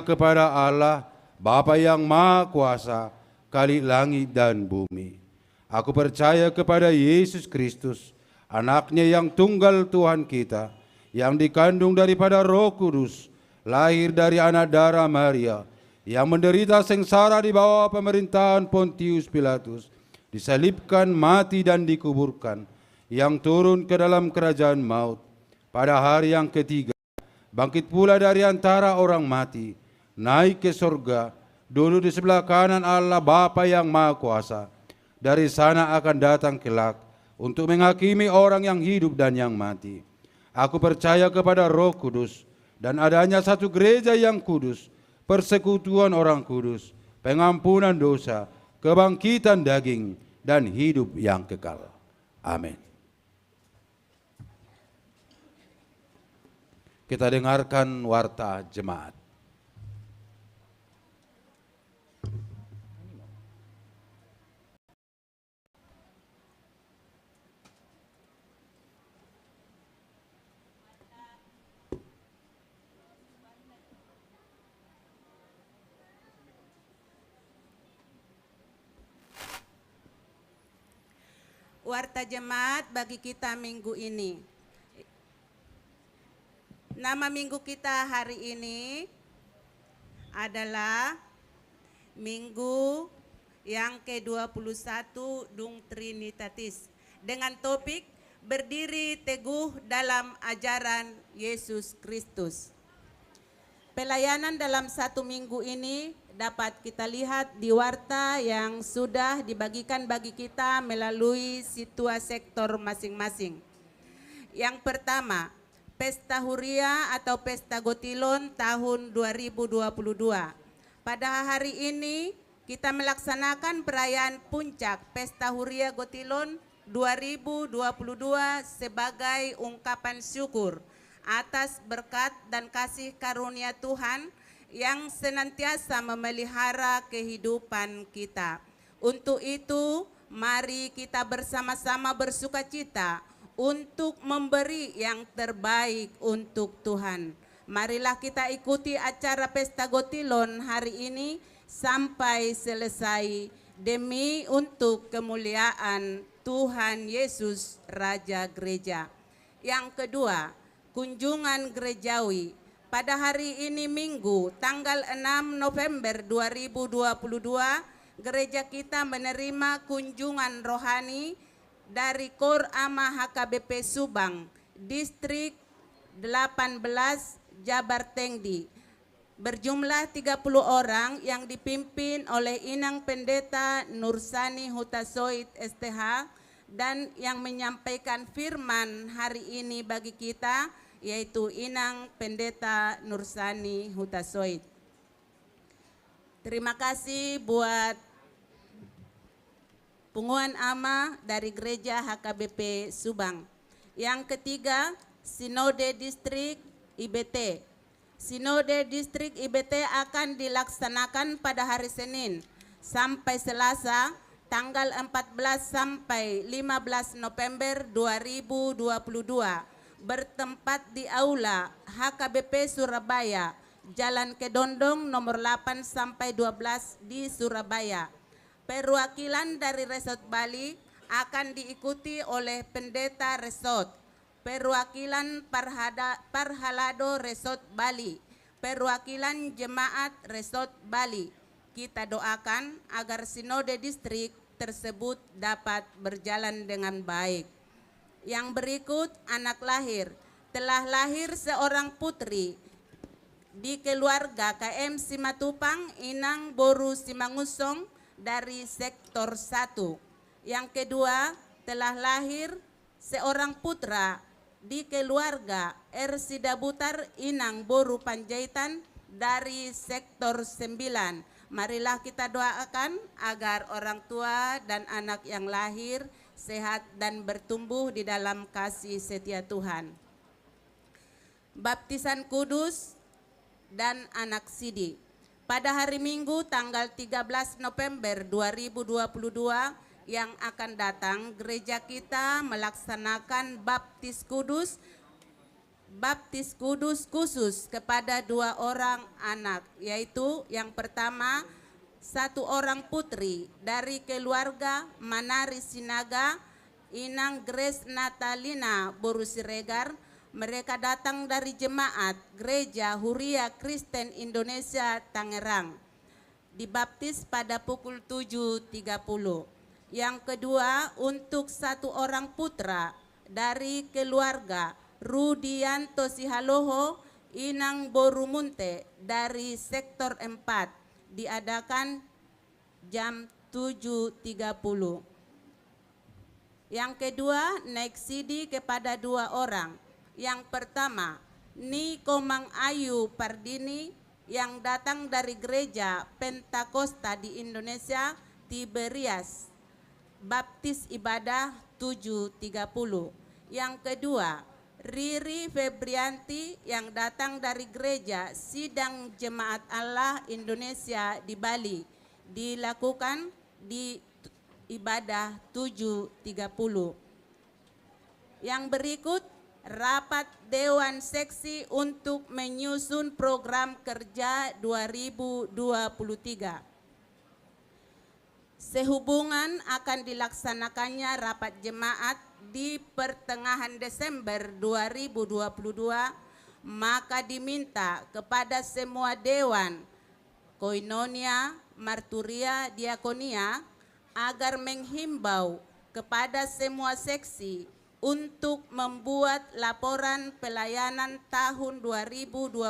kepada Allah, Bapa yang Maha Kuasa, Khalik langit dan bumi. Aku percaya kepada Yesus Kristus, anaknya yang tunggal Tuhan kita, yang dikandung daripada Roh Kudus, lahir dari anak darah Maria, yang menderita sengsara di bawah pemerintahan Pontius Pilatus, disalibkan, mati dan dikuburkan, yang turun ke dalam kerajaan maut, pada hari yang ketiga, bangkit pula dari antara orang mati, naik ke surga, duduk di sebelah kanan Allah Bapa yang Maha Kuasa. Dari sana akan datang kelak untuk menghakimi orang yang hidup dan yang mati. Aku percaya kepada Roh Kudus dan adanya satu gereja yang kudus, persekutuan orang kudus, pengampunan dosa, kebangkitan daging, dan hidup yang kekal. Amin. Kita dengarkan warta jemaat. Warta jemaat bagi kita minggu ini. Nama minggu kita hari ini adalah Minggu yang ke-21 Dung Trinitatis, dengan topik berdiri teguh dalam ajaran Yesus Kristus. Pelayanan dalam satu minggu ini dapat kita lihat di warta yang sudah dibagikan bagi kita melalui situasi sektor masing-masing. Yang pertama, Pesta Huria atau Pesta Gotilon tahun 2022. Pada hari ini kita melaksanakan perayaan puncak Pesta Huria Gotilon 2022 sebagai ungkapan syukur atas berkat dan kasih karunia Tuhan yang senantiasa memelihara kehidupan kita. Untuk itu, mari kita bersama-sama bersukacita untuk memberi yang terbaik untuk Tuhan. Marilah kita ikuti acara Pesta Gotilon hari ini sampai selesai demi untuk kemuliaan Tuhan Yesus Raja Gereja. Yang kedua, kunjungan gerejawi. Pada hari ini Minggu tanggal 6 November 2022, gereja kita menerima kunjungan rohani dari Kor Ama HKBP Subang, Distrik 18 Jabar Tengdi, berjumlah 30 orang yang dipimpin oleh Inang Pendeta Nursani Hutasoit STH, dan yang menyampaikan firman hari ini bagi kita yaitu Inang Pendeta Nursani Hutasoit. Terima kasih buat Punguan Ama dari Gereja HKBP Subang. Yang ketiga, Sinode Distrik IBT. Sinode Distrik IBT akan dilaksanakan pada hari Senin sampai Selasa tanggal 14 sampai 15 November 2022 bertempat di Aula HKBP Surabaya, Jalan Kedondong nomor 8 sampai 12 di Surabaya. Perwakilan dari Resort Bali akan diikuti oleh Pendeta Resort, perwakilan Parhalado Resort Bali, perwakilan Jemaat Resort Bali. Kita doakan agar Sinode Distrik tersebut dapat berjalan dengan baik. Yang berikut anak lahir. Telah lahir seorang putri di keluarga KM Simatupang, Inang Boru Simangusong dari sektor 1. Yang kedua, telah lahir seorang putra di keluarga R. Sidabutar Inang Boru Panjaitan dari sektor 9. Marilah kita doakan agar orang tua dan anak yang lahir sehat dan bertumbuh di dalam kasih setia Tuhan. Baptisan kudus dan anak sidi. Pada hari Minggu tanggal 13 November 2022 yang akan datang, gereja kita melaksanakan baptis kudus baptis kudus khusus kepada 2 orang anak, yaitu yang pertama 1 orang putri dari keluarga Manari Sinaga, Inang Grace Natalina Boru Siregar. Mereka datang dari jemaat Gereja Huria Kristen Indonesia Tangerang. Dibaptis pada pukul 7.30. Yang kedua untuk 1 orang putra dari keluarga Rudianto Sihaloho, Inang Borumunte dari sektor 4, diadakan jam 7.30. Yang kedua naik sidi kepada 2 orang. Yang pertama, Niko Mang Ayu Pardini yang datang dari gereja Pentakosta di Indonesia, Tiberias. Baptis ibadah 7.30. Yang kedua, Riri Febrianti yang datang dari gereja Sidang Jemaat Allah Indonesia di Bali. Dilakukan di ibadah 7.30. Yang berikut, rapat Dewan Seksi untuk menyusun program kerja 2023. Sehubungan akan dilaksanakannya rapat jemaat di pertengahan Desember 2022, maka diminta kepada semua dewan, koinonia, marturia, diakonia, agar menghimbau kepada semua seksi untuk membuat laporan pelayanan tahun 2022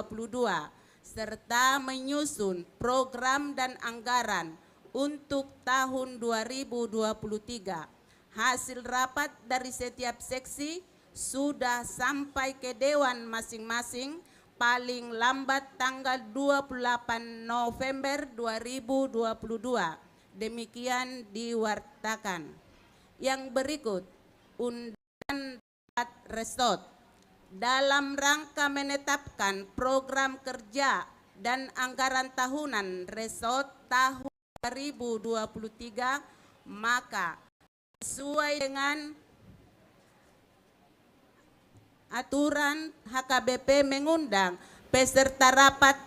serta menyusun program dan anggaran untuk tahun 2023. Hasil rapat dari setiap seksi sudah sampai ke dewan masing-masing paling lambat tanggal 28 November 2022. Demikian diwartakan. Yang berikut, undangan resort dalam rangka menetapkan program kerja dan anggaran tahunan resort tahun 2023, maka sesuai dengan aturan HKBP mengundang peserta rapat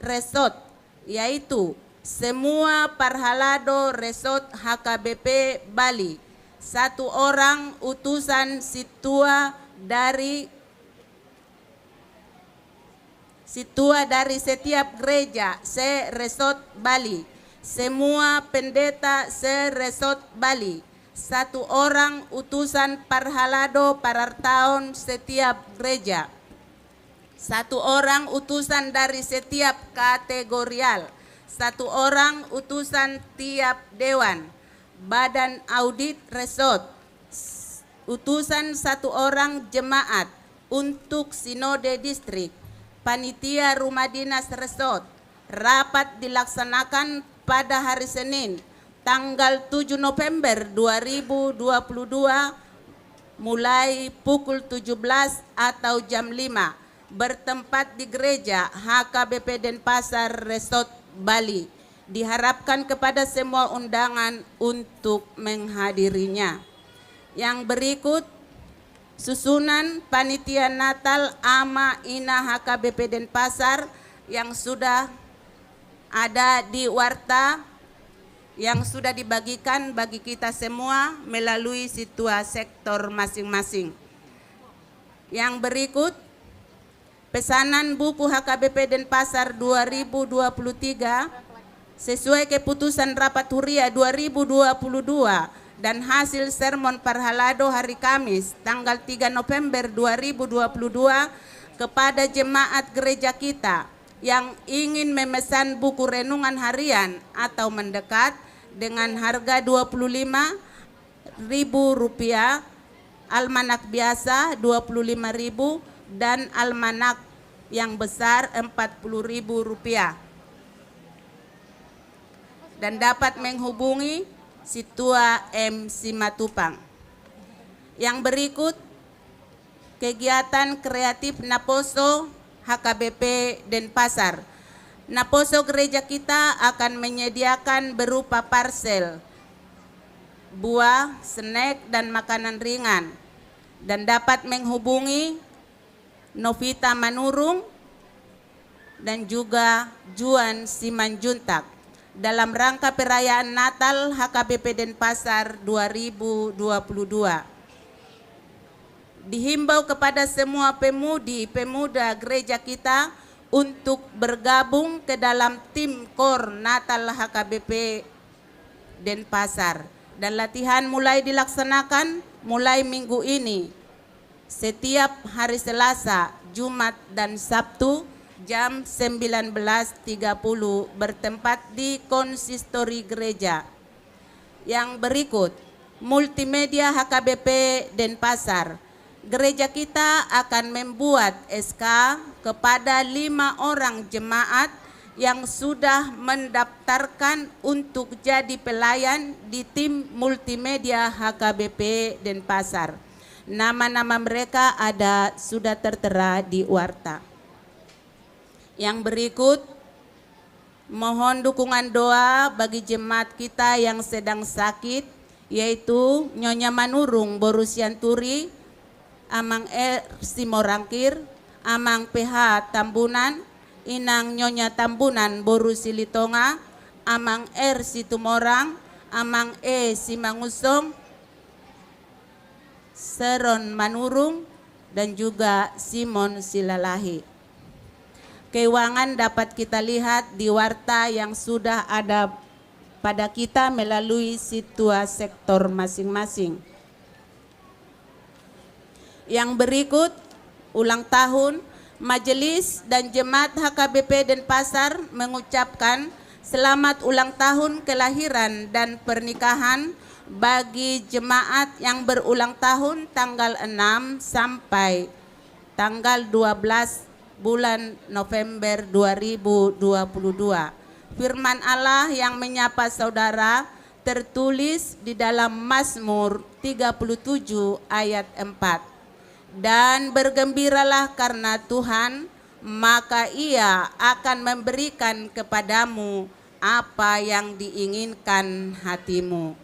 resort, yaitu semua Parhalado Resort HKBP Bali, 1 orang utusan situa dari setiap gereja se-resort Bali, semua pendeta se-resort Bali, 1 orang utusan Parhalado Parartaon setiap gereja, 1 orang utusan dari setiap kategorial, 1 orang utusan tiap dewan, badan audit resort, utusan 1 orang jemaat untuk sinode distrik, panitia rumah dinas resort. Rapat dilaksanakan pada hari Senin tanggal 7 November 2022 mulai pukul 17 atau jam 5, bertempat di gereja HKBP Denpasar Resort Bali. Diharapkan kepada semua undangan untuk menghadirinya. Yang berikut, susunan panitia Natal Ama Ina HKBP Denpasar yang sudah ada di warta, yang sudah dibagikan bagi kita semua melalui situasi sektor masing-masing. Yang berikut, pesanan buku HKBP Denpasar 2023 sesuai keputusan Rapat Huria 2022 dan hasil sermon Parhalado hari Kamis tanggal 3 November 2022 kepada jemaat gereja kita yang ingin memesan buku renungan harian atau mendekat dengan harga Rp25.000, almanak biasa Rp25.000 dan almanak yang besar Rp40.000, dan dapat menghubungi Situa M. Simatupang. Yang berikut, kegiatan kreatif Naposo HKBP Denpasar. Naposo gereja kita akan menyediakan berupa parsel buah, snack, dan makanan ringan, dan dapat menghubungi Novita Manurung, dan juga Juan Simanjuntak dalam rangka perayaan Natal HKBP Denpasar 2022. Dihimbau kepada semua pemuda gereja kita untuk bergabung ke dalam tim KOR Natal HKBP Denpasar, dan latihan mulai dilaksanakan mulai minggu ini setiap hari Selasa, Jumat, dan Sabtu jam 19.30 bertempat di konsistori gereja. Yang berikut, multimedia HKBP Denpasar. Gereja kita akan membuat SK kepada 5 orang jemaat yang sudah mendaftarkan untuk jadi pelayan di tim multimedia HKBP Denpasar. Nama-nama mereka sudah tertera di warta. Yang berikut, mohon dukungan doa bagi jemaat kita yang sedang sakit, yaitu Nyonya Manurung Borusianturi, Amang Simorangkir, Amang PH Tambunan, Inang Nyonya Tambunan Borusilitonga, Amang Situmorang, Amang Simangusong, Seron Manurung, dan juga Simon Silalahi. Keuangan dapat kita lihat di warta yang sudah ada pada kita melalui situasi sektor masing-masing. Yang berikut, ulang tahun, Majelis dan Jemaat HKBP Denpasar mengucapkan selamat ulang tahun kelahiran dan pernikahan bagi jemaat yang berulang tahun tanggal 6 sampai tanggal 12 bulan November 2022. Firman Allah yang menyapa saudara tertulis di dalam Mazmur 37 ayat 4. Dan bergembiralah karena Tuhan, maka Ia akan memberikan kepadamu apa yang diinginkan hatimu.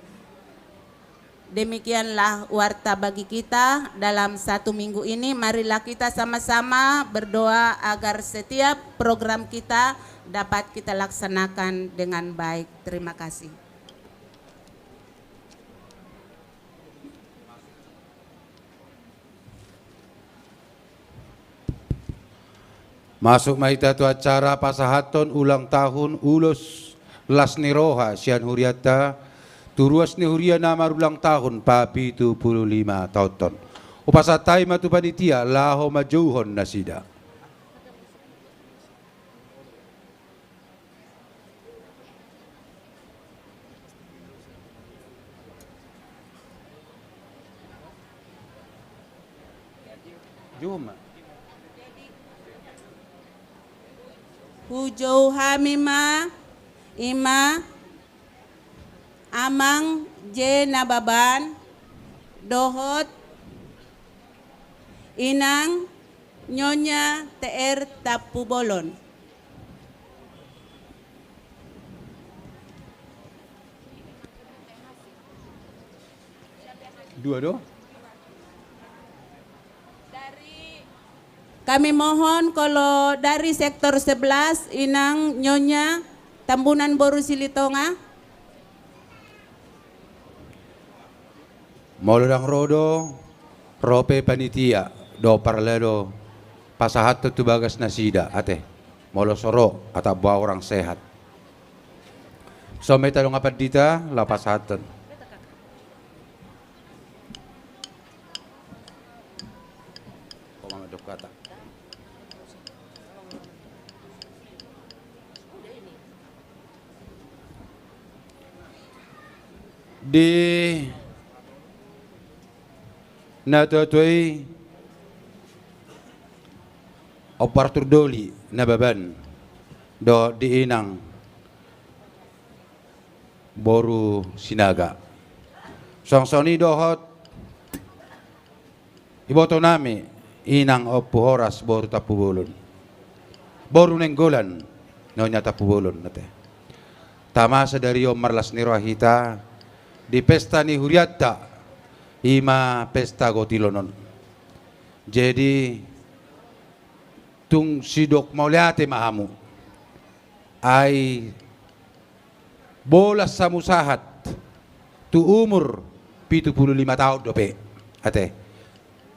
Demikianlah warta bagi kita dalam 1 minggu ini. Marilah kita sama-sama berdoa agar setiap program kita dapat kita laksanakan dengan baik. Terima kasih. Masuk mahita tu acara pasahaton ulang tahun ulos lasniroha sian huriata turuas ni huria nama ulang tahun papi 75 tahun. Upasatai matu panitia laho majuhon nasida. Juma. Hujau hamima ima amang je nababan dohot inang nyonya TR Tapu Bolon. Dua do. Kami mohon kalau dari sektor 11 Inang Nyonya Tambunan Borusilitonga. Molodang rodo rope panitia do parledo pasahat tu bagas nasida ate molo soro atau bawa orang sehat. So meta dong apa dita la pasahatan. Komando kata. Di natutui operator doli nababan do diinang boru sinaga songsoni dohot iboto nami inang opu horas boru Tapu Bolon boru nenggolan nonya Tapu Bolon nate tamasa dari Omar Lasnirohita di pesta ni huriata ima pesta gotilonon. Jadi tung sidok mauliate mahamu ay bolas sa musahat tu umur 75 tahun dope. Ate,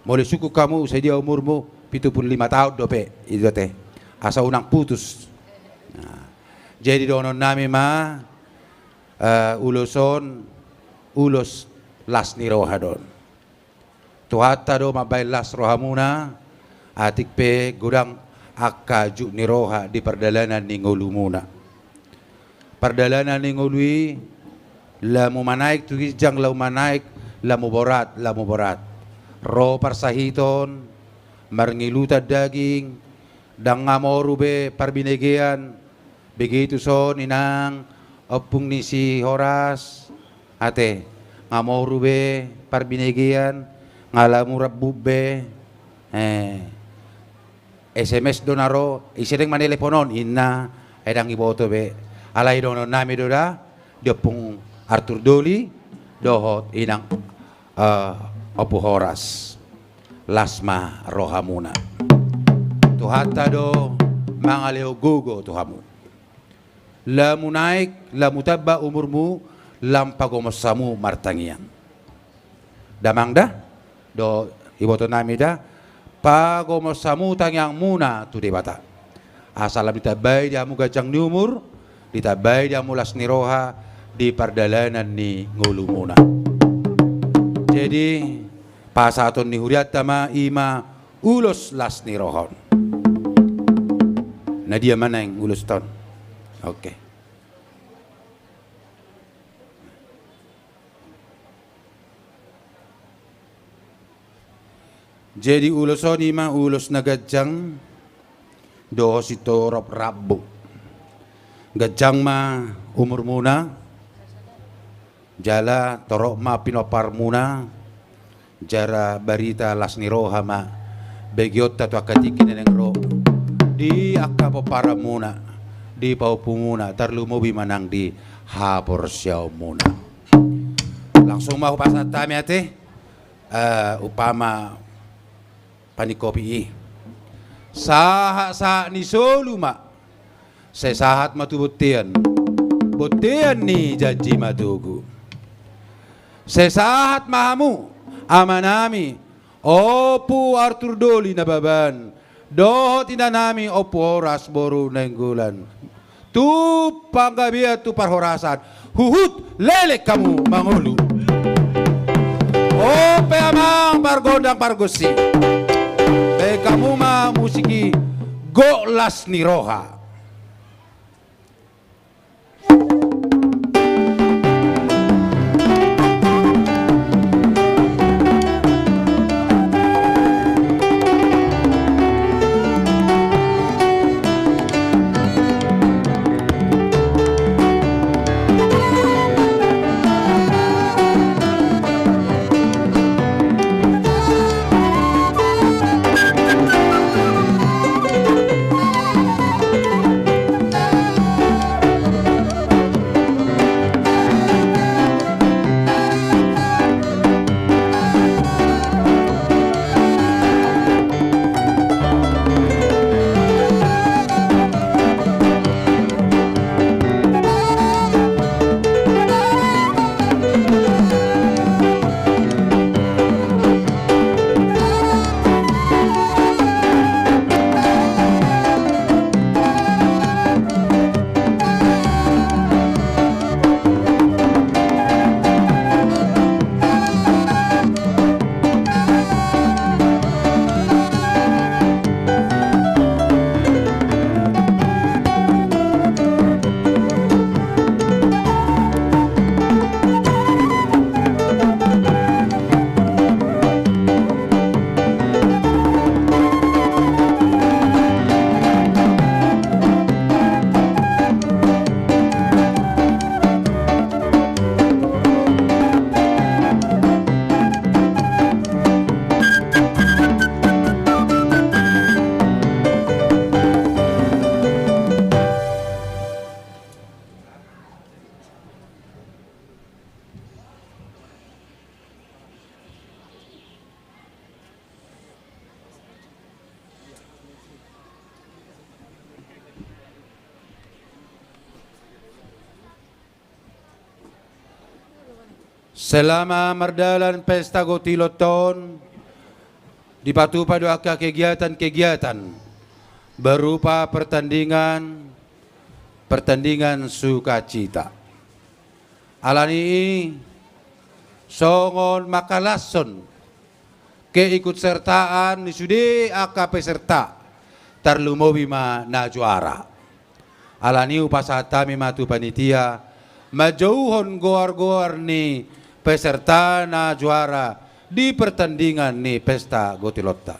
muli suku kamu saya dia umurmu 75 tahun dope. Itu ate, asa unang putus. Nah, jadi donon nami uloson ulos las ni roha don. Tuhata do mabay las roha muna atik pe gudang akaju ni roha di perdalanan ni ngulu muna. Perdalanan ni ngului lamu manaik tugisjang lamu manaik lamu borat ro parsahiton marngilutad daging dang ngamoru be parbinegean begitu son inang opung ni si Horas ate ngamoru be parbinegean ngalamu rabbu be SMS donaro isedeng maneleponon inna edang iboto be alai donon nami doda diopung Arthur Doli dohot inang opu Horas lasma rohamuna tuhata do mangaleo gugo tuhamu lamu naik lamu tabba umurmu lampagomosamu martangian damangda do iboto nami da pagomosamu tangyang muna tu debata asalam ditabay dia mu gajang ni umur ditabay dia mulas ni roha di perdalanan ni ngulu muna. Jadi pasaton ni huriat tama ima ulos las ni rohon. Nah dia mana yang ulos ton? Oke. Jadi uloson ima ulos na gajang doho si torop rabbu. Gajang ma umur muna jala torok ma pinopar muna jara barita las ni roha ma begiot tatu akatikin neng ro di akapo para muna di paupu muna tarlumobi manang di hapor siau muna langsung mau pasat tami ate upama panikopi saha sa ni soluma sesahat matubutian butian ni janji matugu sesahat mahamu amanami opu Arthur Doli na baban dohot ina nami opu Horas boru nenggulan tu panggabia tu parhorasan huhut lelek kamu mangulu ope amang pargondang pargosi be kamu ma musiki golas ni roha. Selama merdalan pesta Gotiloton, dipatuhi pada kegiatan-kegiatan berupa pertandingan sukacita. Alani songon makalason keikutsertaan sudi aka peserta tarlumobima na juara. Alani upasata mimatu panitia majauhon goar-goar ni peserta na juara di pertandingan ni pesta Gotilotta.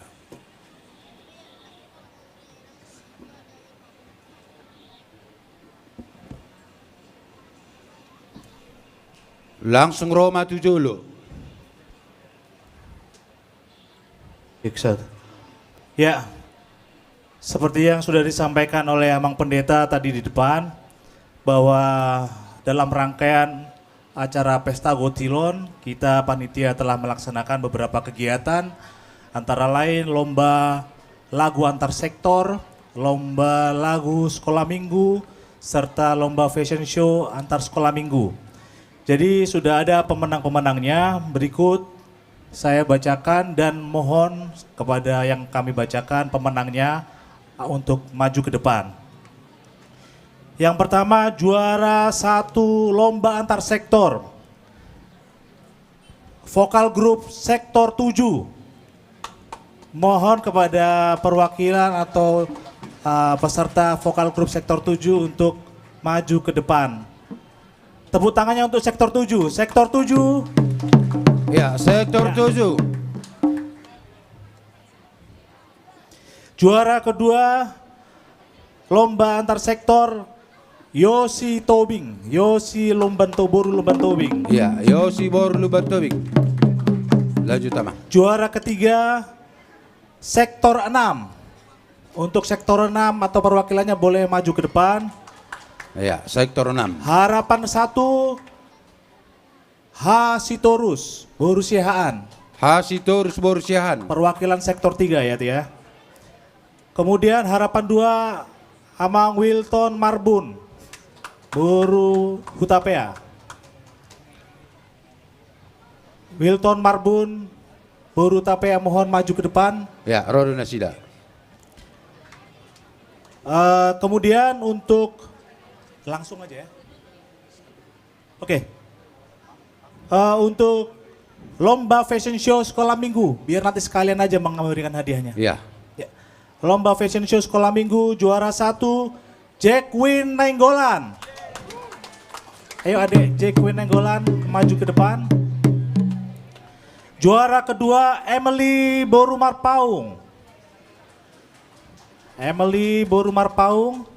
Langsung Roma 7 dulu. Ya, seperti yang sudah disampaikan oleh Amang Pendeta tadi di depan, bahwa dalam rangkaian acara Pesta Gotilon, kita panitia telah melaksanakan beberapa kegiatan, antara lain lomba lagu antar sektor, lomba lagu sekolah minggu, serta lomba fashion show antar sekolah minggu. Jadi sudah ada pemenang-pemenangnya, berikut saya bacakan dan mohon kepada yang kami bacakan pemenangnya untuk maju ke depan. Yang pertama, juara 1 lomba antar sektor, vokal grup sektor 7. Mohon kepada perwakilan atau peserta vokal grup sektor 7 untuk maju ke depan. Tepuk tangannya untuk sektor 7. Sektor 7. Ya, sektor 7. Juara kedua lomba antar sektor Yosi Tobing, Yosi Boru Lumban Tobing. Ya, Yosi Boru Lumban Tobing. Lanjut Tama. Juara ketiga sektor 6. Untuk sektor 6 atau perwakilannya boleh maju ke depan. Ya, sektor 6. Harapan 1 Hasitorus Borusiahaan. Hasitorus Borusiahaan. Perwakilan sektor 3 ya, ya. Kemudian harapan 2 Amang Wilton Marbun Boru Hutapea. Wilton Marbun Boru Hutapea, mohon maju ke depan. Ya, Rodo Nasida. Kemudian untuk langsung aja ya. Oke. Untuk lomba fashion show sekolah minggu, biar nanti sekalian aja memberikan hadiahnya. Ya. Ya. Lomba fashion show sekolah minggu, juara 1 Jacqueline Nainggolan. Ayo adik Jacqueline Nainggolan maju ke depan. Juara kedua Emily Borumarpaung. Emily Borumarpaung.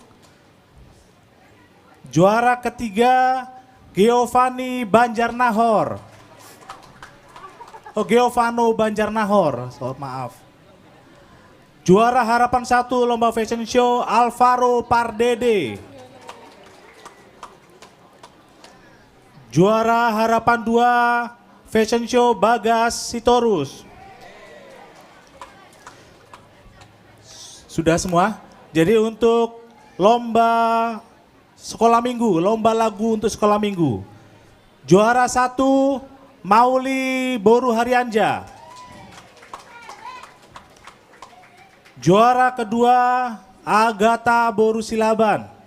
Juara ketiga Giovanni Banjarnahor. Oh, Giovano Banjarnahor, maaf. Juara harapan 1 lomba fashion show Alvaro Pardede. Juara harapan 2 fashion show Bagas Sitorus. Sudah semua? Jadi untuk lomba sekolah minggu, lomba lagu untuk sekolah minggu. Juara 1 Mauli Boru Haryanja. Juara kedua Agatha Boru Silaban.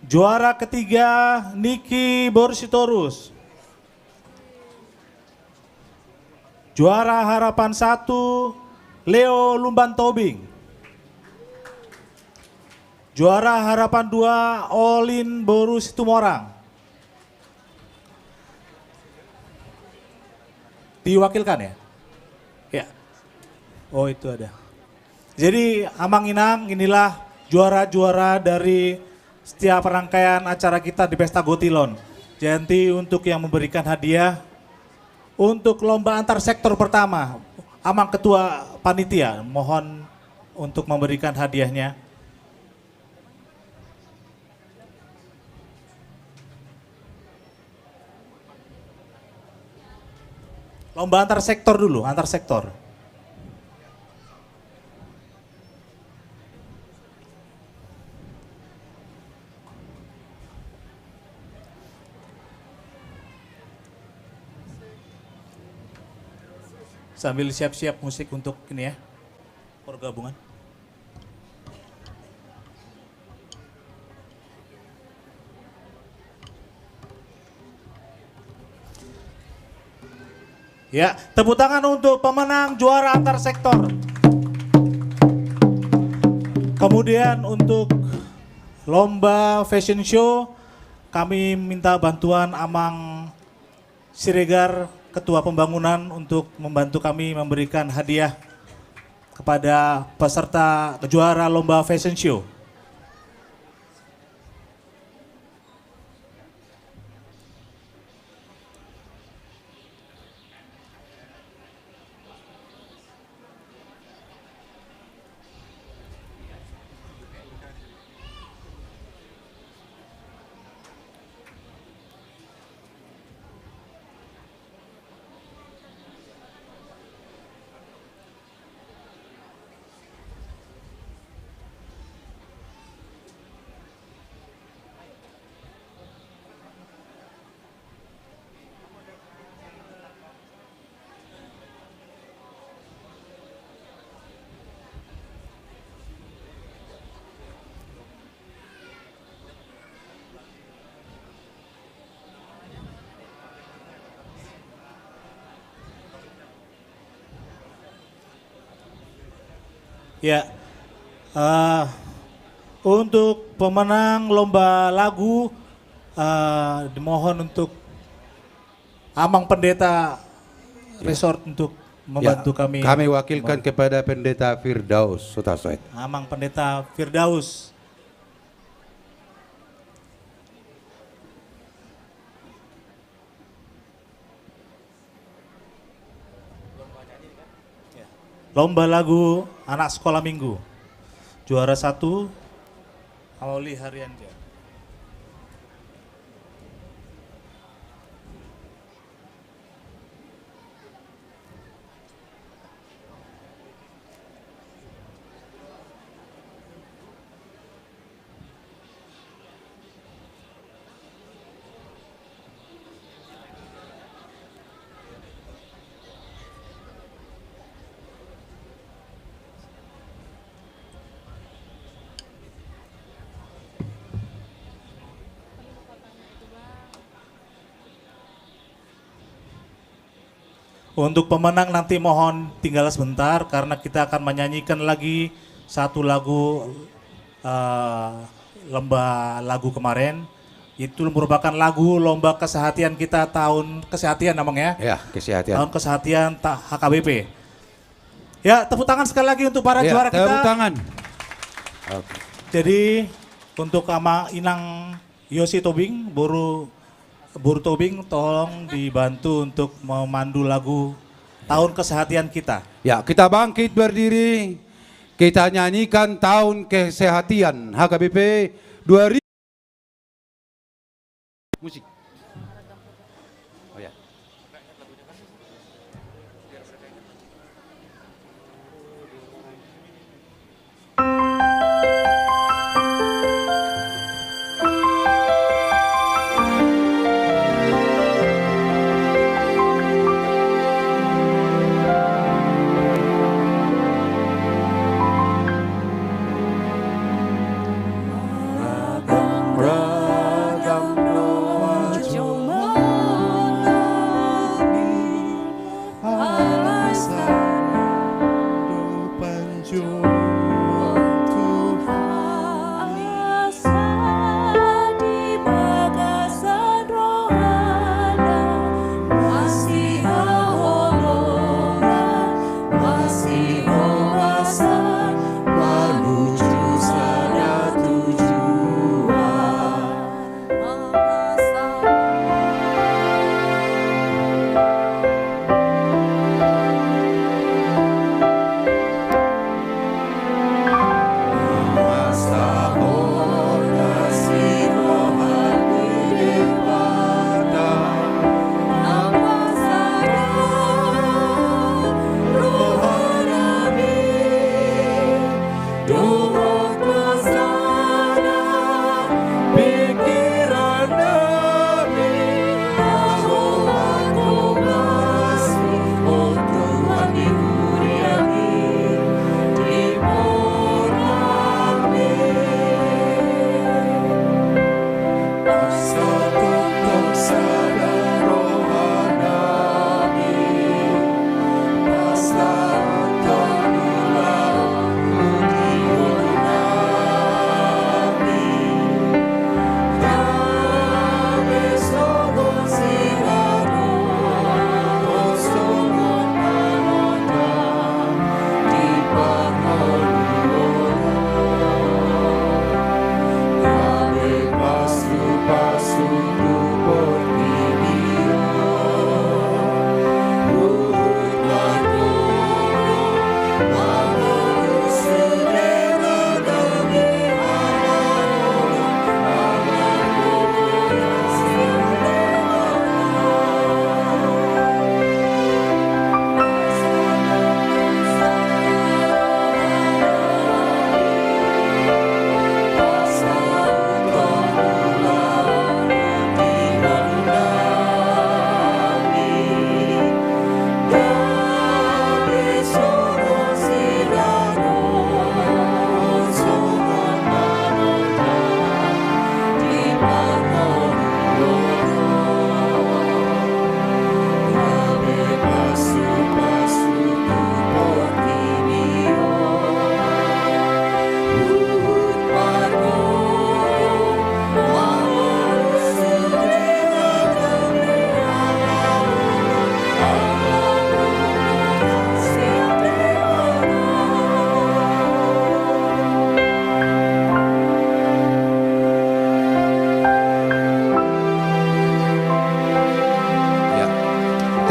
Juara ketiga Niki Boru Sitorus. Juara harapan 1 Leo Lumban Tobing. Juara harapan 2 Olin Boru Situmorang. Diwakilkan ya? Ya. Oh, itu ada. Jadi Amang Inang, inilah juara-juara dari setiap rangkaian acara kita di Pesta Gotilon. Jadi untuk yang memberikan hadiah untuk lomba antar sektor pertama, Amang Ketua Panitia, mohon untuk memberikan hadiahnya. Lomba antar sektor dulu, antar sektor. sambil siap-siap musik untuk ini ya, pergabungan. Ya, tepuk tangan untuk pemenang juara antar sektor. Kemudian untuk lomba fashion show, kami minta bantuan Amang Siregar, Ketua Pembangunan, untuk membantu kami memberikan hadiah kepada peserta juara lomba fashion show. Ya, untuk pemenang lomba lagu, dimohon untuk Amang Pendeta Resort untuk membantu kami. Kami wakilkan kepada Pendeta Firdaus Sutasoet. Amang Pendeta Firdaus. Lomba lagu anak sekolah minggu. Juara 1, Auli Haryanja. Untuk pemenang nanti mohon tinggal sebentar karena kita akan menyanyikan lagi satu lagu lomba lagu kemarin. Itu merupakan lagu lomba kesehatan kita, tahun kesehatan namanya ya. Ya, kesehatan. Tahun kesehatan HKBP. Ya, tepuk tangan sekali lagi untuk para juara kita. Tepuk tangan. Oke. Jadi untuk Ama Inang Yosi Tobing, Buru Tobing, tolong dibantu untuk memandu lagu tahun kesehatan kita. Ya, kita bangkit berdiri. Kita nyanyikan tahun kesehatan HKBP 2000. Musik. Oh ya. Ragam doa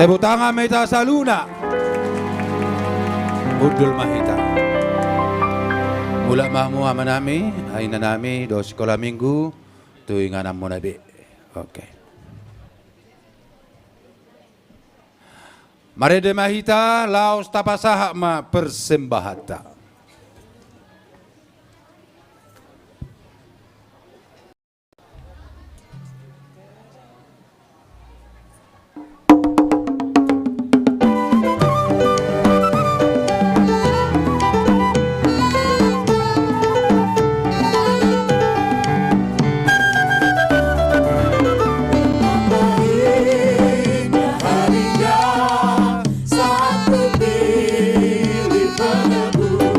Tepuk tangan Meta Saluna. Udul Mahita. Mula mahmu amanami, aina nami do sekolah minggu, tuingan amu nabi. Oke. Mari de Mahita, laos tapasahak ma persembahata. Saat ku pilih penebus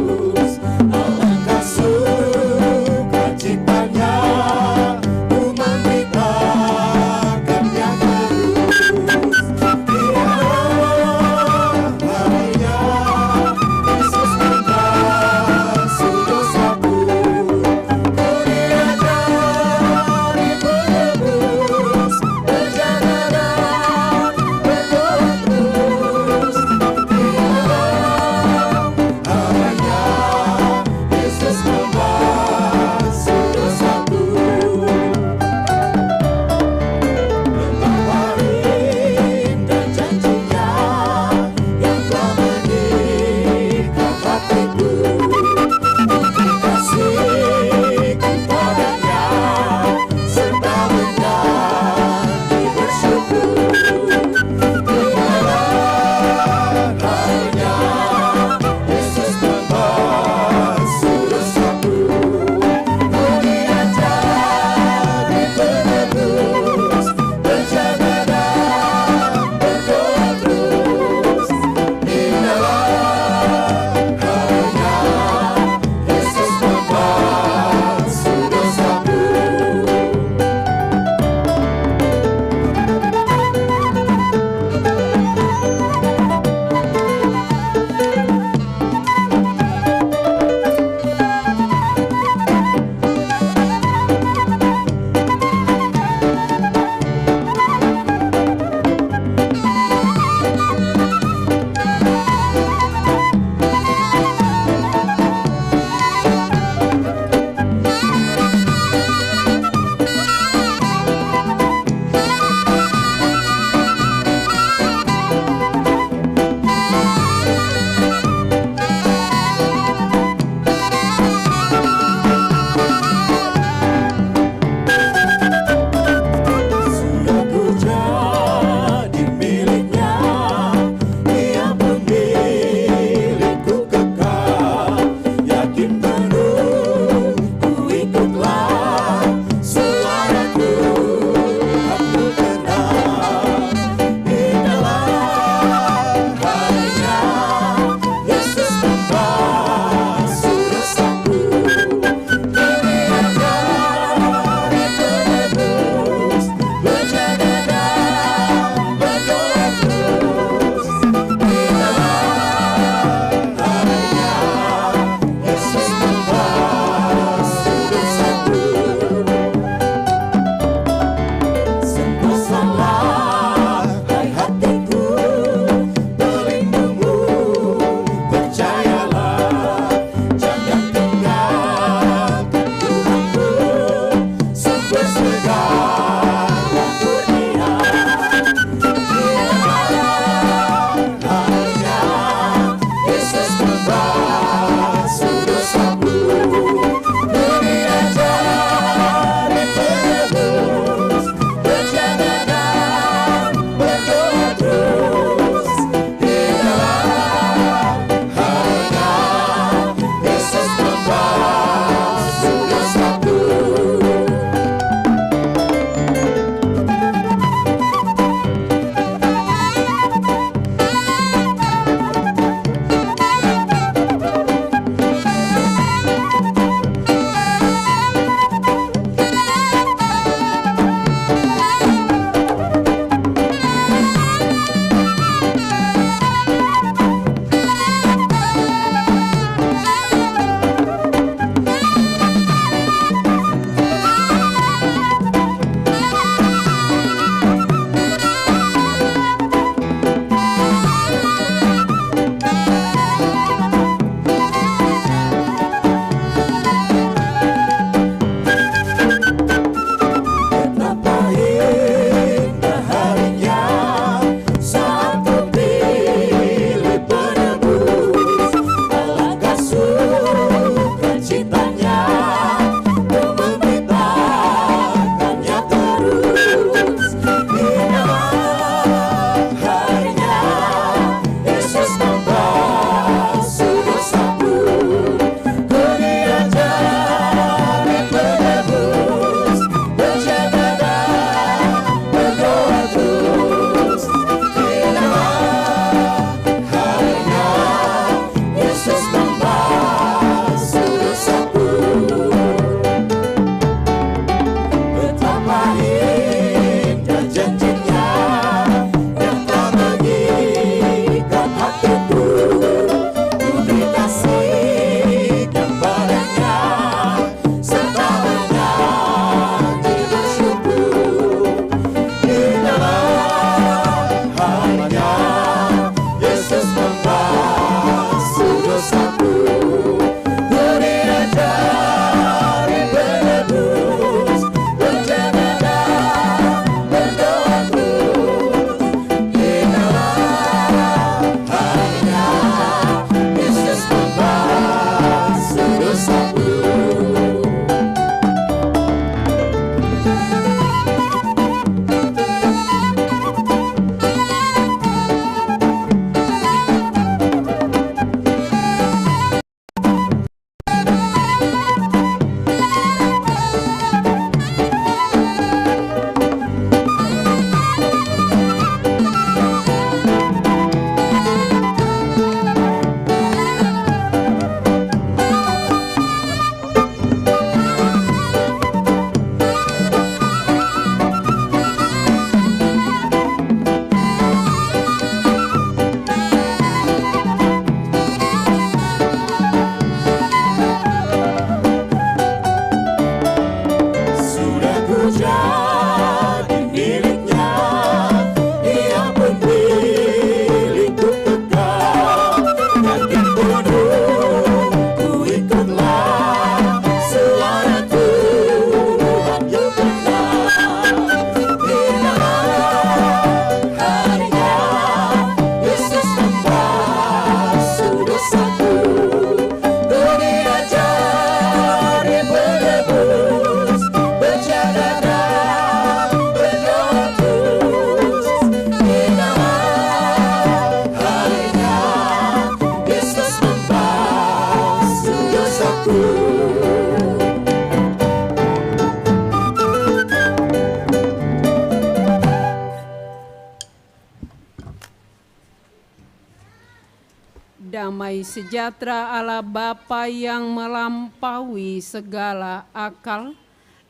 Damai sejahtera Allah Bapa yang melampaui segala akal,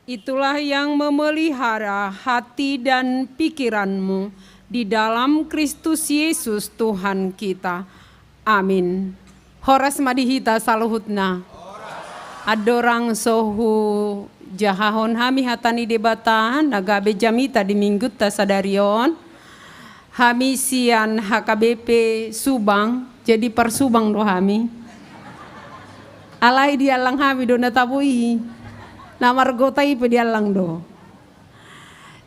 itulah yang memelihara hati dan pikiranmu di dalam Kristus Yesus Tuhan kita. Amin. Horas madihita saluhutna. Adorang sohu jahahon hami hatani debata nagabe jamita di minggut tasadarion. Hami sian HKBP Subang. Jadi persubang do hami. Alai dialang hami do natabui. Namar gotai pe dialang do.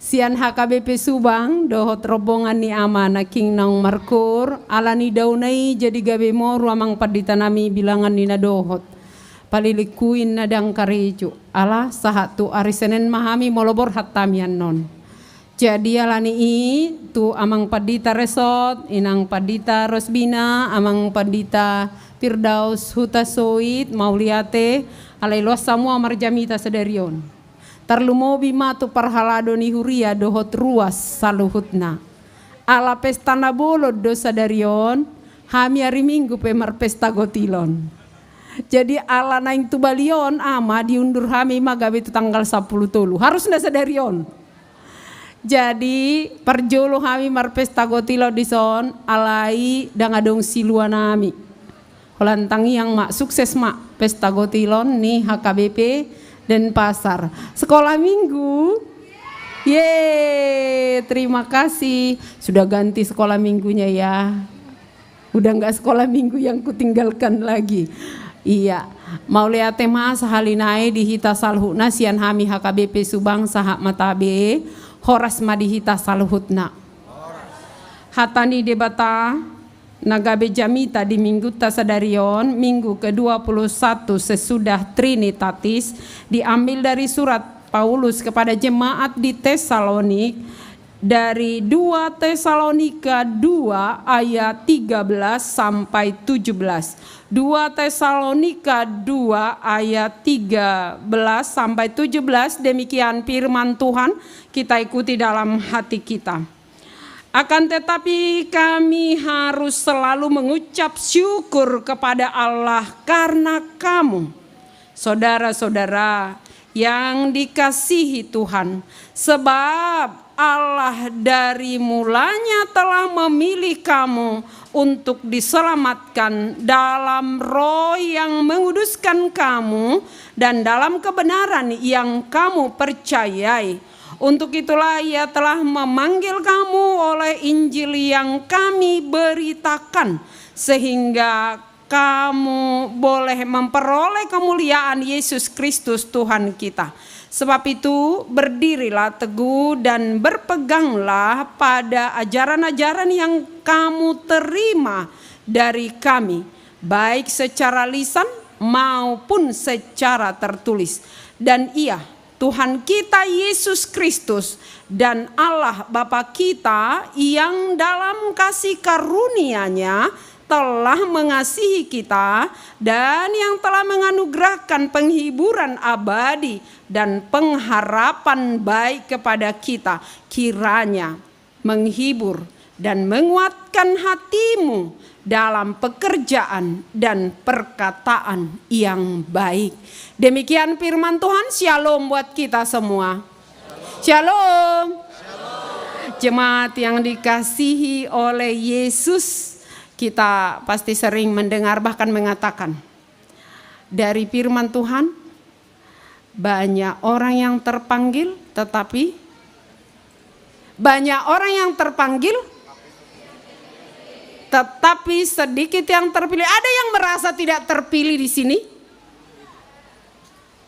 Sian HKBP Subang dohot rombongan ni amana king nang markur. Alani daunai jadi gabe moru amang paditanami bilangan ni nadohot. Palilikuin nadang karejo. Ala sahatu arisenen mahami molobor hatamian non. Jadi alani tu amang padita resort, inang padita Rosbina, amang padita Firdaus Hutasoit, Mauliate, alai luas semua marjamita sedarion. Tarlumobi matu parhalado ni huria dohot ruas saluhutna. Ala pesta nabolo do sadarion, hami hari minggu pemar pesta gotilon. Jadi ala naing tu balion ama diundur hami magabe tu tanggal 10 tolu. Harus na sadarion. Jadi perjolo kami marpesta gotilo di son alai dangadong silua nami. Holantangi yang mak sukses mak pesta gotilon nih HKBP dan pasar. Sekolah minggu. Ye, terima kasih. Sudah ganti sekolah minggunya ya. Udah enggak sekolah minggu yang kutinggalkan lagi. Iya. Mau lihat tema sahalinae di hita salhuna sian hami HKBP Subang sahak matabe. Horas madihita saluhutna. Hatani debata nagabe jamita di minggu tasadarion minggu ke-21 sesudah Trinitatis diambil dari surat Paulus kepada jemaat di Tesalonik dari 2 Tesalonika 2 ayat 13 sampai 17. 2 Tesalonika 2 ayat 13 sampai 17, demikian firman Tuhan, kita ikuti dalam hati kita. Akan tetapi kami harus selalu mengucap syukur kepada Allah karena kamu, saudara-saudara yang dikasihi Tuhan, sebab Allah dari mulanya telah memilih kamu untuk diselamatkan dalam roh yang menguduskan kamu dan dalam kebenaran yang kamu percayai. Untuk itulah Ia telah memanggil kamu oleh Injil yang kami beritakan, sehingga kamu boleh memperoleh kemuliaan Yesus Kristus Tuhan kita. Sebab itu berdirilah teguh dan berpeganglah pada ajaran-ajaran yang kamu terima dari kami, baik secara lisan maupun secara tertulis. Dan Ia, Tuhan kita Yesus Kristus dan Allah Bapa kita yang dalam kasih karunia-Nya telah mengasihi kita dan yang telah menganugerahkan penghiburan abadi dan pengharapan baik kepada kita, kiranya menghibur dan menguatkan hatimu dalam pekerjaan dan perkataan yang baik. Demikian firman Tuhan. Shalom buat kita semua. Shalom. Jemaat yang dikasihi oleh Yesus, kita pasti sering mendengar bahkan mengatakan dari firman Tuhan, banyak orang yang terpanggil tetapi sedikit yang terpilih. Ada yang merasa tidak terpilih di sini?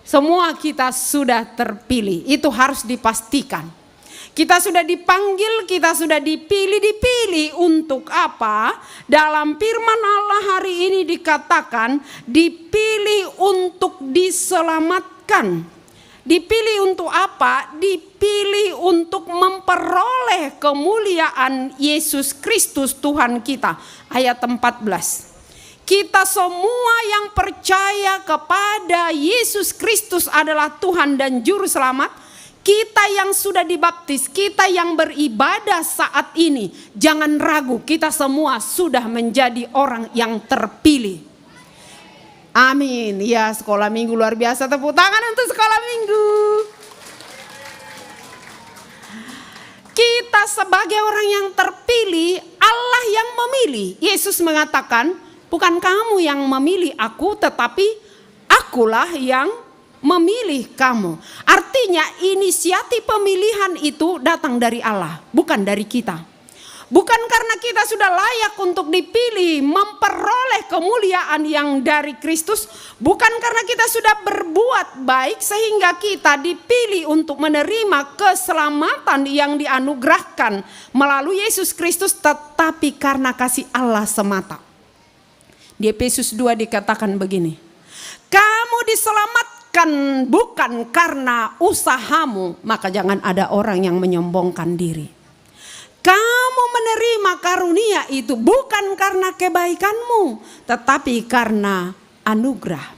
Semua kita sudah terpilih. Itu harus dipastikan. Kita sudah dipanggil, kita sudah dipilih untuk apa? Dalam firman Allah hari ini dikatakan dipilih untuk diselamatkan. Dipilih untuk apa? Dipilih untuk memperoleh kemuliaan Yesus Kristus Tuhan kita. Ayat 14. Kita semua yang percaya kepada Yesus Kristus adalah Tuhan dan Juru Selamat, Kita yang sudah dibaptis, kita yang beribadah saat ini, jangan ragu, kita semua sudah menjadi orang yang terpilih. Amin. Ya, sekolah minggu luar biasa, tepuk tangan untuk sekolah minggu. Kita sebagai orang yang terpilih, Allah yang memilih. Yesus mengatakan, bukan kamu yang memilih aku, tetapi akulah yang memilih kamu. Artinya inisiatif pemilihan itu datang dari Allah, bukan dari kita. Bukan karena kita sudah layak untuk dipilih memperoleh kemuliaan yang dari Kristus. Bukan karena kita sudah berbuat baik sehingga kita dipilih untuk menerima keselamatan yang dianugerahkan melalui Yesus Kristus. Tetapi karena kasih Allah semata. Di Efesus 2 dikatakan begini. Kamu diselamatkan bukan karena usahamu, maka jangan ada orang yang menyombongkan diri. Kamu menerima karunia itu bukan karena kebaikanmu, tetapi karena anugerah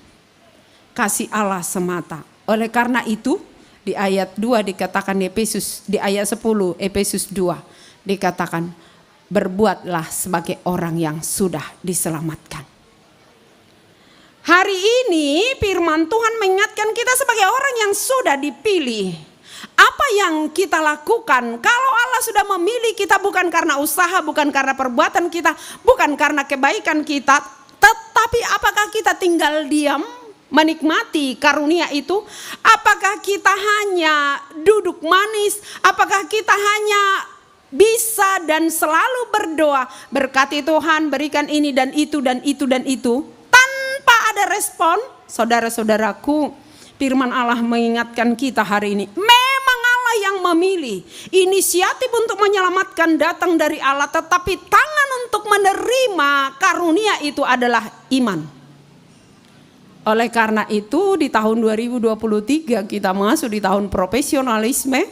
kasih Allah semata. Oleh karena itu di ayat 2 dikatakan di ayat 10 Efesus 2 dikatakan, berbuatlah sebagai orang yang sudah diselamatkan. Hari ini firman Tuhan mengingatkan kita sebagai orang yang sudah dipilih. Apa yang kita lakukan kalau Allah sudah memilih kita bukan karena usaha, bukan karena perbuatan kita, bukan karena kebaikan kita, tetapi apakah kita tinggal diam menikmati karunia itu? Apakah kita hanya duduk manis? Apakah kita hanya bisa dan selalu berdoa, berkati Tuhan, berikan ini dan itu dan itu dan itu, tanpa ada respon? Saudara-saudaraku, firman Allah mengingatkan kita hari ini, yang memilih. Inisiatif untuk menyelamatkan datang dari Allah, tetapi tangan untuk menerima karunia itu adalah iman. Oleh karena itu di tahun 2023 kita masuk di tahun profesionalisme,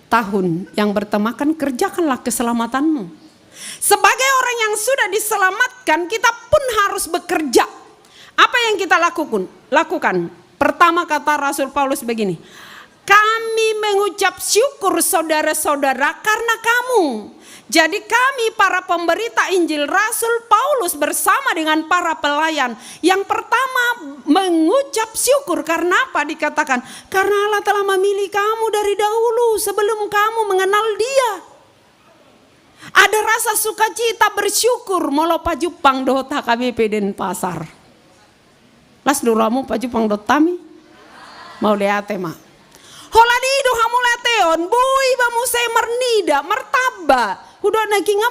tahun yang bertemakan kerjakanlah keselamatanmu. Sebagai orang yang sudah diselamatkan, kita pun harus bekerja. Apa yang kita lakukan? Pertama kata Rasul Paulus begini, kami mengucap syukur saudara-saudara karena kamu. Jadi kami para pemberita Injil Rasul Paulus bersama dengan para pelayan. Yang pertama mengucap syukur karena apa dikatakan? Karena Allah telah memilih kamu dari dahulu sebelum kamu mengenal Dia. Ada rasa sukacita bersyukur molo pajupang dota KBP Denpasar. Las duramu pajupang dotami mau lihat tema. Holadido hamulateon bui bamusai mernida martaba hudo nakinga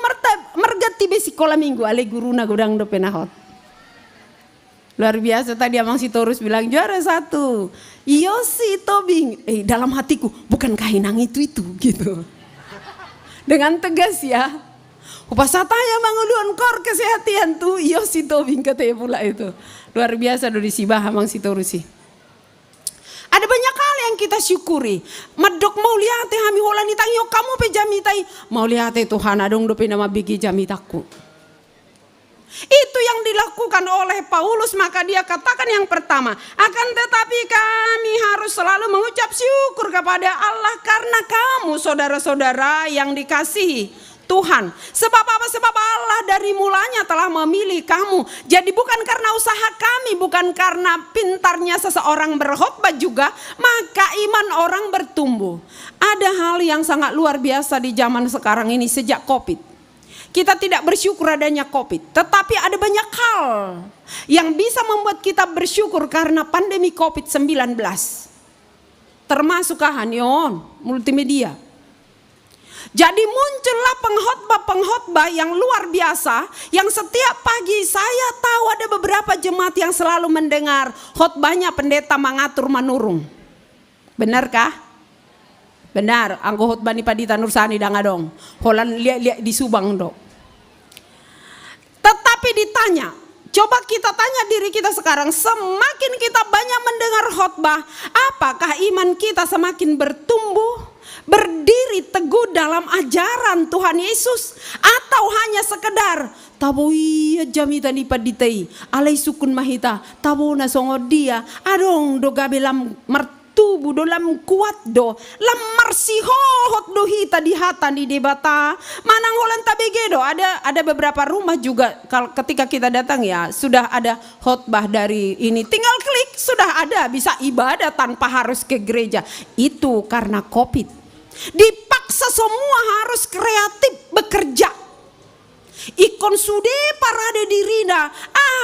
mergati besikola minggu ale guruna gudang do penahot. Luar biasa tadi Amang Sitorus bilang juara 1. Iyo si Tobing dalam hatiku bukan kahinang itu gitu. Dengan tegas ya. Upasataya manguluan kor kesehatian tuh iyo si Tobing katanya pula itu. Luar biasa do disibah Amang Sitorus sih. Ada banyak hal yang kita syukuri. Medok mau lihat hami holani tangyo kamu pe jamitai. Mau lihat Tuhan adong dope nama bigi jamitaku. Itu yang dilakukan oleh Paulus, maka dia katakan yang pertama, akan tetapi kami harus selalu mengucap syukur kepada Allah karena kamu saudara-saudara yang dikasihi Tuhan. Sebab apa? Sebab Allah dari mulanya telah memilih kamu. Jadi bukan karena usaha kami, bukan karena pintarnya seseorang berkhotbah juga, maka iman orang bertumbuh. Ada hal yang sangat luar biasa di zaman sekarang ini sejak Covid. Kita tidak bersyukur adanya Covid, tetapi ada banyak hal yang bisa membuat kita bersyukur karena pandemi Covid-19. Termasuk kahanion multimedia. Jadi muncullah pengkhotbah yang luar biasa, yang setiap pagi saya tahu ada beberapa jemaat yang selalu mendengar khotbahnya pendeta mengatur manurung. Benarkah? Benar, anggo khotbah ni Padita Nursani dangadong. Holan lihat di Subang dok. Tetapi ditanya, coba kita tanya diri kita sekarang, semakin kita banyak mendengar khotbah, apakah iman kita semakin bertumbuh? Berdiri teguh dalam ajaran Tuhan Yesus, atau hanya sekedar tabo iya jamita ni paditai alai sukun mahita tabo na songo dia adong do gabelam tubuh dalam kuat do lamar si hohot do hita di hata di debata manang holan tabege do. Ada beberapa rumah juga ketika kita datang ya sudah ada khotbah dari ini, tinggal klik sudah ada, bisa ibadah tanpa harus ke gereja. Itu karena COVID dipaksa semua harus kreatif bekerja. Ikon sude parade dirina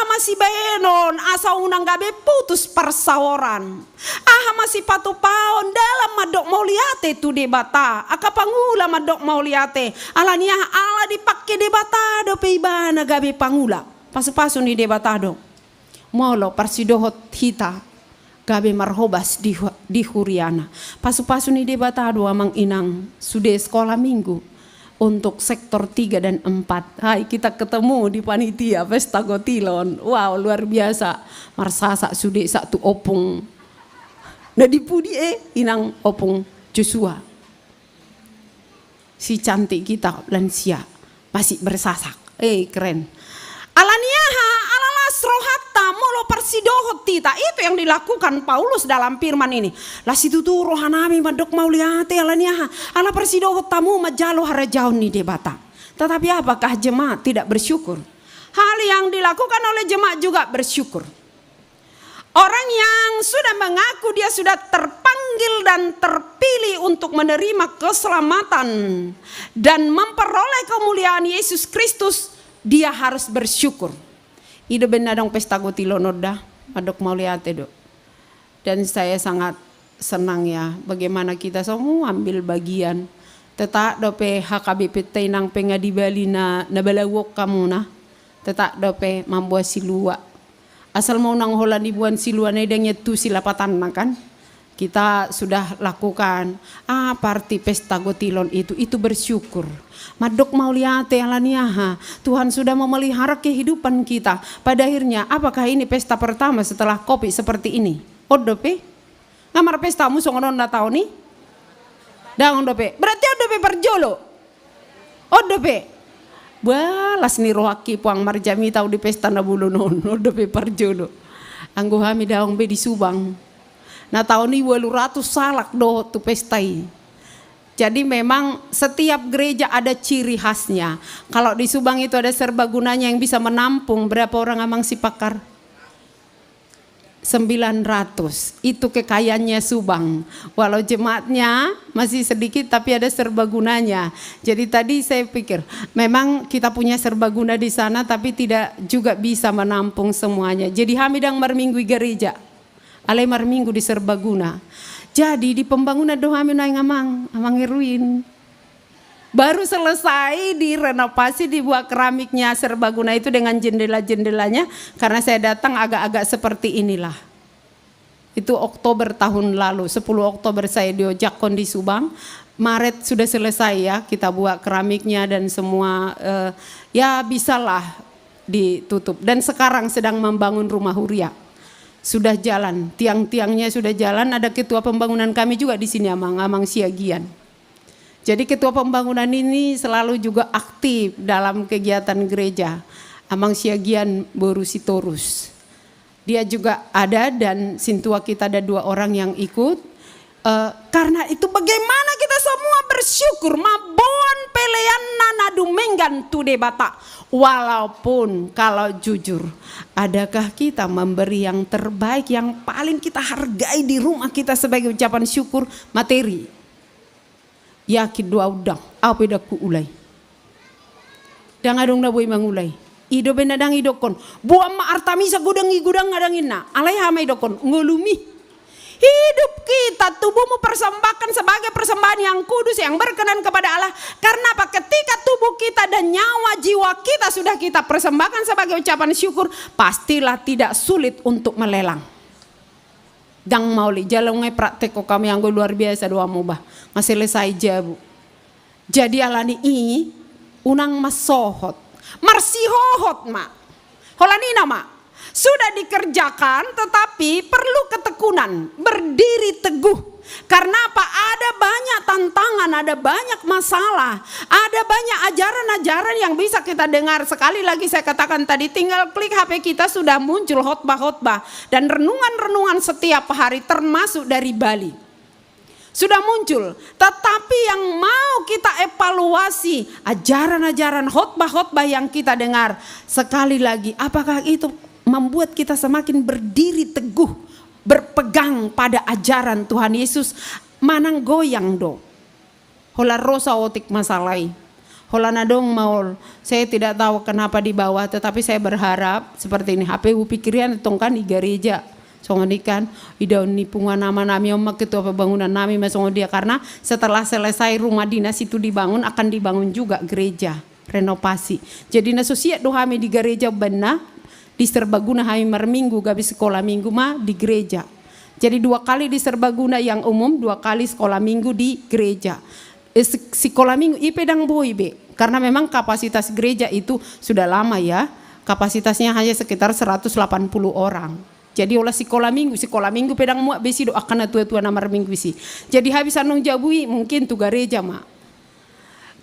masih baenon asa unang gabe putus persawaran masih patu paon dalam madok mau liate tu debata aka pangula madok mau liate alania ala dipakai debata do peibana gabe pangula pasu-pasu ni debata do molo parsidohot hita gabe marhobas di huriana pasu-pasu ni debata do amang inang sude sekolah minggu untuk sektor 3 dan 4. Hai, kita ketemu di panitia Pesta Gotilon. Wow, luar biasa. Marsasa sude satu opung. Nah dipudi inang opung Joshua. Si cantik kita lansia masih bersasak. Keren. Alaniaha alalas rohata molo parsidohot tita. Itu yang dilakukan Paulus dalam firman ini. Lah situ tu rohanami madok mau liate alaniaha. Ala parsidohot tamu majalo harajaun ni debata. Tetapi apakah jemaat tidak bersyukur? Hal yang dilakukan oleh jemaat juga bersyukur. Orang yang sudah mengaku dia sudah terpanggil dan terpilih untuk menerima keselamatan dan memperoleh kemuliaan Yesus Kristus, dia harus bersyukur. Ida benadong Pesta Gotilon dah, madok mau lihat do. Dan saya sangat senang ya, bagaimana kita semua ambil bagian. Tetak dope HKBP tenang pengadibali na balawok kamu na. Tetak dope membuat silua. Asal mau nang holan dibuan silua na idangnya tu silapatan kan. Kita sudah lakukan parti Pesta Gotilon itu bersyukur. Madok mau lihat alaniaha, Tuhan sudah memelihara kehidupan kita. Pada akhirnya apakah ini pesta pertama setelah COVID seperti ini? Odope? Ngamar pesta musuh ngonon dah tahu nih? Dah odope. Berarti odope perjolo. Odope. Balas nih rohaki puang marjami tahu di pesta na bulunon. Odope perjolo. Anggo hami daong be di Subang. Nah tahun ini 200 salak do tu pestai. Jadi memang setiap gereja ada ciri khasnya. Kalau di Subang itu ada serbagunanya yang bisa menampung berapa orang amang si pakar? 900. Itu kekayaannya Subang. Walau jemaatnya masih sedikit tapi ada serbagunanya. Jadi tadi saya pikir memang kita punya serbaguna di sana tapi tidak juga bisa menampung semuanya. Jadi hamidang marminggu gereja. Alai marminggu di serbaguna. Jadi di pembangunan doa yang amang Erwin. Baru selesai direnovasi, dibuat keramiknya serbaguna itu dengan jendela-jendelanya. Karena saya datang agak-agak seperti inilah. Itu Oktober tahun lalu, 10 Oktober saya diojakon di Subang. Maret sudah selesai ya, kita buat keramiknya dan semua ya bisalah ditutup. Dan sekarang sedang membangun rumah Huria. Sudah jalan, tiang-tiangnya sudah jalan. Ada ketua pembangunan kami juga di sini Amang Siagian. Jadi ketua pembangunan ini selalu juga aktif dalam kegiatan gereja. Amang Siagian Borusitorus. Dia juga ada dan sintua kita ada 2 orang yang ikut. Karena itu bagaimana kita semua bersyukur. Mabon pelean nanadu menggan tu debata. Walaupun kalau jujur, adakah kita memberi yang terbaik, yang paling kita hargai di rumah kita sebagai ucapan syukur? Materi. Yakin doa udang, apa dah ku ulai. Dang adong na boy mangulai. Ido benadang idokon. Buam ma artamisa gudang ngadangin na. Alay hamay dokon ngulumi. Hidup kita, tubuhmu persembahkan sebagai persembahan yang kudus, yang berkenan kepada Allah. Karena apa? Ketika tubuh kita dan nyawa jiwa kita sudah kita persembahkan sebagai ucapan syukur, pastilah tidak sulit untuk melelang. Dang mauli, jalongnya praktek kami yang luar biasa doa mubah. Masih selesai jabu. Jadi alani unang masohot, marsihohot ma. Holani nama. Sudah dikerjakan tetapi perlu ketekunan, berdiri teguh. Karena apa? Ada banyak tantangan, ada banyak masalah, ada banyak ajaran-ajaran yang bisa kita dengar. Sekali lagi saya katakan tadi, tinggal klik HP kita sudah muncul khotbah-khotbah dan renungan-renungan setiap hari termasuk dari Bali. Sudah muncul, tetapi yang mau kita evaluasi ajaran-ajaran khotbah-khotbah yang kita dengar. Sekali lagi, apakah itu membuat kita semakin berdiri teguh, berpegang pada ajaran Tuhan Yesus? Manang goyang do. Hola rosa otik masalai. Hola nadong maul. Saya tidak tahu kenapa di bawah, tetapi saya berharap seperti ini. HPU pikiran tongkan di gereja. Songonikan idaun nipungan nama nami omak ketua pembangunan nami masongo dia, karena setelah selesai rumah dinas itu dibangun akan dibangun juga gereja renovasi. Jadi nasusia dohami di gereja benar di serbaguna hari minggu gabi sekolah minggu mah di gereja. Jadi 2 kali di serbaguna yang umum, 2 kali sekolah minggu di gereja. Sekolah minggu ipedang boibe karena memang kapasitas gereja itu sudah lama ya, kapasitasnya hanya sekitar 180 orang. Jadi oleh sekolah minggu pedang muak besi doakan tua-tua namar minggu besi. Jadi habis anong jabui mungkin tu gereja mak.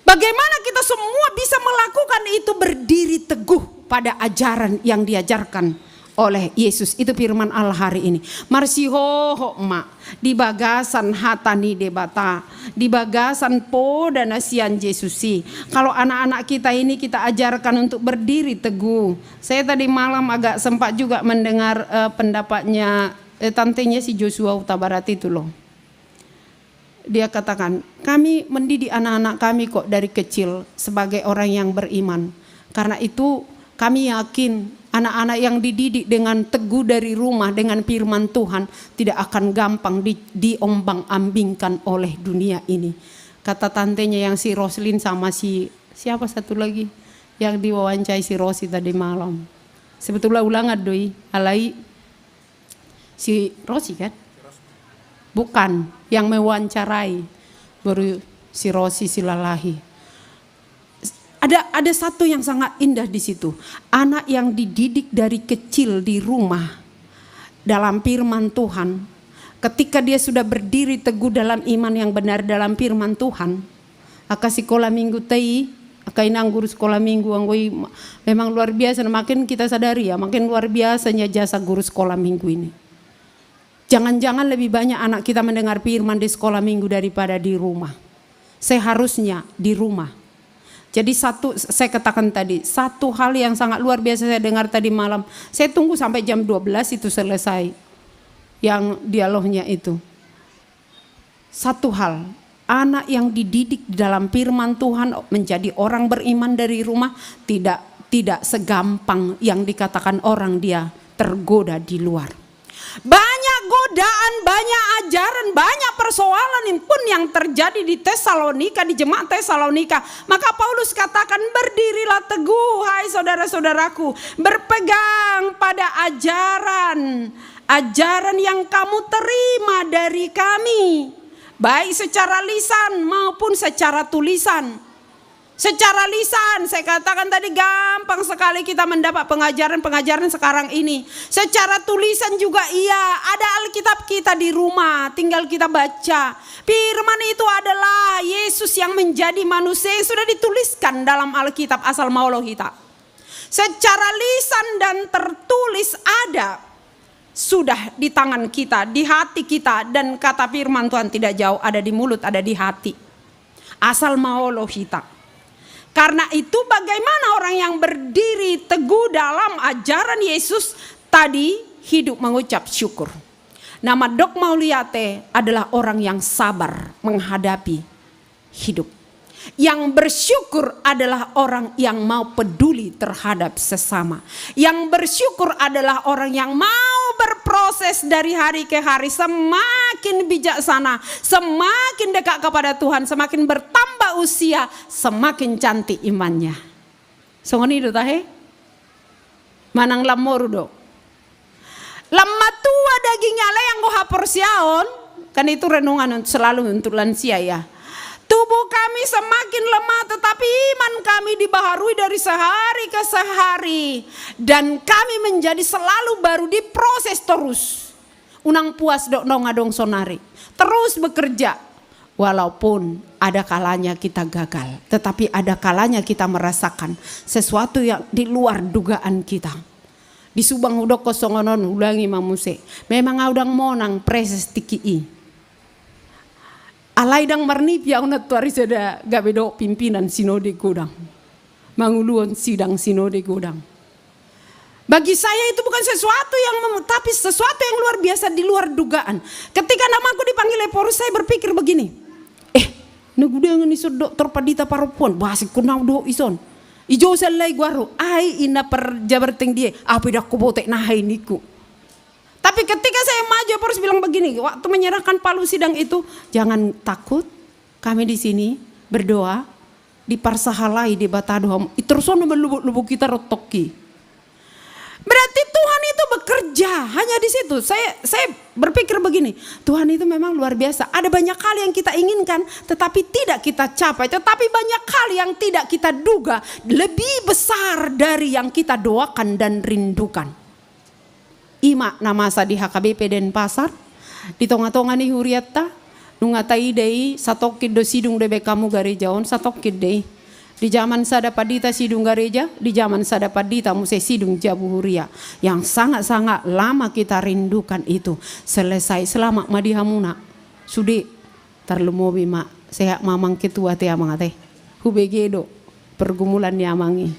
Bagaimana kita semua bisa melakukan itu, berdiri teguh pada ajaran yang diajarkan oleh Yesus. Itu firman Allah hari ini. Marsiho mak di bagasan hatani debata, di bagasan po dan asian Yesusi. Kalau anak-anak kita ini kita ajarkan untuk berdiri teguh. Saya tadi malam agak sempat juga mendengar pendapatnya tantenya si Joshua Utabarat itu loh. Dia katakan, kami mendidik anak-anak kami kok dari kecil sebagai orang yang beriman. Karena itu kami yakin anak-anak yang dididik dengan teguh dari rumah dengan firman Tuhan tidak akan gampang diombang-ambingkan oleh dunia ini. Kata tantenya yang si Roslin sama siapa satu lagi yang diwawancarai si Rosi tadi malam. Sebetulnya ulangan doi, alai si Rosi kan? Bukan, yang mewawancarai baru si Rosi Silalahi. Ada satu yang sangat indah di situ. Anak yang dididik dari kecil di rumah dalam firman Tuhan, ketika dia sudah berdiri teguh dalam iman yang benar dalam firman Tuhan, aka sekolah minggu tei, aka inang guru sekolah minggu anggoi memang luar biasa. Makin kita sadari ya, makin luar biasanya jasa guru sekolah minggu ini. Jangan-jangan lebih banyak anak kita mendengar firman di sekolah minggu daripada di rumah. Seharusnya di rumah. Jadi saya katakan tadi, satu hal yang sangat luar biasa saya dengar tadi malam. Saya tunggu sampai jam 12 itu selesai yang dialognya itu. Satu hal, anak yang dididik di dalam firman Tuhan menjadi orang beriman dari rumah tidak segampang yang dikatakan orang dia tergoda di luar. Banyak godaan, banyak ajaran, banyak persoalan pun yang terjadi di Tesalonika, di jemaat Tesalonika. Maka Paulus katakan, berdirilah teguh hai saudara-saudaraku, berpegang pada ajaran yang kamu terima dari kami, baik secara lisan maupun secara tulisan. Secara lisan, saya katakan tadi gampang sekali kita mendapat pengajaran-pengajaran sekarang ini. Secara tulisan juga iya, ada Alkitab kita di rumah, tinggal kita baca. Firman itu adalah Yesus yang menjadi manusia yang sudah dituliskan dalam Alkitab asal mauloh kita. Secara lisan dan tertulis ada, sudah di tangan kita, di hati kita, dan kata firman Tuhan tidak jauh, ada di mulut, ada di hati. Asal mauloh kita. Karena itu bagaimana orang yang berdiri teguh dalam ajaran Yesus tadi hidup mengucap syukur. Nama Dok Mauliate adalah orang yang sabar menghadapi hidup. Yang bersyukur adalah orang yang mau peduli terhadap sesama. Yang bersyukur adalah orang yang mau berproses dari hari ke hari, semakin bijaksana, semakin dekat kepada Tuhan, semakin bertambah usia, semakin cantik imannya. Songoni do tahe? Manang lamor do. Lama tua daging ale yang go hapor siaon, kan itu renungan selalu untuk lansia ya. Tubuh kami semakin lemah, tetapi iman kami dibaharui dari sehari ke sehari. Dan kami menjadi selalu baru, diproses terus. Unang puas dok nongadong sonari. Terus bekerja. Walaupun ada kalanya kita gagal, tetapi ada kalanya kita merasakan sesuatu yang di luar dugaan kita. Di Subang udok kosongonon ulangi mamuse. Memang audang monang preses tiki. Alaidang marnipia unat tuari seda gabedo pimpinan sinode godang. Manguluan sidang sinode godang. Bagi saya itu bukan sesuatu yang tapi sesuatu yang luar biasa di luar dugaan. Ketika namaku dipanggil Leporus, saya berpikir begini. Nagudangan iso dokter padita parapuan. Basik kunau do ison. Ijo salai guaro. Ai ina per jabarteng dia. Apa dah kubotek nahai niku. Tapi ketika saya maju, Paulus bilang begini, waktu menyerahkan palu sidang itu, jangan takut, kami di sini berdoa, di parsahalai di batadoham, itersono melubuk-lubuk kita rotoki. Berarti Tuhan itu bekerja hanya di situ. Saya berpikir begini, Tuhan itu memang luar biasa. Ada banyak hal yang kita inginkan, tetapi tidak kita capai. Tetapi banyak hal yang tidak kita duga, lebih besar dari yang kita doakan dan rindukan. Ima namasa di HKBP Denpasar di tonga-tonga ni huriatta nungatai dei satokid do sidung debe kamu garejaon satokid dei di zaman sada padita sidung gareja, di zaman sada padita muse sidung jabu huria yang sangat-sangat lama kita rindukan itu selesai selama madihamuna sudi tarlumobi mak sehat mamang ketua te amang ate hubegedo pergumulan yamangi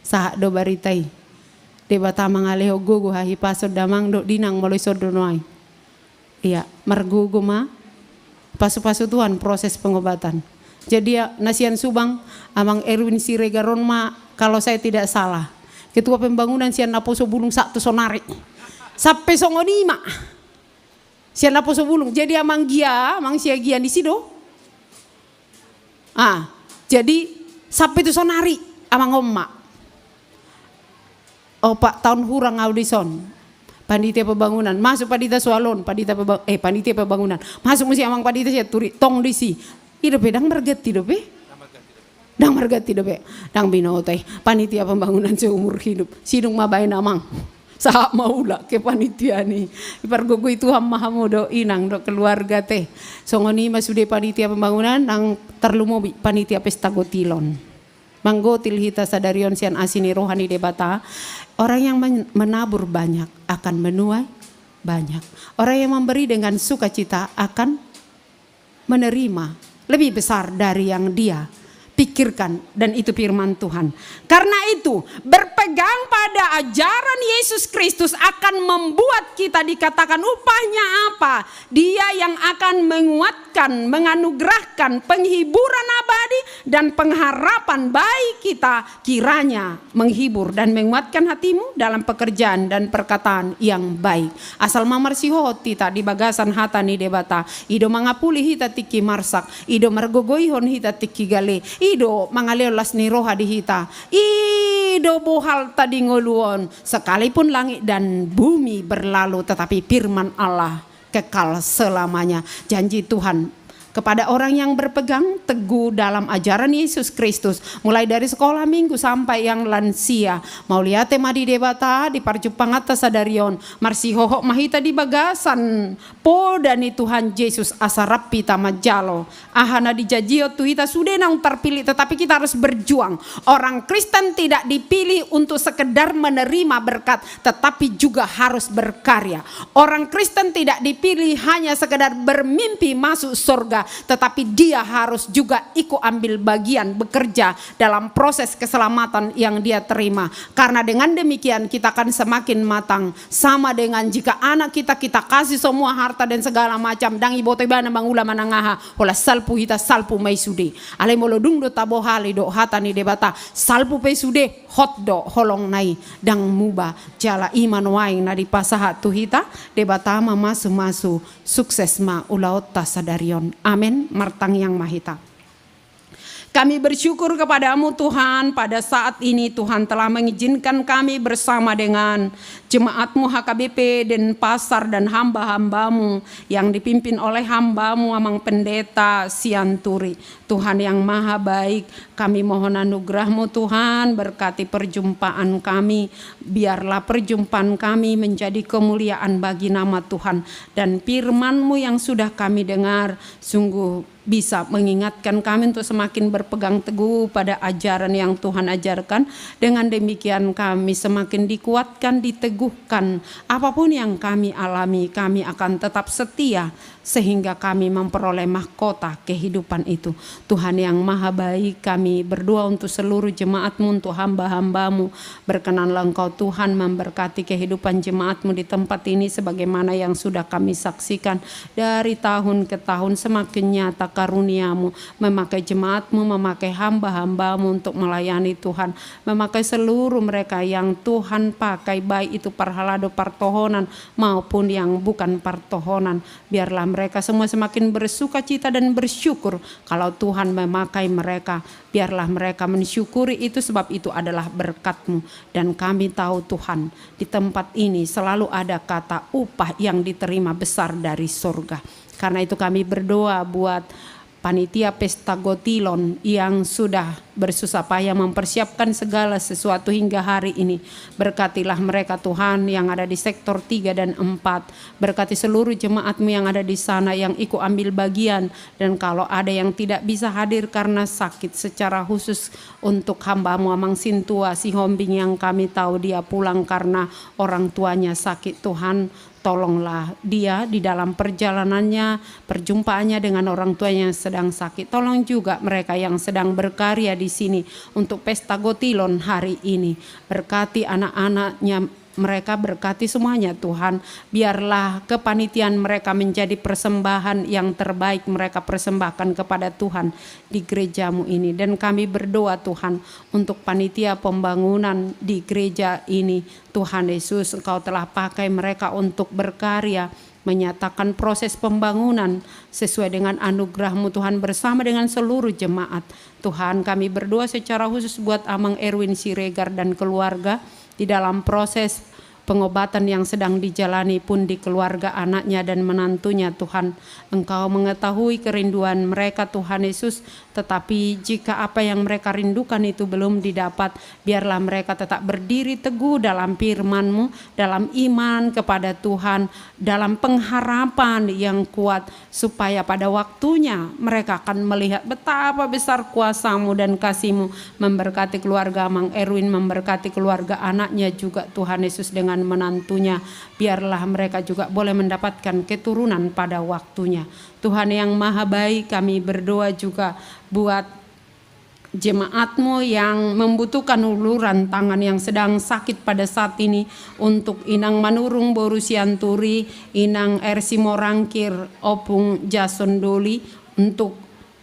sahak do baritai debata mangaleho gugu hahi pasod damang do dinang melalui sodonoai. Iya, margugu ma pasu-pasu Tuhan proses pengobatan. Jadi ya nasian Subang amang Erwin Siregaron ma kalau saya tidak salah. Ketua pembangunan sian naposo bulung satu sonari. Sampai songonima. Sian naposo bulung. Jadi amang sia gia di sido. Jadi sampai itu sonari amang omma. Pak tahun hurang audison panitia pembangunan masuk padita soalon panitia pembangunan masuk mesti amang padita saya turi tong disi hidup dang margati dope dang margati dope dang binotai panitia pembangunan seumur hidup sidung mabain amang sahak maula ke panitia ni ipargogo itu hammahamu do inang do keluarga teh songoni masude panitia pembangunan nang terlumobi panitia pesta gotilon manggotil hita sadarion sian asini rohani debata. Orang yang menabur banyak akan menuai banyak. Orang yang memberi dengan sukacita akan menerima lebih besar dari yang dia pikirkan, dan itu firman Tuhan. Karena itu berpegang pada ajaran Yesus Kristus akan membuat kita dikatakan upahnya apa? Dia yang akan menguatkan, menganugerahkan penghiburan abadi dan pengharapan baik kita, kiranya menghibur dan menguatkan hatimu dalam pekerjaan dan perkataan yang baik. Asal mamar sihohot tita di bagasan hatani debata, ido mangapuli hita tiki marsak, ido margogoihon hita tiki gale, ido mangaleolas ni roha di hita, ido bohal tadi ngoluon, sekalipun langit dan bumi berlalu tetapi firman Allah kekal selamanya. Janji Tuhan kepada orang yang berpegang teguh dalam ajaran Yesus Kristus, mulai dari sekolah minggu sampai yang lansia. Mauliate madi debata di parjupang atas sadarion, marsihohok mahita di bagasan, podani Tuhan Yesus asarapi tamajalo, ahana dijajio tuhita sudah nang terpilih, tetapi kita harus berjuang. Orang Kristen tidak dipilih untuk sekedar menerima berkat, tetapi juga harus berkarya. Orang Kristen tidak dipilih hanya sekedar bermimpi masuk surga, tetapi dia harus juga ikut ambil bagian bekerja dalam proses keselamatan yang dia terima. Karena dengan demikian kita akan semakin matang, sama dengan jika anak kita kasih semua harta dan segala macam, dang ibote bana mangula manangaha hola salpu hita salpu maisude ale molodung do tabo hali do hatani debata salpu pesude hot do holong nai dang muba jala iman waing na di pasaha tuhita debata ma masu sukses ma ulaot tasadarion. Amin. Martang yang mahita. Kami bersyukur kepadamu Tuhan, pada saat ini Tuhan telah mengizinkan kami bersama dengan jemaatmu HKBP Denpasar dan hamba-hambamu yang dipimpin oleh hambamu Amang Pendeta Sianturi. Tuhan yang maha baik, kami mohon anugerahmu Tuhan, berkati perjumpaan kami. Biarlah perjumpaan kami menjadi kemuliaan bagi nama Tuhan, dan firman-Mu yang sudah kami dengar sungguh bisa mengingatkan kami untuk semakin berpegang teguh pada ajaran yang Tuhan ajarkan. Dengan demikian kami semakin dikuatkan, diteguhkan. Apapun yang kami alami, kami akan tetap setia sehingga kami memperoleh mahkota kehidupan itu. Tuhan yang maha baik, kami berdoa untuk seluruh jemaat-Mu, untuk hamba-hamba-Mu. Berkenanlah Engkau Tuhan memberkati kehidupan jemaat-Mu di tempat ini sebagaimana yang sudah kami saksikan dari tahun ke tahun. Semakin nyata karunia-Mu memakai jemaat-Mu, memakai hamba-hamba-Mu untuk melayani Tuhan, memakai seluruh mereka yang Tuhan pakai, baik itu parhalado partohonan maupun yang bukan partohonan. Biarlah mereka semua semakin bersuka cita dan bersyukur kalau Tuhan memakai mereka. Biarlah mereka mensyukuri itu, sebab itu adalah berkat-Mu. Dan kami tahu Tuhan, di tempat ini selalu ada kata upah yang diterima besar dari surga. Karena itu kami berdoa buat panitia Pesta Gotilon yang sudah bersusah payah mempersiapkan segala sesuatu hingga hari ini. Berkatilah mereka Tuhan yang ada di sektor 3 dan 4. Berkati seluruh jemaat-Mu yang ada di sana yang ikut ambil bagian. Dan kalau ada yang tidak bisa hadir karena sakit, secara khusus untuk hamba-Mu Amang Sintua Sihombing yang kami tahu dia pulang karena orang tuanya sakit. Tuhan, tolonglah dia di dalam perjalanannya, perjumpaannya dengan orang tuanya yang sedang sakit. Tolong juga mereka yang sedang berkarya di sini untuk Pesta Gotilon hari ini. Berkati anak-anaknya mereka, berkati semuanya Tuhan. Biarlah kepanitiaan mereka menjadi persembahan yang terbaik mereka persembahkan kepada Tuhan di gereja-Mu ini. Dan kami berdoa Tuhan untuk panitia pembangunan di gereja ini. Tuhan Yesus, Engkau telah pakai mereka untuk berkarya, menyatakan proses pembangunan sesuai dengan anugerah-Mu Tuhan bersama dengan seluruh jemaat. Tuhan, kami berdoa secara khusus buat Amang Erwin Siregar dan keluarga di dalam proses pengobatan yang sedang dijalani pun di keluarga anaknya dan menantunya. Tuhan, Engkau mengetahui kerinduan mereka Tuhan Yesus, tetapi jika apa yang mereka rindukan itu belum didapat, biarlah mereka tetap berdiri teguh dalam firman-Mu, dalam iman kepada Tuhan, dalam pengharapan yang kuat, supaya pada waktunya mereka akan melihat betapa besar kuasa-Mu dan kasih-Mu memberkati keluarga Amang Erwin, memberkati keluarga anaknya juga Tuhan Yesus dengan menantunya. Biarlah mereka juga boleh mendapatkan keturunan pada waktunya. Tuhan yang maha baik, kami berdoa juga buat jemaat-Mu yang membutuhkan uluran tangan yang sedang sakit pada saat ini, untuk Inang Manurung Boru Sianturi, Inang Ersi Morangkir Opung Jason Doli, untuk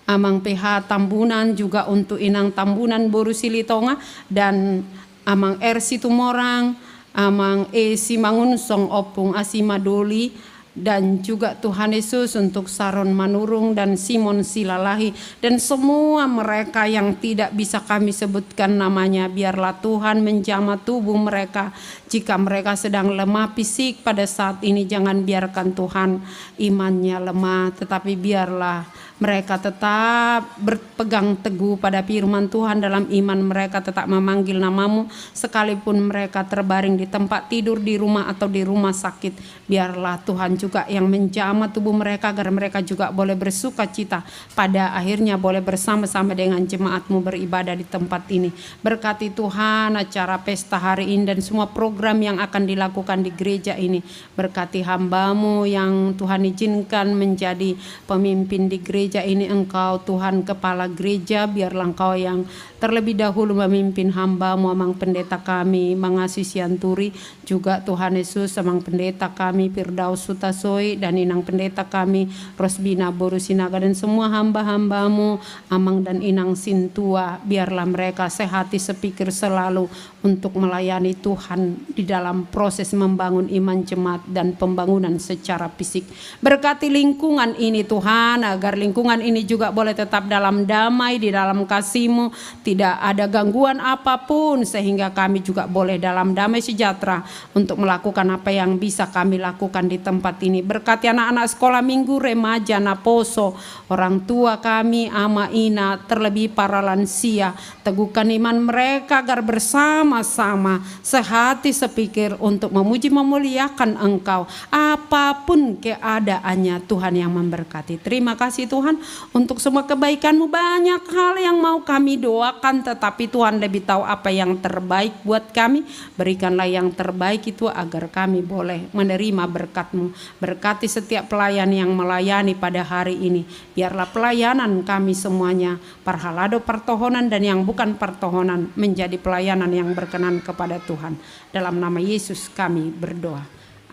Amang PH Tambunan, juga untuk Inang Tambunan Boru Silitonga, dan Amang Ersi Tumorang, Amang Esi Mangunsong Opung Asima Doli, dan juga Tuhan Yesus untuk Saron Manurung dan Simon Silalahi dan semua mereka yang tidak bisa kami sebutkan namanya. Biarlah Tuhan menjamah tubuh mereka. Jika mereka sedang lemah fisik pada saat ini, jangan biarkan Tuhan imannya lemah, tetapi biarlah mereka tetap berpegang teguh pada firman Tuhan dalam iman mereka, tetap memanggil nama-Mu sekalipun mereka terbaring di tempat tidur, di rumah atau di rumah sakit. Biarlah Tuhan juga yang menjamah tubuh mereka agar mereka juga boleh bersuka cita pada akhirnya boleh bersama-sama dengan jemaat-Mu beribadah di tempat ini. Berkati Tuhan acara pesta hari ini dan semua program yang akan dilakukan di gereja ini. Berkati hamba-Mu yang Tuhan izinkan menjadi pemimpin di gereja ini. Engkau Tuhan kepala gereja, biarlah Engkau yang terlebih dahulu memimpin hamba-Mu Amang Pendeta kami Mangasi Sianturi, juga Tuhan Yesus Amang Pendeta kami Firdaus Sutasoi dan Inang Pendeta kami Rosbina Boru Sinaga dan semua hamba-hamba-Mu Amang dan Inang Sintua, biarlah mereka sehati sepikir selalu untuk melayani Tuhan di dalam proses membangun iman jemaat dan pembangunan secara fisik. Berkati lingkungan ini Tuhan, agar lingkungan ini juga boleh tetap dalam damai, di dalam kasih-Mu, tidak ada gangguan apapun, sehingga kami juga boleh dalam damai sejahtera untuk melakukan apa yang bisa kami lakukan di tempat ini. Berkati anak-anak sekolah minggu, remaja, naposo, orang tua kami, ama, ina, terlebih para lansia, teguhkan iman mereka agar bersama-sama sehati sepikir untuk memuji memuliakan Engkau apapun keadaannya. Tuhan yang memberkati. Terima kasih Tuhan untuk semua kebaikan-Mu. Banyak hal yang mau kami doakan, tetapi Tuhan lebih tahu apa yang terbaik buat kami. Berikanlah yang terbaik itu agar kami boleh menerima berkat-Mu. Berkati setiap pelayan yang melayani pada hari ini. Biarlah pelayanan kami semuanya, parhalado pertohonan dan yang bukan pertohonan, menjadi pelayanan yang berkenan kepada Tuhan. Dalam nama Yesus kami berdoa.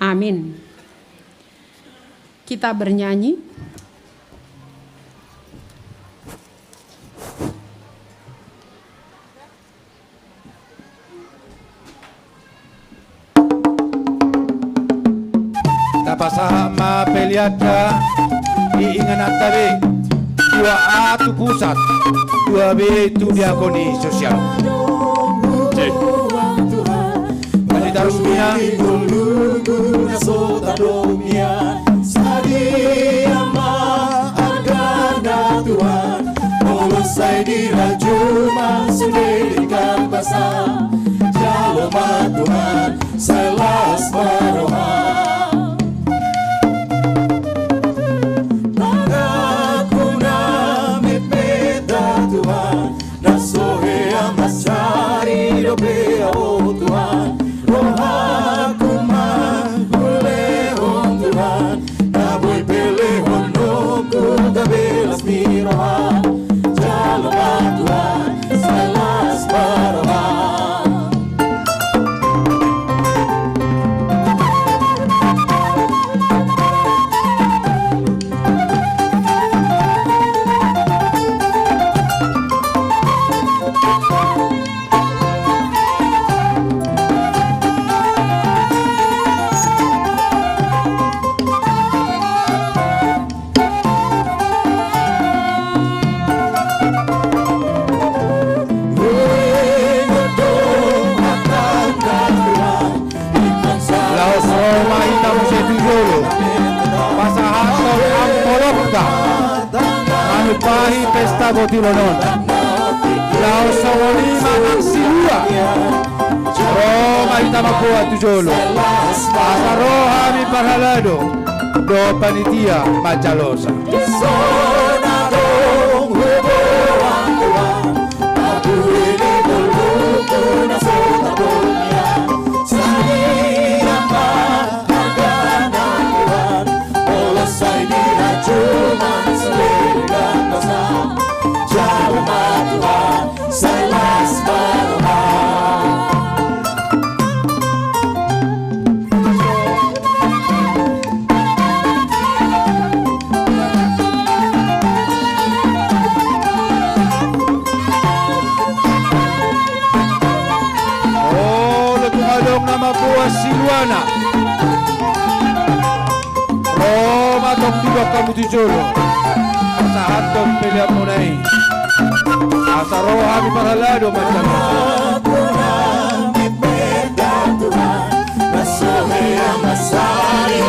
Amin. Kita bernyanyi. Tapasama peliata iingan atabe 2A tu pusat 2B tu diakoni sosial. Wanita Rusmina Saya dirajuma sendirikan bahasa Jalur Tuhan saya las baroha Aku namit beda Tuhan Nasohe amas cari dobe oh Tuhan Rohaku mah bolehon Tuhan Naboy pelehon nunggu gabelas miroha Tuhan, salas baroha. Manupahi pesta botilonon Lao sawalima ng silua Roma itamakuha tujolo Asaroha mi parhalado Do panitia Macalosa Silwana Roma tok tiba kamu tujolo Saat tok pilihan munai Asaroha mi parhalado macam Sari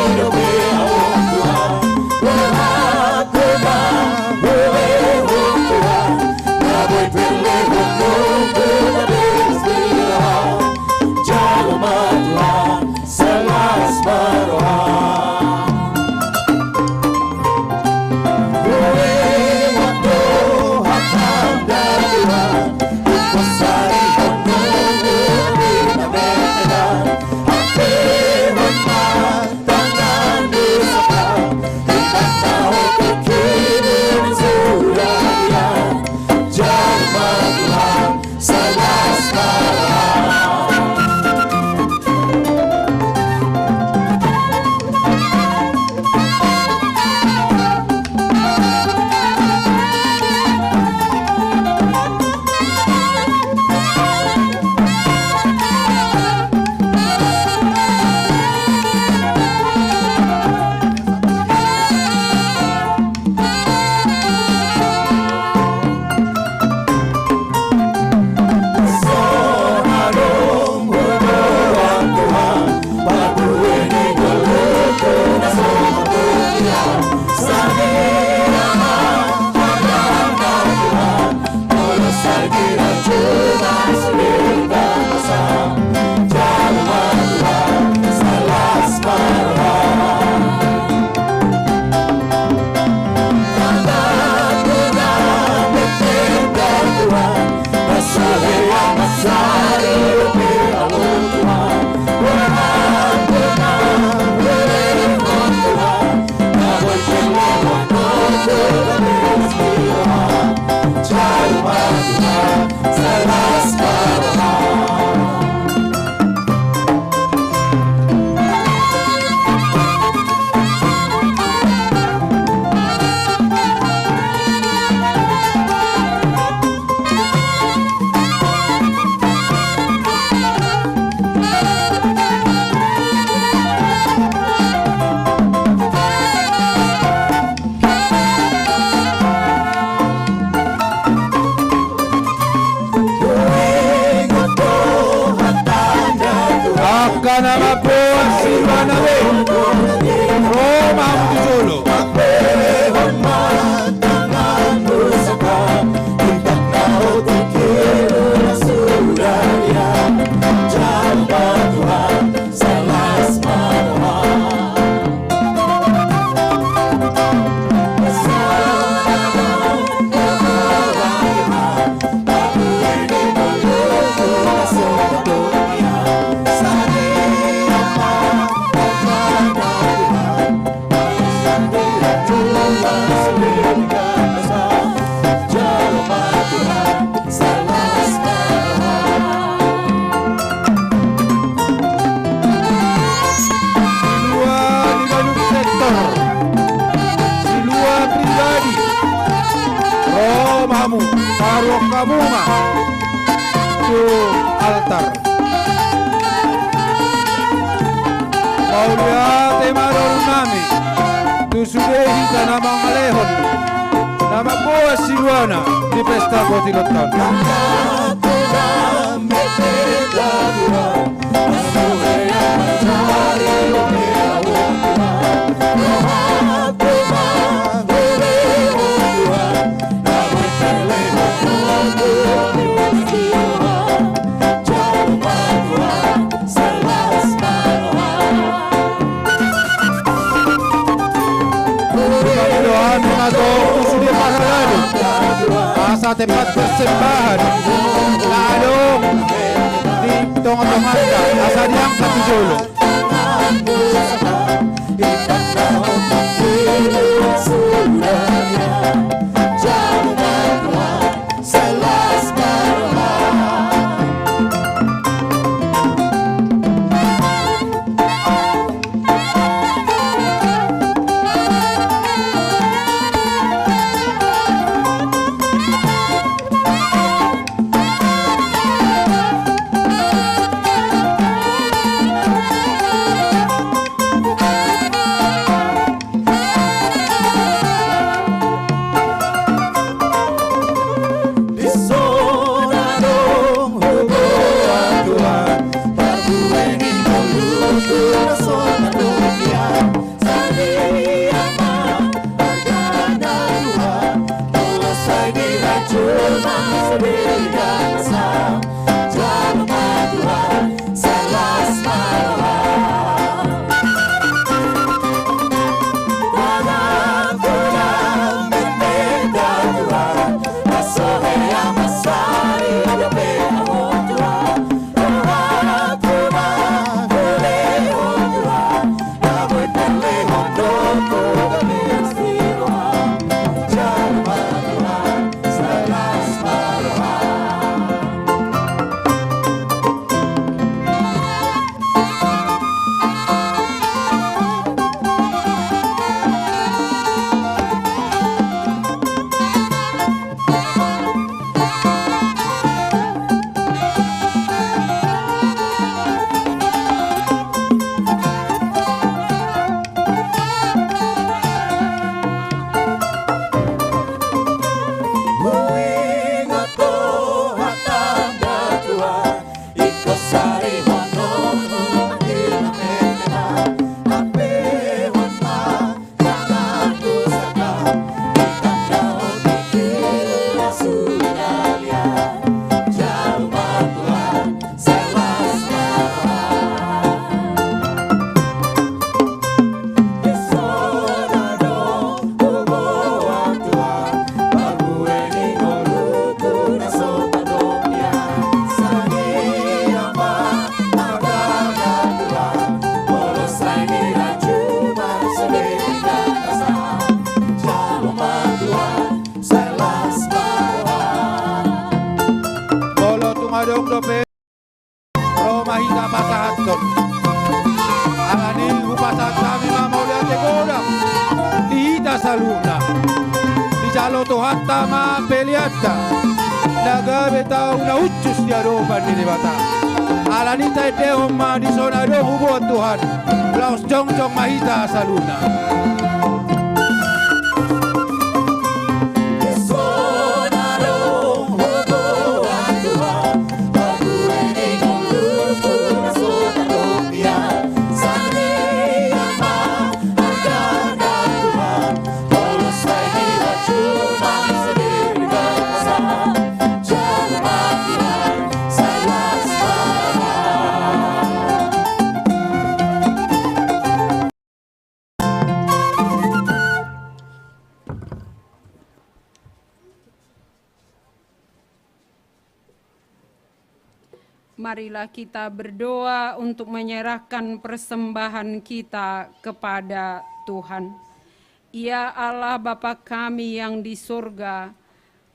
Kanama po Silvana we Roma Mutijolo Paruh Kamuma to altar. Paulia temaror nami tu sudehi ka namang alehon nama buah Silwana di pesta Kotilotan. Sa tempat persembahan lalu di tonga-tonga asal diangkat di Solo. Mahita pasahaton anganil hupasan kami mamaulian tegodang dihita saluna di jalo tohatta ma peliatta nagabe tau na ucus dia roban di bata alanita ide homma di zona do hubuat Tuhan laos jong mahita saluna. marilah kita berdoa untuk menyerahkan persembahan kita kepada Tuhan. Ya Allah Bapa kami yang di surga,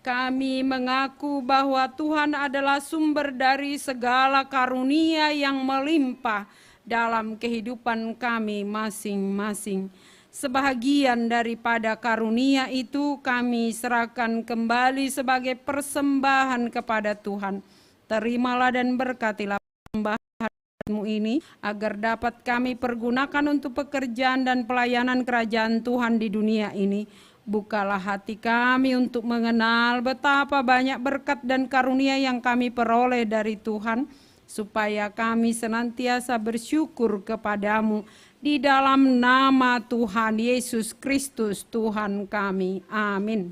kami mengaku bahwa Tuhan adalah sumber dari segala karunia yang melimpah dalam kehidupan kami masing-masing. Sebahagian daripada karunia itu kami serahkan kembali sebagai persembahan kepada Tuhan. Terimalah dan berkatilah persembahan-Mu ini agar dapat kami pergunakan untuk pekerjaan dan pelayanan kerajaan Tuhan di dunia ini. Bukalah hati kami untuk mengenal betapa banyak berkat dan karunia yang kami peroleh dari Tuhan, supaya kami senantiasa bersyukur kepadamu. Di dalam nama Tuhan Yesus Kristus Tuhan kami. Amin.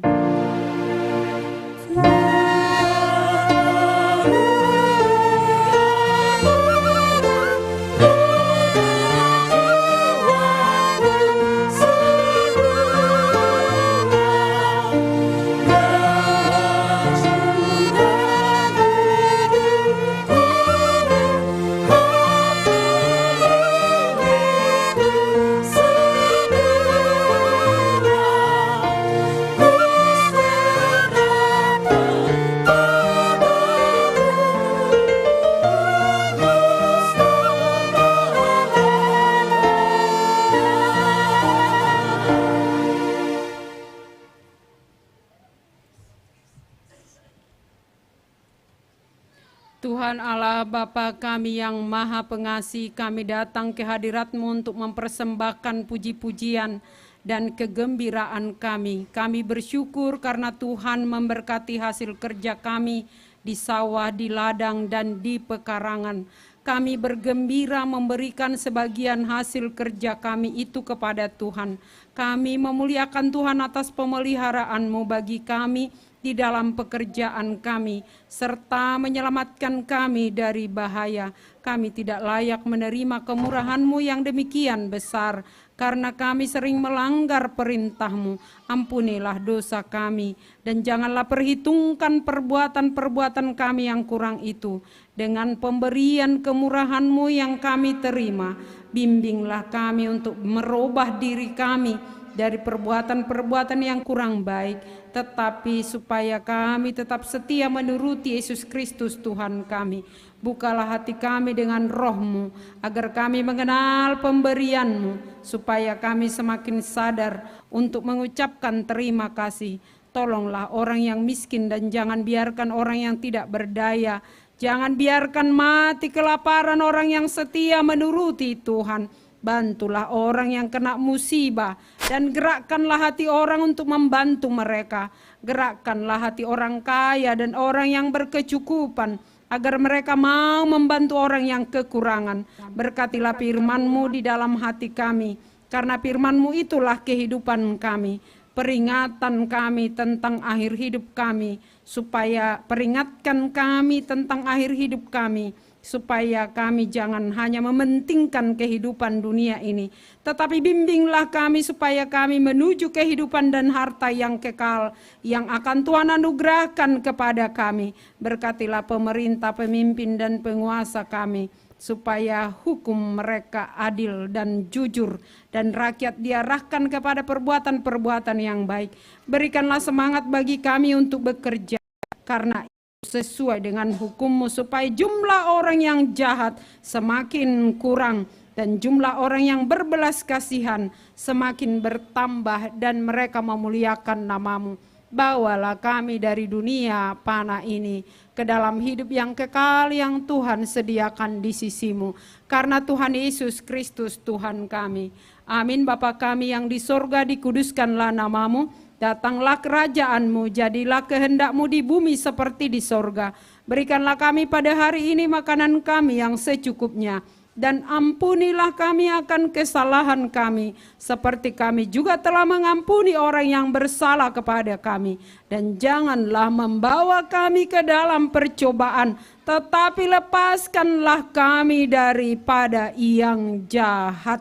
Tuhan Allah Bapa kami yang Maha Pengasih, kami datang ke hadirat-Mu untuk mempersembahkan puji-pujian dan kegembiraan kami. Kami bersyukur karena Tuhan memberkati hasil kerja kami di sawah, di ladang, dan di pekarangan. Kami bergembira memberikan sebagian hasil kerja kami itu kepada Tuhan. Kami memuliakan Tuhan atas pemeliharaan-Mu bagi kami di dalam pekerjaan kami, serta menyelamatkan kami dari bahaya. Kami tidak layak menerima kemurahan-Mu yang demikian besar, karena kami sering melanggar perintah-Mu. Ampunilah dosa kami, dan janganlah perhitungkan perbuatan-perbuatan kami yang kurang itu. Dengan pemberian kemurahan-Mu yang kami terima, bimbinglah kami untuk merubah diri kami dari perbuatan-perbuatan yang kurang baik, tetapi supaya kami tetap setia menuruti Yesus Kristus Tuhan kami. Bukalah hati kami dengan roh-Mu, agar kami mengenal pemberian-Mu, supaya kami semakin sadar untuk mengucapkan terima kasih. Tolonglah orang yang miskin dan jangan biarkan orang yang tidak berdaya. Jangan biarkan mati kelaparan orang yang setia menuruti Tuhan. Bantulah orang yang kena musibah dan gerakkanlah hati orang untuk membantu mereka. Gerakkanlah hati orang kaya dan orang yang berkecukupan agar mereka mau membantu orang yang kekurangan. Berkatilah firman-Mu di dalam hati kami, karena firman-Mu itulah kehidupan kami. Peringatan kami tentang akhir hidup kami, supaya peringatkan kami tentang akhir hidup kami, supaya kami jangan hanya mementingkan kehidupan dunia ini, tetapi bimbinglah kami supaya kami menuju kehidupan dan harta yang kekal yang akan Tuhan anugerahkan kepada kami. Berkatilah pemerintah, pemimpin, dan penguasa kami, supaya hukum mereka adil dan jujur, dan rakyat diarahkan kepada perbuatan-perbuatan yang baik. Berikanlah semangat bagi kami untuk bekerja, karena sesuai dengan hukum-Mu, supaya jumlah orang yang jahat semakin kurang dan jumlah orang yang berbelas kasihan semakin bertambah, dan mereka memuliakan nama-Mu. Bawalah kami dari dunia panah ini ke dalam hidup yang kekal yang Tuhan sediakan di sisi-Mu, karena Tuhan Yesus Kristus Tuhan kami. Amin. Bapa kami yang di sorga, dikuduskanlah nama-Mu. Datanglah kerajaan-Mu, jadilah kehendak-Mu di bumi seperti di sorga. Berikanlah kami pada hari ini makanan kami yang secukupnya, dan ampunilah kami akan kesalahan kami, seperti kami juga telah mengampuni orang yang bersalah kepada kami. Dan janganlah membawa kami ke dalam percobaan, tetapi lepaskanlah kami daripada yang jahat.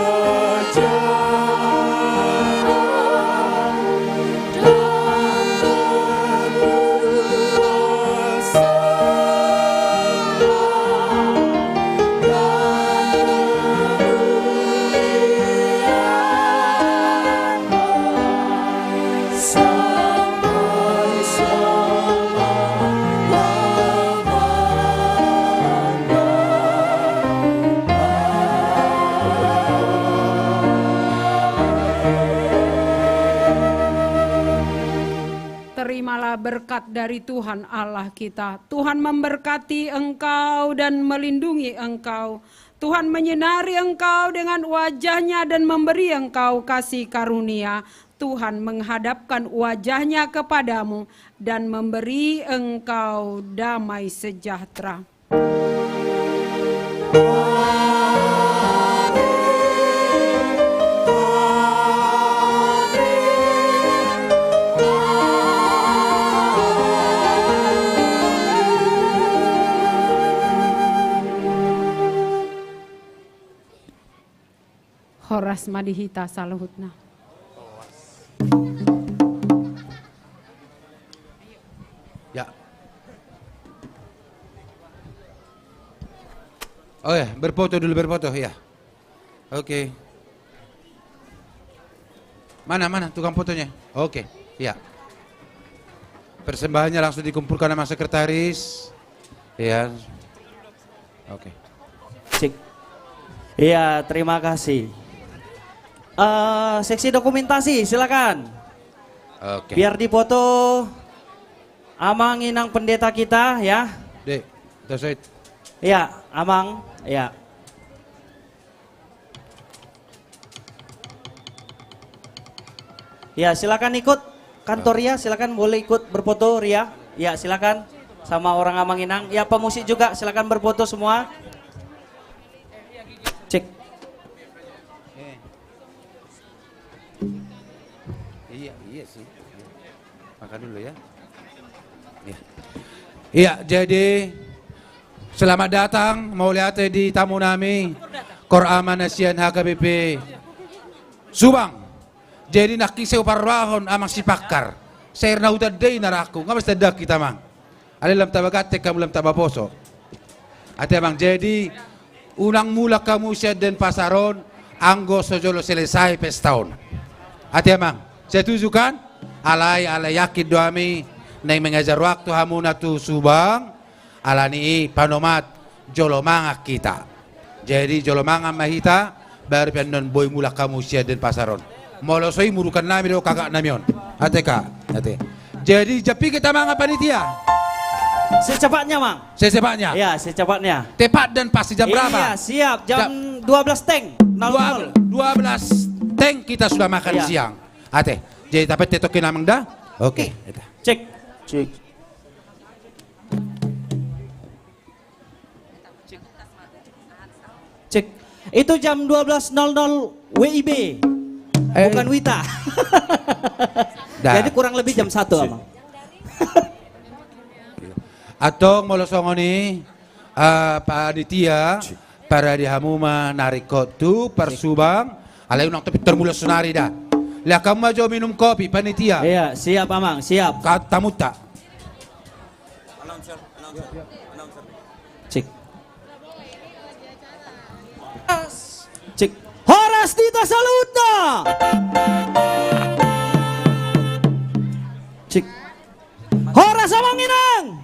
Kerajaan sampai Terimalah berkat dari Tuhan Allah kita. Tuhan memberkati engkau dan melindungi engkau. Tuhan menyinari engkau dengan wajahnya dan memberi engkau kasih karunia. Tuhan menghadapkan wajahnya kepadamu dan memberi engkau damai sejahtera. Horas madihita saluhutna. Ya. Oh ya, berfoto dulu, berfoto ya. Oke. Mana tukang fotonya? Oke, ya. Persembahannya langsung dikumpulkan sama sekretaris. Ya. Oke. Cik. Iya, terima kasih. Seksi dokumentasi, silakan. Oke. Biar dipoto Amang Inang pendeta kita ya. Dek, Dasoid. Iya, Amang, ya. Ya, silakan ikut kantor Ria, silakan boleh ikut berfoto Ria. Ya, silakan sama orang Amang Inang. Ya, pemusik juga silakan berfoto semua. Cek. Iya sih. Makan dulu ya. Iya, jadi selamat datang mau lihat di tamu nami Korama Nasian HKBP Subang. Jadi nak kisah parwahon amang si pakar. Saya na utad day naraku, ngabas tadak kita mang. Alam tabagate kamu lam tabaposo. Ate mang jadi unang mula kamu siya den pasaron anggo sojolo selesai pestaon. Ate mang, saya tunjukkan alay yakin doami nang mengajar waktu hamuna tu Subang alani panomat jolomanga kita. Jadi jolomanga mahita baru penon boy mula kamu siya den pasaron. Molosoi murukan nami do kakak namion. Ate ka, ate. Jadi japi kita mga panitia. Secepatnya, Mang. Secepatnya. Ya, secepatnya. Tepat dan pasti jam berapa? Iya, siap. Jam 12 teng. 12 teng kita sudah makan Iya. siang. Ate, jadi tapi tetokin namang dah? Oke. Cek. Cek. Cek. Itu jam 12.00 WIB. Bukan Wita. Dah. Jadi kurang lebih jam 1, Amang. Atong molosongoni panitia para di hamuma narikot tu persubang alay unang tapi termula sunari dah. Lah kamu aja minum kopi panitia. Iya, siap Amang, siap. Katamuta. Cek. Cek. Horas Dita Salutna. Cek. Horas Amang Inang.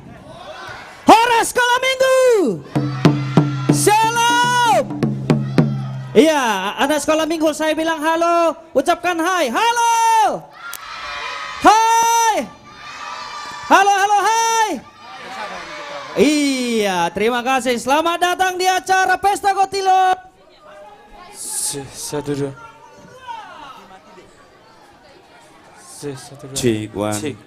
Horas Sekolah Minggu. Shalom. Iya, anak sekolah minggu saya bilang halo, ucapkan hai. Halo. Hai. Halo, halo, hai. Iya, terima kasih. Selamat datang di acara Pesta Kotilon. Satu dua. Satu dua. Cik, one. Cik.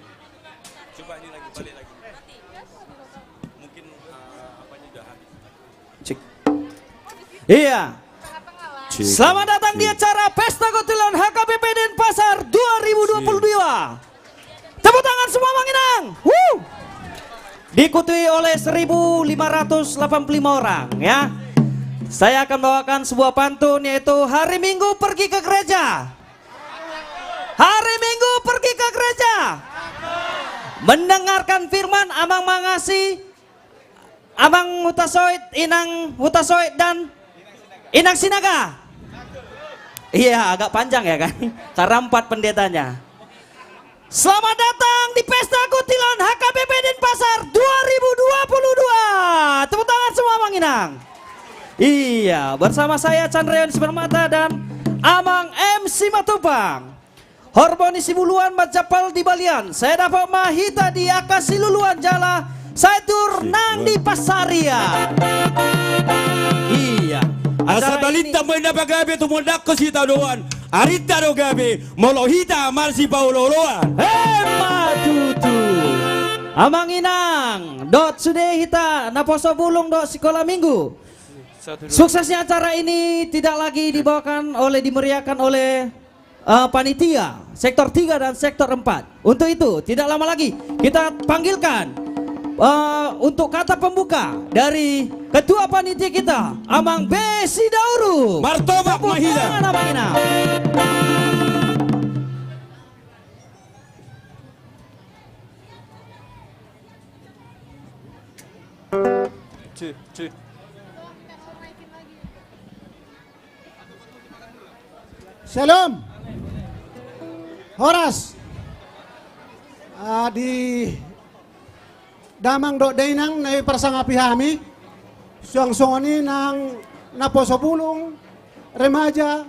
Cek. Iya. Cik. Selamat datang di acara Pesta Kotilon HKBP Denpasar 2022. Tepuk tangan semua Mang Inang. Woo. Diikuti oleh 1.585 orang ya. Saya akan bawakan sebuah pantun yaitu hari Minggu pergi ke gereja. Hari Minggu pergi ke gereja. Mendengarkan firman Amang Mangasi, Amang Hutasoid, Inang Hutasoid dan Inang Sinaga. Iya agak panjang ya kan. Karena 4 pendetanya. Selamat datang di Pesta Kutilan HKBP Denpasar 2022. Tepuk tangan semua Manginang. Iya, bersama saya Chandra Permata dan Amang MC Matupang. Horboni Sibuluan Majapal di Balian. Saya dapat mahita di Akasi Luluan Jala. Saya tur nang di Pasaria. Iya. Asa balita mo na pagabi tumundak ko si Tadoan. Arita do gabi molohita marsi pauloloan. Matutu. Amang Inang, dot sudah hita naposo bulung dot sekolah minggu. Suksesnya acara ini tidak lagi dimeriahkan oleh panitia sektor 3 dan sektor 4. Untuk itu tidak lama lagi kita panggilkan untuk kata pembuka dari ketua panitia kita Amang Besi Dauru. Martobak Mahida. Amang Inang. Shalom. Horas. Di damang do dainang na persangapi hami. Suang-suangoni nang naposo bulong remaja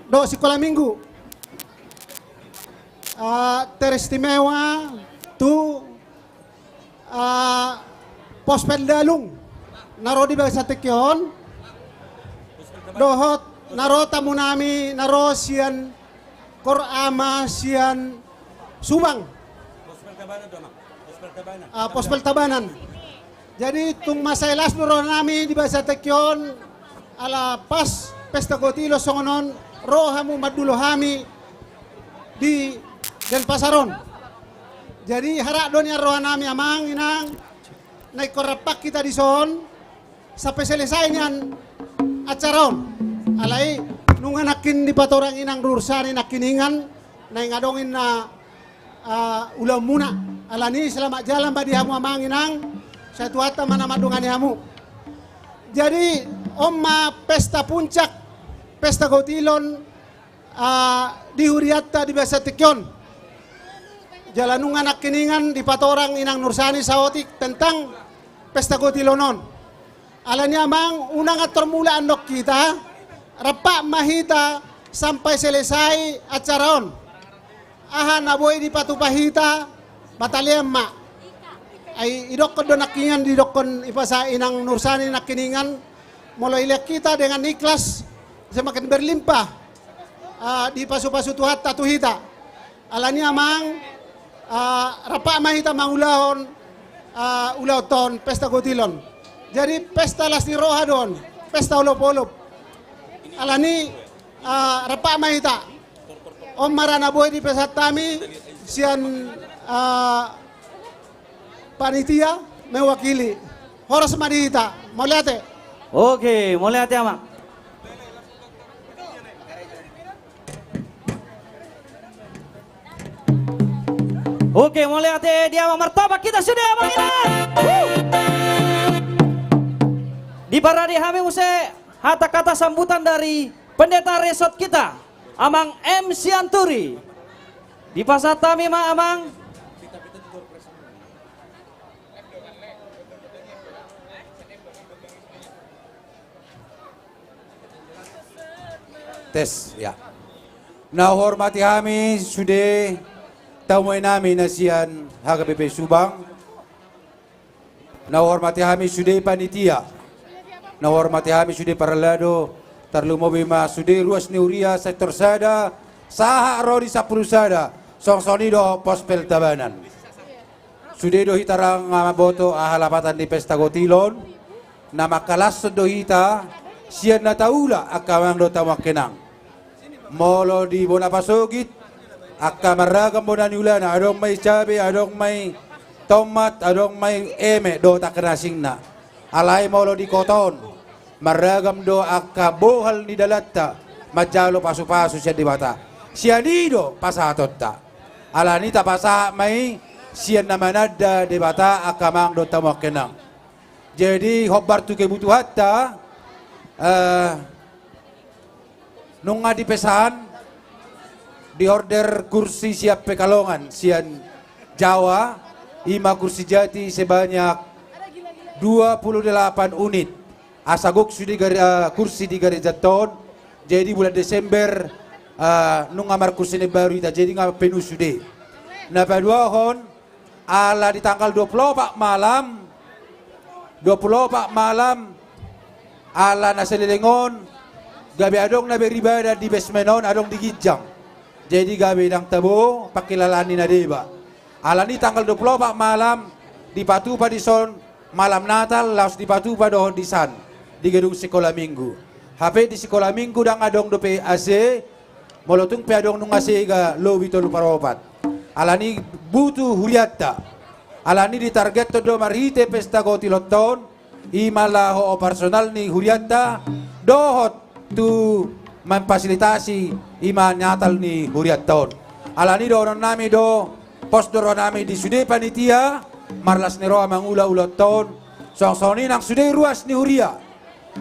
do sekolah minggu. Teristimewa tu Pospel Dalung naro di basa tekyon dohot naro tamu nami naro sian korama sian Subang Pospel Tabanan. Jadi tung masailas nuro nami di basa tekyon ala pas pesta gotilo songonon rohamu madulo hami di Denpasaron. Jadi harak donya roha nami Amang Inang naik korapak kita di son sampai selesai nian acaron alai nunganakin di patorang inang rursani nakiningan naik ngadongin na ulam muna alani selamat jalan badi hamu Amang Inang satu hata mana madungani hamu. Jadi omma pesta puncak pesta gotilon di Huriatta di Basa Tikyon jalanungan nakiningan di patorang inang Nursani Saotik tentang pesta gotilonon. Alanya Amang unang at termula andok kita rapak mahita sampai selesai acaraon. Aha naboy di patupahita batalian ma. Ay idokon do nakingan di dokon ipasa inang Nursani nakiningan mulai lihat kita dengan ikhlas semakin berlimpah di pasu-pasu tuhat tatuhita. Alanya Amang rapak mahita mangulahon ulauton pesta gotilon. Jadi pesta las di roha don, pesta olop-olop. Alani rapak mahita. Om marana boy di pesta tami sian panitia mewakili. Horas madita, mau lihat ya? Oke, mulai hati Amang. Oke, mulai hati dia martabak kita sudah Amang Inang. Di parade hami muse hata kata sambutan dari pendeta resort kita Amang M. Sianturi. Di pasar tami ma Amang. Tes, ya. Nah, hormati kami sudah tamuin namin na siyan HKBP Subang. Nah, hormati kami sudah panitia. Nah, hormati kami sudah paralado. Tarlumobima sudah ruas neuria sektor sada. Saha rodi sapuru sada. Song-soni do Pospel Tabanan. Sudah do hitarang boto ahalapatan di pesta gotilon. Nama kalas do hita. Siyan na taula akamang do tawakenang. Molo di bona pasogit akka maragam bona niulana adong may cabe adong may tomat adong may eme do takrasing na alay molo di koton maragam do akka bohal ni dalatta majalo pasu-pasu siya di bata siya nido pasatot ta alani ta pasa may siya naman ada di bata akamang do tawakenang. Jadi hobar tu kebutuhan ta nung nga di pesahan di order kursi siap Pekalongan, sian Jawa, 5 kursi Jati sebanyak 28 unit. Asagok sudah kursi di garis jaton, jadi bulan Desember nung ngamar kursi ini baru kita jadi nggak penuh sudah. Nah pada hon ala di tanggal 24 malam ala nasalilingon gabi adong na beribadah di basement adong di Gijang. Jadi gabi nang tabo pakilalani na deba. Ala ni tanggal 24 malam di Patupa di son malam Natal laos di Patupa dohon di san di gedung sekolah minggu. HP di sekolah minggu dang adong do AC molotung pe adong nung AC ga lobi tolu paropat. Ala ni butuh huliatta. Ala ni ditarget to do marite pesta gotiloton imalaho personal ni huliatta dohot tu memfasilitasi iman Natal ni huriaton. Ala ni doron nami do pos doron nami di sude panitia marlas ni roa mangula-ulat ton song-soni nang sude ruas ni huria.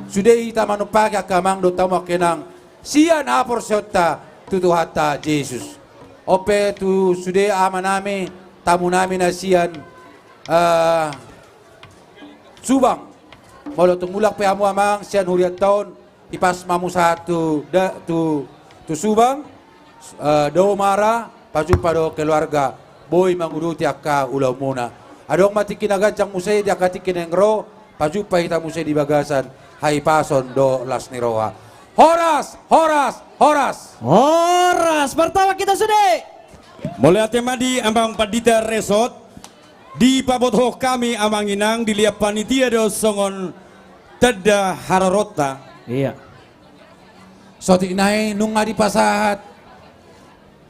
Sude ita manupaka kamang do tamo kenang sian hapor sota tutuhata Jesus. Ope tu sude ama nami tamu nami na sian Subang. Molo tumulak pe amu amang sian huriaton ipas mamu satu tu Subang do mara paju pado keluarga boy manguruti akka ulau muna adong mati kinagajang musay di akati kinengro paju pa hita musay di bagasan hai pason do las niroha horas Pertama kita sudah Mulai temadi ambang padita resort di pabotoh kami amang inang dilihat panitia do songon teda hararota. Iya. Soti nai nung ngadi pasahat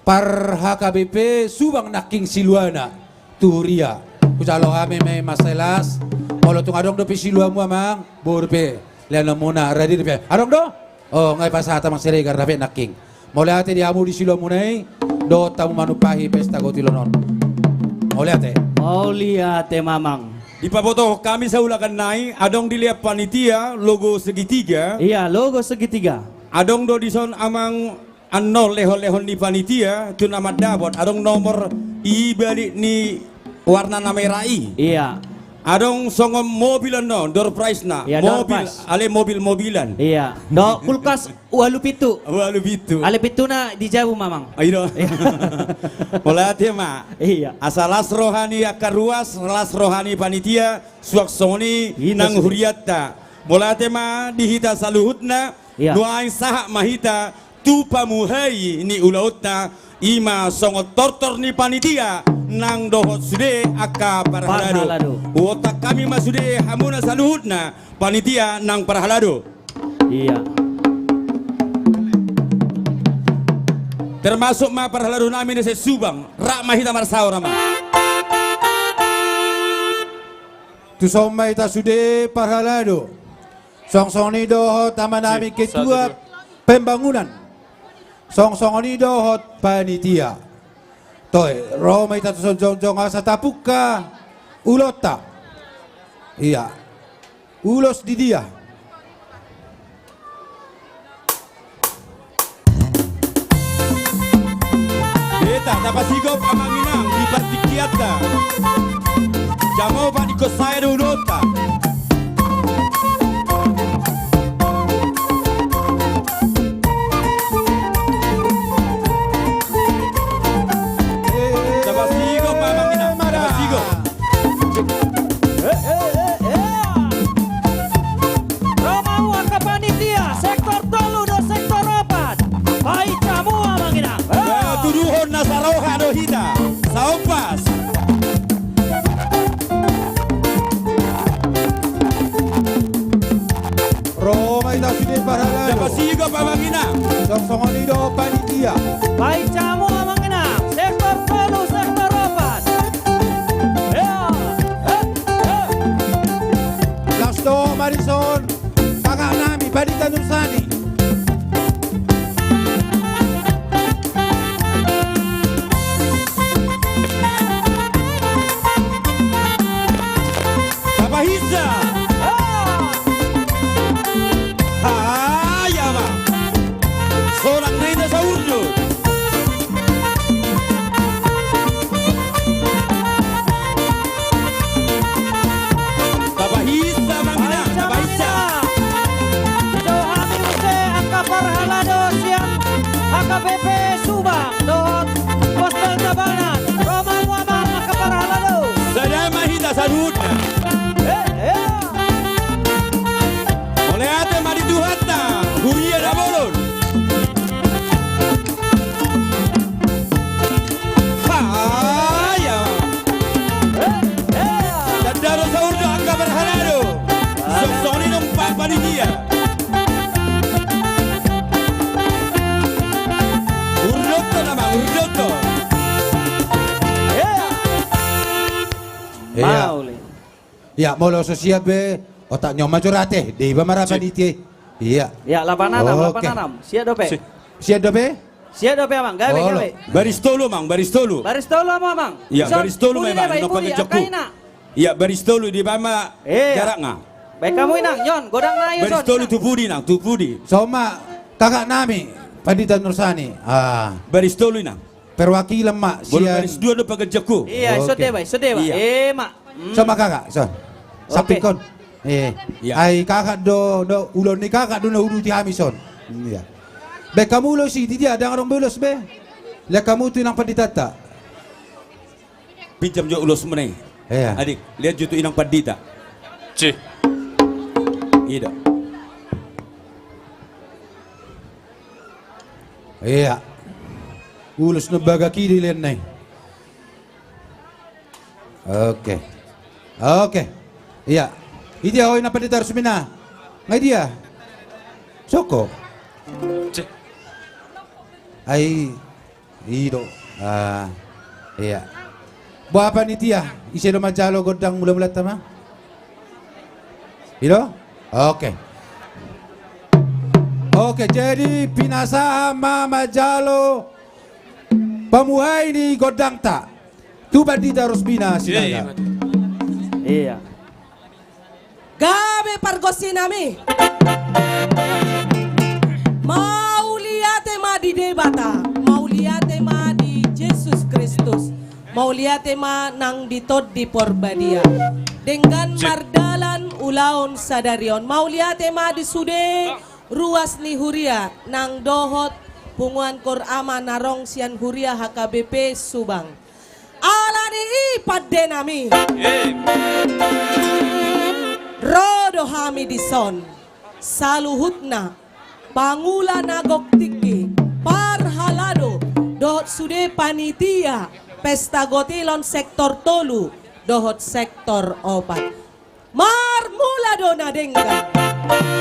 par HKBP Subang naking Siluana turia kucalo ame me maselas molo tung adong do siluamu amang borpe liana muna ready de adong do oh ngai pasahat amang sere gar rape naking mole ate di amu di siluamu nai do tamu manupahi pesta gotilonon mole ate mamang. Di pabotoh kami saulakan naik adong dilihat panitia logo segitiga. Iya, logo segitiga. Adong do dison amang anol lehon-lehon di panitia tu nama dabot adong nomor ibalik ni warna nama rai. Iya. Adong songom mobilan no door price na iya, mobil ale mobilan. Iya. Do kulkas walu pitu. Ale pitu na di Jawa mamang. Ayo. Mulai tema. Iya. Asalas rohani akar ruas las rohani panitia suak soni nang huriatta. Mulai tema dihita saluhutna. Iya. Nuai sahak mahita tu pamuhai ni ulautna ima songot tortor ni panitia nang dohot sude aka parhalado. Otak kami masude hamuna saluhutna panitia nang parhalado. Iya. Termasuk ma parhalado namin sa Subang rak mahita marsaw rama. tu somai ta sude parhalado song-song ni dohot taman nami ketua pembangunan song-song ni dohot panitia toy romai ta jong asa tapuka ulota iya ulos di dia Beta dapat sigop amang inang di partikiata jamau pak di kosaya do ulota dapat sigop amang inang dapat sigop Romawan ke panitia sektor tolu do sektor opat. Baik kamu amang inang. tuduhon nasaroha do hita saopas romai ta sude parhalado dapat sigop amang inang song-song ni do panitia Baik kamu amang inang sektor tolu sektor opat. las do marison kakak nami padita nursani dapat hisa ya ma seorang reda saurjo Iya. Mauli. Ya, molo sosial be otak nyoma curate, di ba marapan iti. Iya. Ya, 86, Oke. 86. Siap dope. Siap dobe? Siap dope, Amang. Gawe, Oh, gawe. Baris tolu mang, baris tolu. Baris tolo mo, Amang. Ya, Son, baris tolu puli memang na, no puli, pagkajoku. akaina. Ya, baris tolu di bama jarak nga. Baik kamu inang, Yon, godang na ayo, Baris Son. tolu tupudi nang, tupudi. Soma kakak nami Pandita Nursani. Baris tolu nang. Perwakilan mak Boleh sian. baris dua no pagkajoku. Iya, Oke. sode, Pak. Iya. Mak. Sama kakak, son. Sapin kon. Iya. Ay kakak do ulon ni kakak do na ulu ti hami son. Iya. Be kamu lo si dia ada orang belos be. Le kamu tu nang panditata. Pinjam jo ulos meneh. Iya. Adik, lihat jutu inang pandita. Cih. Ida. Iya. Ulos na baga kiri len nai. Oke. Oke. Iya. Idia hoy na pandita Rusmina. Ngai dia. Soko. Cih. Ay ido. Iya. Buah apa nih tia? Isi lo majalo godang mula-mula tama. Ido? Oke. Oke, jadi pinasahan Mama Jalo pamuhay ni godang ta. Tu Pandita Rusmina sinaga. Iya. Gabe pargosi nami. Mauliate ma di debata, mauliate ma di Jesus Kristus, mauliate ma nang ditod di porbadia. Dengan mardalan ulaon sadarion, mauliate ma di sude ruas ni huria nang dohot punguan korama narong sian huria HKBP Subang. Alani ipadde nami. Rodo hami dison saluhutna pangula nagok tiki parhalado dohot sude panitia pesta gotilon sektor tolu dohot sektor opat marmula do na denggan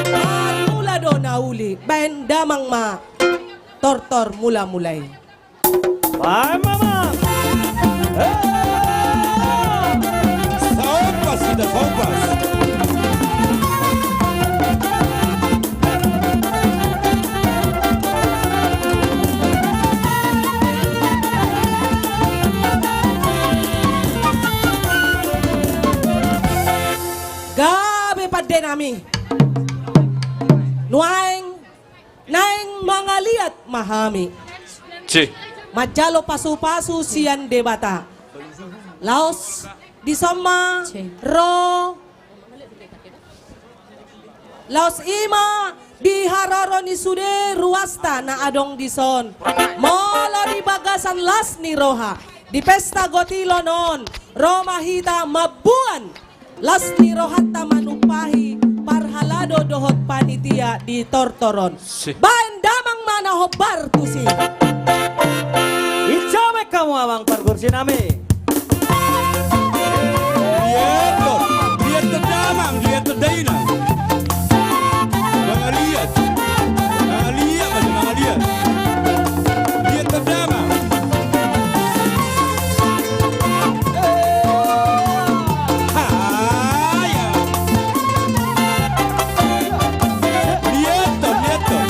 marmula do na uli ben damang ma tortor mula mulai. Bye, Mama. Saupas ida saupas. Gabi padde nami. Nuaing naing mga liat mahami. Cih. Majalo pasu-pasu sian debata. Laos di sama ro Laos ima biharoro ni sude ruasta na adong dison. Molo di bagasan las ni roha. Di pesta gotilo non. Roma hita mabuan. Las ni rohata manupahi. Parhalado dohot panitia di tortoron. Bain damang mana hobar tusi. Icawek kamu Amang pargosi nami. Lihat ke damang, lihat ke daina. Jangan lihat. Jangan lihat, jangan lihat. Lihat ke damang. Haya. Lihat tuh, lihat tuh.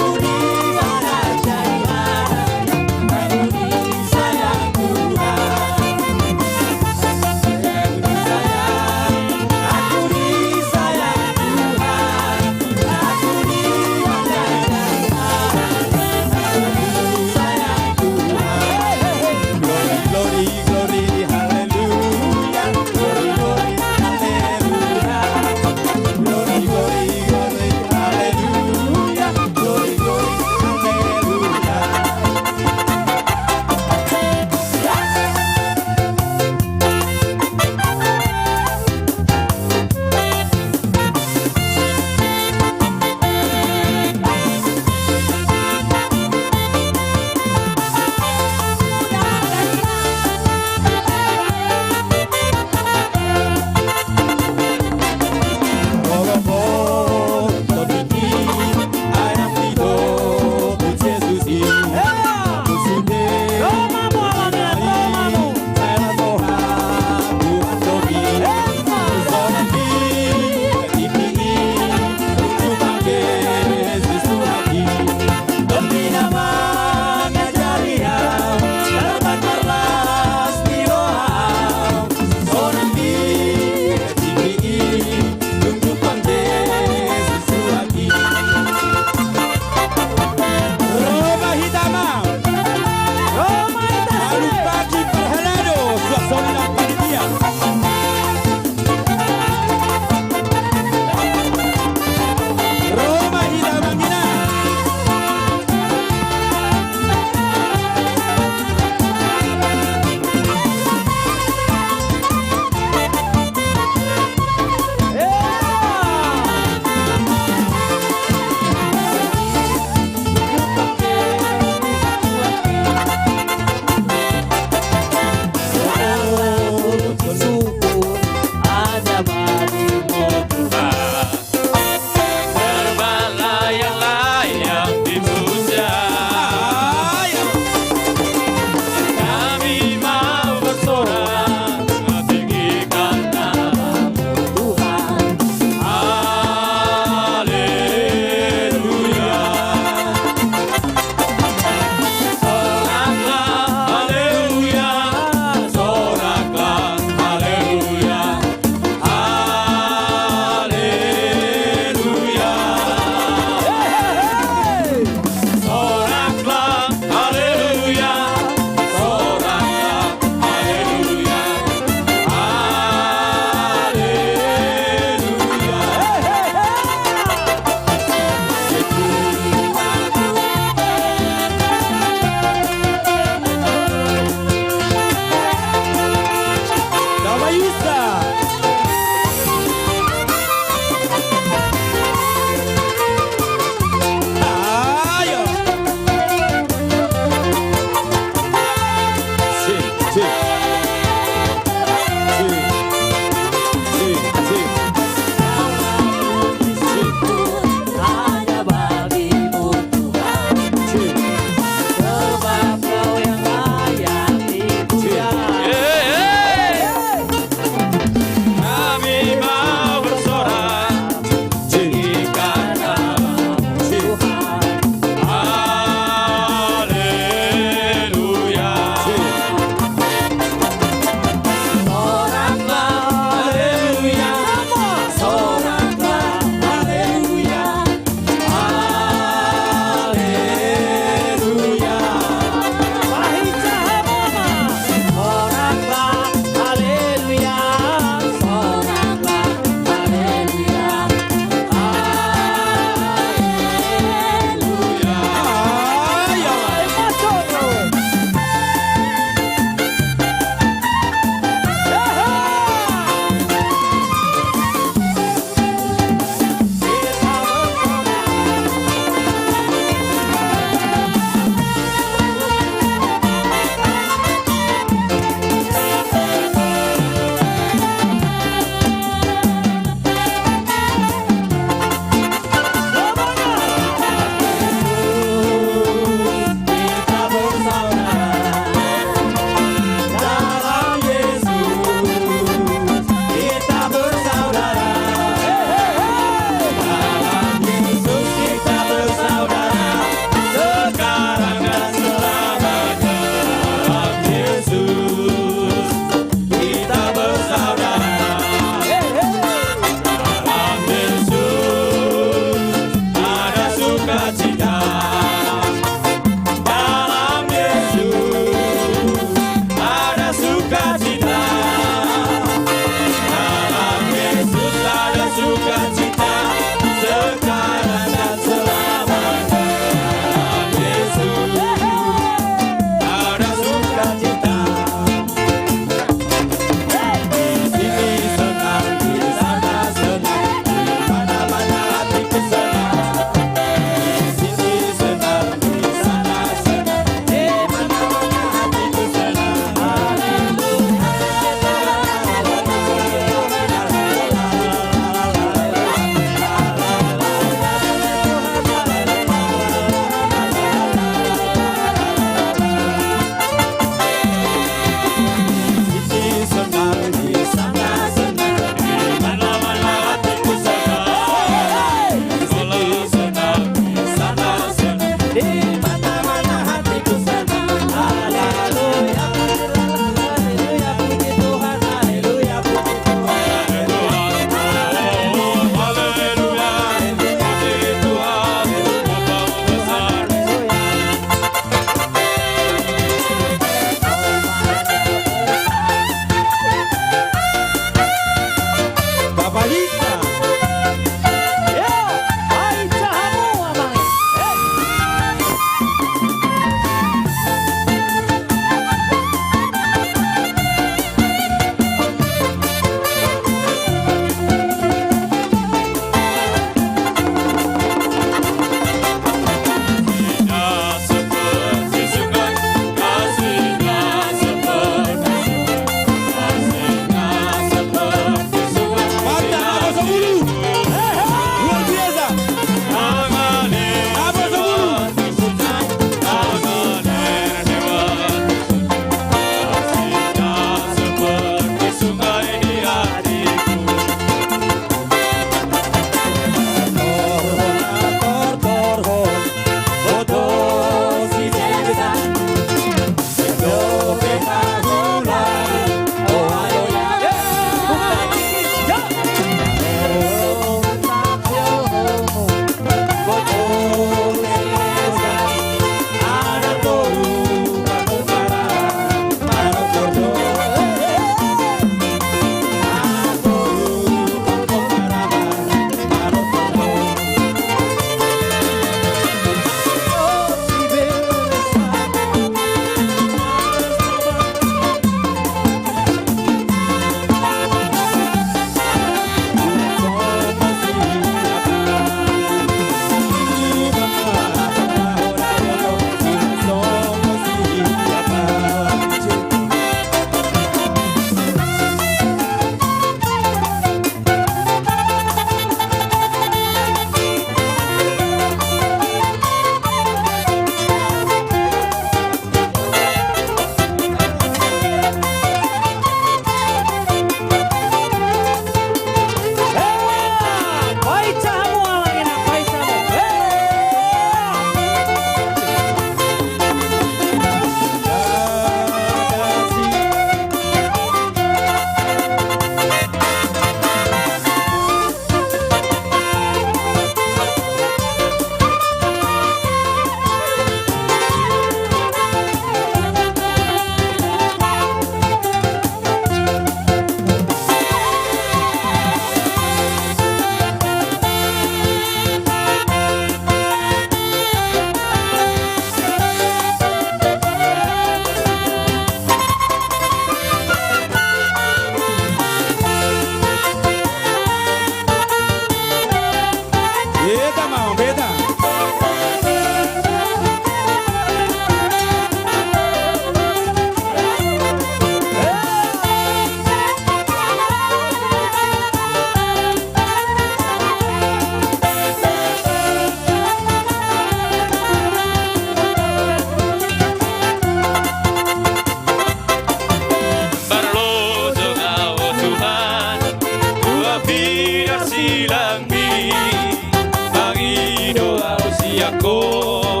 ko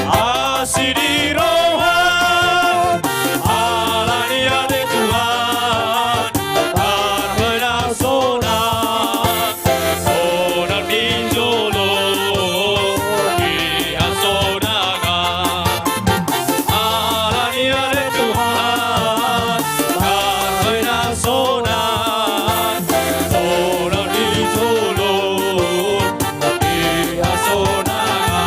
asih di rohan alania de Tuhan tak pernah sonat sonat ninjolo dia sonaga alania de Tuhan tak pernah sonat sonat ninjolo dia sonaga.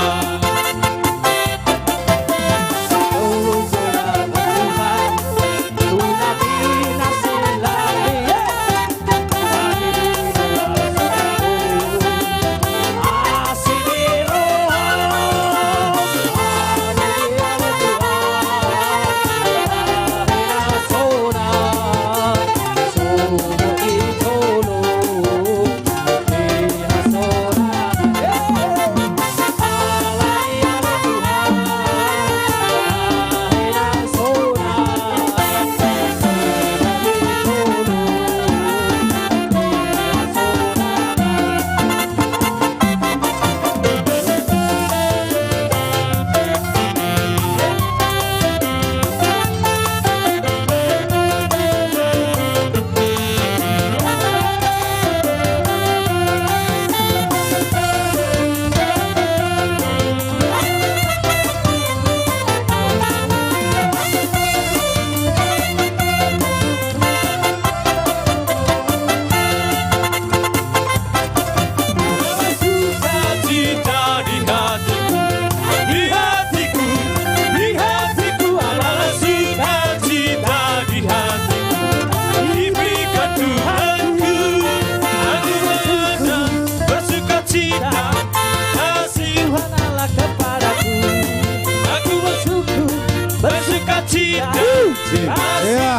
Iya.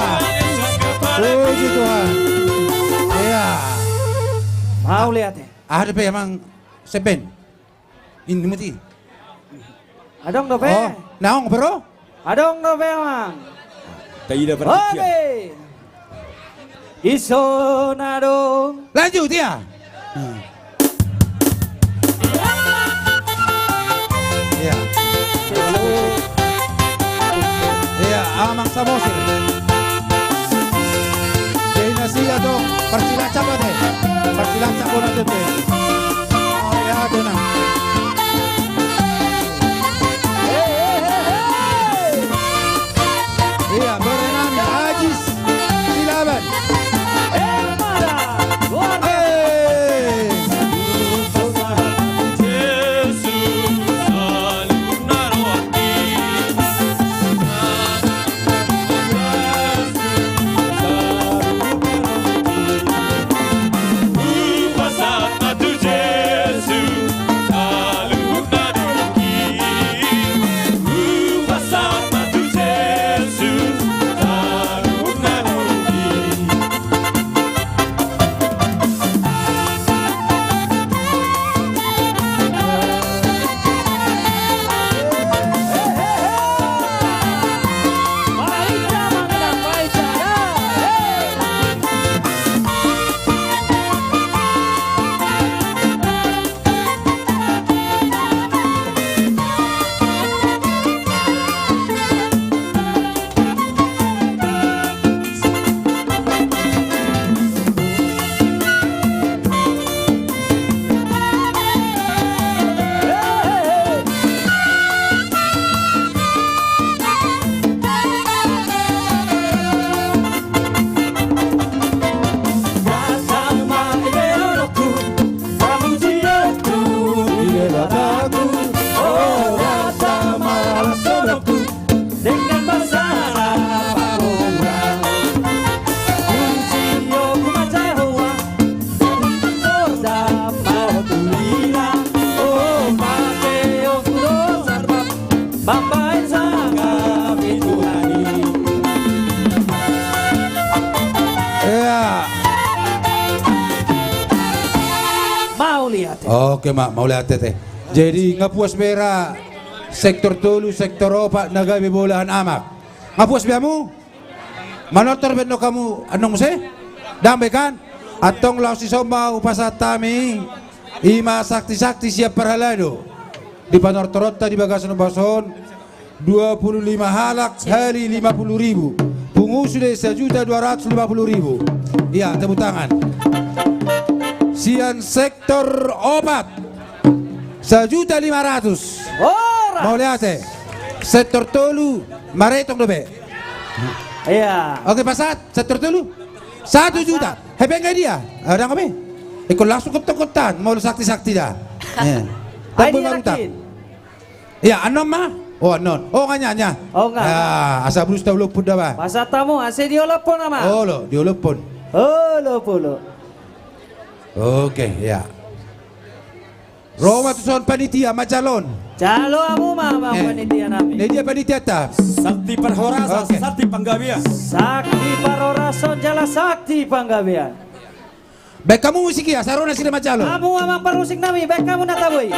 Puji Tuhan. Iya. Mau lihat ya? Ada pe emang sepen. Ini muti. Adong dope. Oh, naong bro? Adong dope mang. Taida perhatian. Oke. Isonado. Lanjut ya. Iya. Iya, amang samosir. Jadi nasiga dong, persilaca apa deh? Persilaca ko na dun deh. Oh ya, doon na. Iya, berenang Ajis Silaban. Oke mak, mau lihat teh. Jadi ngapuas bera sektor tulu, sektor opat nagabi bolahan amak. Ngapuas biamu? Manotor bendo kamu anong se? Dambe kan? Atong law si somba upasat tami ima sakti-sakti siap perhalado. di Panortorota di Bagasan Bason 25 halak hari 50.000. Pengusule 1.250.000. Iya, tepuk tangan. Sian sektor obat 1.500.000. Ora. Mau lihat sektor tolu maretong dobe. Iya. Oke pasat sektor tolu 1 juta. Hebe nggak dia? Ada kami? Ikut langsung ketok-ketan mau sakti-sakti dah. Ay, Tapi di marutak. yakin. Ya anom mah. Oh anon. Oh nganya. Oh, nga. Ya asa brus tahu luput dah ba. Pasat tamu ase diolopon ama. Oh lo diolopon. Oh, lo. Oke ya. Roma tu son panitia macalon. Calo amu mama panitia nami. Ini dia panitia ta. Sakti Parhorasa, Oke. Sakti Panggabia. Sakti Parorason Jala Sakti Panggabean. Baik kamu musik ya, sarona sila macalon. Kamu amang parusik nami, baik kamu nataboy.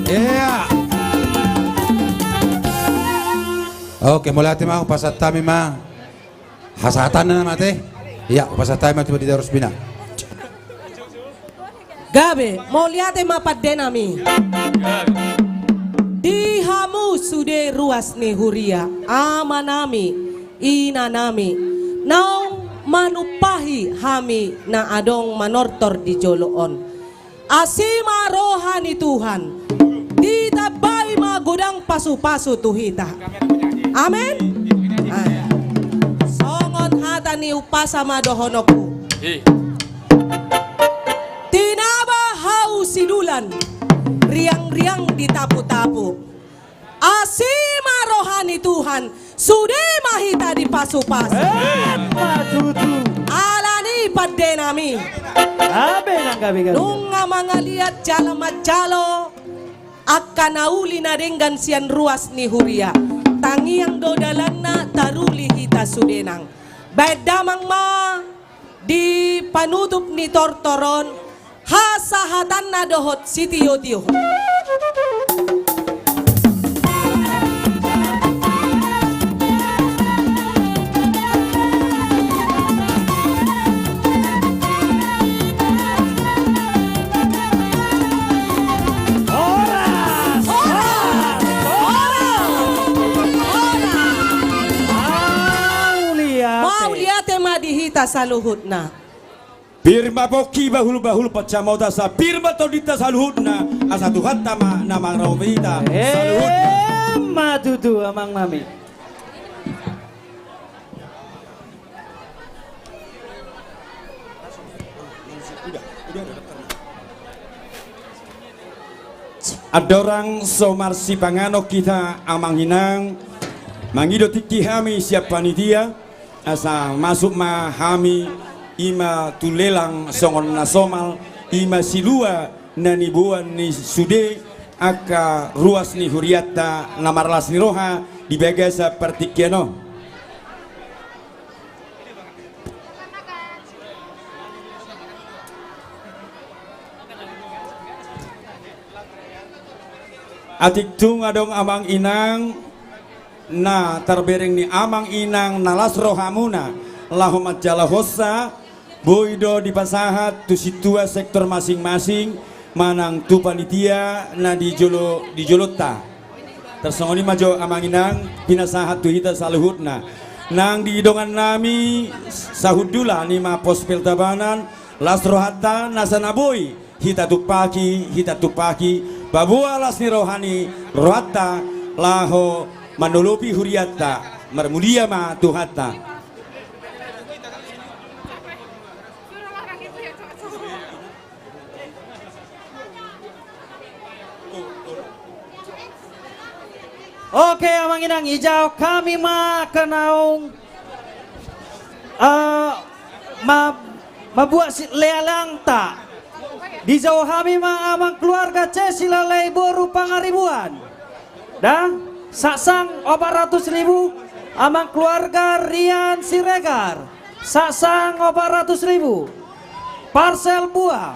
Yeah. Oke, mulai hati mau pasat tami mah hasatan na mate. Iya, pasat tami tiba di Darus Bina. Gabe, mau lihat mapad denami. Di hamu sude ruas ni huria, amanami, inanami. Naung manupahi hami na adong manortor di joloon. Asima rohani Tuhan, ditabay magudang pasu-pasu tuhita. Amen. Songon hata ni upasa madohonoku. Tinaba hau silulan, riang-riang ditapu-tapu. Asima rohani Tuhan, sudah mahita di pasu-pasu. Alani padenami. Abe nang gabi gabi. Nung nga mga liat jala majalo, akan nauli na dengan sian ruas ni huria. Tangi yang dodalan na taruli hita sudenang. Bedamang ma di panutup ni tortoron, hasahatan na dohot sitiyo-tiyo. Mau lihat ma dihita sa luhut na. Birma boki bahul pacamauda sa birma todita saluhutna asa Tuhan tama nama rawita saluhutna. Matutu amang mami. Ada orang somar si pangano kita amang hinang mangido tiki hami siap panitia asa masuk ma hami ima tulelang songon nasomal ima silua nani buan ni sude aka ruas ni huriata namarlas ni roha di bagasa partikiano. Atik tung adong amang inang na terbereng ni amang inang nalas rohamuna lahomat jalahosa boido di pasahat tu situa sektor masing-masing manang tu panitia na di jolota tersongoni majo amang inang pinasahat tu hita saluhutna nang di idongan nami sahudula ni ma pos peltabanan las rohata nasanaboy hita tupaki babua las ni rohani rohata laho manolopi huriata marmulia ma tuhata. Oke amang inang hijau kami ma kenaung mabuat lealang tak di jauh kami ma amang keluarga silalai boru pangaribuan dan saksang 400.000 amang keluarga Rian Siregar saksang 400.000 parcel buah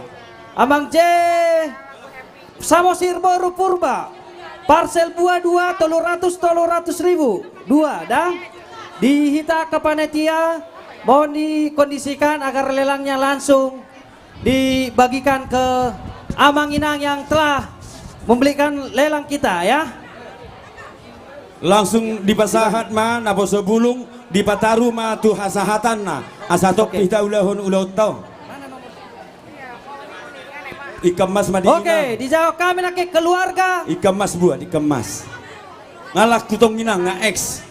amang J Samosir Boru Purba Parcel buah 2 300 ribu 2 dah dihita ke panitia. Mohon dikondisikan agar lelangnya langsung dibagikan ke Amang Inang yang telah membelikan lelang kita ya. Langsung dipasahat ma nabo sebulung dipataru ma tu hasahatan na asatok kita ulahun ulau tau. Ikemas ma Oke, dijawab kami nak keluarga. Ikemas buat ikemas. Ngalak tutong Inang nga X.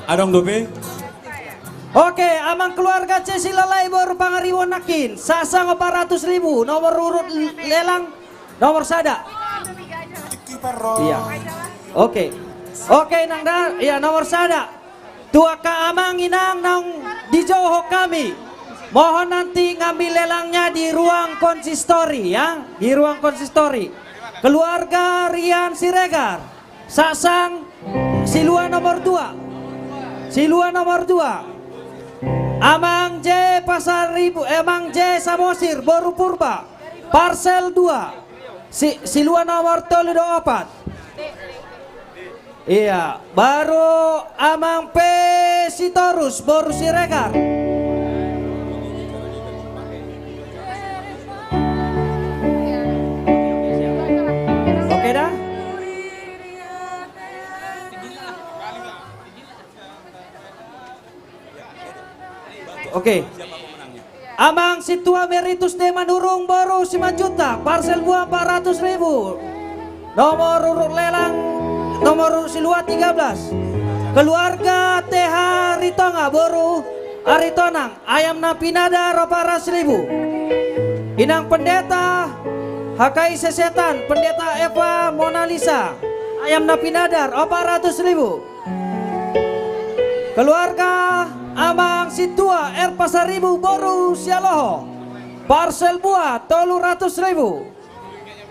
Adong dope. Oke, amang keluarga C Silalai baru pangariwon nakin. Sasang 400 ribu. Nomor urut lelang nomor sada. Iya. Oke. Oke nang da, ya nomor sada. Tua ka amang Inang nang di Johor kami. Mohon nanti ngambil lelangnya di ruang konsistori ya, di ruang konsistori. Keluarga Rian Siregar. Sasang Silua nomor 2. Silua nomor 2. Amang J Pasar Ribu, Amang J Samosir Boru Purba. Parcel 2. Silua nomor 34. Iya, baru Amang P Sitorus Boru Siregar. Oke dah. Oke. Amang Situa Meritus de Manurung baru 5 juta. Parcel buah 400 ribu. Nomor urut lelang nomor urut Silua 13. Keluarga TH Ritonga baru Aritonang ayam napinada 400 ribu. Inang pendeta HKI Sesetan pendeta Eva Mona Lisa ayam napinadar 400 ribu. Keluarga Amang Situa R Pasar Ribu Boru Sialoho parcel buah 300 ribu.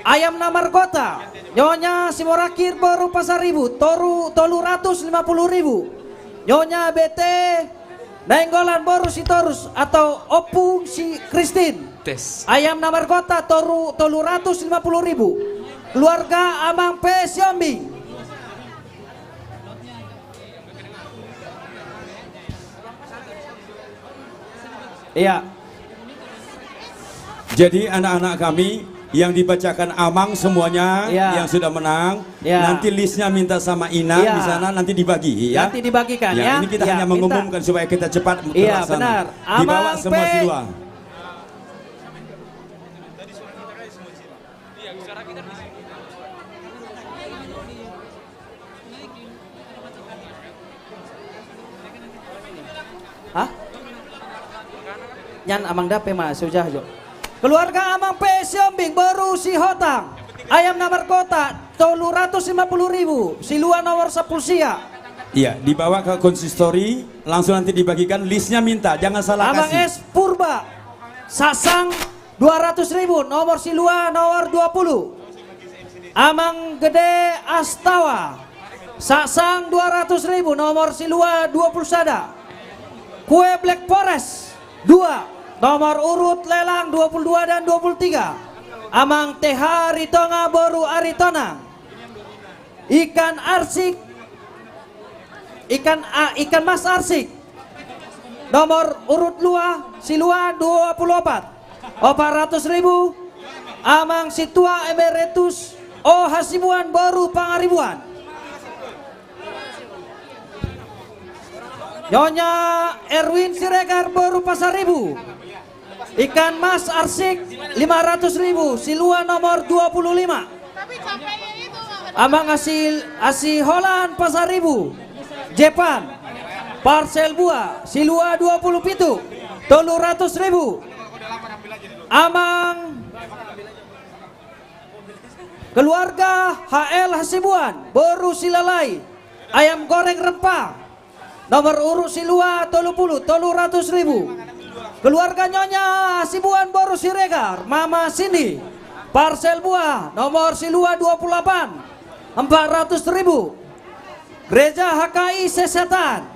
Ayam Namar Kota Nyonya Simorakir Boru Pasar Ribu Toru 350 ribu. Nyonya BT Nainggolan Boru Sitorus atau Opung si Christine ayam Namar Kota Toru 350 ribu. Keluarga Amang P Siombing. Iya. Jadi anak-anak kami yang dibacakan Amang semuanya yang sudah menang, nanti listnya minta sama Ina di sana nanti dibagi ya. Nanti dibagikan ya. Ini kita hanya mengumumkan supaya kita cepat terlaksana. Iya benar. Dibawa semua Silua. Hah? Nyan Amang dape mah sujah jo. Keluarga Amang P Siombing baru si Hotang ayam Namar Kota 350 ribu. Silua nomor 10 sia. Iya, dibawa ke konsistori, langsung nanti dibagikan listnya minta, jangan salah Amang kasih. S Purba Sasang 200 ribu. Nomor Silua nomor 20. Amang Gede Astawa Sasang 200 ribu. Nomor Silua 20 sada. Kue Black Forest 2 nomor urut lelang 22 dan 23. Amang TH Ritonga Boru Aritona. Ikan arsik ikan mas arsik nomor urut lua Silua 24 400 ribu. Amang Situa Emeritus O Hasibuan Boru Pangaribuan. Nyonya Erwin Siregar Boru Pasar Ribu. Ikan mas arsik 500 ribu. Silua nomor 25. Amang Asi Holland Pasar Ribu Jepan parcel buah Silua 20 pitu 300 ribu. Amang keluarga HL Hasibuan Boru Silalai ayam goreng rempah nomor urut Silua 30 300 ribu. Keluarga Nyonya Hasibuan Boru Siregar Mama Cindy parcel buah nomor Silua 28 400 ribu. Gereja HKI Sesetan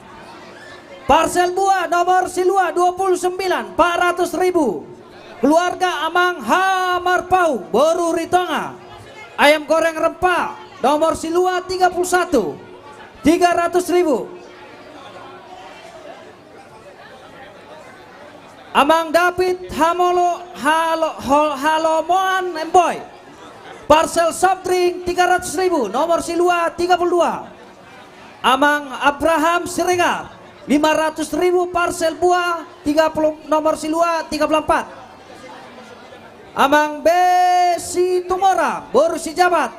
parcel buah nomor Silua 29 400 ribu. Keluarga Amang H telur pau boru ritonga. Ayam goreng rempah nomor silua 31 300.000. Amang David Halomoan Emboy parcel soft drink 300.000 nomor silua 32. Amang Abraham Siregar 500.000 parcel buah 30 nomor silua 34. Amang Besi Tumora boru si jabat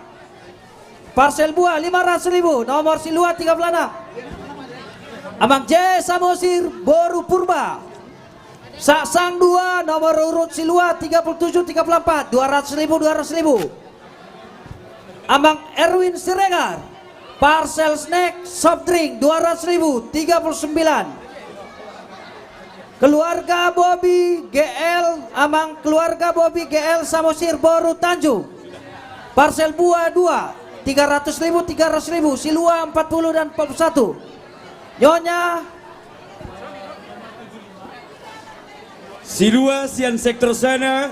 parcel buah 500.000 nomor silua 36. Amang J Samosir boru purba Saksang 2 nomor urut silua 37 34 200.000. Amang Erwin Siregar parcel snack soft drink 200.000 39. Keluarga Bobby GL Amang keluarga Bobby GL Samosir Boru Tanjung parcel buah 2 300.000 silua 40 dan 41. Nyonya Silua sian sektor sana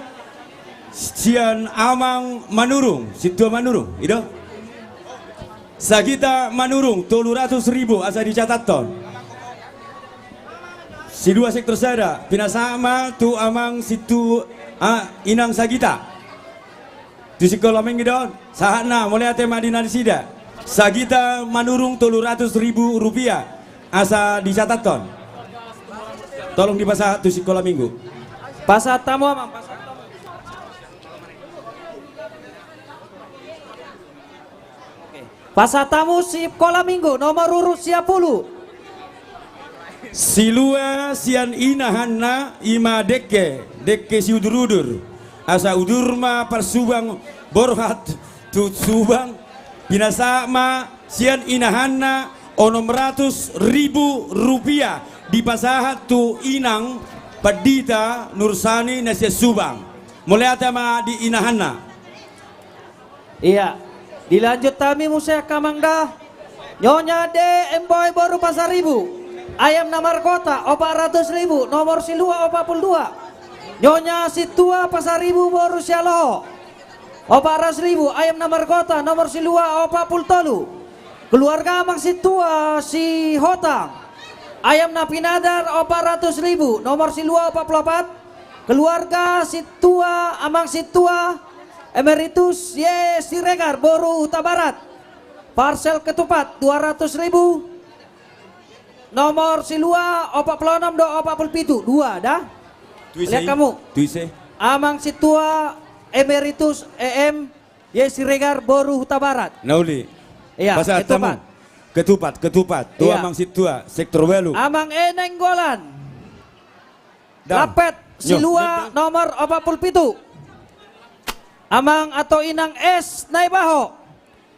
sian Amang Manurung situa Manurung itu Sagita Manurung 200.000 asa dicatat ton. Silua sektor sana pinasama tu Amang situ Inang Sagita tu sekolah menggidon sahana mulai tema dinasida Sagita Manurung 200.000 rupiah asa dicatat ton. Tolong dipasah tu sekolah minggu. pasar tamu Amang pasar tamu. Pasar tamu si sekolah minggu nomor urut 10. Silua sian inahanna ima deke si udur-udur asa udurma persubang borhat tu subang binasama sian inahanna 600.000 rupiah di pasahat tu inang Padita Nursani Nasia Subang mulai atama di inahanna. Iya dilanjut kami musya kamangda Nyonya D Emboy boru pasar ribu ayam namar kota 400.000 nomor silua 42. Nyonya Situa pasar ribu boru sialoho 400.000 ayam namar kota nomor silua 43. Keluarga Amang Situa si Hotang ayam napinadar 400.000 nomor silua 44. Keluarga Situa Amang Situa Emeritus Ye Siregar boru Huta Barat parcel ketupat 200.000 nomor silua 46 do 47 2 dah. Lihat kamu Tuise Amang Situa Emeritus EM Ye Siregar boru Huta Barat. Nauli Iya ketupat tu Iya. Amang Situa sektor Welu Amang Eneng Golan Lapet silua nomor 47. Amang atau Inang S Naibaho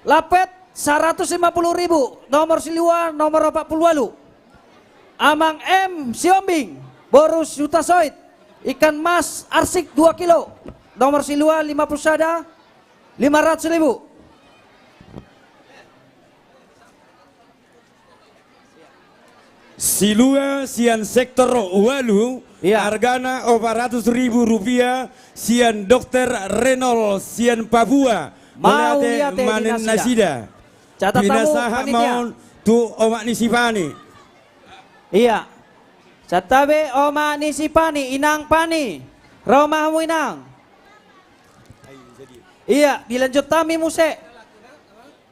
Lapet 150.000 nomor silua nomor 48. Amang M Siombing Borus Yutasoid ikan mas arsik 2 kilo nomor silua 50 sada 500.000. Silua sian sektor Walu Iya. hargana 400.000 rupiah sian Dokter Renol sian Papua Mau Melate lihat manen nasida Catat tamu binasaha panitia. maun tu omak nisipani. Iya. Catabe Oma Nisipani Inang Pani Romamu Inang. Iya dilanjut kami musik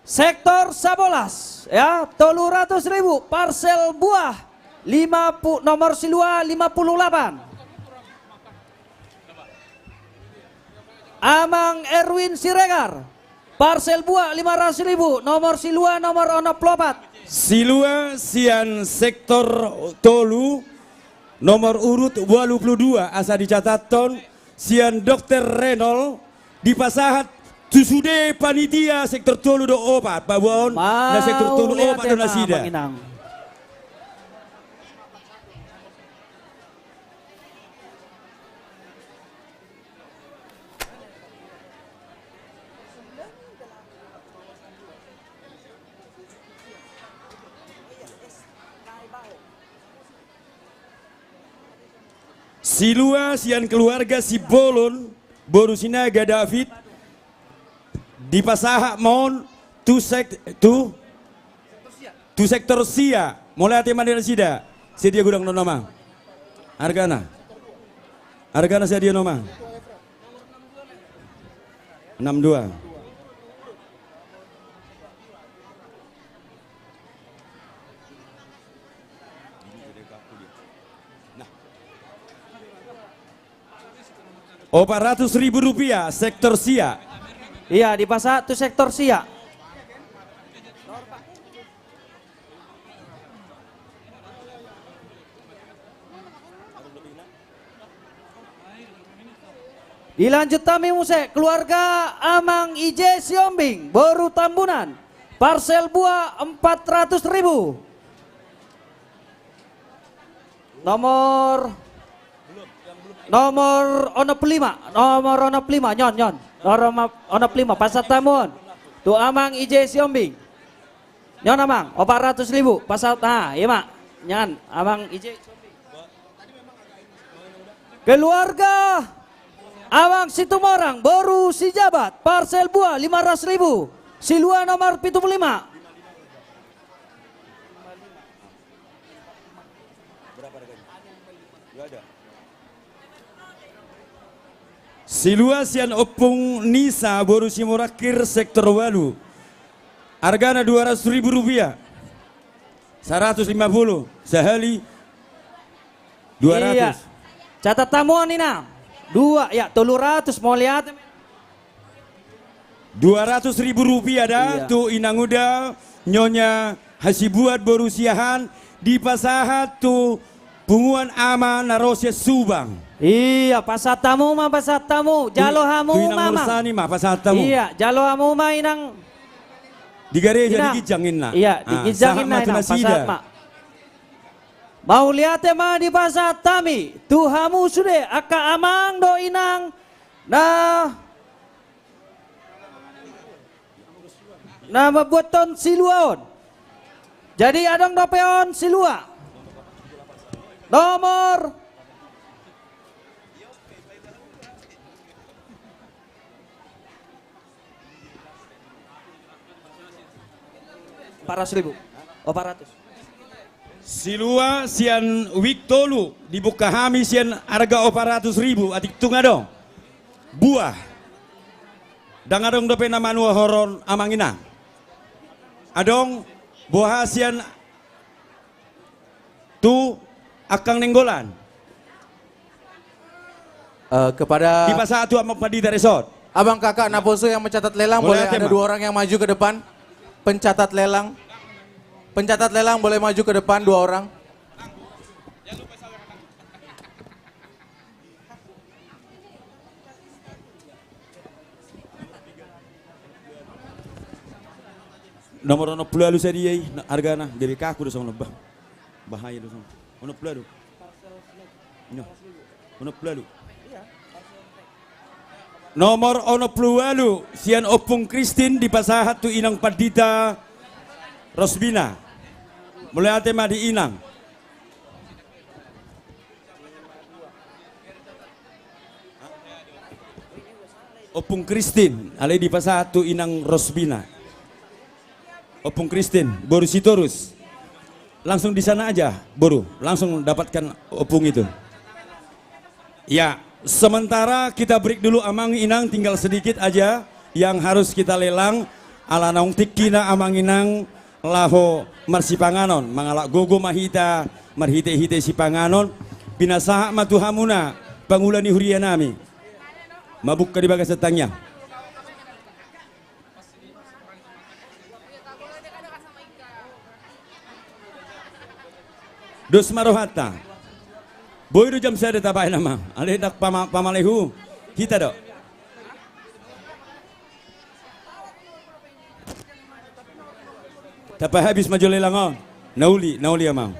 sektor Sabolas ya 300.000 parcel buah 50 nomor silua 58. Amang Erwin Siregar parcel buah 500.000 nomor silua nomor 64. Silua sian sektor Tolu nomor urut 82 asa dicatat ton sian Dokter Renol di pasahat tusude panitia sektor Tolu do opat babon na sektor Tolu opat do nasida. Silua sian keluarga si Bolon boru Sinaga David di pasaha mon tu sektor sia mulai tema dari sida sedia gudang nonama argana sedia noma 62. Rp400.000 sektor sia. Iya, di pasar itu sektor sia. Dilanjut kami musik keluarga Amang Ije Siombing Boru Tambunan parcel buah 400.000. Nomor 5 nyon onop 5 pasar tamun tu Amang Ije Siombing nyon Amang 400.000 pasar iya mak nyan Amang Ije Siombing. Keluarga Amang Situmorang Boru Sijabat parcel buah 500.000 silua nomor 75. Silua sian opung Nisa boru Simurakir sektor Walu. Hargana Rp200.000. 150 sehali 200. Iya. Catat tamuan Nina. 2 ya 300 mau lihat. Rp200.000 dah Iya. tu inanguda nyonya hasibuat boru siahan di pasahat tu punguan ama narosya Subang. Iya, pasar tamu jalo hamu mama. Ursani mah pasar tamu. Iya, jalo hamu mah inang Di gereja Inang. digijangin na. Iya, digijangin na inang pasar mak. Mau lihat mah di pasar tami, tuhamu sudah aka amang do inang nama buaton siluaon. Jadi adong dopeon silua. Nomor Rp400.000. 400. Silua sian Wiktolu dibuka hami sian harga Rp400.000 atik tunga dong. Buah. Dan adong dope nama nua horon amangina. Adong buah sian tu akang nenggolan. Kepada Di pasar tu amang padi resort. abang kakak Naposo yang mencatat lelang boleh Boleh, ada Tema. 2 orang yang maju ke depan. Pencatat lelang boleh maju ke depan 2 orang. Nomor ono pulalu saya dia harga na dari kaku dosa lebah bahaya dosa ono pulalu no ono pulalu nomor ono pulalu sian opung Kristin di pasahat tu inang padita Rosbina mulai ate mah di inang opung Kristin ale di pasahat tu inang Rosbina Opung Kristin, Boru Sitorus. Langsung di sana aja, Boru. Langsung dapatkan opung itu. Ya, sementara kita break dulu Amang Inang, tinggal sedikit aja yang harus kita lelang. Ala naung tikina Amang Inang laho marsipanganon, mangalak gogo mahita, marhite-hite si panganon, pinasaha matuhamuna, pangulani hurianami. Mabuk ka di bagas setangnya. Dos marohata. Boy do jam saya tapai nama. Ale dak pamalehu. Kita dok. Tapai habis maju lelangon. Nauli amang.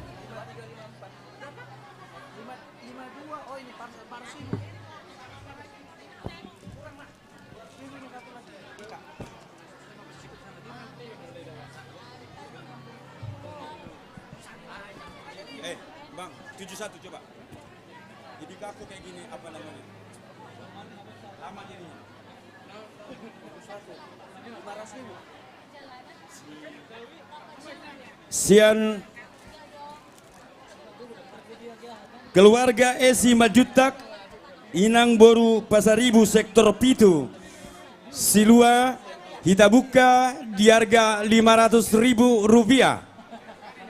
Bang, 71 coba. Jadi kaku kayak gini apa namanya? Sian keluarga Esi Majutak Inang Boru Pasaribu sektor Pitu Silua kita buka di harga Rp500.000.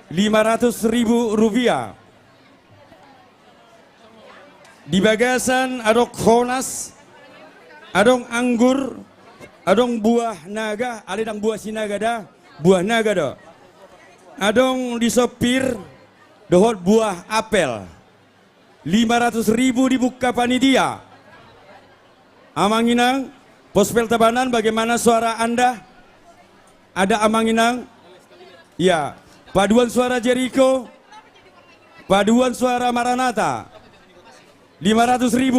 Rp500.000. Di bagasan adong khonas, adong anggur, adong buah naga, alidang buah sinaga dah, buah naga dah. Adong di sopir dohot buah apel. Rp500.000 dibuka panitia. Amanginang, Pospel Tabanan, bagaimana suara Anda? Ada Amanginang? Ya. Paduan suara Jericho, paduan suara Maranatha, Rp500.000.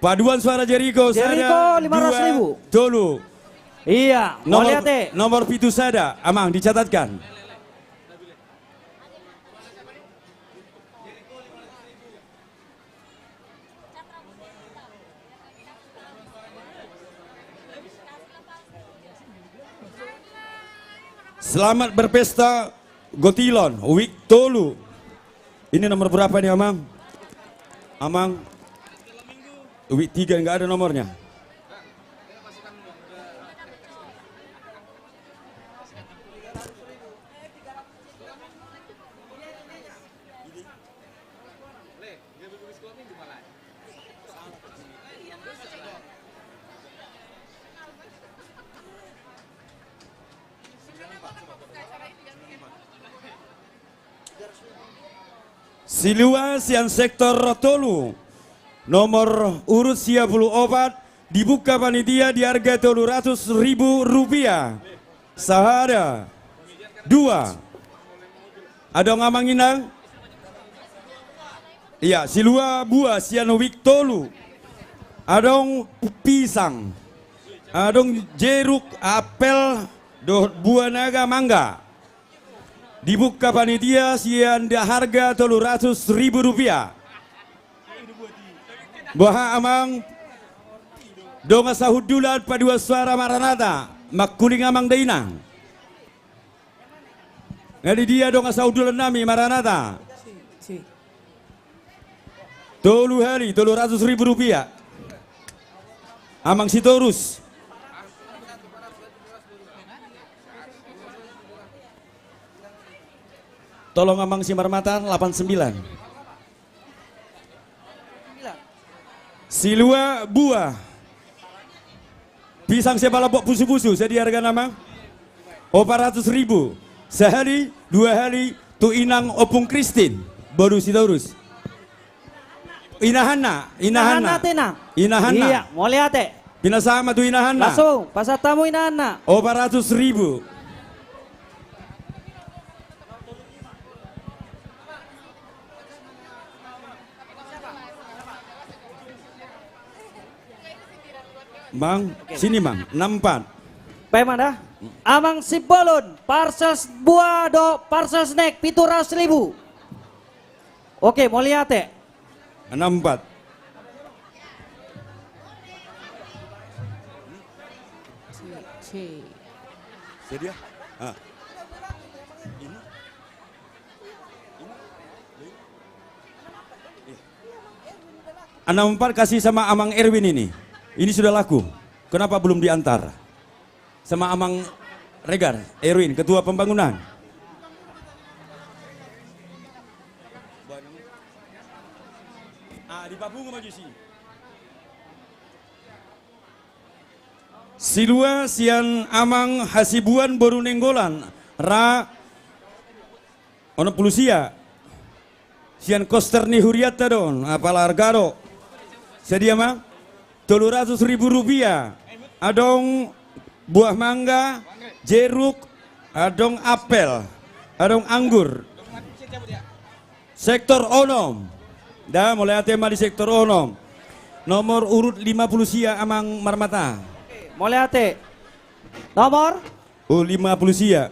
Paduan suara Jericho sada Rp500.000. Tolu. Iya, Nomor pitu sada, Amang dicatatkan. Selamat berpesta Gotilon, Wik Tolu. Ini nomor berapa nih Amang? Amang, Wik 3 nggak ada nomornya. Silua Sian sektor Tolu nomor urut 34 dibuka panitia di harga Rp200.000. Sahada 2. Ada ngamanginang? Iya, Silua buah Sian Wik Tolu. Adong pisang. Adong jeruk, apel, buah naga, mangga. Dibuka panitia sian harga Rp300.000. Baha Amang donga sahudulan padua suara Maranatha makuling Amang dainang. Ngadi dia donga sahudulan nami Maranatha. Tolu hari Rp300.000. Amang Sitorus. Tolong Amang Simarmatan 89. Silua buah. Pisang sebalabok pusu-pusu saya di harga nama Rp400.000. Sehari, 2 hari tu inang opung Kristin. Baru Sitorus. Inahana. Iya, mau lihat Pinasama tu Inahana. Langsung, pasar tamu Inahana. Rp400.000. Bang, sini Bang, 64. Baik mana? Amang Sibolon, parcel buah do, parcel snack, Rp700.000. Oke, mau lihat 64. Sedia? Ah. Ini? 64 kasih sama Amang Erwin ini. Ini sudah laku. Kenapa belum diantar? Sama Amang Regar, Erwin, Ketua Pembangunan. Di Papua Majusi. Silua Sian Amang Hasibuan Boru Nenggolan. Ono Pulusia. Sian Kosterni Huriata don, apalargaro. Sedia Mang? Rp200.000. Adong buah mangga, jeruk, adong apel, adong anggur. Sektor Onom. Dah mulai tema di sektor Onom. Nomor urut 50 sia Amang Marmata. Mau lihat nomor 50 sia.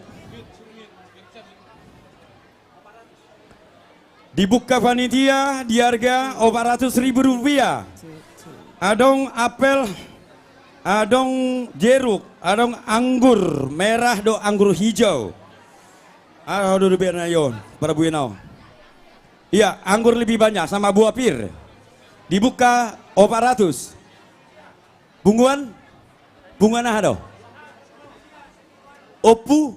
Dibuka panitia di harga Rp400.000. Adong apel adong jeruk, adong anggur merah do anggur hijau. Aduh biar nayon, para buenau. Iya, anggur lebih banyak sama buah pir. Dibuka 400. Bunguan? Bunguan ada. Opu.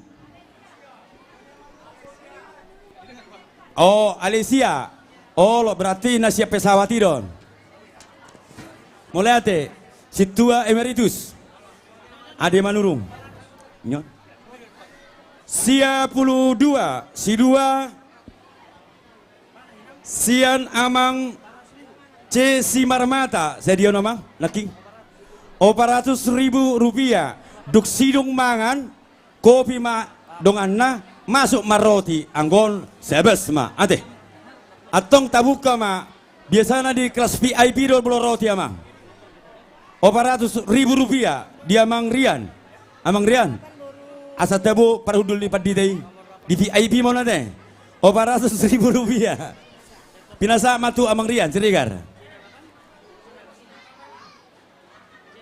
Oh, Alicia. Oh, lo berarti nasi pesawat idon. Mulai ate, si tua emeritus. Ade manurung. Nyon. Sia 12, si 2 Sian amang C si marmata, saya dia nama, naking 400.000 rupiah, duk sidung mangan, kopi ma donganna, masuk maroti, anggon sebes ma, ate, atong tabuka ma, biasanya di kelas VIP do belo roti amang, 400.000 rupiah, dia amang Rian, asa tebu parudul lipat di VIP mau nate, 400.000 rupiah, pinasa matu amang Rian, cerigar.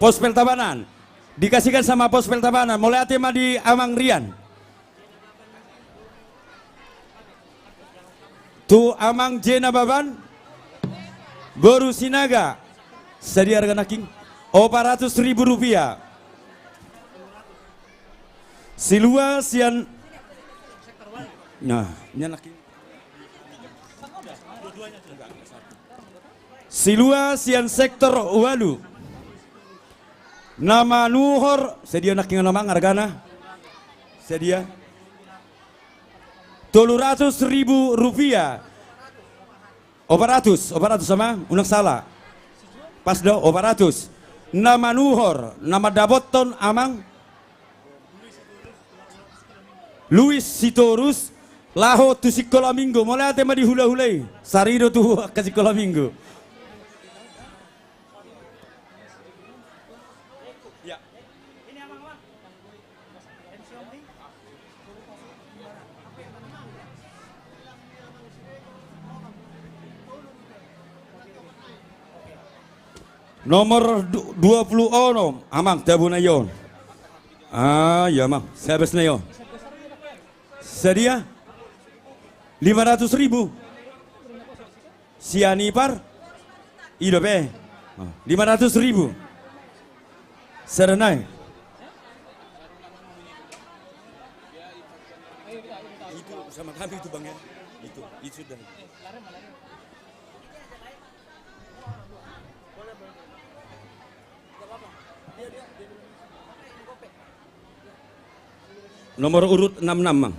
Pospel Tabanan dikasihkan sama Pospel Tabanan, mulai tema di Amang Rian. Tu Amang Jena Baban, Boru Sinaga, sedia harga naking 400.000 rupiah. Silua sian, nah, naking. Silua sian sektor Walu. Nama Nuhor, sedia nak nama hargana, sedia 200.000 rupiah, 400 sama, unak salah, pas do 400. Nama Nuhor, nama Daboton amang, Luis Sitorus, laho tu sikola minggu, mulai tema di hula-hulai, sarido tu ke sikola minggu. Nomor 20 onom, amang tabu na yon. Ah, ya mang, sebes na yon. Sedia 500.000. Sianipar, idope 500.000. Serenai. Itu sama kami itu bang ya, itu sudah. Nomor urut 66 mang.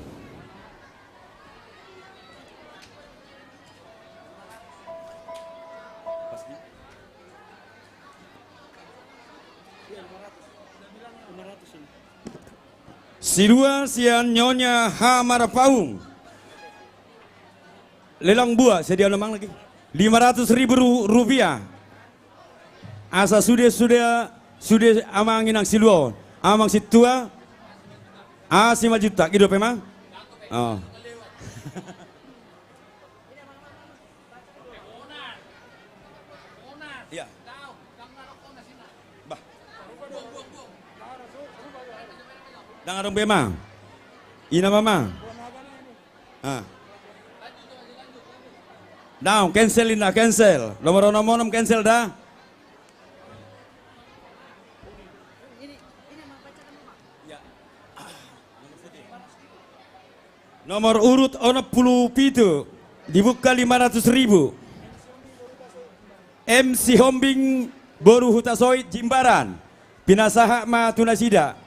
Si 2 sian Nyonya Hamar Paung. Lelang buah sedia namang lagi. 500.000 rupiah. Asa sudah amang inang siluon. Amang si tua 5 juta, gitu memang? Oh. Iya. Bah. Dangarong bemang. Ina mamang. Now, cancelin na, cancel. Nomor cancel dah. Nomor urut 67 dibuka 500.000. MC Hombing Boru Hutasoi Jimbaran Pinasaha Ma Tunasida.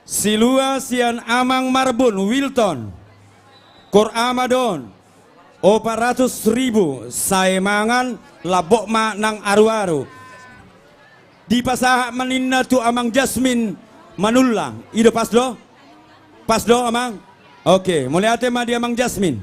Silua sian amang Marbun Wilton Kor Amadon 400.000 saemangan labok ma nang aru-aru di pasaha meninna tu amang Jasmine Manulang ide pas do amang. Oke, mulai ate ma di amang Jasmine.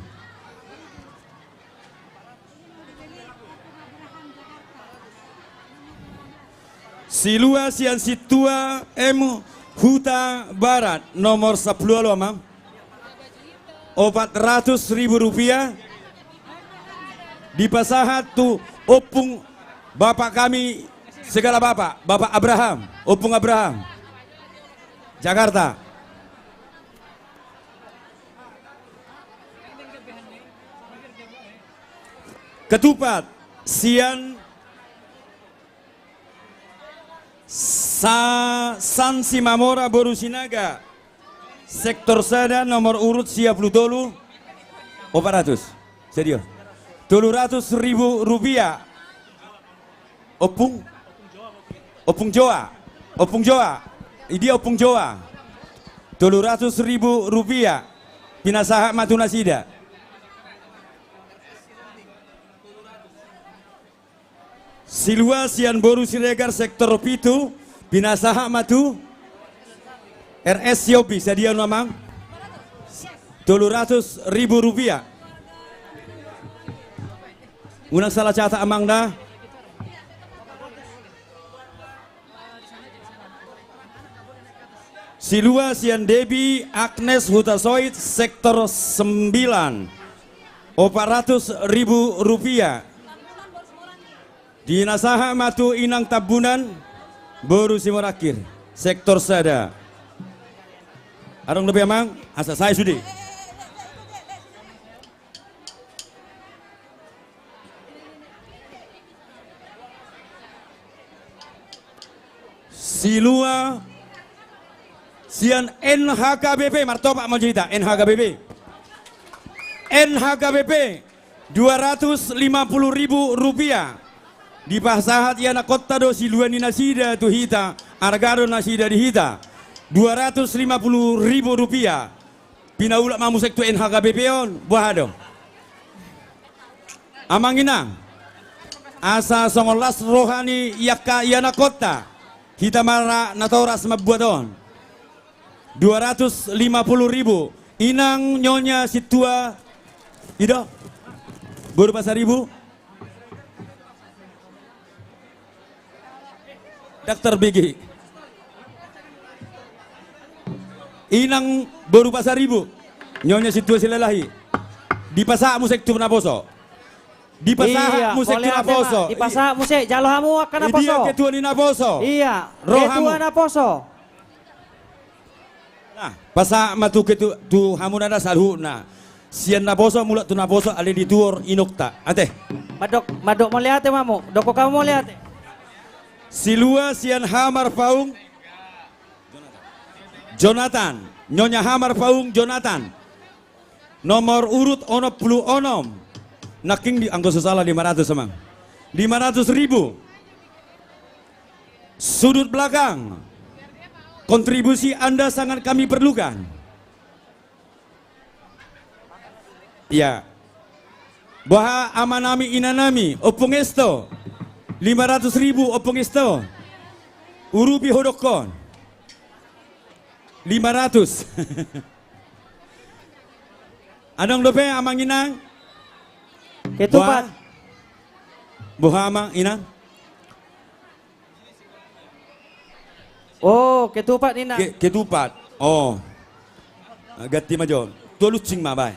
Silua sian situa M Huta Barat nomor 10 lo Mang. 400.000 rupiah. Di pasahat tu opung bapak kami segala bapak, Bapak Abraham, opung Abraham. Jakarta. Ketupat sian San Simamora Borusinaga sektor Sada nomor urut siap Lutolu 400 serius 200.000 rupiah. Opung Joa dia Opung Joa 200.000 rupiah. Pinasaha Matuna Sida. Silua sian Boru Siregar sektor Pitu Pinasaha Matu RS Yopi sedia Mamang 200.000 rupiah. Unang salah catat amang dah. Silua sian Debi Agnes Hutasoid sektor 9 400.000 rupiah. Dinasaha Matu Inang Tabunan Boru Simorakir sektor Sada. Arong lebih amang asa saya sudi. Silua sian NHKBP martopak mau cerita NHKBP 250.000 rupiah. Di pasahat yana kota do Silua ni nasida tu hita argado nasida di hita 250.000 rupiah. Pinaulak mamusek tu NHKBP on buah dong. Amangina asa songolas rohani yaka yana kota hita mara natoras mabuaton 250.000. Inang nyonya situa ido Boru Pasar Ibu Dr. BG Inang Boru Pasar Ibu nyonya situa Silalahi di pasak musik tu naposo di pasak musik tu naposo di pasak musik jalohamu akan naposo dia ketua ni naposo iya rohamu ketua naposo. Nah, pasak matu ketu tu hamun ada salhu na sian naposo mulut tu naposo ada di tuor inokta ate Madok mau lihat mamu doko kamu mau lihat Silua sian Hamar Faung Jonathan nyonya Hamar Faung Jonathan nomor urut ono puluh onom naking di angka salah 500 semang 500.000. Sudut belakang kontribusi Anda sangat kami perlukan. Ya. Baha amanami inanami opung esto 500.000 opung esto. Urubi hodokon 500. Anong dope amang inang? Ketupat. Buha amang inang? Oh, ketupat ni nak. Ketupat. Oh. Gati majon. Tu lucing ma bay.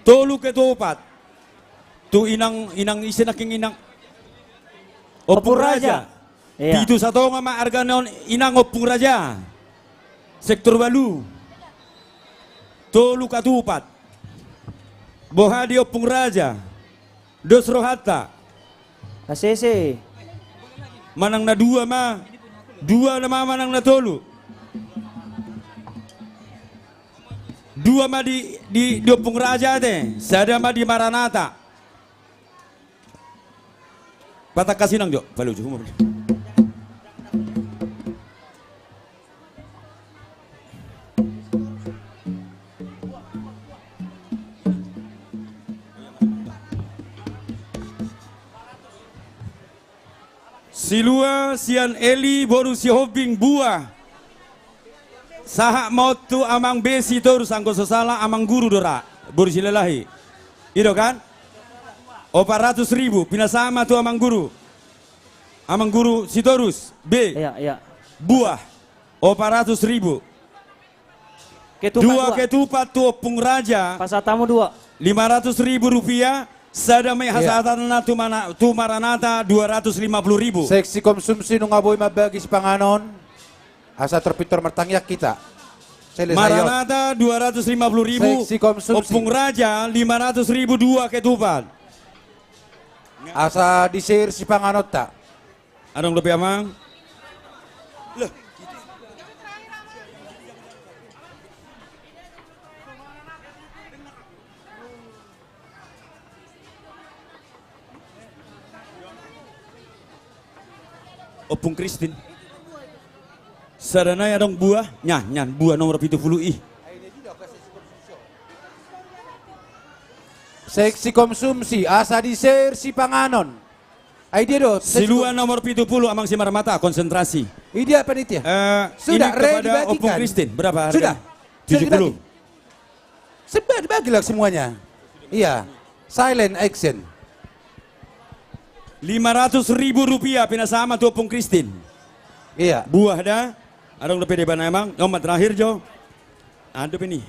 Tolu ketupat. Tu inang isinaking inang Opung Raja. Iya. Itu satu ngama arganon inang Opung Raja. Sektor Balu. Tolu ketupat. Boha di Opung Raja. Dos rohata. Kasese. Manang na dua ma. Dua nama manang na tolu. Dua ma di Opung Raja teh. Sada ma di Maranata. Patah kasih nang jo, balu jo. Silua sian Eli boru si hobing buah. Sahak mau tu amang besi terus angko sesala amang guru dora. Boru silalahi. Itu kan? 400.000 pinasama tu amang guru. Amang guru si terus. B. Iya. Buah. 400.000. Dua ketupat tu opung raja. Pasar tamu 2. 500.000 rupiah. Sadamai hasatana tu maranata 250.000. Seksi konsumsi nung aboy mabagi si panganon. Asa terpitor mertangyak kita. Maranata 250.000. Seksi konsumsi. Opung raja 500.000 dua ketupat. Asa disir si panganot tak. Adong lebih amang. Loh. Opung Kristin. Sadanaya dong buah, nyan buah nomor 70 ih. Seksi konsumsi asa disir si panganon. Idea do. Silua nomor 70 amang si Maramata konsentrasi. Idea panitia. Sudah ini ready kepada dibagikan. Opung Kristin berapa harga? Sudah. 70. Sudah dibagilah semuanya. Iya. Silent action. 500.000 rupiah pinasama tu Opung Kristin. Iya. Buah dah. Adong lebih depan emang. Nomor terakhir Jo. Aduk ini.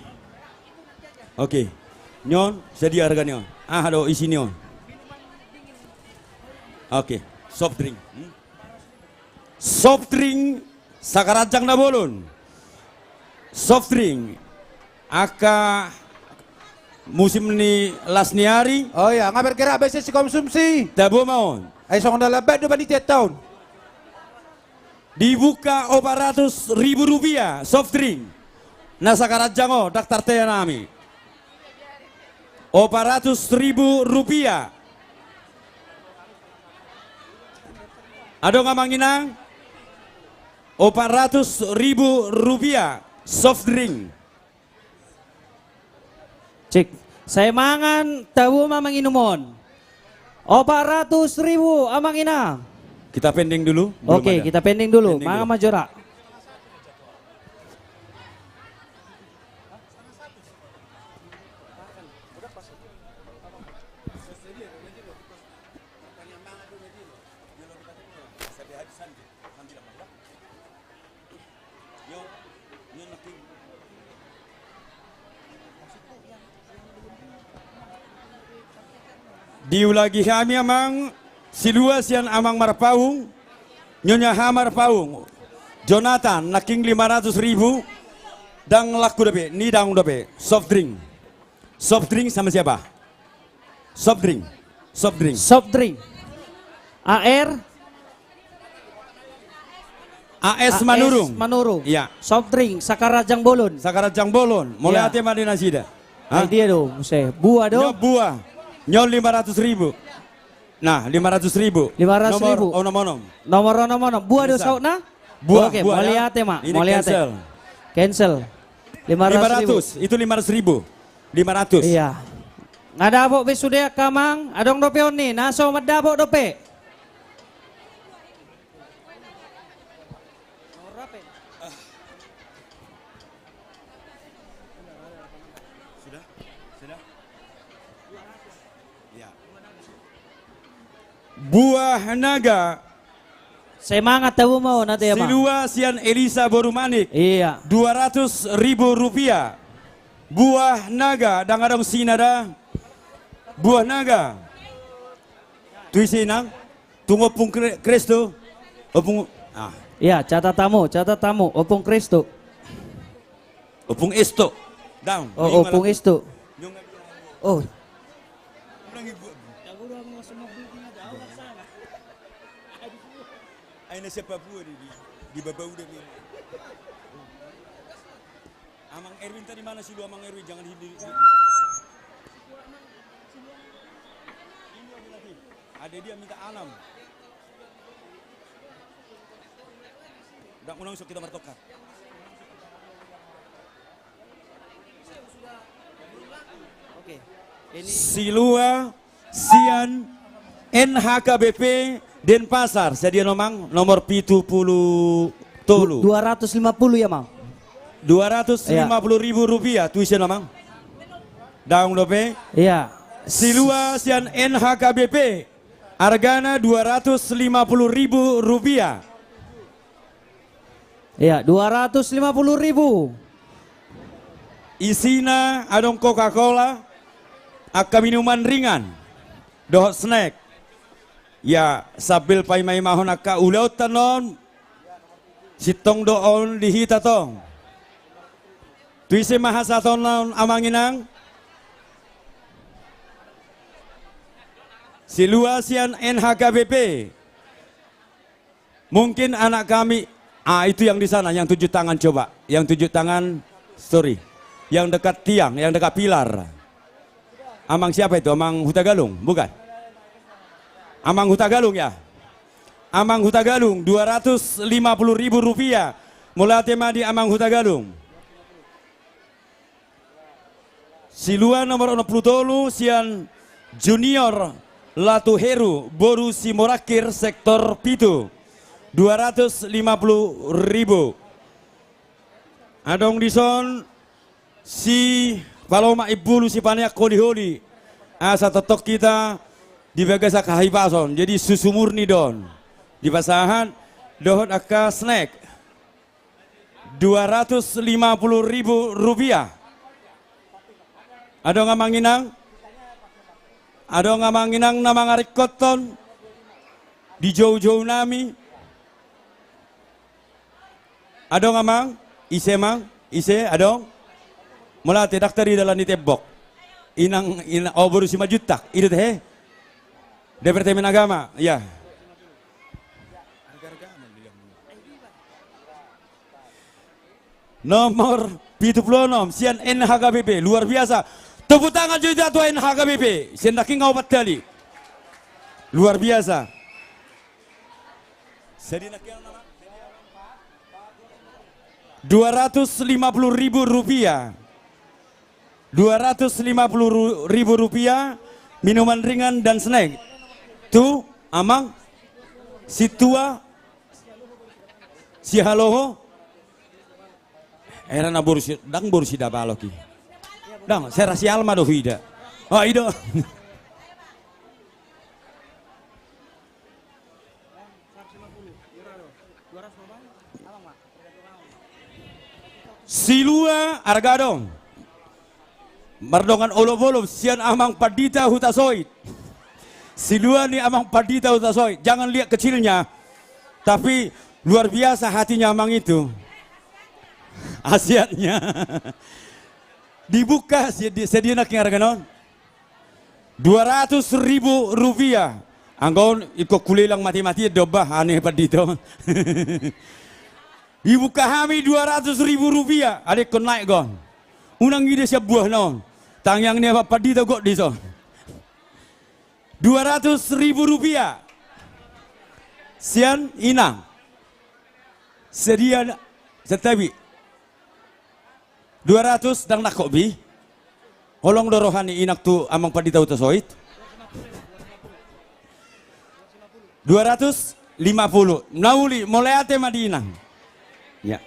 Oke. Nyon, sedia harga nyon. Aduh isi nyon. Oke. Soft drink. Soft drink sakarajang na bolon. Soft drink. Aka musim ni last ni hari. Oh ya, ngabar kira biasa si konsumsi. Tabo maon. Ay song dalabat do panitia tahun. Dibuka 400.000 rupiah soft drink. Nasa karajango daftar teh nami. 400.000 rupiah. Ado ngamanginang 400.000 rupiah soft drink. Cik, saya mangan tahu mamang inumon. 400.000 amang ina. Kita pending dulu. belum Oke, ada. kita pending dulu. Pending Manga dulu. Majora. Diulagi kami amang Silua sian amang marpaung. Nyonya hamar paung. Jonathan naking 500.000. Dang laku dape, ni dang dape. Soft drink. Soft drink sama siapa? Soft drink. Soft drink. Soft drink. AR AS Manurung. Manurung. Iya. Soft drink Sakarajang Bolon. Sakarajang bolon. Mulai Iya. hati madina sida. Ay dia do, muse. Buah do. Nyo buah. Nyo 500.000. Nah, 500.000. 500.000. Nomor. Nomor. Buah do Bisa. sautna? Buah, Oke, buah, mau ya. lihat ya, Mak. Ini Mau lihat cancel. Cancel. 500.000. 500. Itu 500.000. 500. Iya. Ngadabok be sudah kamang, adong dope oni, naso madabok dope. Buah naga. Semangat tahu mau nanti ya, Mak. Silua sian Elisa Borumanik. Iya. 200.000 rupiah. Buah naga. Dan adong sinada. Buah naga. Tuisi nang. Tunggu opung Kristo. Opung. Ah. Iya, catat tamu. Opung Kristo. Opung esto. Down. Oh, opung isto. Oh, Ay nasa Papua di Babau demi. Amang Erwin tadi mana sih lu Amang Erwin jangan hindi. Ada dia minta alam. Dak unang sok kita martokan. oke. Ini Silua Sian NHKBP Denpasar sedia nomang nomor 70 tolu 250 ya Mang. 250.000 rupiah tuition nomang. Daung dope. Iya. Silua sian NHKBP hargana 250.000 rupiah. Iya, 250.000. Isina adong Coca-Cola, aka minuman ringan, dohot snack. Ya, sabil pay may mahon aka ulaw tanon, sitong doon dihita tong. Tuise mahasaton naon amanginang, siluasian NHKBP. Mungkin anak kami, itu yang di sana, yang 7 tangan coba, yang 7 tangan, sorry, yang dekat tiang, yang dekat pilar. Amang siapa itu? Amang Hutagalung? Bukan? Amang Hutagalung ya? Amang Hutagalung 250.000 rupiah. Mulai tema di Amang Hutagalung. Silua nomor 60 sian Junior Latuheru Boru Simorakir sektor Pitu 250.000. Adong dison si Paloma Ibulu si Paniak Holi asa tetok kita di bagasa kahipason jadi susu murni don di pasahan dohot aka snack 250.000 rupiah. Ada ngamanginang nama ngarikot ton di jauh-jauh nami. Ada ngamang ise mang ise adong mulai tidak teri dalam di tembok inang baru 5 juta itu teh Departemen Agama ya. Nomor 76 sian NHKBP luar biasa. Tepuk tangan juga tuh NHKBP. Sian daki ngawat kali. Luar biasa. 250.000 rupiah. 250.000 rupiah minuman ringan dan snack. Tu amang si tua si haloho era na borusi dang borusi da baloki dang saya rasi alma do hida oh ido silua argadong mardongan olo-olo sian amang padita hutasoit. Silua ni amang padita hutasoit. Jangan lihat kecilnya, tapi luar biasa hatinya amang itu. Asiatnya. Dibuka sedia nak yang harga non 200.000 rupiah. Anggon ikut kulilang mati-mati dobah aneh padita. Dibuka kami 200.000 rupiah. Adik kon naik gon. Unang ide siap buah non. Tangyang ni apa padita kok di son. 200.000 rupiah. Sian inang. Sedia setabi. 200 dang nak kopi. Holong dorohani inak tu amang padita utasoit. 250. Nauli mulai ate madinang. Ya.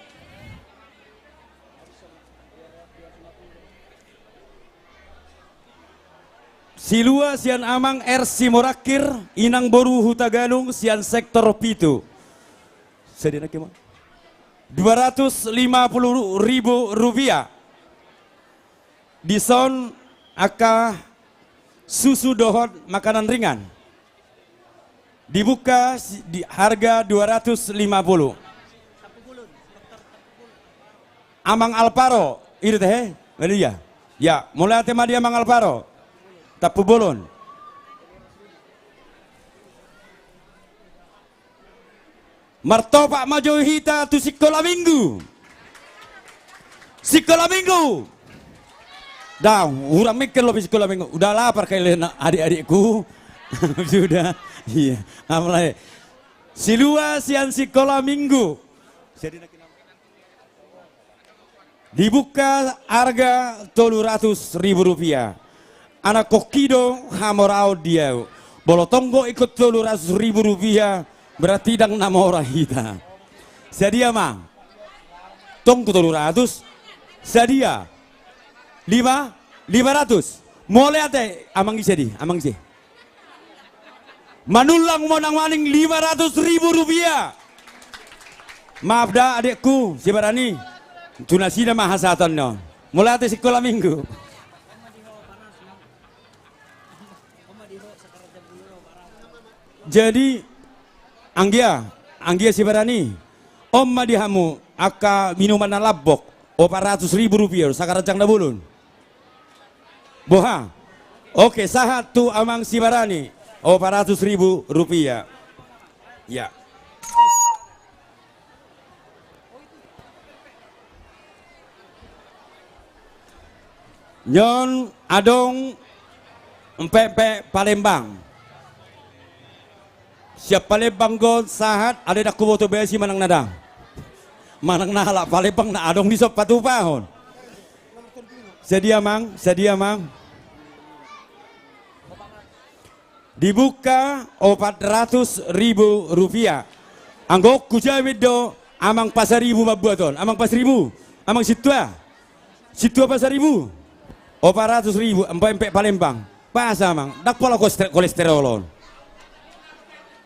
Silua sian amang RC Morakir inang boru Hutagalung sian sektor Pitu. Sedina kemo 250.000 rupiah. Dison aka susu dohot makanan ringan. Dibuka di harga 250. Amang Alparo itu teh ya. Ya, mulai tema dia Amang Alparo. Tapu bolon. Martopak maju hita tu sekolah minggu. Sekolah minggu. Dah, urang mikir lebih sekolah minggu. Udah lapar kayak adik-adikku. Sudah. Iya. Amlai. Silua sian sekolah minggu. Dibuka harga 300.000 rupiah. Anak kokido hamorau dia Bolotonggo ikut 700.000 rupiah, berarti dang 6 orang kita. Sedia mang? Tong 700, sedia 500. Mulai ate amang isi amang isi. Manulang monang maning 500.000 rupiah. Maaf dah adikku, si Barani. Tunasida mahasatan no. Mulai ate sekolah minggu. Jadi Anggia si Barani. Om madihamu aka minuman labok 400.000 rupiah sakarajang na bulun. Boha. Oke, sahat tu amang si Barani 400.000 rupiah. Ya. Nyon adong empe Palembang. Siap Palembang gon sahat ada dak kuboto besi manang nadang. Manang nahala Palembang na adong di sop patupahon. Sedia mang, sedia mang. Dibuka 400.000 rupiah. Anggok kujamid do amang pasaribu mabuaton. Amang pasaribu, amang situa. Situa pasaribu. 400.000 empe Palembang. Pas amang, dak pola kolesterolon.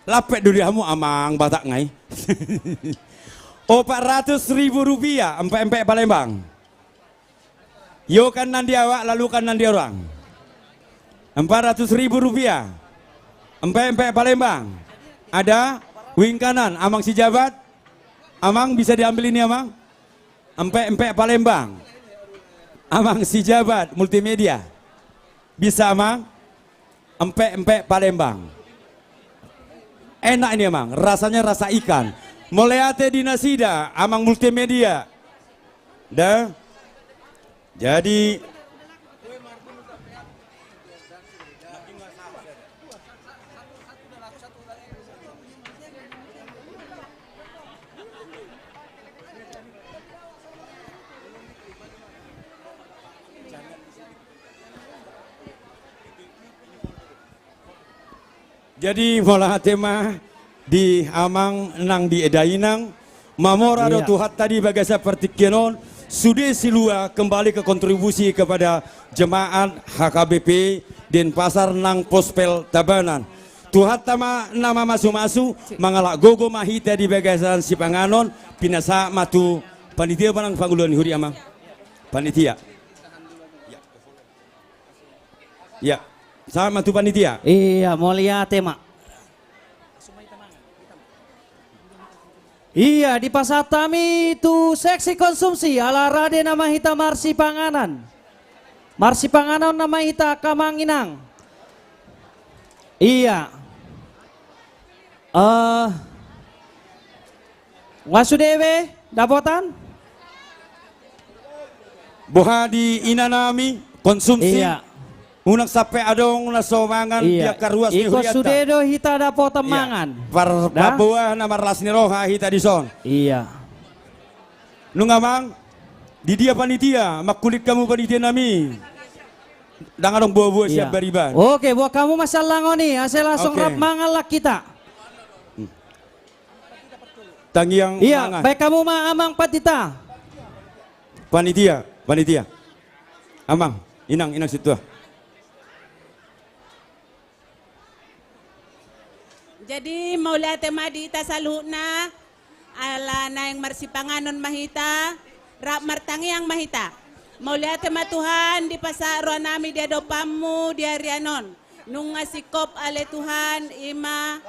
Lapet duriamu amang batak ngai. 400.000 rupiah empe Palembang. Yo kan nanti awak lalu kan nanti orang. 400.000 rupiah empe Palembang. Ada wing kanan amang si jabat. Amang bisa diambil ini amang. Empe Palembang. Amang si jabat multimedia. Bisa amang. Empe Palembang. Enak ini amang, rasanya rasa ikan. Moleate dinasida, amang multimedia. Dah. Jadi mola tema di amang nang di edainang mamora do tuhat tadi bagai seperti kenon sudah silua kembali ke kontribusi kepada jemaat HKBP Denpasar nang Pospel Tabanan. Tuhat tama nama masu-masu mangalak gogo mahita di bagasan si panganon pinasa matu panitia panang panguluan huri amang. Panitia. Ya. Sama tu panitia. Iya, mulia tema. Iya, di pasar tami itu seksi konsumsi ala Raden nama hita Marsi Panganan. Marsi Panganan nama hita Kamanginang. Iya. Wasudewe dapotan? Boha di inanami konsumsi. Iya. Unang sampai adong na somangan dia karuas ni Iko huriata. sudedo hita dapo temangan. Par Papua na marlas ni roha hita di son. Iya. Nungamang di dia panitia makulit kamu panitia nami. Dangan dong buah-buah siap beriban. Oke, buat kamu masal langoni, asal langsung rap mangal lah kita. Tangi yang iya, baik kamu mah amang patita. Panitia. Amang, inang situ. Jadi maulia tema di tasalhuna ala na yang marsipanganon mahita rap martangi yang mahita. Maulia tema Tuhan di pasar nami dia dopamu dia rianon nung ngasikop ale Tuhan ima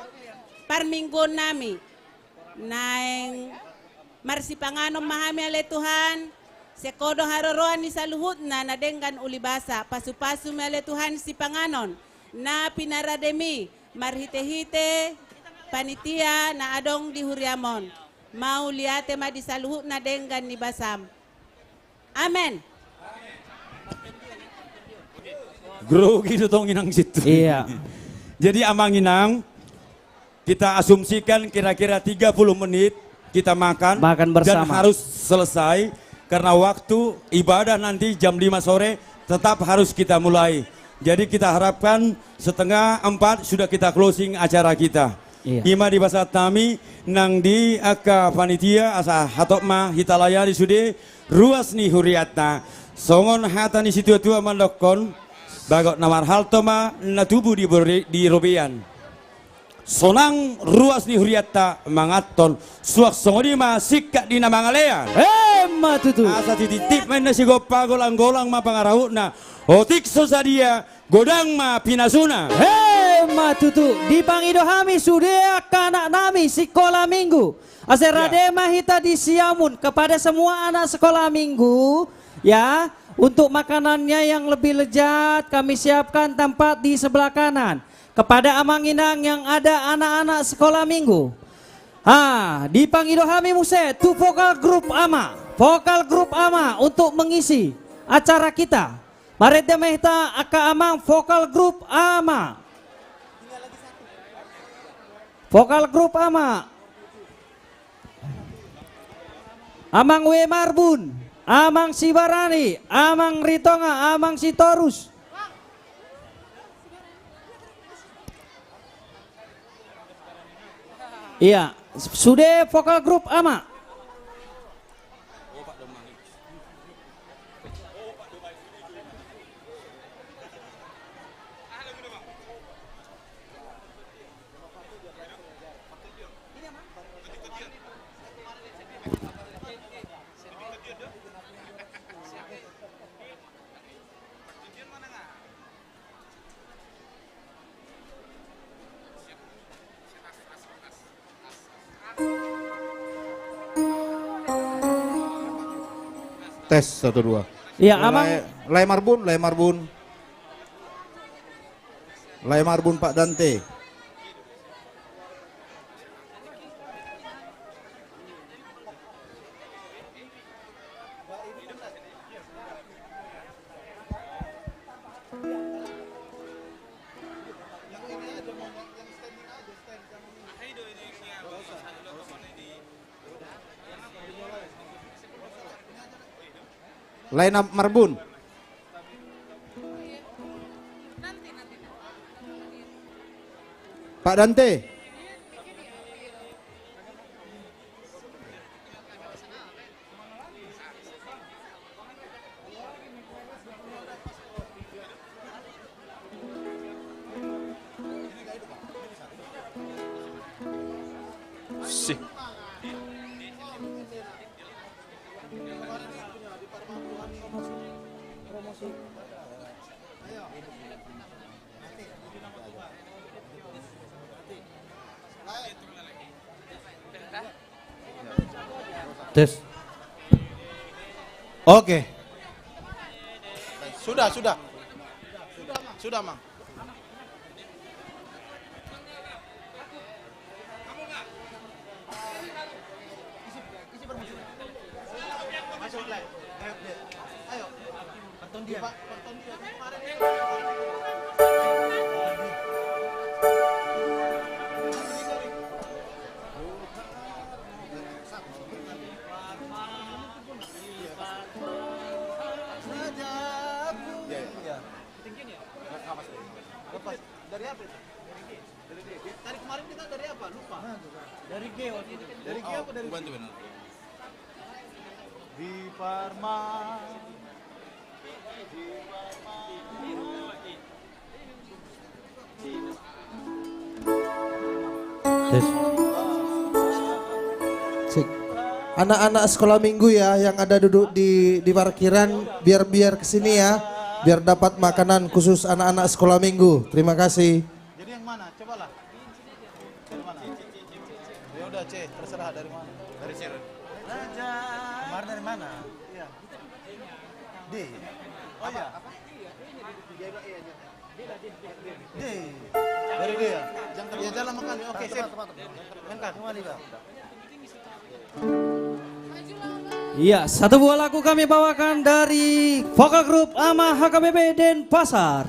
parminggon nami naeng marsipanganon mahami ale Tuhan sekodo haroroan ni saluhut na nadenggan ulibasa pasu-pasu ale Tuhan si panganon na pinarademi marhite-hite panitia na adong di huriamon mau liate ma di saluhut na denggan ni basam. Amen. Grogi itu tong inang situ. Iya. Jadi amang inang kita asumsikan kira-kira 30 menit kita makan bersama. Dan harus selesai karena waktu ibadah nanti jam 5 sore tetap harus kita mulai. Jadi kita harapkan 3:30 sudah kita closing acara kita. Iya. Ima di bahasa Tami nang di aka panitia asa hatokma hitalaya di sude ruas ni huriatna songon hata ni situ tua mandokon bagot namar haltoma na tubuh di robean sonang ruas ni huriatta mangaton suak songodi ma sikka di namangalean Matutu. asa titip main na si gopa golang-golang ma pangarahuna otik sosadia godang ma pinasuna Matutu di Pangidohami sudah anak nami sekolah minggu aserade mahita di Siamun kepada semua anak sekolah minggu ya untuk makanannya yang lebih lezat kami siapkan tempat di sebelah kanan kepada Amang Inang yang ada anak-anak sekolah minggu di Pangidohami Muse tu vokal grup ama untuk mengisi acara kita Marete mahita aka Amang vokal grup ama Vokal grup ama Amang W Marbun, Amang Sibarani, Amang Ritonga, Amang Sitorus. Iya, sudah vokal grup ama. Tes 1 2. Iya, Amang Lai Marbun Pak Dante. Lain Marbun. Pak Dante. Tes. Oke. Sudah, Mang. Dari apa itu? Dari D. Tadi kemarin kita dari apa? Lupa. Dari G waktu itu. Dari G apa dari? Bantu benar. Di Parma. Cek. Anak-anak sekolah minggu ya yang ada duduk di parkiran biar kesini ya. Biar dapat makanan khusus anak-anak sekolah minggu. Terima kasih. Jadi yang mana? Cobalah. Dari mana? Ya udah C, terserah dari mana. Dari C. Kemarin dari mana? Iya. D. Oh iya. D. Dari D ya. Ya jalan makanya. Oke, sip. Angkat kembali, Pak. Iya, satu buah lagu kami bawakan dari vokal grup Ama HKBP Denpasar.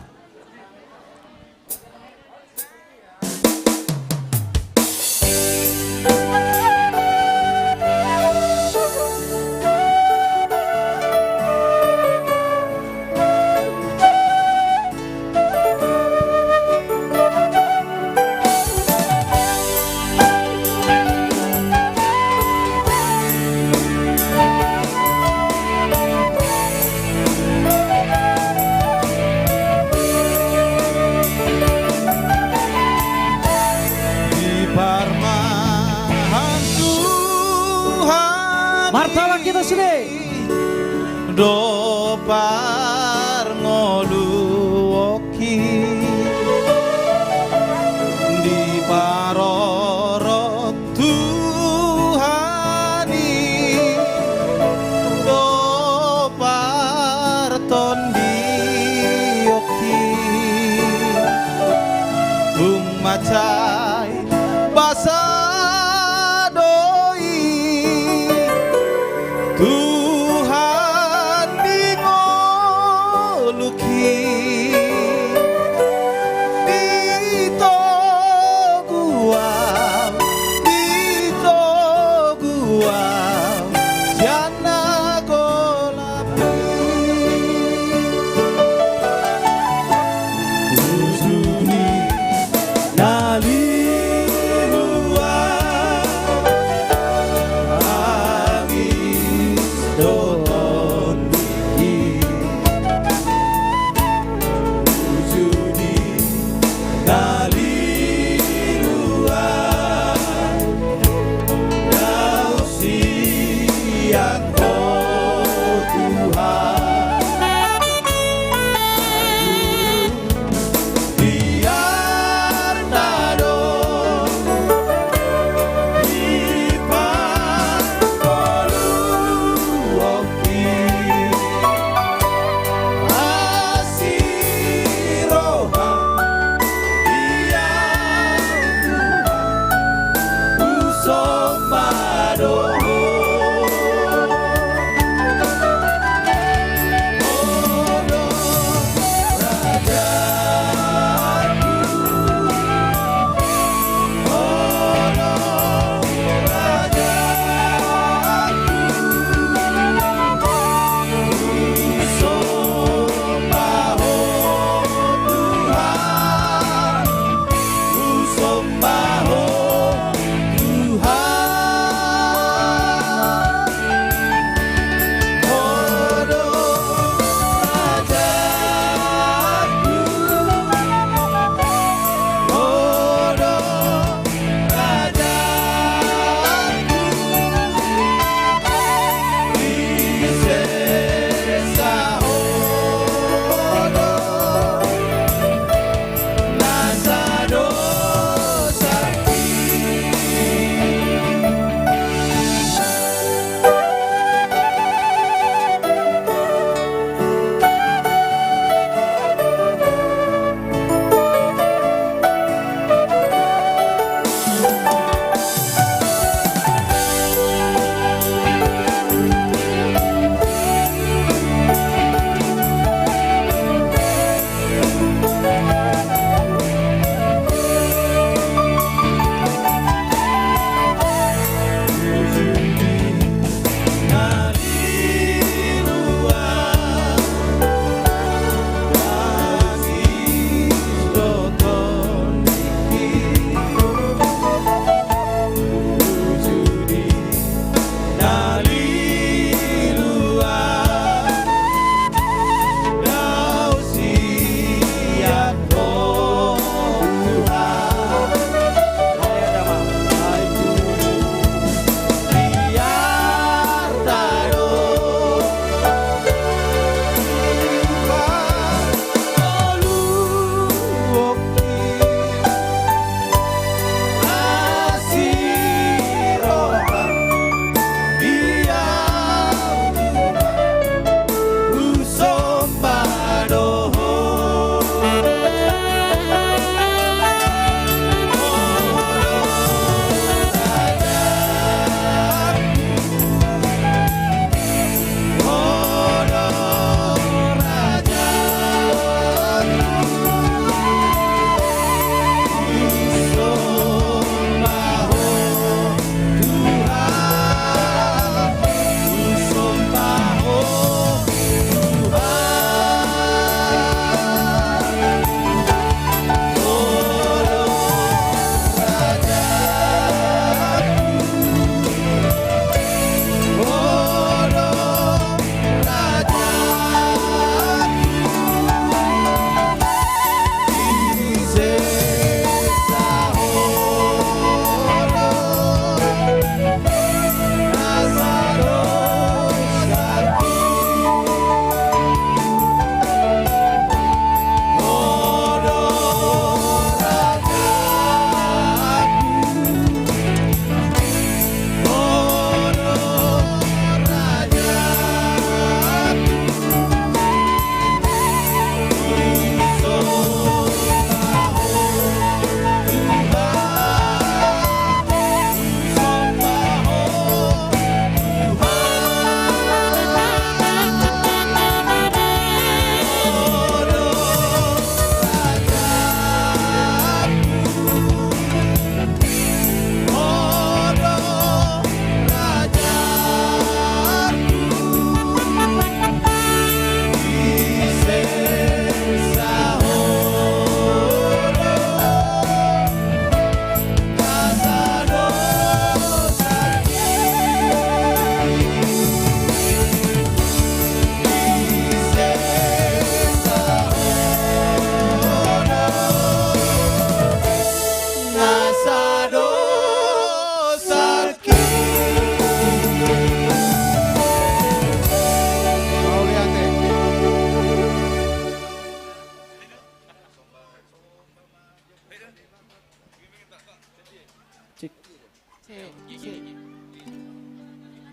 sude. Do parngoluoki di parorok Tuhani do parton dioki tung macai basa doi Tuhan dingoluki dito guam jana golapi Kuduni nali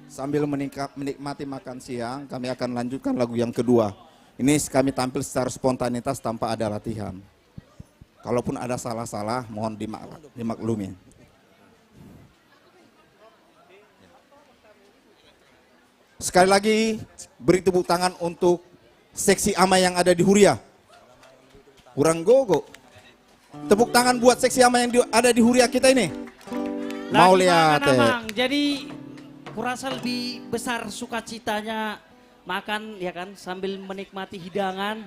Sambil menikmati makan siang, kami akan lanjutkan lagu yang kedua. Ini kami tampil secara spontanitas tanpa ada latihan. Kalaupun ada salah-salah, mohon dimaklumi. Sekali lagi, beri tepuk tangan untuk seksi ama yang ada di Huria. Kurang gogo. Tepuk tangan buat seksi ama yang ada di Huria kita ini. Mau lihat. Jadi kurasa lebih besar sukacitanya makan ya kan sambil menikmati hidangan.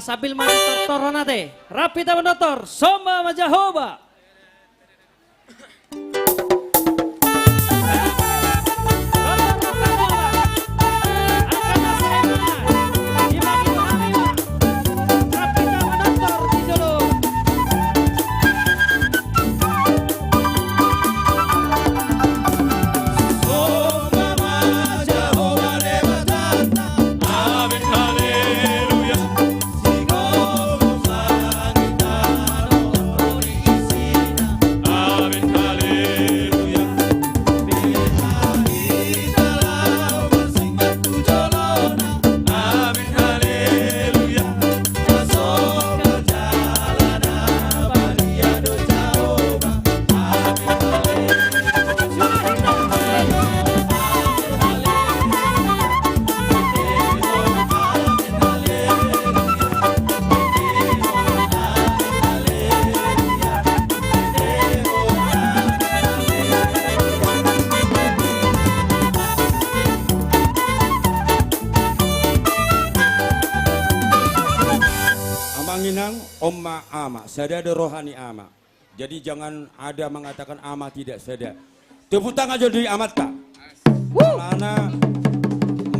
Sambil mandi torona teh. Rapi ta mendotor, somba majahoba. Omma ama, sadada rohani ama. Jadi jangan ada mengatakan ama tidak sadar. Tepuk tangan jadi amat tak. Karena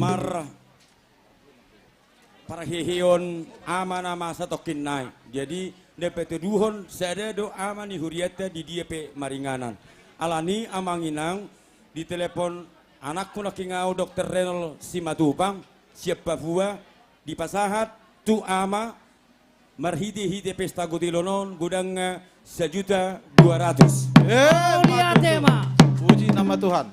marah para hihion ama nama satokin naik. Jadi dapat duhon sadada ama ni huriata di dia pe maringanan. Alani amanginang di telepon anakku laki ngau Dr. Renal Simatupang siap Papua di pasahat tu ama marhiti-hiti pesta gotilonon gudang 1.200.000. Lihat tema. Puji nama Tuhan.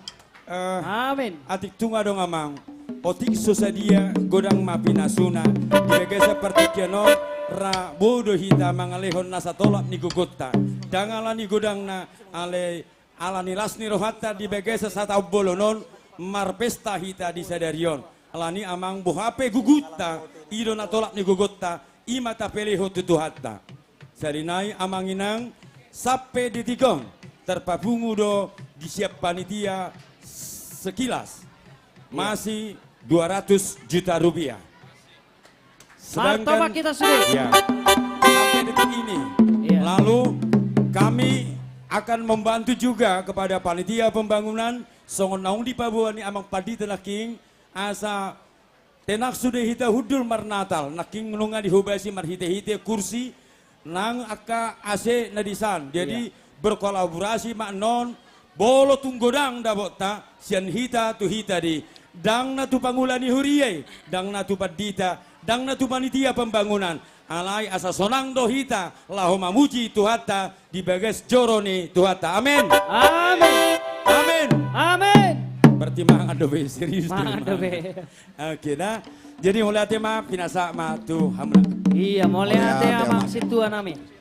Amin. Atik tunga dong amang. Otik susadia godang mapinasuna. Dibega seperti keno ra bodo hita mangalehon nasa tolak ni gugutta. Dangala ni godang na ale ala nilas ni rohatta dibega sesata bolonon marpesta hita di sadarion. Alani amang buhape gugutta. Ido na tolak ni gugutta. Imata peleho tutuhatta. Sarinai amanginang sampai di tigong terpabungu do disiap panitia sekilas masih 200 juta rupiah. Sedangkan kita sudah ya, sampai detik ini. Ya. Lalu kami akan membantu juga kepada panitia pembangunan songon naung di Pabuani amang padi tenaking asa tenak sudah hita hudul marnatal naking nunga dihubasi marhite-hite kursi nang aka ase nadisan. Jadi berkolaborasi mak non bolo tunggodang dabota sian hita tu hita di dang na tu pangulani huriye dang na tu padita dang na tu panitia pembangunan alai asa sonang do hita lahu mamuji tuhata di bagas joroni tuhata. Amin. Amin. Amin. Amin. Pertimbangan dobe serius. Dobe. Oke nah. Jadi mulai tema pinasa matu hamna. Iya, mulai ate amang situan amin.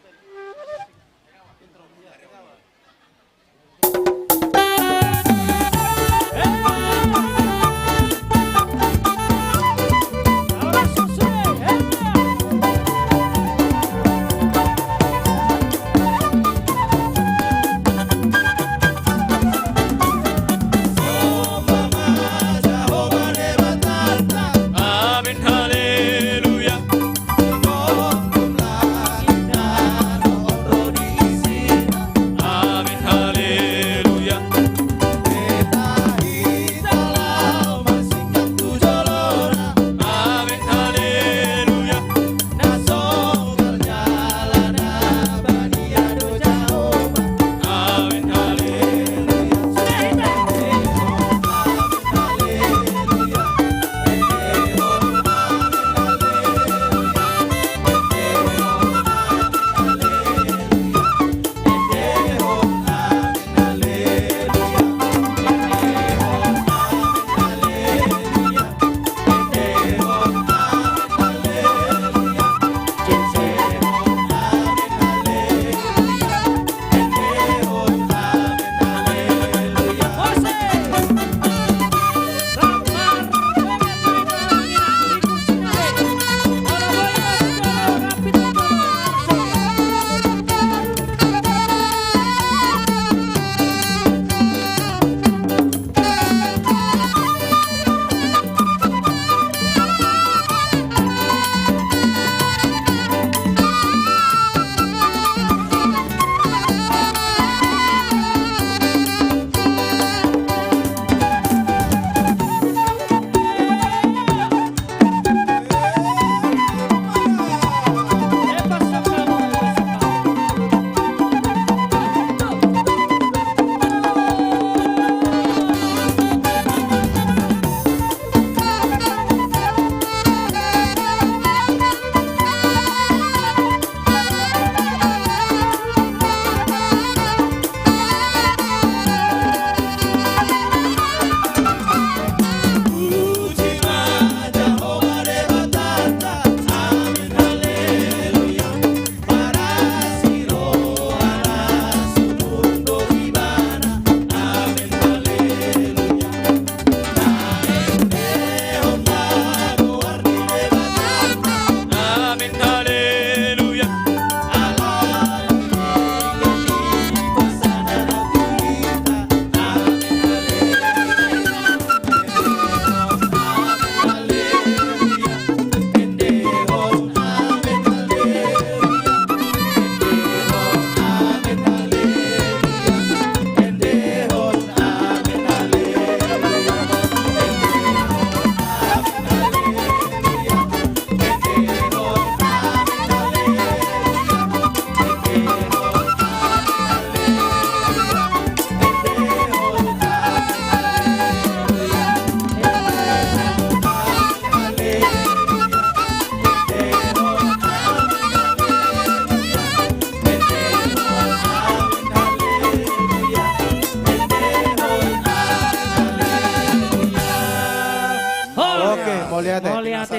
Amin haleluya.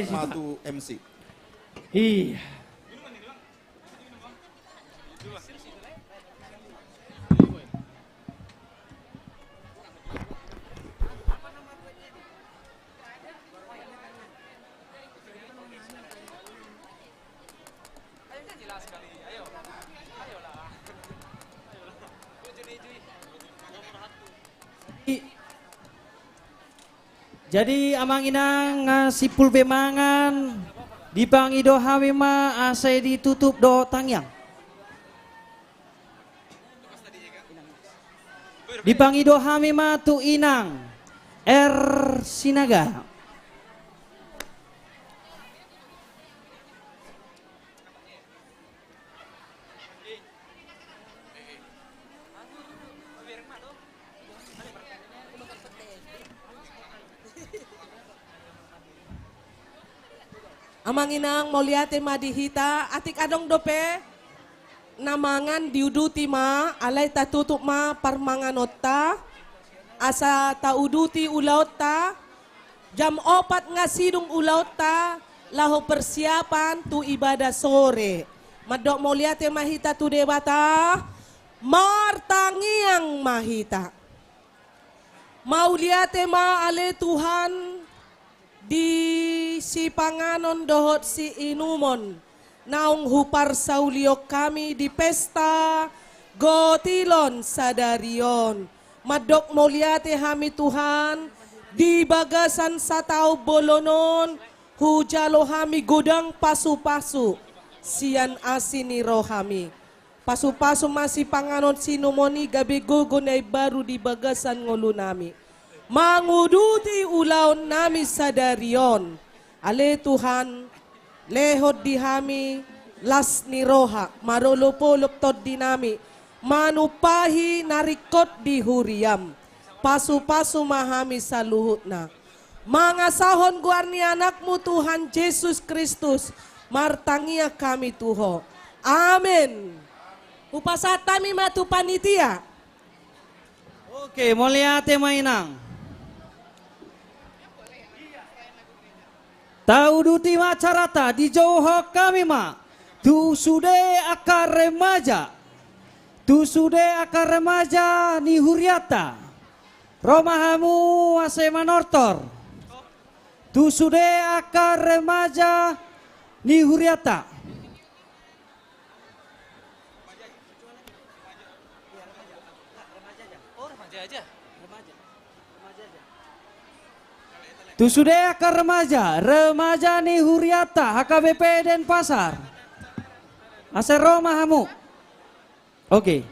stage. Matu MC. Iya. Jadi amang inang sipul bemangan dipangi do hawima ase ditutup do tangyang. Dipangi do hawima tu inang Sinaga. Amang inang mauliate madihita atik adong dope namangan diuduti ma alay tatutup ma parmanganota asa tauduti ulautta jam 4 nga sidung ulautta laho persiapan tu ibadah sore madok mauliate mahita tu debata martangiang mahita mauliate ma ale Tuhan di si panganon dohot si inumon naung hupar sauliok kami di pesta gotilon sadarion madok mauliate hami Tuhan di bagasan satau bolonon hujalo hami gudang pasu-pasu sian asini rohami pasu-pasu masih panganon sinumoni gabi gugunay baru di bagasan ngulu nami manguduti ulaon nami sadarion ale Tuhan lehod di hami las ni roha marolopolop tod di nami manupahi narikot di huriam pasu-pasu mahami sa luhut na mangasahon guarni anakmu Tuhan Yesus Kristus martangia kami Tuho amin upasatami matu panitia. Oke mauliate mainang tauduti macarata di Johok kami ma tu sude akar remaja ni huriata romahamu ase manortor tu sude akar remaja ni huriata tu sudah ke remaja ni huriata HKBP Denpasar. Ase romahamu. Oke.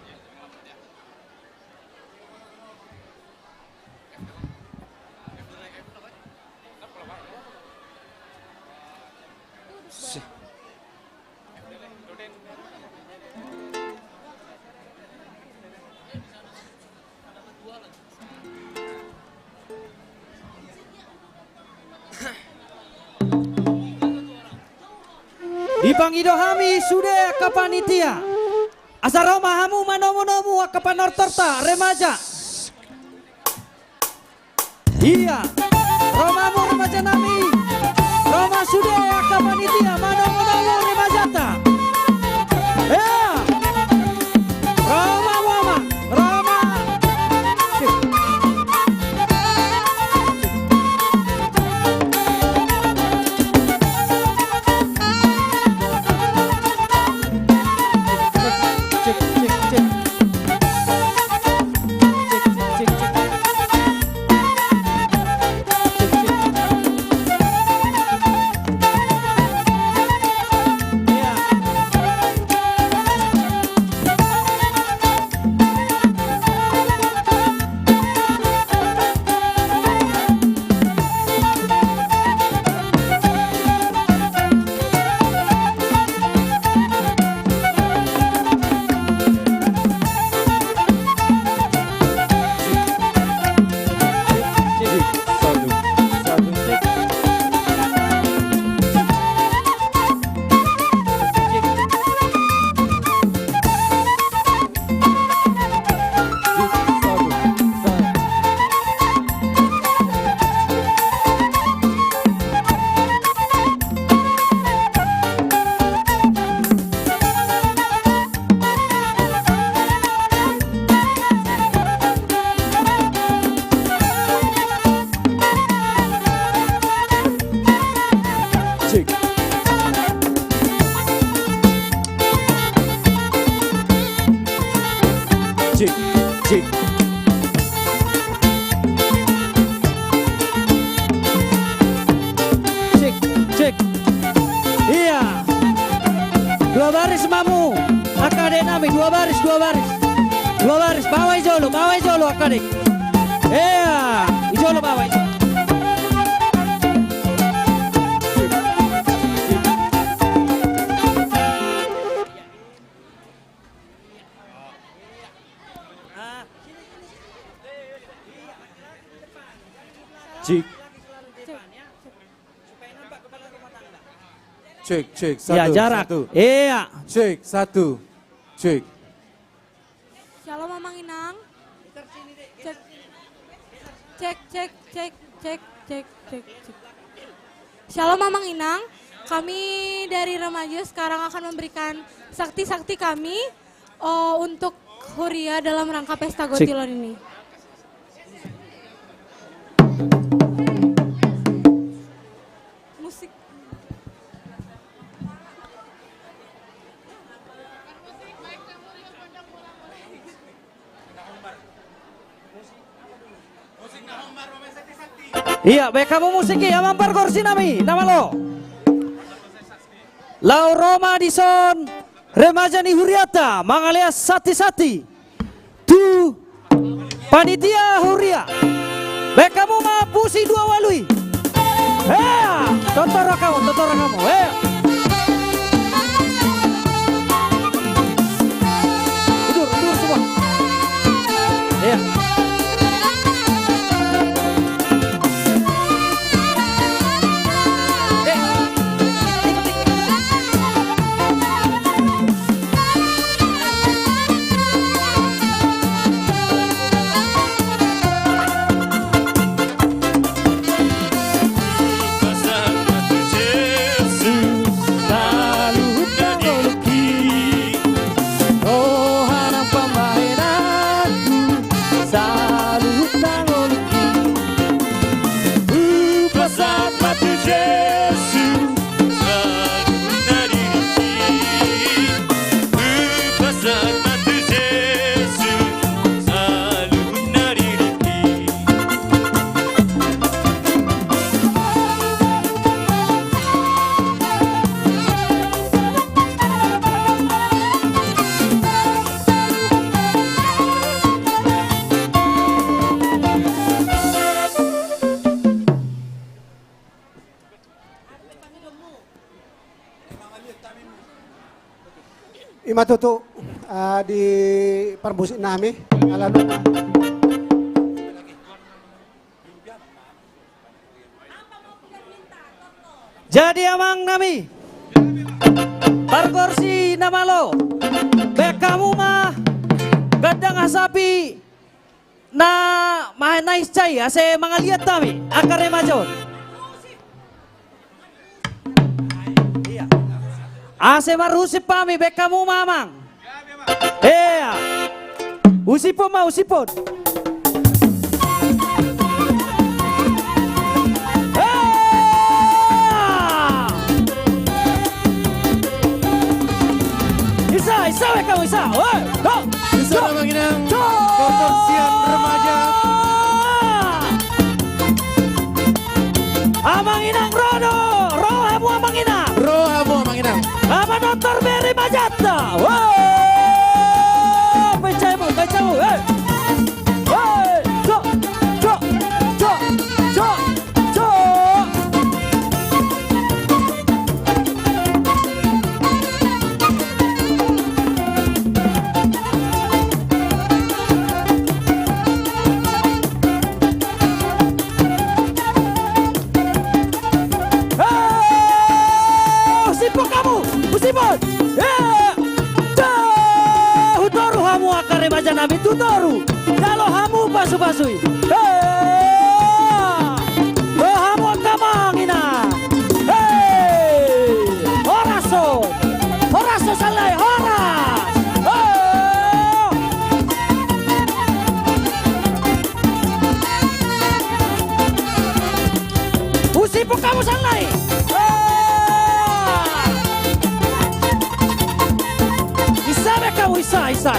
Dipangido hami sudah ke panitia. Asa romahamu manomu ke panortorta remaja. Iya. Romamu remaja nami. Roma sudah ke panitia manomu remajata. Ya. Roma. cek. Cek, cek. Iya. Dua baris mamu. Akade nami, dua baris, dua baris. Dua baris, bawah ijolo akade. Iya, ijolo bawah. Cek. Cek, cek, satu. Ya, jarak. Satu. Iya. Cek, satu. Cek. Shalom Mamang Inang. Cek. Cek, cek, cek, cek, cek, cek, cek. Shalom Mamang Inang. Kami dari remaja sekarang akan memberikan sakti-sakti kami untuk Huria dalam rangka Pesta Gotilon ini. Musik. Iya, baik kamu musiki ya mampar kursi nami, nama lo. Lau Roma Dison, remaja ni Huriata, mangalias sati-sati. Tu panitia Huria. Baik kamu mapusi dua walui. Tontora kamu, Udur semua. Iya. Imatutu di permusik nami alalu. Jadi amang nami parkorsi nama lo bek kamu mah gadang asapi na mah nice cai ase mangaliat tami akare majon ase marusip pami bek kamu mamang usipon mah usipon. Isa kamu Isa. Isa Mamang Inang, Korporsian Remaja. Amang Inang Rono, Rohamu Amang Inang. Rohamu Amang Inang. Ama Dr. Beri Majata. Pecamu. Usipon. Hutoru hamu akare baca nabi tutoru. Kalau hamu pasu-pasui. Hamu akamangina. Horaso salai horas. Usipon kamu salai. Isa.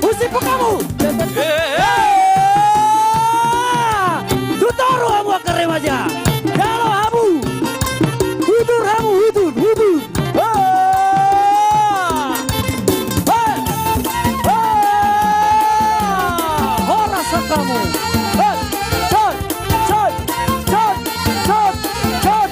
Usipo kamu. Tutoro hamu akan remaja. Kalau hamu. Hudur hamu hudur hudur. Horasa kamu. Cot, cot, cot, cot, cot, cot.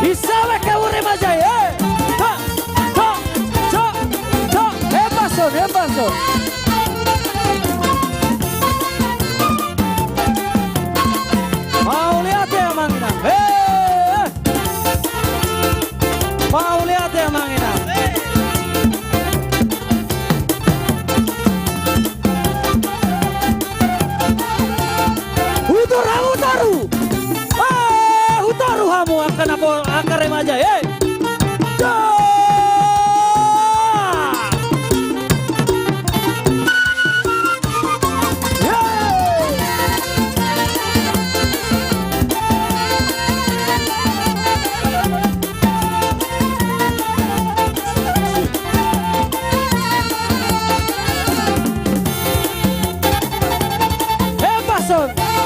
Isabe kamu remaja ya. Hebaso. Mau lihat ya Mangina. Mau lihat ya Mangina. Hutaru hamu akan remaja ya.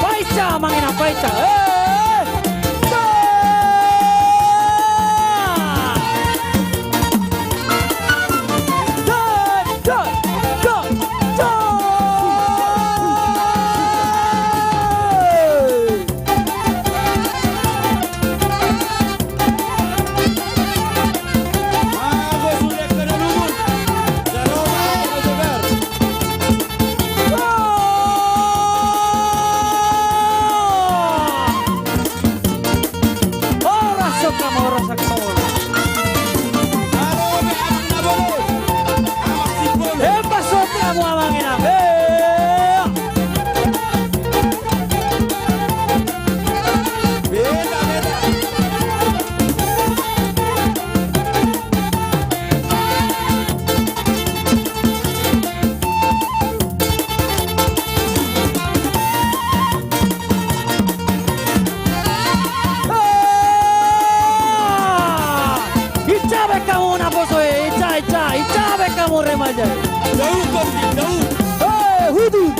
Paica Mangina paica. Icabe kamu remaja. Jauh kopi, jauh. Hudu.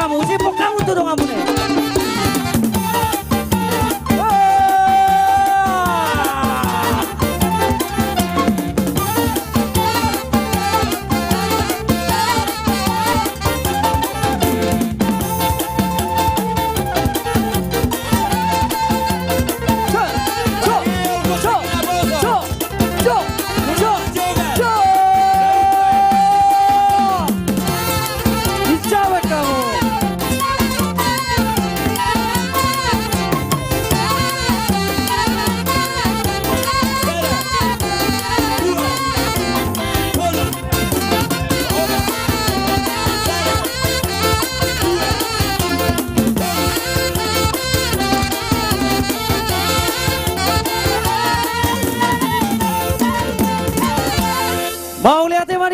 Usipok kamu tuh dong amune.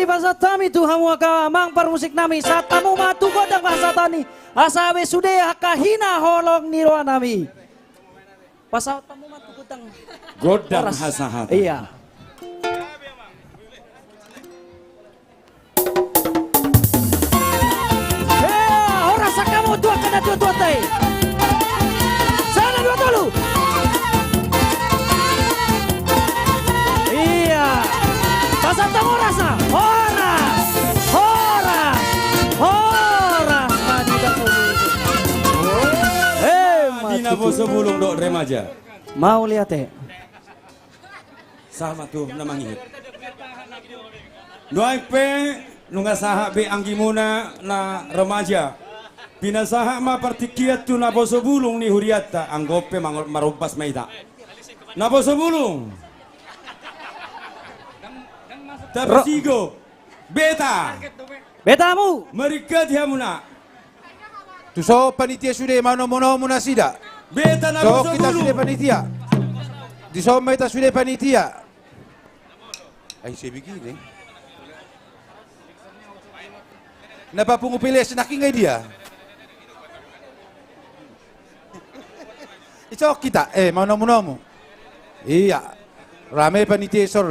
bahasa tami Tuhan waka mang permusik nami saat tamu matu godang bahasa tani asawe sude hakahina holong nirwa nami. Pasal tamu matu godang hasahata. Iya. Rasa kamu tua kena tua teh. Sana dua dulu. Iya. Pasal tamu rasa. Horas. Madina Poso Bulung dok remaja. Mau lihat teh. Sama tuh namanya. Doai pe nunga saha be anggimuna na remaja. Pina saha ma partikiat tu na Poso Bulung ni huriata anggope marumpas maita. Na Poso Bulung. Tapasigo. Betamu. Mereka diamuna. Tu so panitia sudah mano muna sida. Beta na So Poso kita Bulung. sudah panitia. Di so kita sudah panitia. Ay saya begini. Napa pungupili senaking ngay dia? Ito kita mano mo. Iya. Rame panitia sor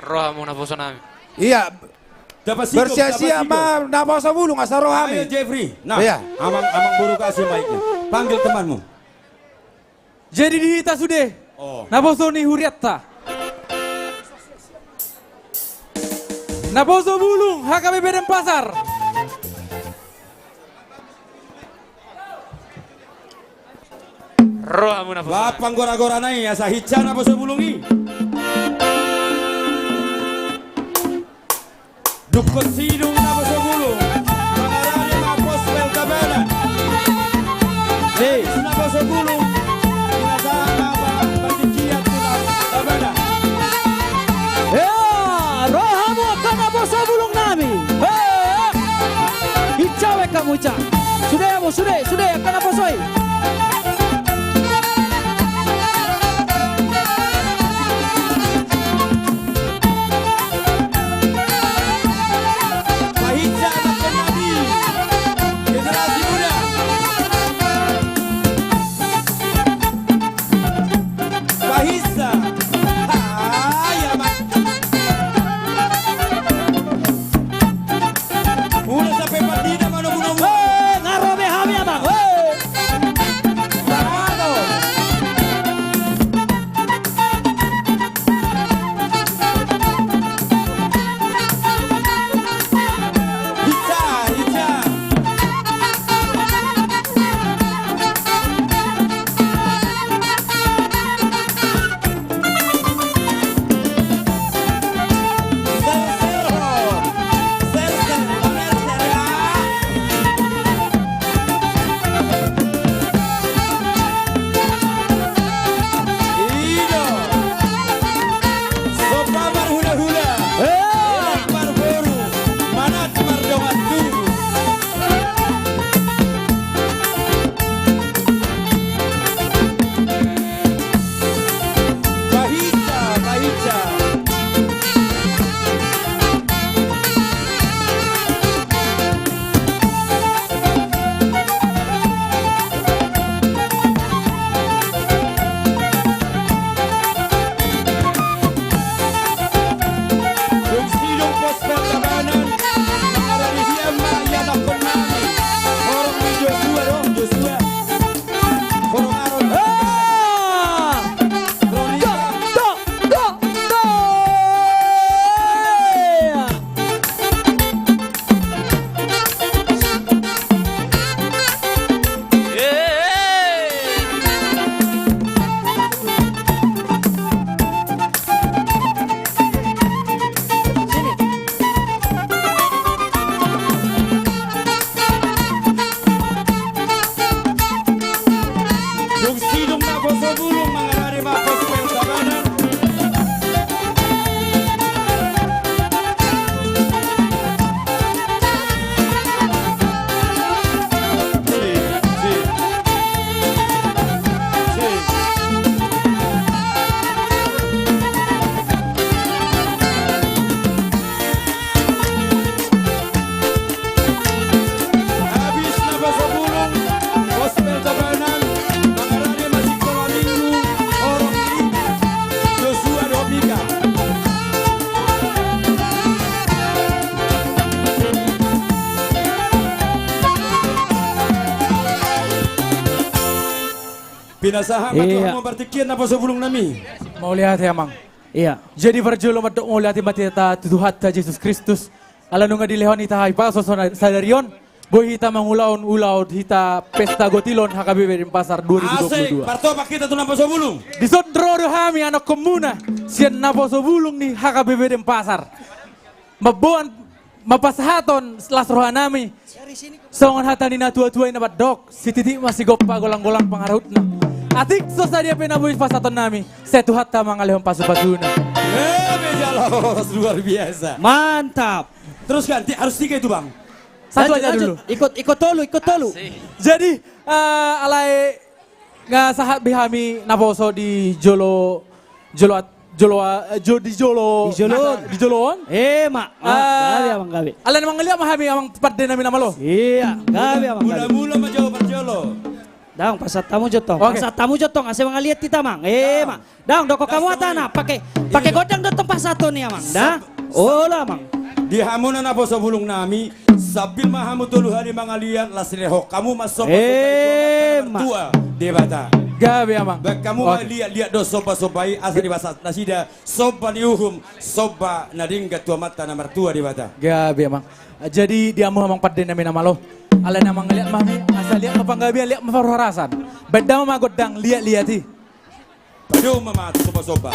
Roha muna Poso namin. Iya. Tapasigo, Bersia-sia tapasigo. ma napa sa bulong asa Ayo rohami. Jeffrey. Nah, Iya. amang buru kasih mic-nya. Panggil temanmu. Jadi di kita sudah. Oh. Naposo ni huriatta. Naposo Bulung HKBP Denpasar. Roha muna Poso. Bapang gora-gora nai asa hican apa sebulungi. Dukot sidung apa sebulung. Mangarani mapos bel kabana. Hei, apa sebulung. Inasama apa partikiat tuna kabana. Ya, rohamu akan Poso Bulung nami. Icawe kamu cak. Sudah akan Posoi. Pahitja anak penadi. Generasi muda. Pahitja. Ya mak. Udah sampai partida mana bunuh. Ngarobe hami abang. Parado. Hica. Binasaha Iya. mau bertikian apa sebelum nami? Mau lihat ya mang. Iya. Jadi berjolo madok mau lihat matita Tuhan Yesus Kristus. Ala nunga dilehon ita hai pa sadarion. Boy hita mangulaon-ulaon hita pesta gotilon HKBP Denpasar Asik, 2022. partopa kita tuh nampak sebelum. Di sondro hami anak komuna sian napo sobulung ni HKBP Denpasar. Mabuan mapasahaton selas rohanami. Songon hatani na tua-tua ina badok. Si titik masih gopa golang-golang pangarutna. Atik sosadia penabuin pasaton nami. Setu hatta mangalehon pasu-pasuna. Bejalos luar biasa. Mantap. Terus kan harus 3 itu bang. Satu Lanjut, aja lanjut. dulu. Ikut tolu. Jadi alai nggak sahat bihami naposo di Jolo. Mak. Gabi amang gabi. Ala namang ngeliat mahami amang padde nami nama lo. Iya, gabi amang gabi. Mula-mula majauh berjolo. Dang pasat tamu jotong. Oke. Pasat tamu jotong ase mga lihat kita mang. Mak. Dang doko kamu atana pakai godang dotong pasaton ni amang. Dah. Ola mang. Di hamunan apa sebelum nami sabil mahamu tulu hari mangalian lasreho kamu masuk tua debata. Gabi amang. Bak kamu lihat do soba-sobai asa di bahasa nasida soba niuhum soba nadingga tua mata nomor tua debata. Gabi amang. Jadi diamu amang padde nami nama lo. Ala namang ngeliat mahami asa lihat mapanggabi lihat mafarharasan. Bedam magodang lihat-lihati. Padu mama soba-soba.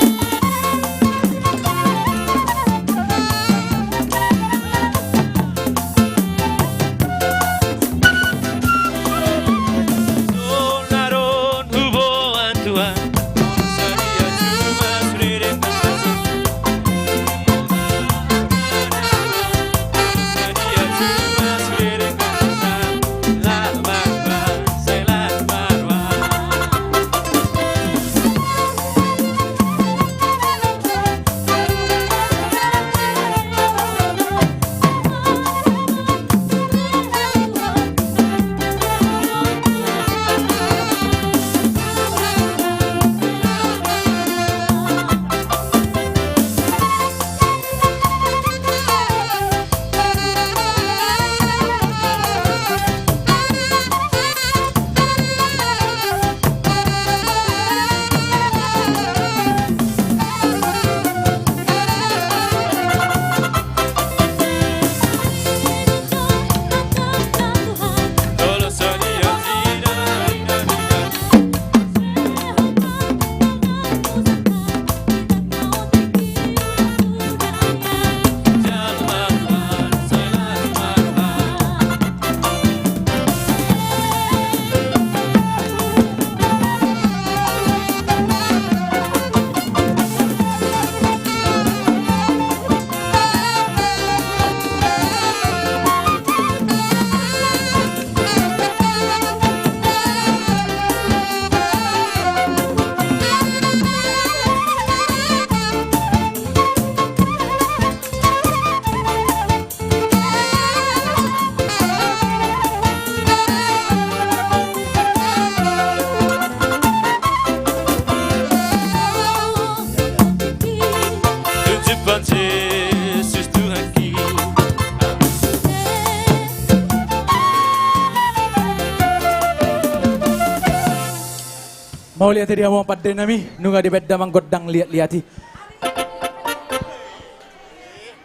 Mau lihat dia mau padde nami nunga di bedda manggodang lihat-lihati.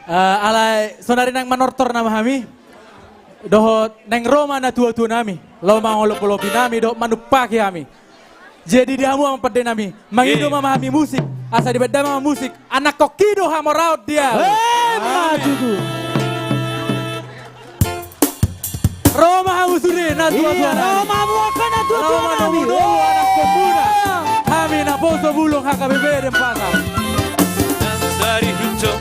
Alai sonari nang manortor nama kami. Dohot neng Roma na tua-tua nami. Lo mangolop-olopi nami doh manupaki kami. Jadi dia mau padde nami. Mangido mama kami musik. Asa di bedda mama musik. Anak kokido hamoraut dia. Maju tu. Roma hamusuri na tua-tua nami. Roma muakan na tua-tua nami. Anak komuna. Kami na poso bulong HKBP Denpasar. Dari hujo.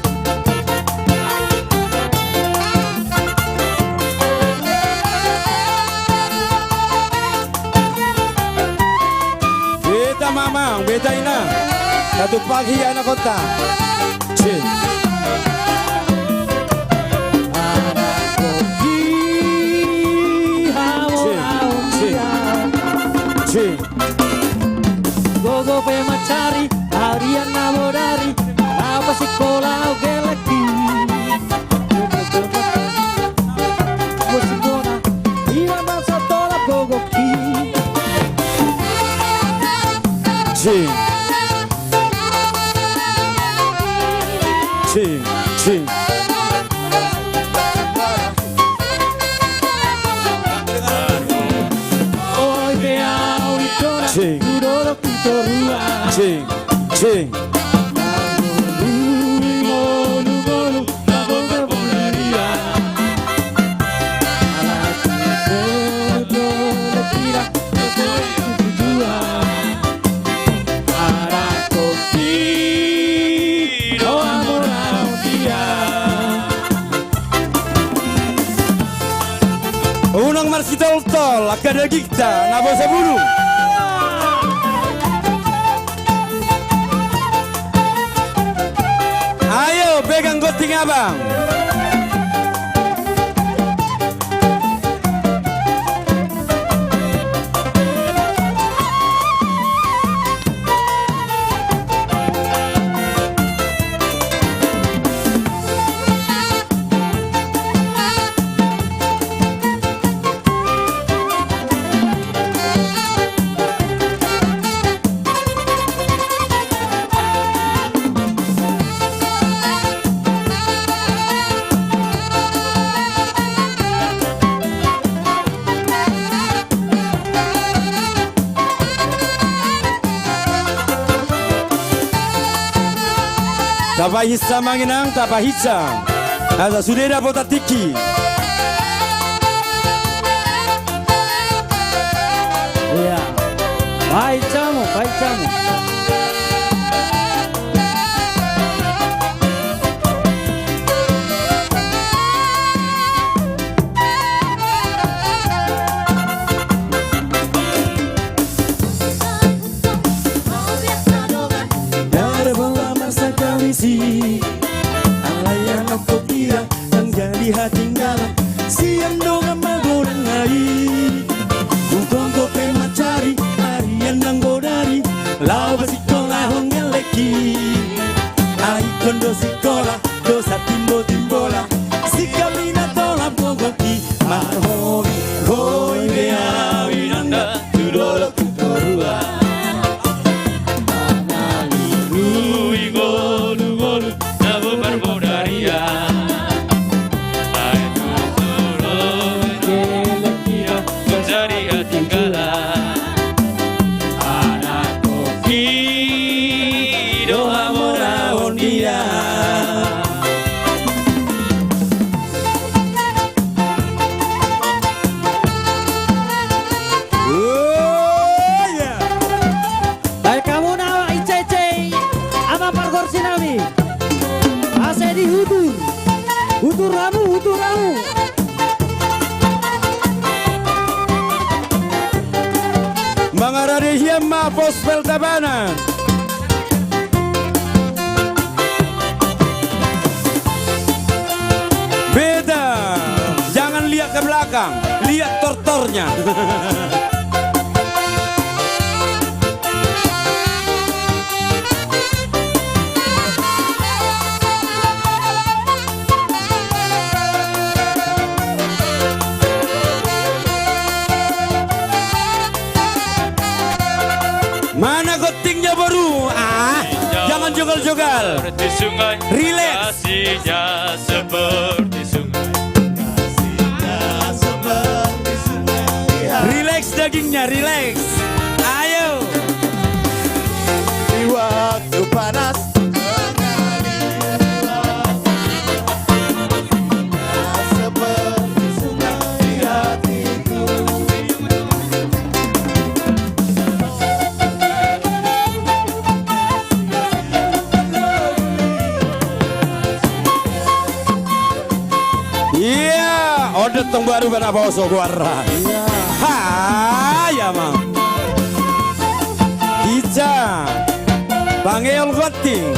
Beta mamang, beta ina. Satu pagi anak kota. Cik. Gogo pe mencari harian namo dari apa sekolah gelaki Wasikona iwan masa tolak gogo ki Cing, cing. Cing, cing, cing. Unang marsi tol-tol, akada gikta, nabo sabulu. Ayo pegang goting abang. Tapahisa manginang, tapahisa. Asa sudah dapat tiki. Iya. Baik camu, baik camu. Alayan aku kira menjadi hati ngalah siang donga magorang hai Bukong kope macari harian nang godari Lawa sikola hongeleki Ai kondo sikola dosa timbo timbola Sikamina tola pogoki Marhoi hoi bea winanda Tudolo tutorua Hutur ramu, hutur ramu. Mangarade hiamma pospel tabana. Beda, jangan lihat ke belakang, lihat tortornya. Mana gotingnya baru? Jangan jogal-jogal. Seperti sungai, relax. Kasihnya seperti sungai. Relax dagingnya, relax. Ayo. Di waktu panas seperti sungai hatiku. Iya, order tong baru pada boso guara. Ha, ya mang. Ica, Pangeol goting.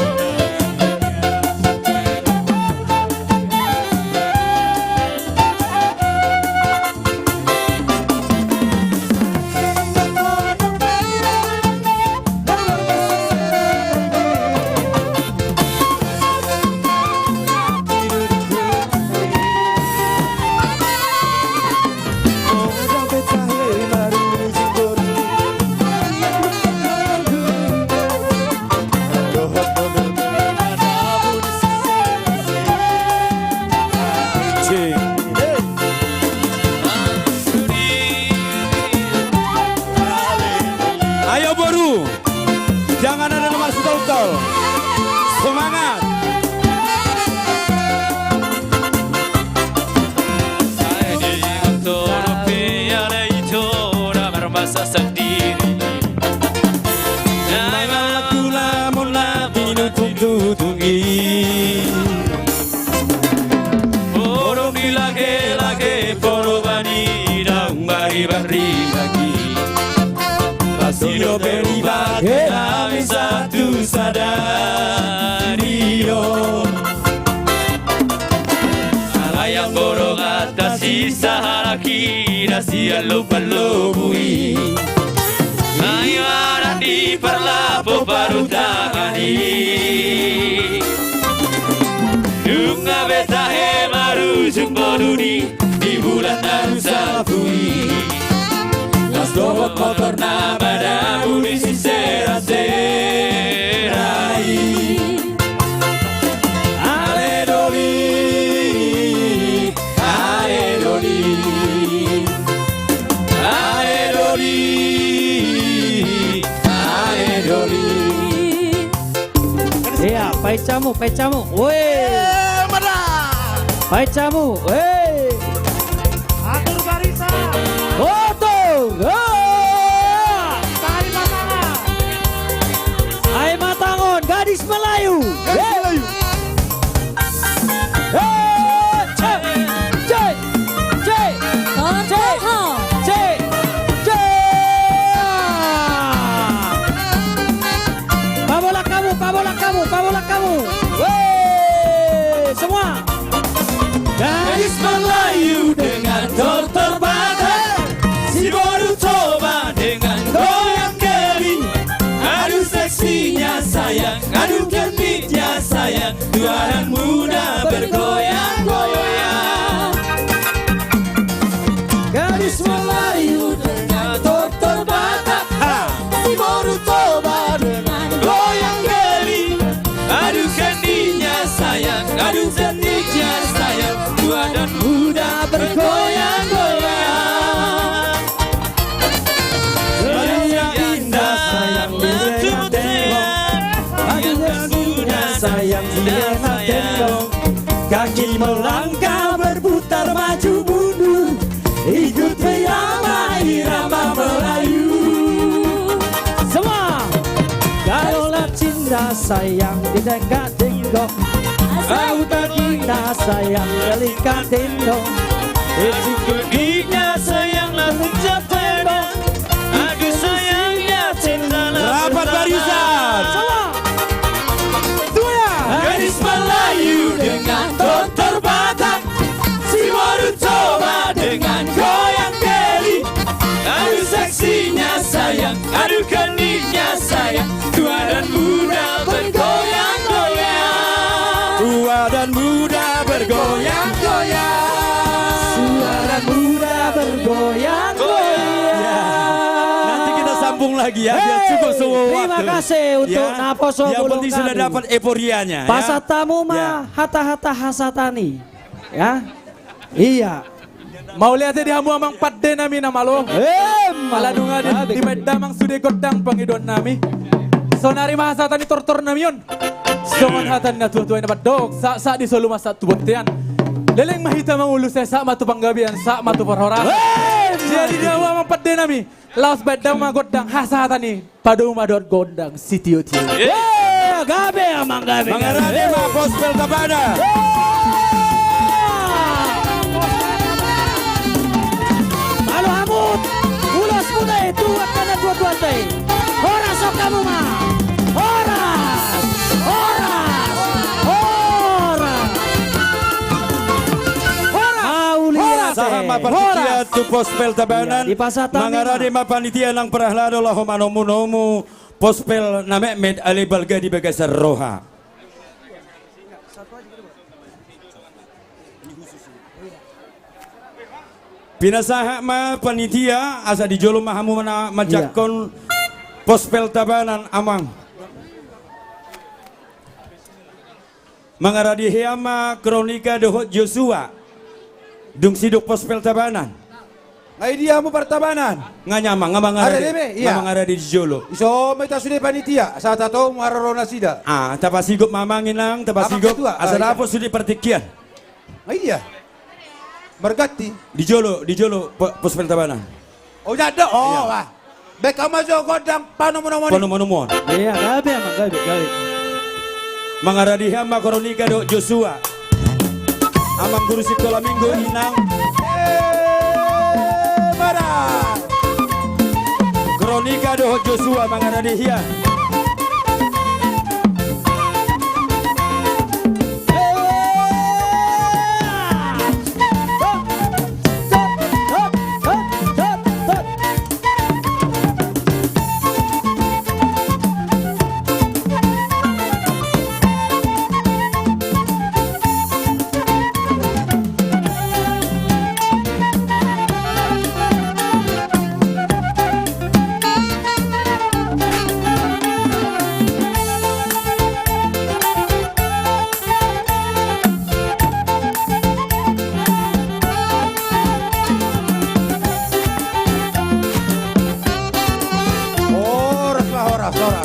Damar Sutol. Semangat. Saya di kantor piala itu merasa sendiri. Malah mula tutungi. Orang di lagi porobani dan bari lagi. Pasino beriba kami satu sadario. Alayang borong atas sisa haraki nasi alupalubui. Ayo ada di perlapo baru tangani. Dunga beta hemaru jumbo duni di bulan Arusafui. Las dohot motor na pada munisi serai. Ale doli, ale doli, ale doli, ale doli. Iya, paicamu, woi. Paicamu, woi. Atur barisan. Gotong. Tarik pasangan. Hai Matangon, gadis Melayu. Melayu. Pabola kamu. Woi, semua. Gadis Melayu dengan tortor badan, si baru coba dengan goyang keling. Aduh seksinya sayang, aduh cantiknya sayang, tua dan muda bergoyang-goyang. Gadis Melayu dengan tortor badan, si baru coba dengan goyang keling. Aduh cantiknya sayang, aduh cantiknya sayang, tua dan muda bergoyang-goyang. Sayang indah, sayang dengan tembok, aduh muda sayang dengan tembok. Kaki melangkah berputar maju mundur, ikut irama Melayu. semua. Kalau cinta sayang didengkak-dengkok, aku tak cinta sayang delikat tendong. Ikutnya sayang lalu tembok, aku sayangnya cinta Rapat barisan. Gadis Melayu dengan tortor batak, si baru coba dengan goyang keli. Aduh seksinya sayang, aduh cantiknya sayang, tua dan muda bergoyang-goyang. Tua dan muda bergoyang-goyang. Tua dan muda bergoyang-goyang. Nanti kita sambung lagi ya, biar cukup semua waktu. Terima kasih untuk Naposo Yang Bulung penting sudah Kadu. dapat euforianya. Pasatamu mah hata-hata hasatani. Ya. Iya. Mau lihat di hamu amang padde nami nama lo. Maladunga di medamang sude godang pangidon nami. Sonari mahasatani tortor nami yun. Songon hatan na tuwa-tuwa na badog. Sa di solo masa tubotian. Leleng mahita mangulu saya sa matu panggabian sa matu parhora. Jadi di hamu amang padde nami. Laos bedang magodang hasatani. Padu madot gondang sitio-tio. Gabe amang gabe. Mangarane ma Gospel Tabana. Halo Hamut, ulas muda itu akan dua-dua teh. Horas sok kamu mah. Horas. Sama panitia tu Gospel Tabanan. Di Pasatami. Mangarane ma panitia ng parahlado lahom anomu Gospel na Mehmet Ali Balga di Bagasar Roha. Pinasaha ma panitia asa di jolo mahamu mana majakon Gospel Tabanan amang. Mangaradi heama kronika dohot Joshua. Dung siduk Gospel Tabanan. Ai dia mu pertabanan. Nganyama ngamang Ada ada deme, iya. ngamang ada di Jolo. Iso meta sudah panitia. Saat tahu mararona sida. Ah, tapasigo mamangin lang, tapasigo. Apa ketua? Asalapo sudah pertikian. Ai dia. Bergati. Di Jolo pos pertabanan. Oh jada. Oh wah. Beka majo godang panomonomon. Panomonomon. Iya, gabe amang gabe. Mangaradi hamba kronika do Joshua. Amang guru sekolah minggu inang. Kronika do Joshua mangaradi hia.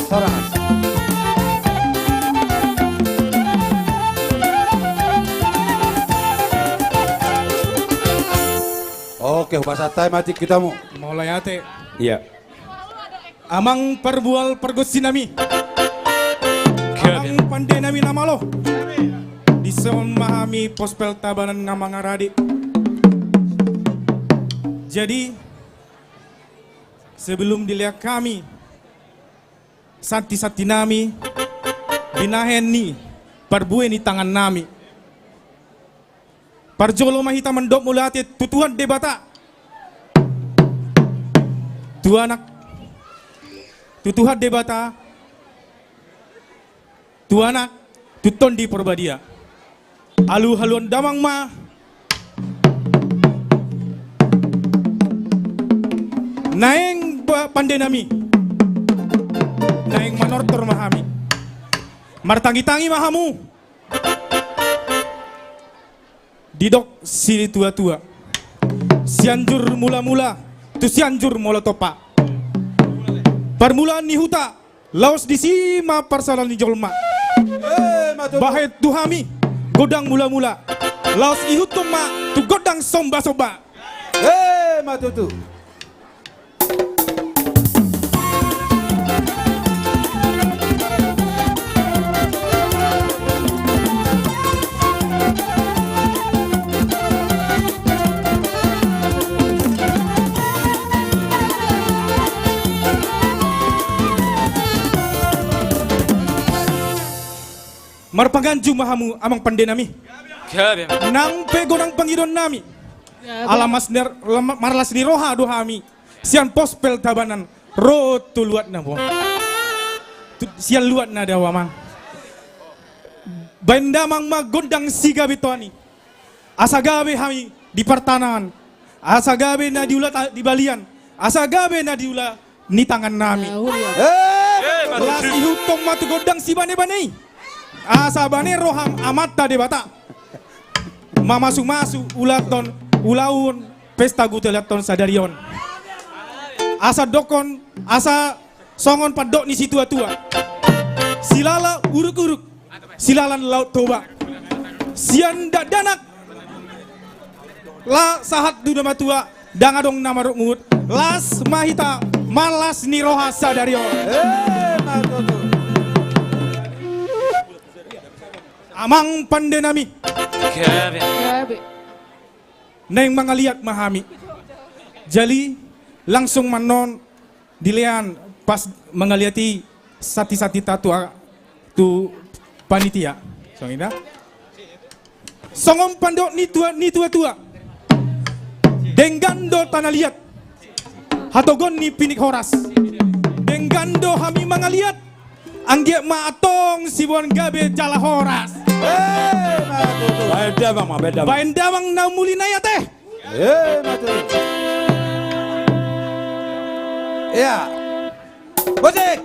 Soras. Oke, bahasa Thai mati kita mu. Mulai ate. Iya. Amang perbual pergosinami. Amang pandenami nama lo. Dison mahami pospel tabanan ngamang aradi. Jadi sebelum dilihat kami santi nami binahen ni perbuai ni tangan nami parjolo mahita mendok mulati tutuhan debata tuanak tutuhan debata tuanak tuton di perbadia alu haluan damang ma naeng pandenami naeng manortor mahami martangi-tangi mahamu didok sini tua-tua sianjur mula-mula tu sianjur molotopa permulaan ni huta laos di sima parsalan ni jolma bahet tuhami godang mula-mula laos ihutum ma tu godang somba-soba matutu. Marpaganju mahamu amang pandenami. Nang pego nang pangidon nami. Alamas marlas ni roha dohami. Sian pospel tabanan ro tuluat na bo. Sian luat na dawa mang. Bandamang magondang siga bitoni. Asagabe hami di pertanahan. Asagabe na diula di balian. Asagabe na diula ni tangan nami. Las ihutom matu godang si bane-bane. Asabane roham amata debata. Mamasu-masu ulaton ulaun pesta gutelaton sadarion. Asa dokon asa songon padok ni situ tua. Silala uruk-uruk. Silalan laut toba. Sian danak. La sahat duda matua dangadong nama rukmut. Las mahita malas ni roha sadarion. Amang pandenami. Neng mangaliat mahami. Jali langsung manon dilian pas mengaliati sati-sati tatua tu panitia. Songina. Songom pandok ni tua. Denggando tanah liat. Hatogon ni pinik horas. Denggando hami mangaliat. Anggiak maatong sibuan gabe jala horas. Bain damang na muli na ya teh. Ya. Bosek.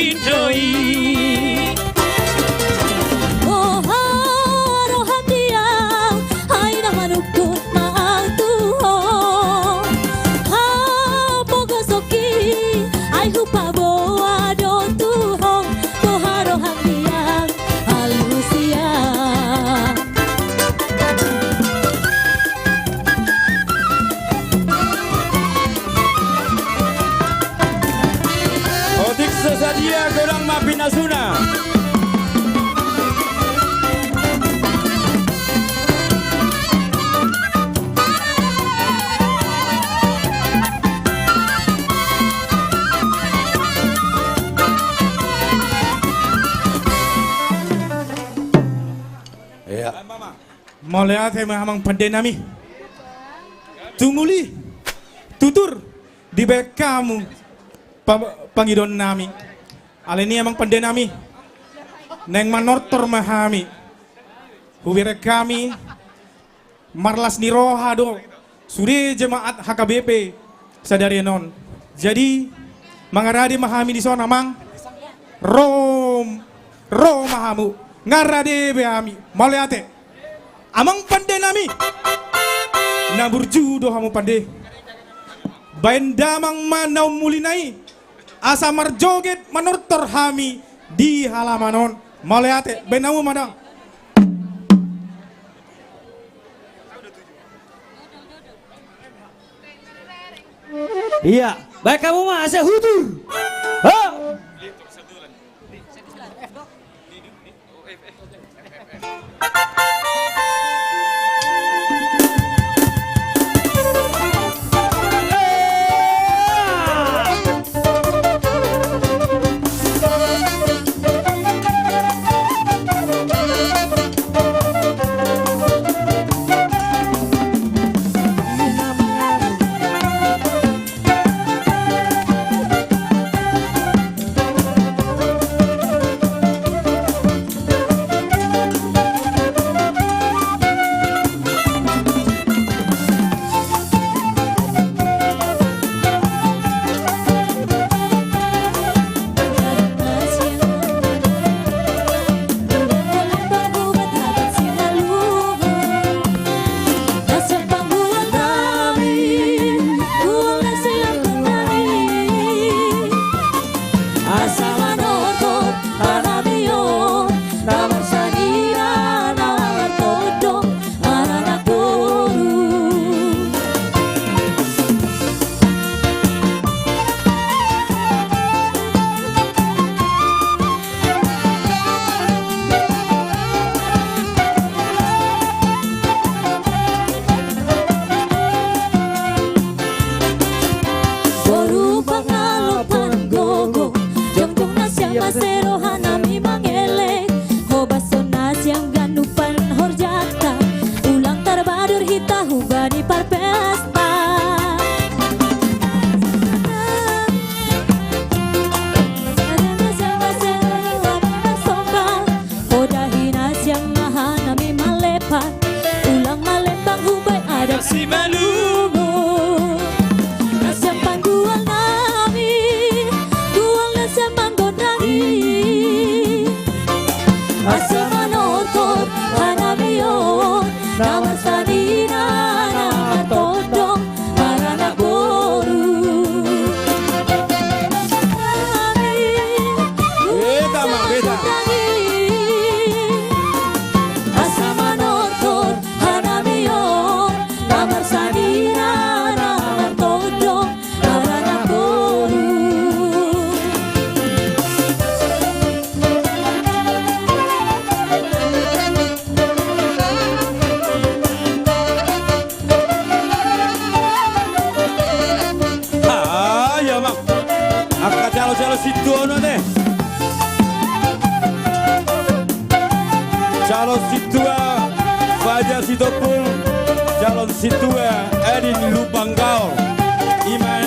ridhoi. Oh harohan dia aina manukut maang tuho ha bogosoki ai hupa boa do tuho oh harohan dia halusia. Otik sesadia gorang mapinasuna. Ya. Mulai tema hamang pandai nami. Tumuli, tutur di bawah kamu pangidon nami. Aleni amang pandai nami. Neng manortor mahami. Hubire kami marlas niroha do. Suri jemaat HKBP sadari non. Jadi mangaradi mahami di sana mang. Rom mahamu. Ngarade beami maleate amang pandai nami naburju do hamu pandai baindamang manau mulinai asa marjoget manortor hami di halamanon maleate benamu madang. Iya, baik kamu mah asa hutu. Ha. Calon situa Fajar Sitopul, calon situa Edin Lubanggaul, Ima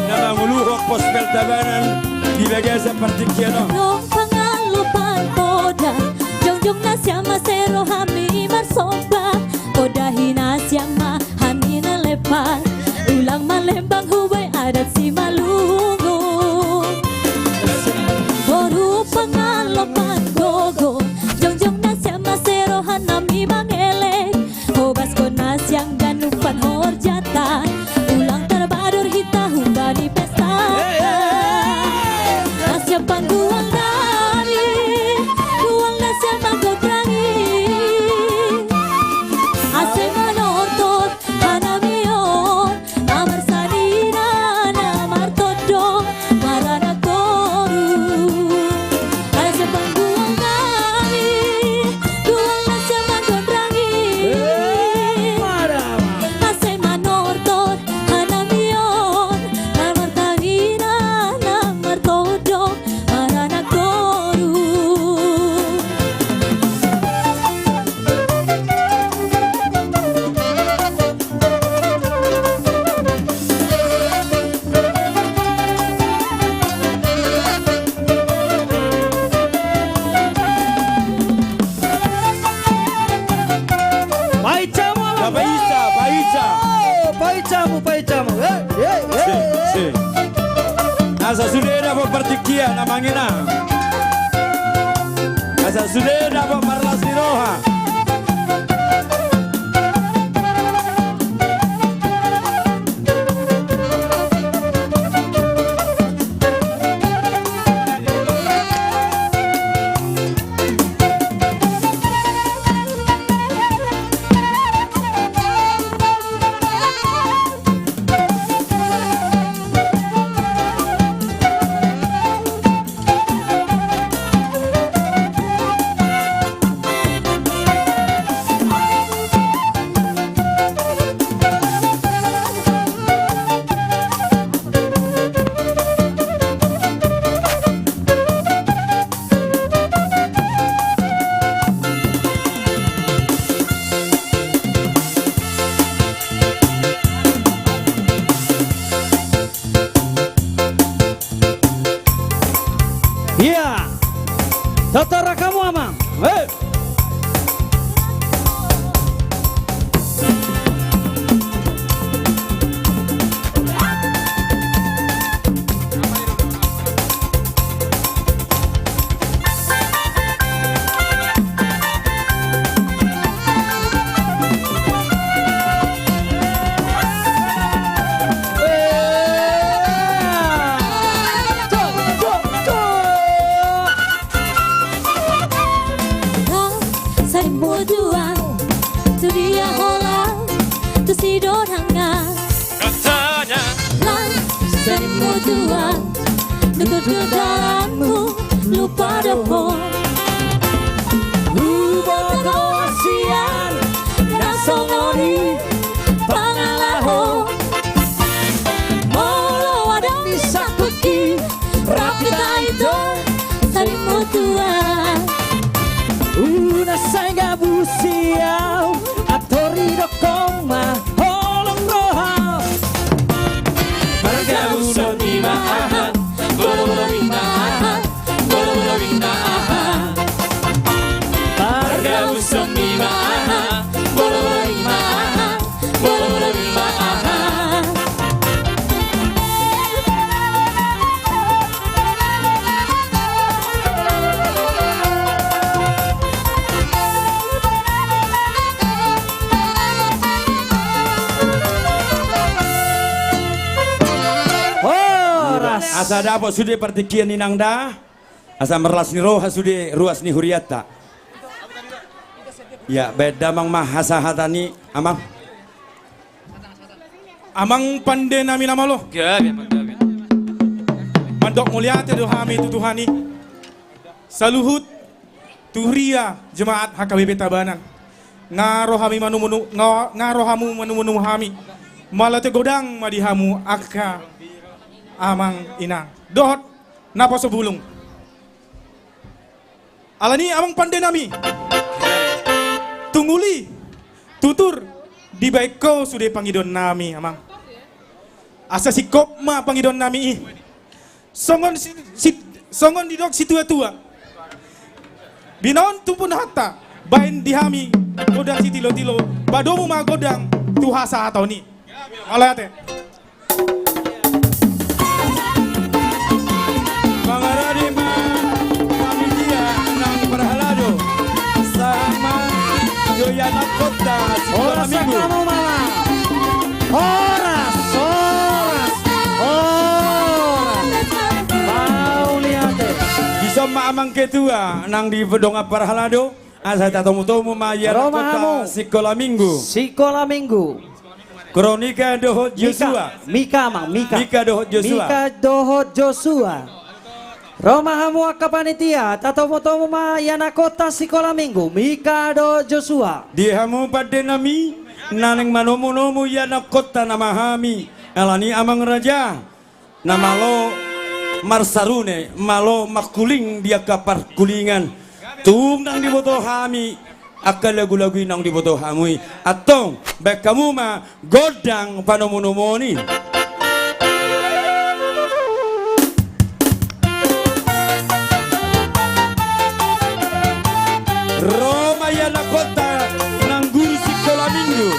nama muluhok pospel tabanan di bagian seperti kiano. Rong pangalupan poda, jongjong nasya masero hami marsoba, poda hinasya ma hani nalepat, ulang malembang hubay adat si malungo. Boru paicamu, paicamu. Asa sudah dapat pertikian namanya. Asa sudah dapat marlas di roha. Iya, tata kamu amang. Dalammu lupa doho Ubah kasihan Nasongoni Pangalaho Molo ada bisa kuki Rapita itu Sarimu tua Una sainga busiau Atori dokoma Holong roha Marga uso di maahan Bolo-bolo bina aha Bolo-bolo bina aha Marga uso di maahan Bolo-bolo bina aha Bolo-bolo bina aha Asa dapat sudah pertikian ni nangda. Asa merlas ni roha sudah ruas ni huriata. Ya beda mang mahasa hatani amang. Amang pande nami nama lo. Gabi. Mandok mulia te dohami tu Tuhani. Saluhut Tuhria jemaat HKBP Tabanan. Ngarohami ngarohamu manu hami. Malah te godang madihamu akka amang inang. Dohot napa sebulung. Alani amang pande nami. Tunguli tutur di baik kau sudah pangidon nami amang. Asa si kopma pangidon nami songon di dok si tua-tua. Binaon tumpun hatta bain dihami godang si tilo-tilo badomu ma godang tuhasa atau ni. Alayate. Pangaradi ma panitia nang Parhalado sama Joyana Kota sekolah minggu. Kamu mama. Horas. Pauliate. Bisa ma amang ketua nang di Bedonga Parhalado. Asa tatomu-tomu ma Joyana Kota sekolah minggu. Kronika Dohot Joshua. Mika Dohot Joshua. Mika Dohot Joshua. Roma hamu akapanitia tatomo-tomo ma Yana Kota sekolah minggu. Mika Dohot Joshua. Di hamu pada nami naneng manomu-nomu Yana Kota nama hami. Elani amang raja. Nama lo Marsarune, malo makuling dia kapar kulingan. Tum nang diboto hami. Akan lagu-lagu nang diboto hamui. Atong baik kamu ma godang panomu-nomoni. Roma Yana Kota nang guru sekolah minggu.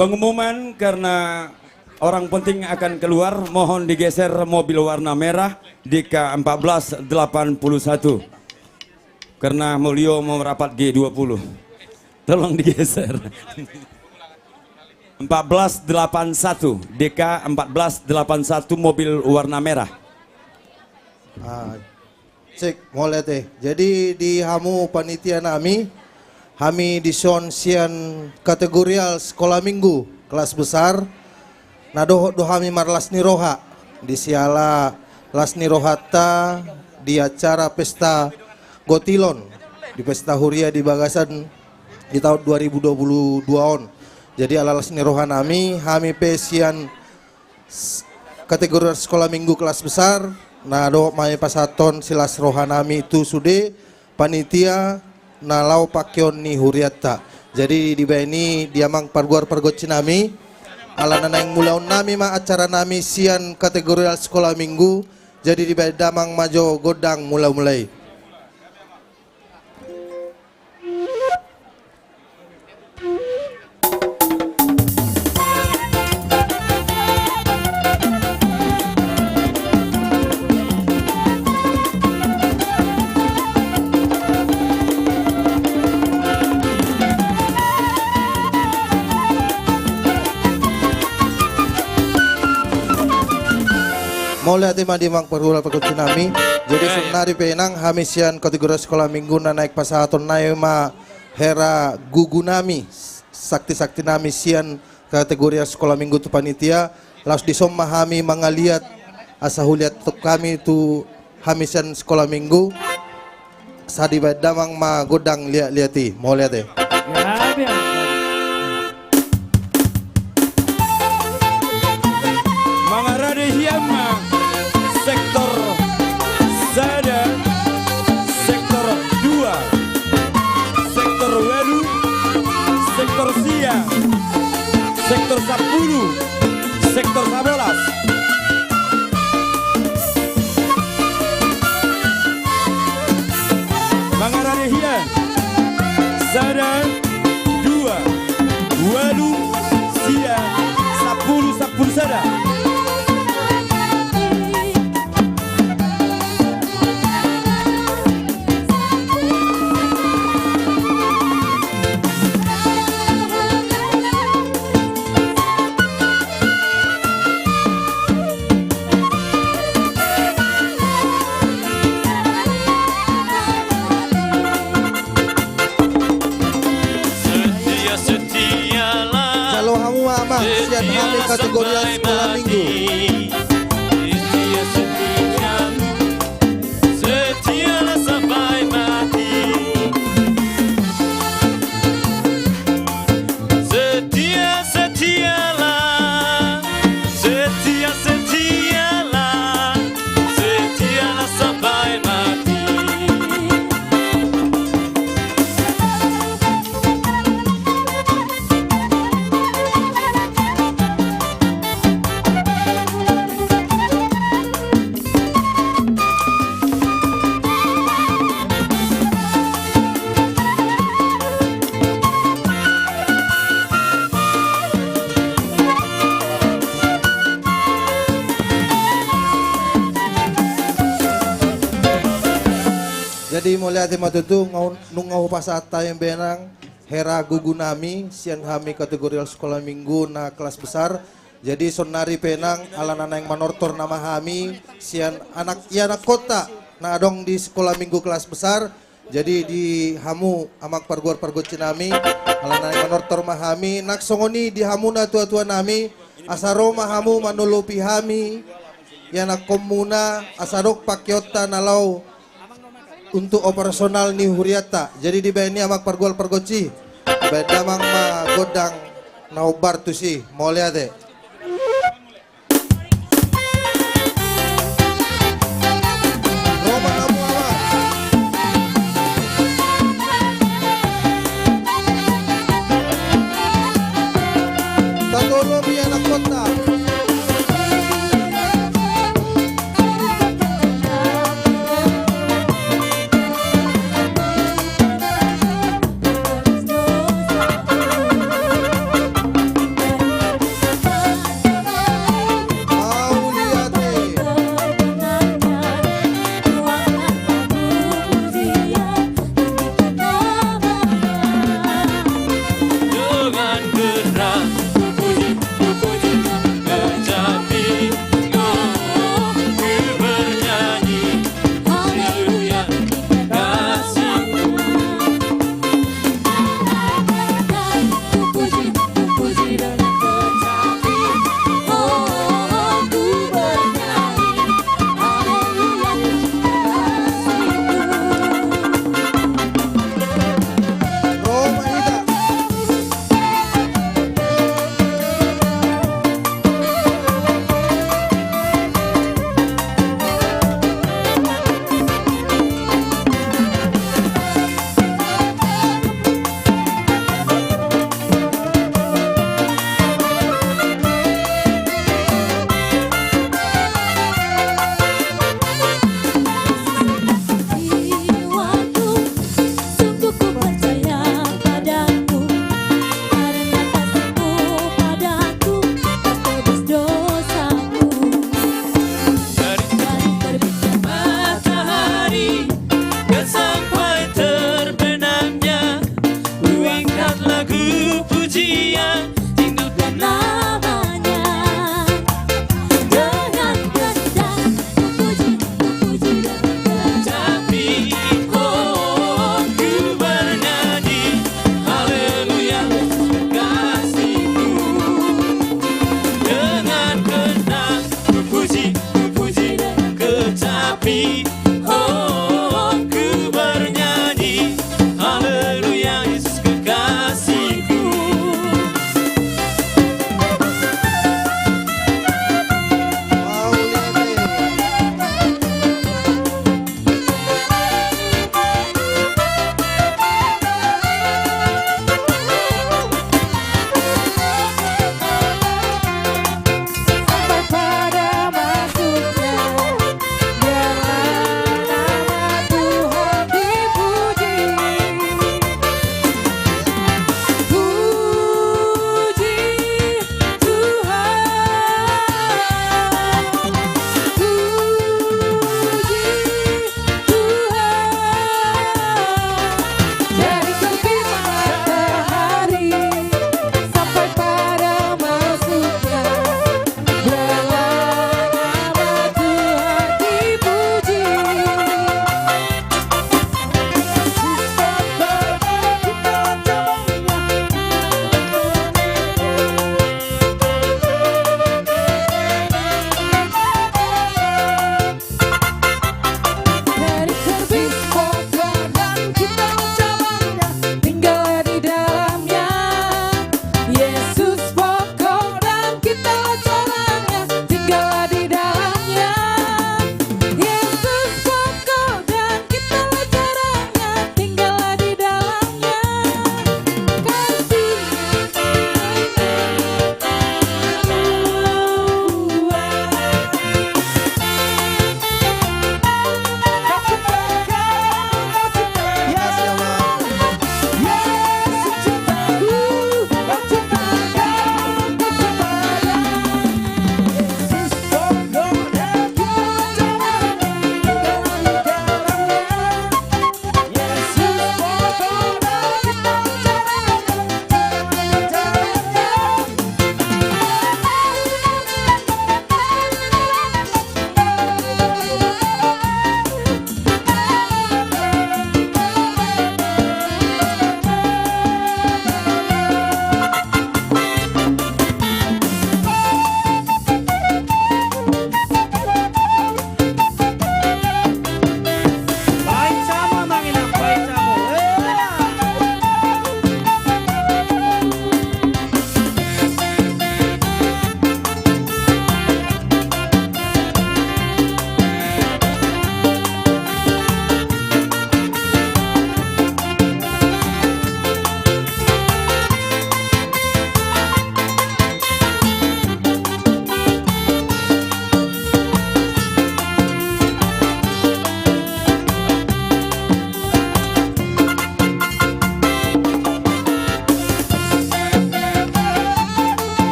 Pengumuman karena orang penting akan keluar, mohon digeser mobil warna merah DK 1481. Karena Mulyo mau merapat G20. Tolong digeser. 1481 DK 1481 mobil warna merah. Cek mulai teh. Jadi di hamu panitia kami di sian kategorial sekolah minggu kelas besar. Nah doh kami marlasni roha di siala lasni rohata di acara pesta Gotilon di pesta Huria di Bagasan di tahun 2022 on. Jadi ala lasni roha kami pesian kategori sekolah minggu kelas besar. Nah do mai pasaton silas roha nami itu sude panitia nalau pakyon ni huriata. Jadi di ini diamang parguar pergoci nami ala nanang mulaun nami ma acara nami sian kategori sekolah minggu. Jadi di damang majo godang mulai. Mulai tema di mang perhula perkuci nami. Jadi sunari penang hamisian kategori sekolah minggu na naik pasaton naima hera gugunami sakti nami sian kategori sekolah minggu tu panitia laus disom mahami mangaliat asahuliat tu kami tu hamisian sekolah minggu sadi badamang ma godang liati mau lihat deh. Mangarade hiyama sektor Sada, sektor 2, sektor Wedu, sektor Sia, sektor 10, sektor 11. Mangarade hiya Sada 2, Wedu, Sia, 10 Sada. Sian kami kategori sekolah minggu. Setialah sampai mati. Setialah sampai mati. Jadi mulai hati matutu ngau pasata yang benang hera gugunami sian kami kategori sekolah minggu na kelas besar. Jadi sonari penang ala nana yang manortor nama kami sian anak kota na adong di sekolah minggu kelas besar. Jadi di hamu amak parguar cinami ala nana yang manortor mahami nak songoni di hamu na tua nami asaro mahamu manulupi hami yana komuna asarok pakyota nalau untuk operasional ni huriata. Jadi di ini amak pargual pergoci bedamang ma godang naubar tu si mau lihat deh.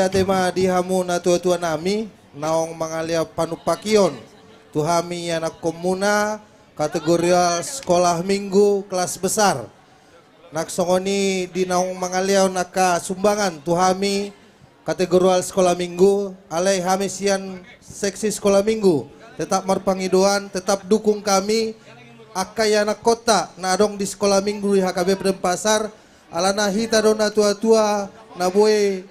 tema dihamu na tua-tua nami naong mangalia panupakion tuhami anak komuna kategorial sekolah minggu kelas besar nak songoni di naong mangaliaw naka sumbangan tuhami kategorial sekolah minggu alai hamisian seksi sekolah minggu tetap marpangidoan tetap dukung kami akai anak kota na adong di sekolah minggu di HKB Denpasar alana hita dona tua-tua na boy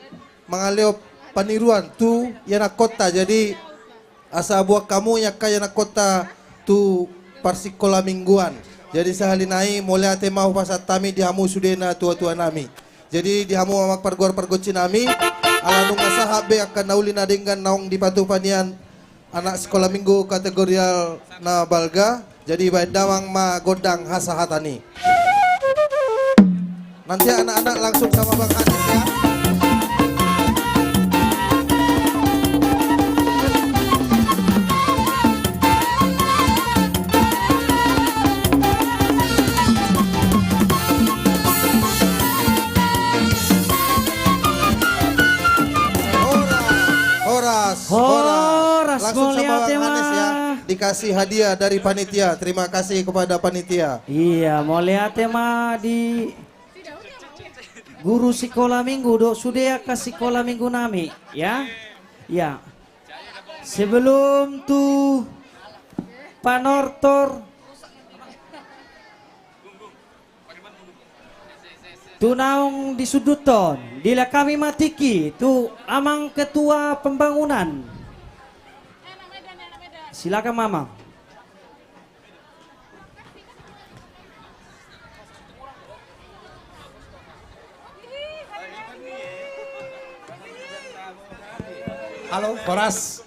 mangaliaw paniruan tu anak kota jadi asa buat kamu ya kaya anak kota tu parsikola mingguan jadi sahalinai mulai tema pasat tami dihamu sudena tua-tua nami jadi dihamu amak pargor-pargoci nami ala nung sahabe akan naulin adenggan naung di patupanian anak sekolah minggu kategorial na balga jadi baik damang ma godang hasahatani nanti anak-anak langsung sama Bang Hanis ya. Horas langsung sama Bang Hanis ya dikasih hadiah dari panitia terima kasih kepada panitia iya mulia tema di guru sekolah minggu dok sudah ke sekolah minggu nami ya ya sebelum tu panortor tu naung di suduton dila kami matiki tu amang ketua pembangunan silakan mama halo Horas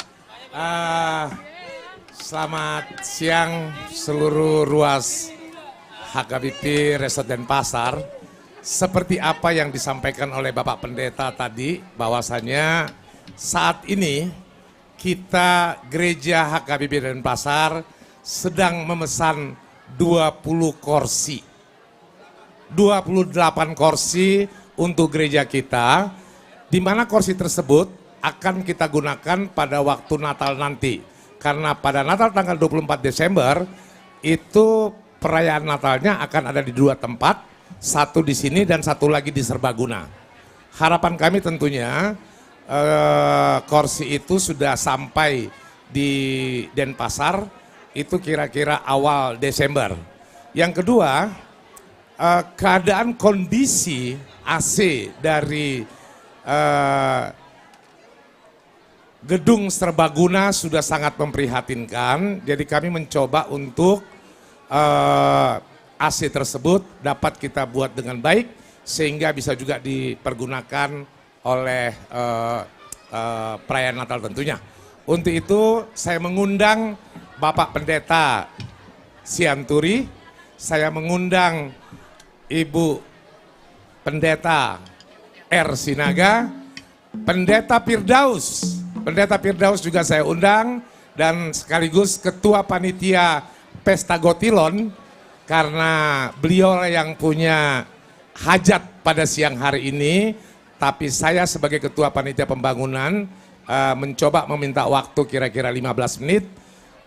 selamat siang seluruh ruas HKBP Resort Denpasar. Seperti apa yang disampaikan oleh Bapak Pendeta tadi, bahwasanya saat ini kita gereja HKBP Denpasar sedang memesan 20 kursi. 28 kursi untuk gereja kita, di mana kursi tersebut akan kita gunakan pada waktu Natal nanti. Karena pada Natal tanggal 24 Desember, itu perayaan Natalnya akan ada di 2 tempat. Satu di sini dan satu lagi di Serbaguna. Harapan kami tentunya kursi itu sudah sampai di Denpasar itu kira-kira awal Desember. Yang kedua, keadaan kondisi AC dari gedung Serbaguna sudah sangat memprihatinkan. Jadi kami mencoba untuk AC tersebut dapat kita buat dengan baik sehingga bisa juga dipergunakan oleh perayaan Natal tentunya. Untuk itu saya mengundang Bapak Pendeta Sianturi, saya mengundang Ibu Pendeta R. Sinaga, Pendeta Firdaus. Pendeta Firdaus juga saya undang dan sekaligus Ketua Panitia Pesta Gotilon. Karena beliau yang punya hajat pada siang hari ini, tapi saya sebagai Ketua Panitia Pembangunan mencoba meminta waktu kira-kira 15 menit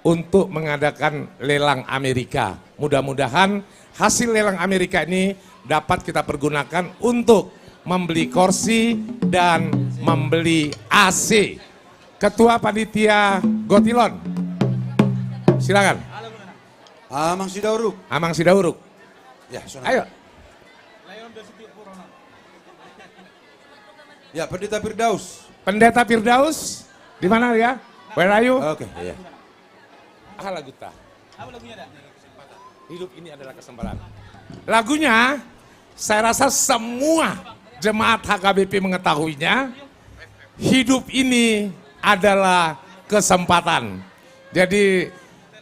untuk mengadakan lelang Amerika. Mudah-mudahan hasil lelang Amerika ini dapat kita pergunakan untuk membeli kursi dan membeli AC. Ketua Panitia Gotilon, silakan. Amang Sidauruk. Amang Sidauruk. Ya, ayo. Ya, Pendeta Firdaus. Pendeta Firdaus, di mana ya? Where are you? Oke, iya. Lagu ta. Apa lagunya dah? Hidup ini adalah kesempatan. Lagunya, saya rasa semua jemaat HKBP mengetahuinya. Hidup ini adalah kesempatan. Jadi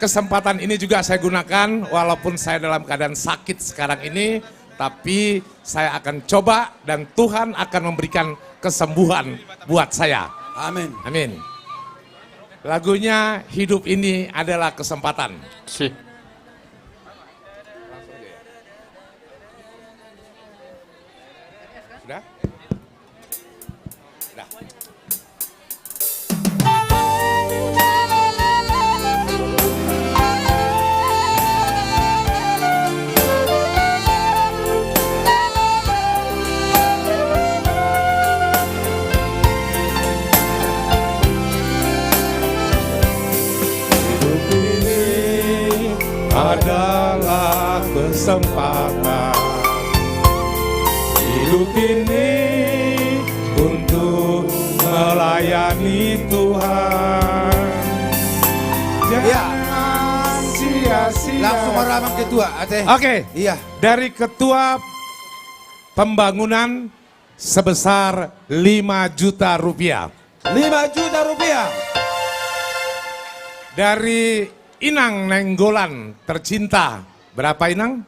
kesempatan ini juga saya gunakan walaupun saya dalam keadaan sakit sekarang ini, tapi saya akan coba dan Tuhan akan memberikan kesembuhan buat saya. Amin. Amin. Lagunya Hidup Ini Adalah Kesempatan. Sudah? Sudah? adalah kesempatan hidup ini untuk melayani Tuhan. Jangan sia-sia. Langsung orang ketua, Ate. Oke. Iya. Dari ketua pembangunan sebesar 5 juta rupiah. 5 juta rupiah. Dari Inang Nenggolan tercinta. Berapa Inang?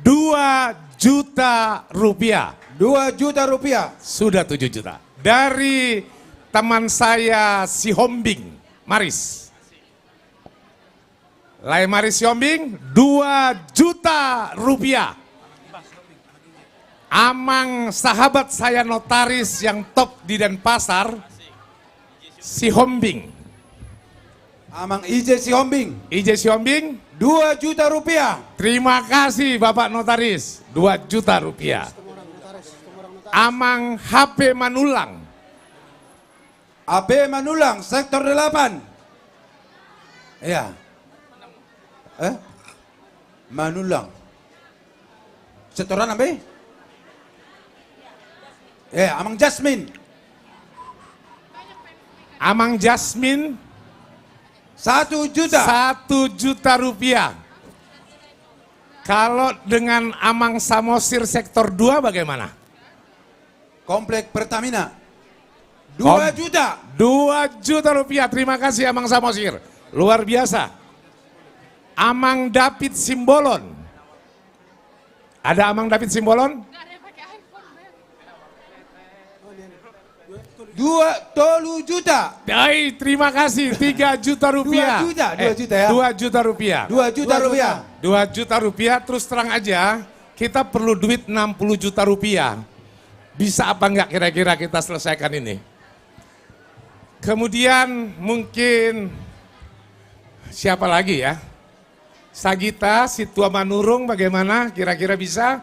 2 juta rupiah. 2 juta rupiah. Sudah 7 juta. Dari teman saya si Hombing, Maris. Lai Maris Siombing, 2 juta rupiah. Amang sahabat saya notaris yang top di Denpasar, si Hombing. Amang IJ Siombing. IJ Siombing, 2 juta rupiah. Terima kasih Bapak Notaris, 2 juta rupiah. Amang HP Manulang. AB Manulang, sektor 8. Iya. Manulang. Setoran apa? Amang Jasmine. Amang Jasmine 1 juta. 1 juta rupiah. Kalau dengan Amang Samosir sektor 2 bagaimana? Komplek Pertamina. 2 juta. 2 juta rupiah. Terima kasih Amang Samosir. Luar biasa. Amang David Simbolon. Ada Amang David Simbolon? 2 juta. Baik, terima kasih. 3 juta rupiah. 2 juta, 2 juta ya. 2 juta rupiah. 2 juta rupiah. 2 juta rupiah, terus terang aja, kita perlu duit 60 juta rupiah. Bisa apa enggak kira-kira kita selesaikan ini? Kemudian mungkin siapa lagi ya? Sagita, Situa Manurung bagaimana? Kira-kira bisa?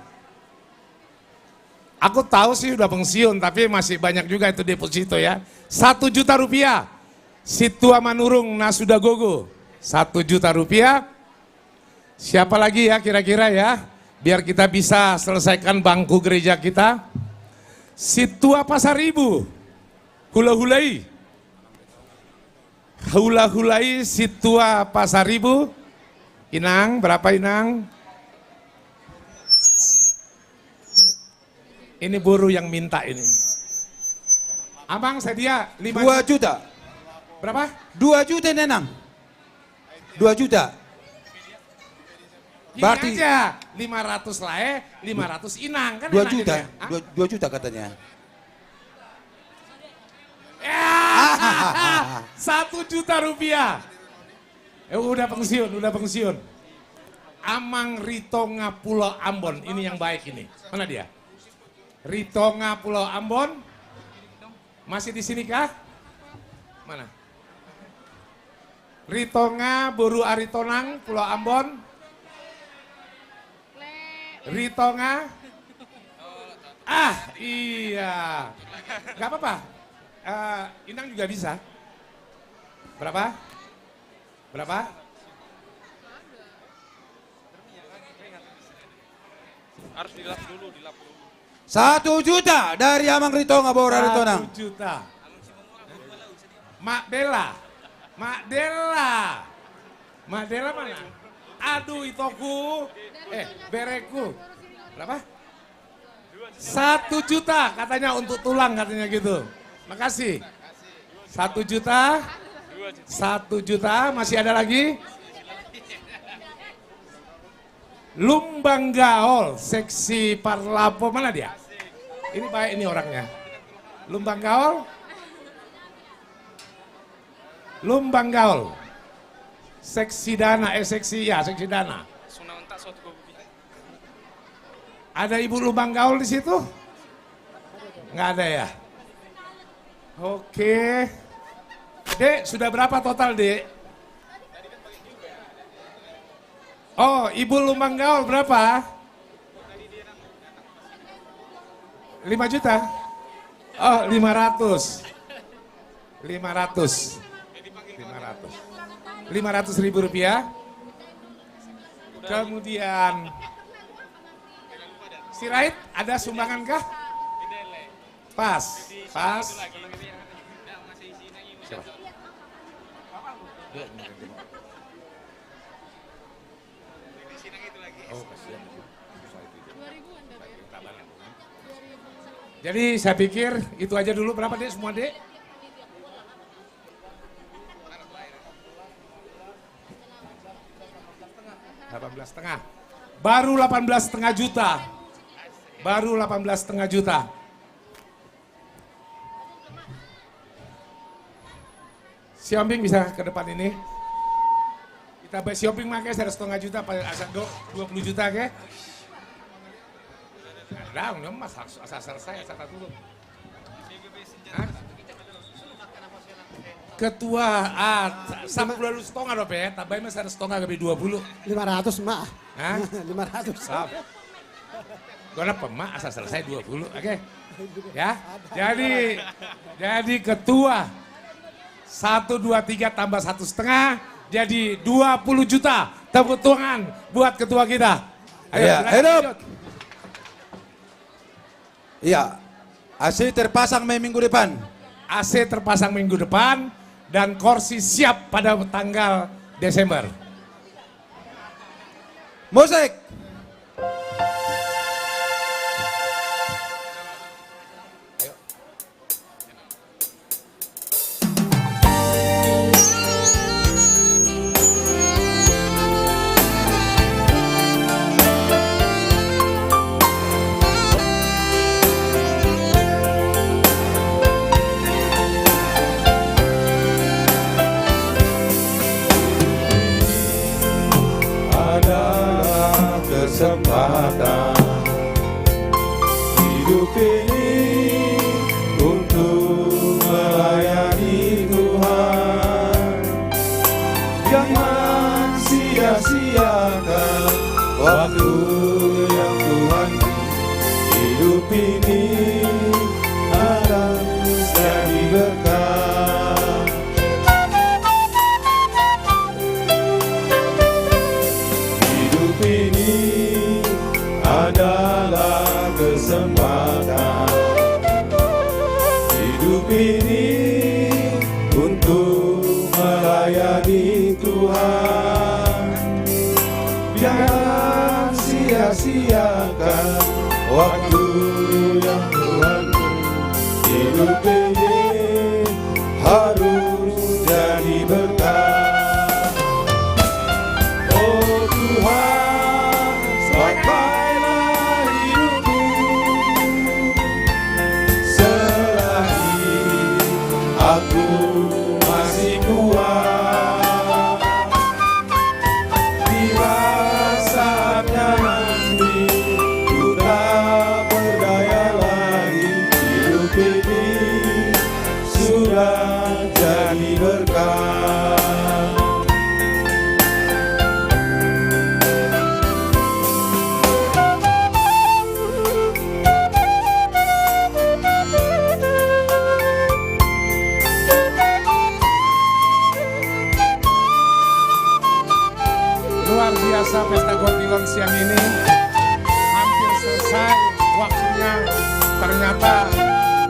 Aku tahu sih udah pensiun, tapi masih banyak juga itu deposito ya. 1 juta rupiah. Situa Manurung Nasudagogo. 1 juta rupiah. Siapa lagi ya kira-kira ya? Biar kita bisa selesaikan bangku gereja kita. Situa Pasar Ibu. Hula-hulai. Hula-hulai Situa Pasar Ibu. Inang, berapa Inang? Ini buruh yang minta ini. Abang sedia 5 juta. Berapa? 2 juta Nenang. 2 juta. Gini Berarti aja, 500 lae, 500 Inang kan 2 enak juta. gitu ya? 2 juta katanya. 1 juta rupiah. Udah pensiun. Amang Ritonga Pulau Ambon, ini yang baik ini. Mana dia? Ritonga Pulau Ambon. Masih di sini kah? Mana? Ritonga Boru Aritonang Pulau Ambon. Ritonga. Iya. Gak apa-apa. Inang juga bisa. Berapa? Harus dilap dulu. 1 juta dari Amang Ritonga Boru Aritonang. 1 juta. Mak Dela mana? Aduh itoku. Bereku. Berapa? 1 juta katanya untuk tulang katanya gitu. Makasih. 1 juta. 1 juta, masih ada lagi? Lumbang Gaol, seksi Parlapo, mana dia? Ini baik ini orangnya. Lumbang Gaol. Seksi Dana, seksi Dana. Ada Ibu Lumbang Gaol di situ? Nggak ada ya? Oke. Dek, sudah berapa total, Dek? Oh, Ibu Lumbang Gaol berapa? 5 juta? Oh, 500. 500 ribu rupiah. Kemudian Sirait, ada sumbangan kah? Pas. Siapa? Oh, kasihan. Jadi saya pikir itu aja dulu. Berapa Dek semua Dek? $18,5. Baru 18,5 juta. Baru 18,5 juta. Siombing bisa ke depan ini. Kita siombing makanya 1,5 juta pada asal 20 juta ke. Nah, udah mas asal selesai asal dulu. Ketua sama dulu setengah dong ya, tapi mas harus setengah lebih 20. 500 mak. Hah? 500. Sap. Gue dapat mak asal selesai 20, oke? Ya, jadi ketua 1, 2, 3 tambah 1,5 jadi 20 juta. Tepuk tangan buat ketua kita. Ayo, Ya, hidup. lanjut. Iya, AC terpasang minggu depan. AC terpasang minggu depan dan kursi siap pada tanggal Desember. Musik. Kesempatan hidup ini untuk melayani Tuhan. Jangan sia-siakan waktu yang Tuhan beri. Hidup ini harus jadi berkah. Hidup ini adalah kesempatan. Hidup ini untuk melayani Tuhan. Jangan sia-siakan waktu yang Tuhan beri. Hidup ini harus jadi berkah. Oh Tuhan, pakailah hidupku selagi aku masih kuat. Tiba saatnya nanti ku tak berdaya lagi. Hidup ini sudah jadi berkah. Luar biasa pesta Gotilon siang ini. Hampir selesai waktunya. Ternyata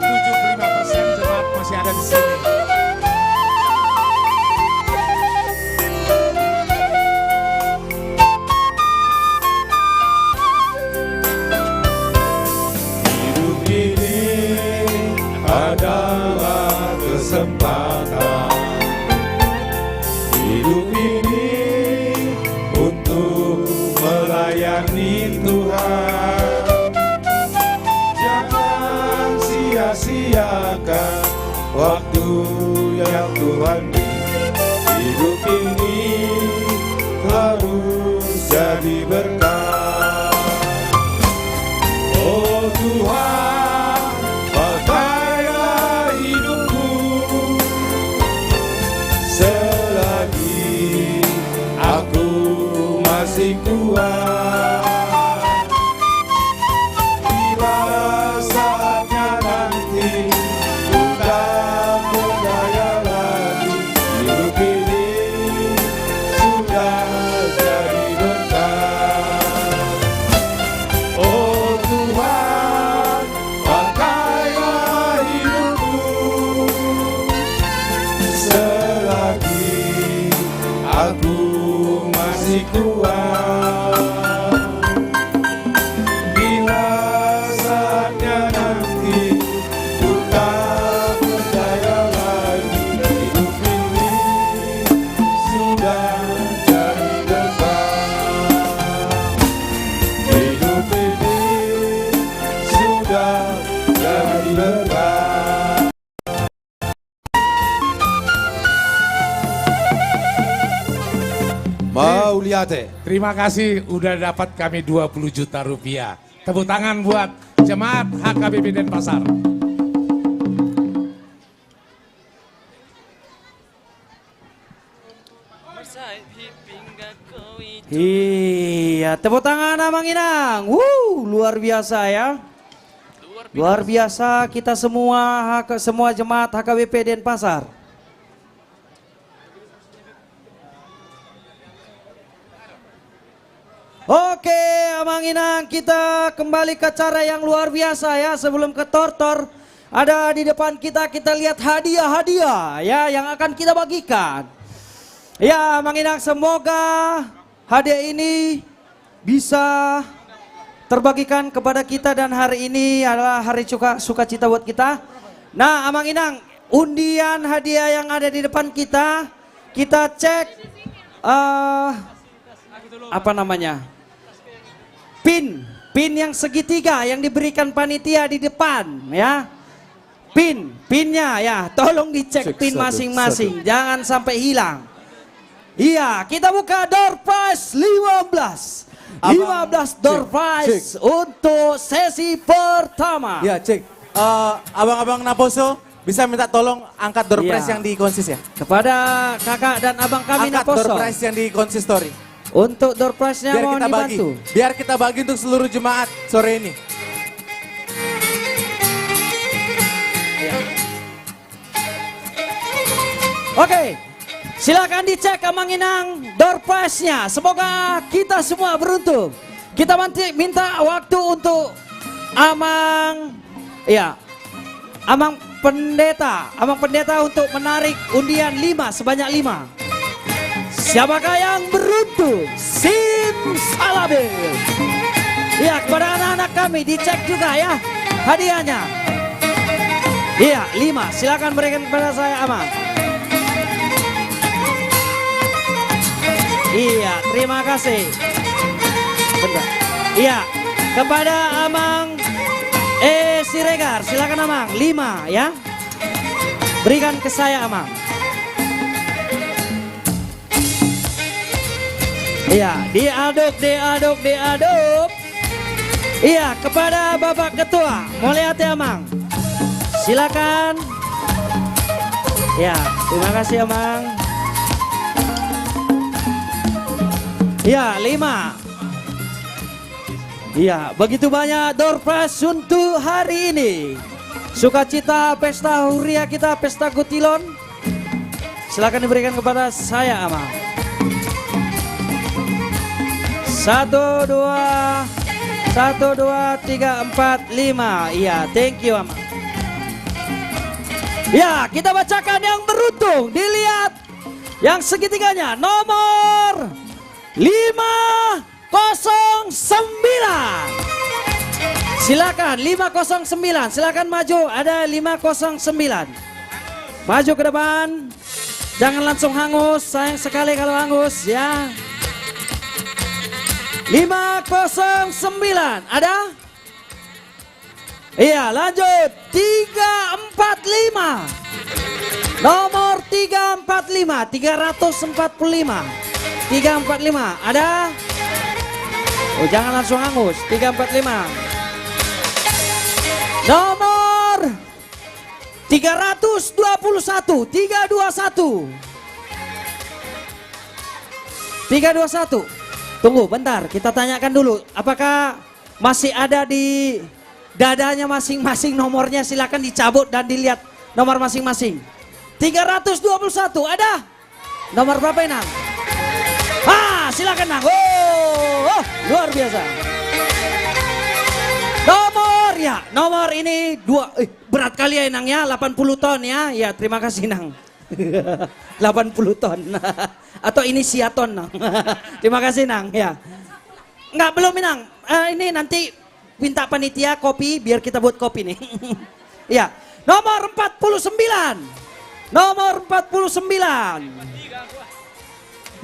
75% jemaat masih ada di sini. Hidup ini adalah kesempatan. Hidup ini untuk melayani Tuhan. Jangan sia-siakan waktu yang Tuhan beri. Hidup ini harus jadi berkah. Oh Tuhan, pakailah hidupku selagi aku masih kuat. Tiba saatnya nanti ku tak berdaya lagi. Hidup ini aku masih kuat. Bila saatnya nanti ku tak percaya lagi, hidup ini sudah jadi beban. Hidup ini sudah jadi beban. Mauliate. Terima kasih udah dapat kami 20 juta rupiah. Tepuk tangan buat Jemaat HKBP Denpasar. Iya, tepuk tangan Amang Inang. Luar biasa ya. Luar biasa kita semua jemaat HKBP Denpasar. Oke, Amang Inang, kita kembali ke acara yang luar biasa ya. Sebelum ke tortor, ada di depan kita lihat hadiah-hadiah ya yang akan kita bagikan. Ya, Amang Inang, semoga hadiah ini bisa terbagikan kepada kita dan hari ini adalah hari sukacita buat kita. Nah, Amang Inang, undian hadiah yang ada di depan kita cek apa namanya? Pin yang segitiga yang diberikan panitia di depan ya. Pinnya ya, tolong dicek pin masing-masing, jangan sampai hilang. Iya, kita buka door prize 15 door prize untuk sesi pertama. Ya, cek. Abang-abang Naposo bisa minta tolong angkat door prize yang di konsis ya. Kepada kakak dan abang kami angkat Naposo. Angkat door prize yang di konsistori. Untuk door prize-nya mohon dibantu. Biar kita bagi untuk seluruh jemaat sore ini. Oke, silakan dicek Amang Inang door prize-nya. Semoga kita semua beruntung. Kita minta waktu untuk Amang Pendeta untuk menarik undian 5 sebanyak 5. Siapakah yang beruntung? Simsalabim. Ya, kepada anak-anak kami dicek juga ya hadiahnya. Iya, 5. Silakan berikan kepada saya, Amang. Iya, terima kasih. Bentar. Iya, kepada Amang Siregar, silakan Amang. 5 ya. Berikan ke saya, Amang. Iya, diaduk. Iya, kepada Bapak Ketua, Moliate Amang. Silakan. Ya, terima kasih Amang. Ya, 5. Iya, begitu banyak door prize untuk hari ini. Sukacita pesta huria kita, pesta Gutilon. Silakan diberikan kepada saya, Amang. 1, 2, 3, 4, 5. Iya, thank you, Amang. Ya, kita bacakan yang beruntung. Dilihat yang segitiganya, nomor 509. Silakan 509, silakan maju. Ada 509. Maju ke depan. Jangan langsung hangus, sayang sekali kalau hangus ya. 509, ada? Iya, lanjut. 345. Nomor 345, 345. 345, ada? Oh, jangan langsung hangus. 345. Nomor 321, 321. 321. Tunggu bentar, kita tanyakan dulu. Apakah masih ada di dadanya masing-masing nomornya? Silakan dicabut dan dilihat nomor masing-masing. 321, ada? Nomor berapa Inang? Silakan Nang. Luar biasa. Nomor ini 2. Berat kali ya Inang ya, 80 ton ya. Ya, terima kasih Nang. 80 ton. Atau inisiaton, Nang. Terima kasih, Nang, ya. Enggak, belum, Nang. Ini nanti minta panitia kopi biar kita buat kopi nih. Ya. Nomor 49. Nomor 49.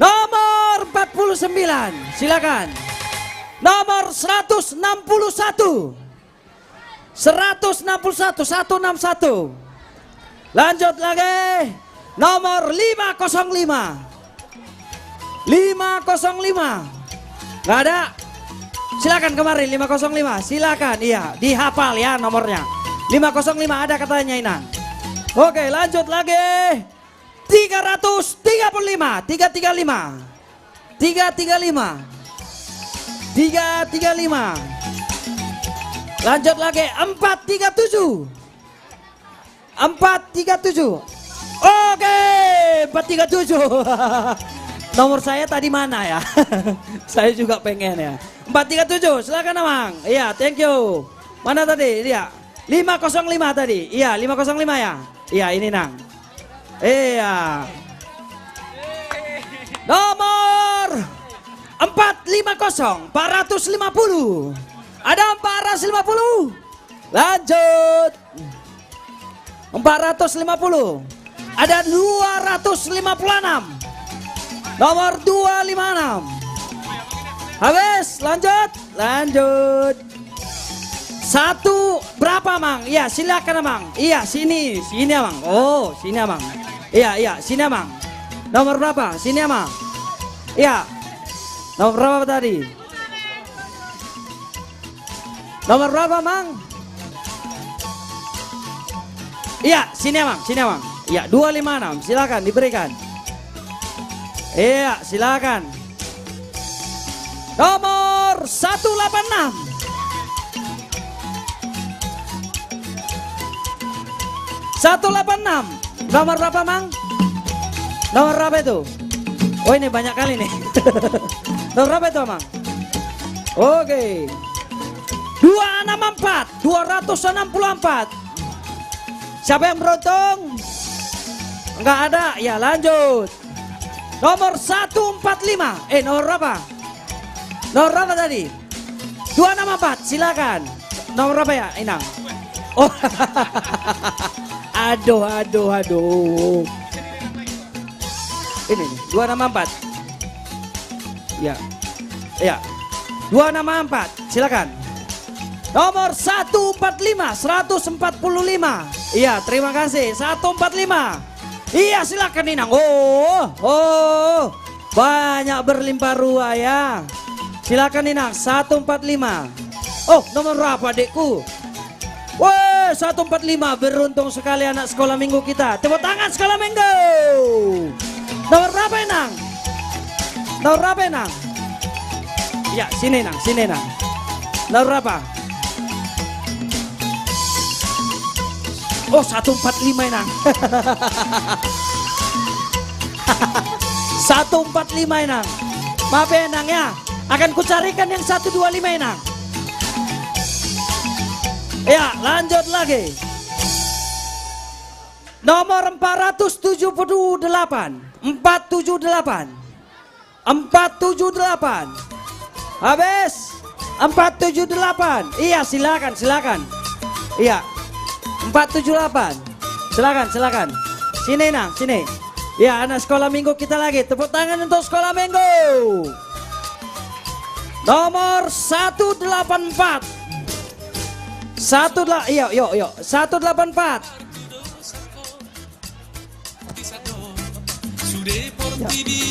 Nomor 49. Silakan. Nomor 161. 161, 161. Lanjut lagi. Nomor 505. 505. Nggak ada. Silakan kemarin 505. Silakan, iya, dihafal ya nomornya. 505 ada katanya, Inang. Oke, lanjut lagi. 335, 335. 335. 335. Lanjut lagi 437. 437. Oke, 437. Nomor saya tadi mana ya? Saya juga pengen ya. 437, silakan Amang. Iya, thank you. Mana tadi? Iya, 505 tadi. Iya, 505 ya. Iya, ini Nang. Iya. Nomor 450, 450. Ada 450. Lanjut. 450. Ada 256. Nomor 256. Habis, lanjut. Lanjut. Satu berapa, Mang? Iya, silakan, Mang. Iya, sini, sini, Mang. Oh, sini, Mang. Iya, iya, sini, Mang. Nomor berapa? Sini, Mang. Iya. Nomor berapa tadi? Nomor berapa, Mang? Iya, sini, Mang. Sini, Mang. Iya, 256. Silakan diberikan. Iya, silakan. Nomor 186. 186. Nomor berapa, Mang? Nomor berapa itu? Oh, ini banyak kali nih. Nomor berapa itu, Mang? Oke. 264. 264. Siapa yang beruntung? Enggak ada. Ya, lanjut. Nomor 145. Nomor berapa? Nomor berapa tadi? 264. Silakan. Nomor berapa ya, Inang? Oh. Aduh, aduh, aduh. Ini nih, 264. Ya. Ya. 264. Silakan. Nomor 145, 145. Iya, terima kasih. 145. Iya, silakan Inang. Oh. Banyak berlimpah ruah ya. Silakan Inang, 145. Oh, nomor berapa, Dekku? Wah, 145. Beruntung sekali anak sekolah minggu kita. Tepuk tangan sekolah minggu. Nomor berapa, Inang? Nomor berapa, Inang? Ya, sini, Inang, sini, Inang. Nomor berapa? Oh, 145, Inang. 145, Inang. Maaf ya, Inang ya. Akan kucarikan yang 125, Inang. Ya, lanjut lagi. Nomor 478. 478. 478. Habis. 478. Iya, silakan, silakan. Iya. 478. Silakan, silakan. Sini, Nang, sini. Ya, anak sekolah minggu kita lagi. Tepuk tangan untuk sekolah minggu. Nomor 184. Yuk. 184.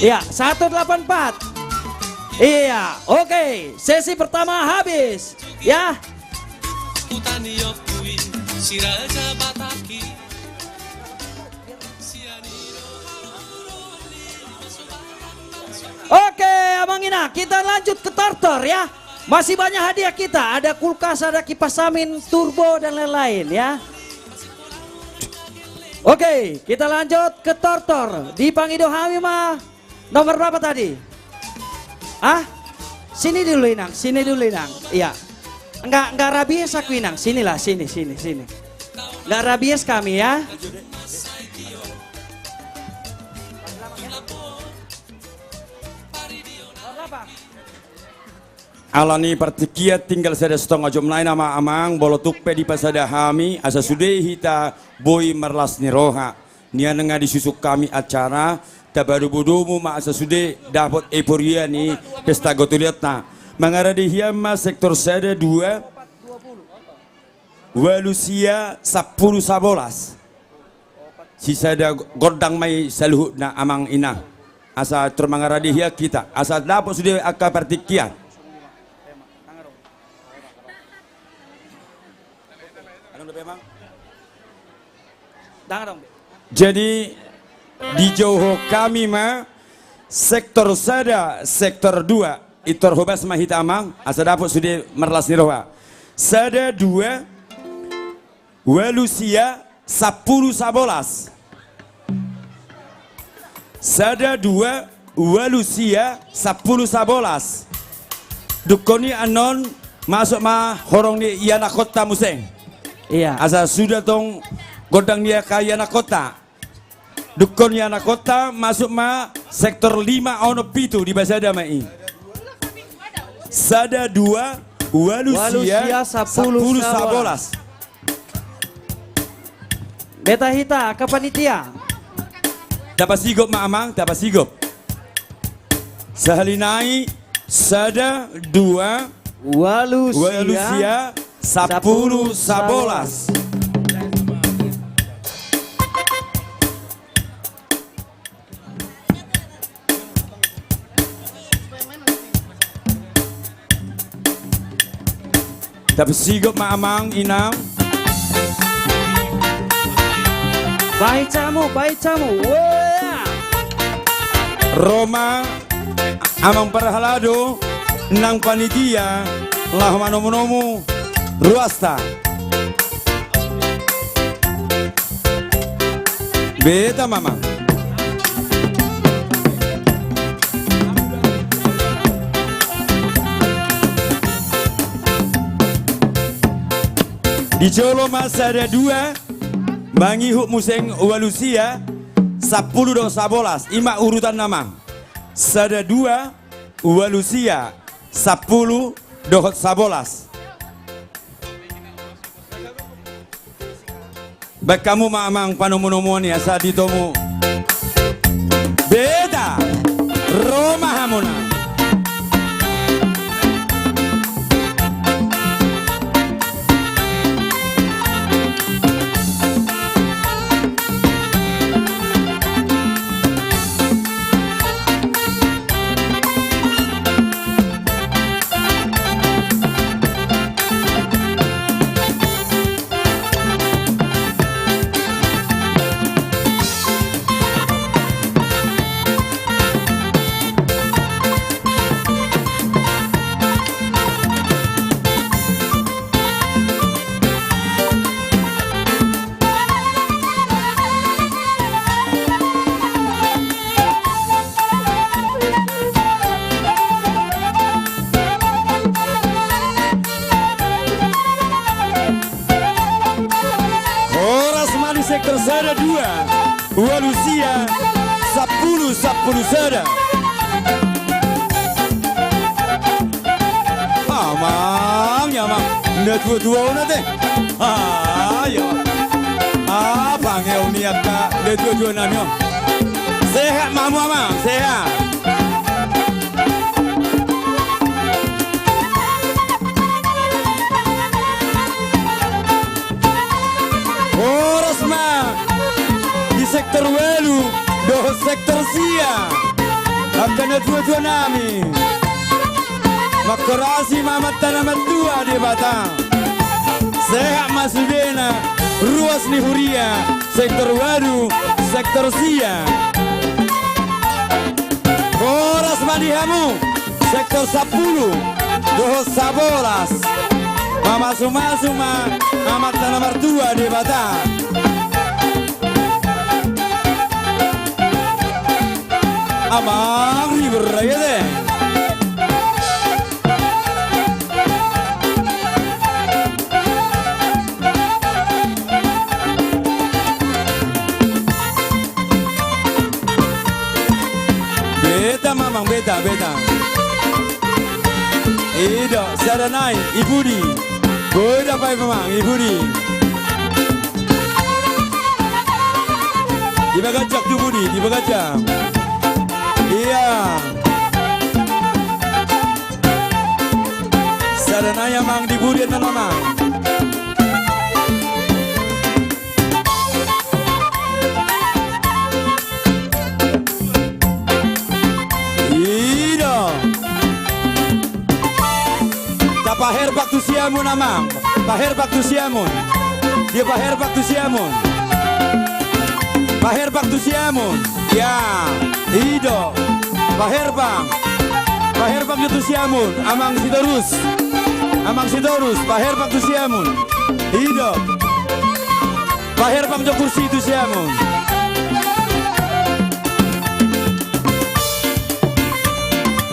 Iya, 184. Iya, oke. Sesi pertama habis. Ya. Oke, Abang Ina, kita lanjut ke tortor ya. Masih banyak hadiah kita, ada kulkas, ada kipas angin, turbo dan lain-lain ya. Oke, kita lanjut ke tortor. Di Pangido Hamimah, nomor berapa tadi? Sini dulu, Inang, sini dulu, Inang. Iya. Enggak rabies aku, Inang. Sinilah, sini. Enggak rabies kami ya. Alani partikia tinggal sada setengah jam lain nama amang bolotuk pedi pasada hami asa sudai hita boy merlas niroha nia nengah disusuk kami acara tabaru budumu ma asa sudai dapat eporia ni pesta gotuliatna mengaradi hiama sektor sada 2 walusia 10 sabolas sisa ada godang mai saluh na amang ina asa termangaradi hia kita asa dapat sudai akka partikia. Jadi di Johor kami mah sektor sada sektor 2 itor hobas mahita amang asa dapat sudah merlas niroha sada 2 walusia 10 sabolas sada 2 walusia 10 sabolas dukoni anon masuk mah horong ni iana kota museng iya asa sudah tong godang dia kaya anak kota dukun ya anak kota masuk ma sektor 5 ono pitu di Basada mai sada 2 walusia 10 sabolas beta hita ke panitia dapat sigop ma amang dapat sigop sahalinai sada 2 walusia 10 sabolas. Tapi sigop ma amang inang. Baik camu. Wah. Roma amang perhalado nang panitia lah manomu ruasta. Beta mama. Di Jolo masa ada 2 Bangi huk museng walusia 10 dong sabolas ima urutan nama sada 2 walusia 10 dohot sabolas baik kamu mamang panomu-nomu ni asa ditomu beda Roma hamuna. Sektor sada 2 walusia 10 sada amang ya mang nda tua nate ya panggil ni akka nda tua namyo sehat mamu amang sehat sektor welu doh sektor sia akan dua nami makorasi mamat tanaman dua di Batang sehat masudena ruas nihuria sektor welu sektor sia koras madihamu sektor 10 doh sabolas mama suma mamat tanaman dua di Batang. Amang ni beraya deh. Beta mamang beta. Ido, Saranai, Ibudi. Boda pai memang, Ibudi. Di bagajak tu Budi, di bagajak. Iya. Saranai mang di Budi dan mang. Paher baktu siamun amang, paher baktu siamun, dia paher baktu siamun, paher baktu siamun, ya, ido, paher bang itu siamun, amang sidorus, paher baktu siamun, ido, paher bang jo kursi itu siamun.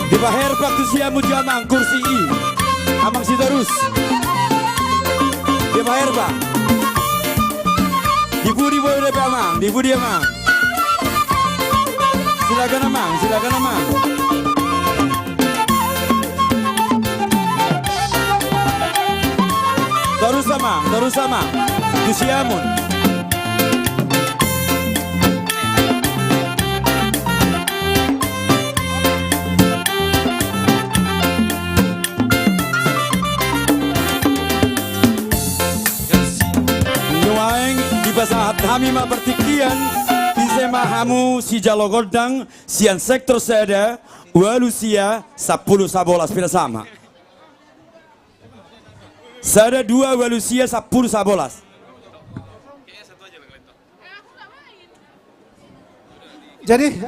Di paher baktu siamun jamang kursi i. Amang si terus dia bayar bang di budi boleh deh amang di budi amang silakan amang terus amang itu siamun. Saat kami bertikian Isema hamu si jalo godang sian sektor seda walusia 10 sabolas pila sama. Sada 2 walusia 10 sabolas. Jadi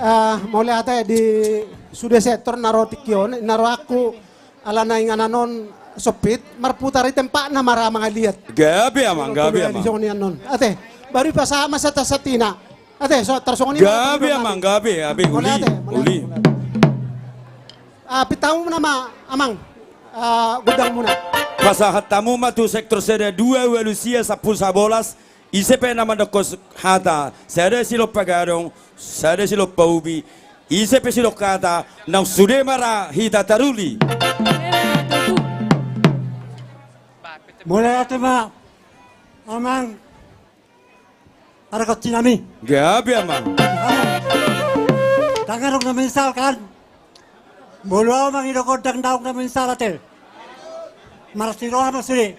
mau lihat di sudah sektor naro tikion naro aku ala naingananon sopit marputari tempat na marama ngaliat. Gabi amang. Ate baru pasama sa tasatina. Ate so tarsongoni. Gabi amang uli. Pitamu nama amang gudang muna. Pasahat tamu matu sektor seda 2 walusia 10 sabolas. ICP nama dokos hata. Sada silop pagarong, sada silop paubi. ICP silop kata nang sude mara hita taruli. Mulai ate ma amang para kotsinami. Gabi amang. Tangan na misalkan. Mulu mang idokodang daong na minsalatel. Marasiro ama suri.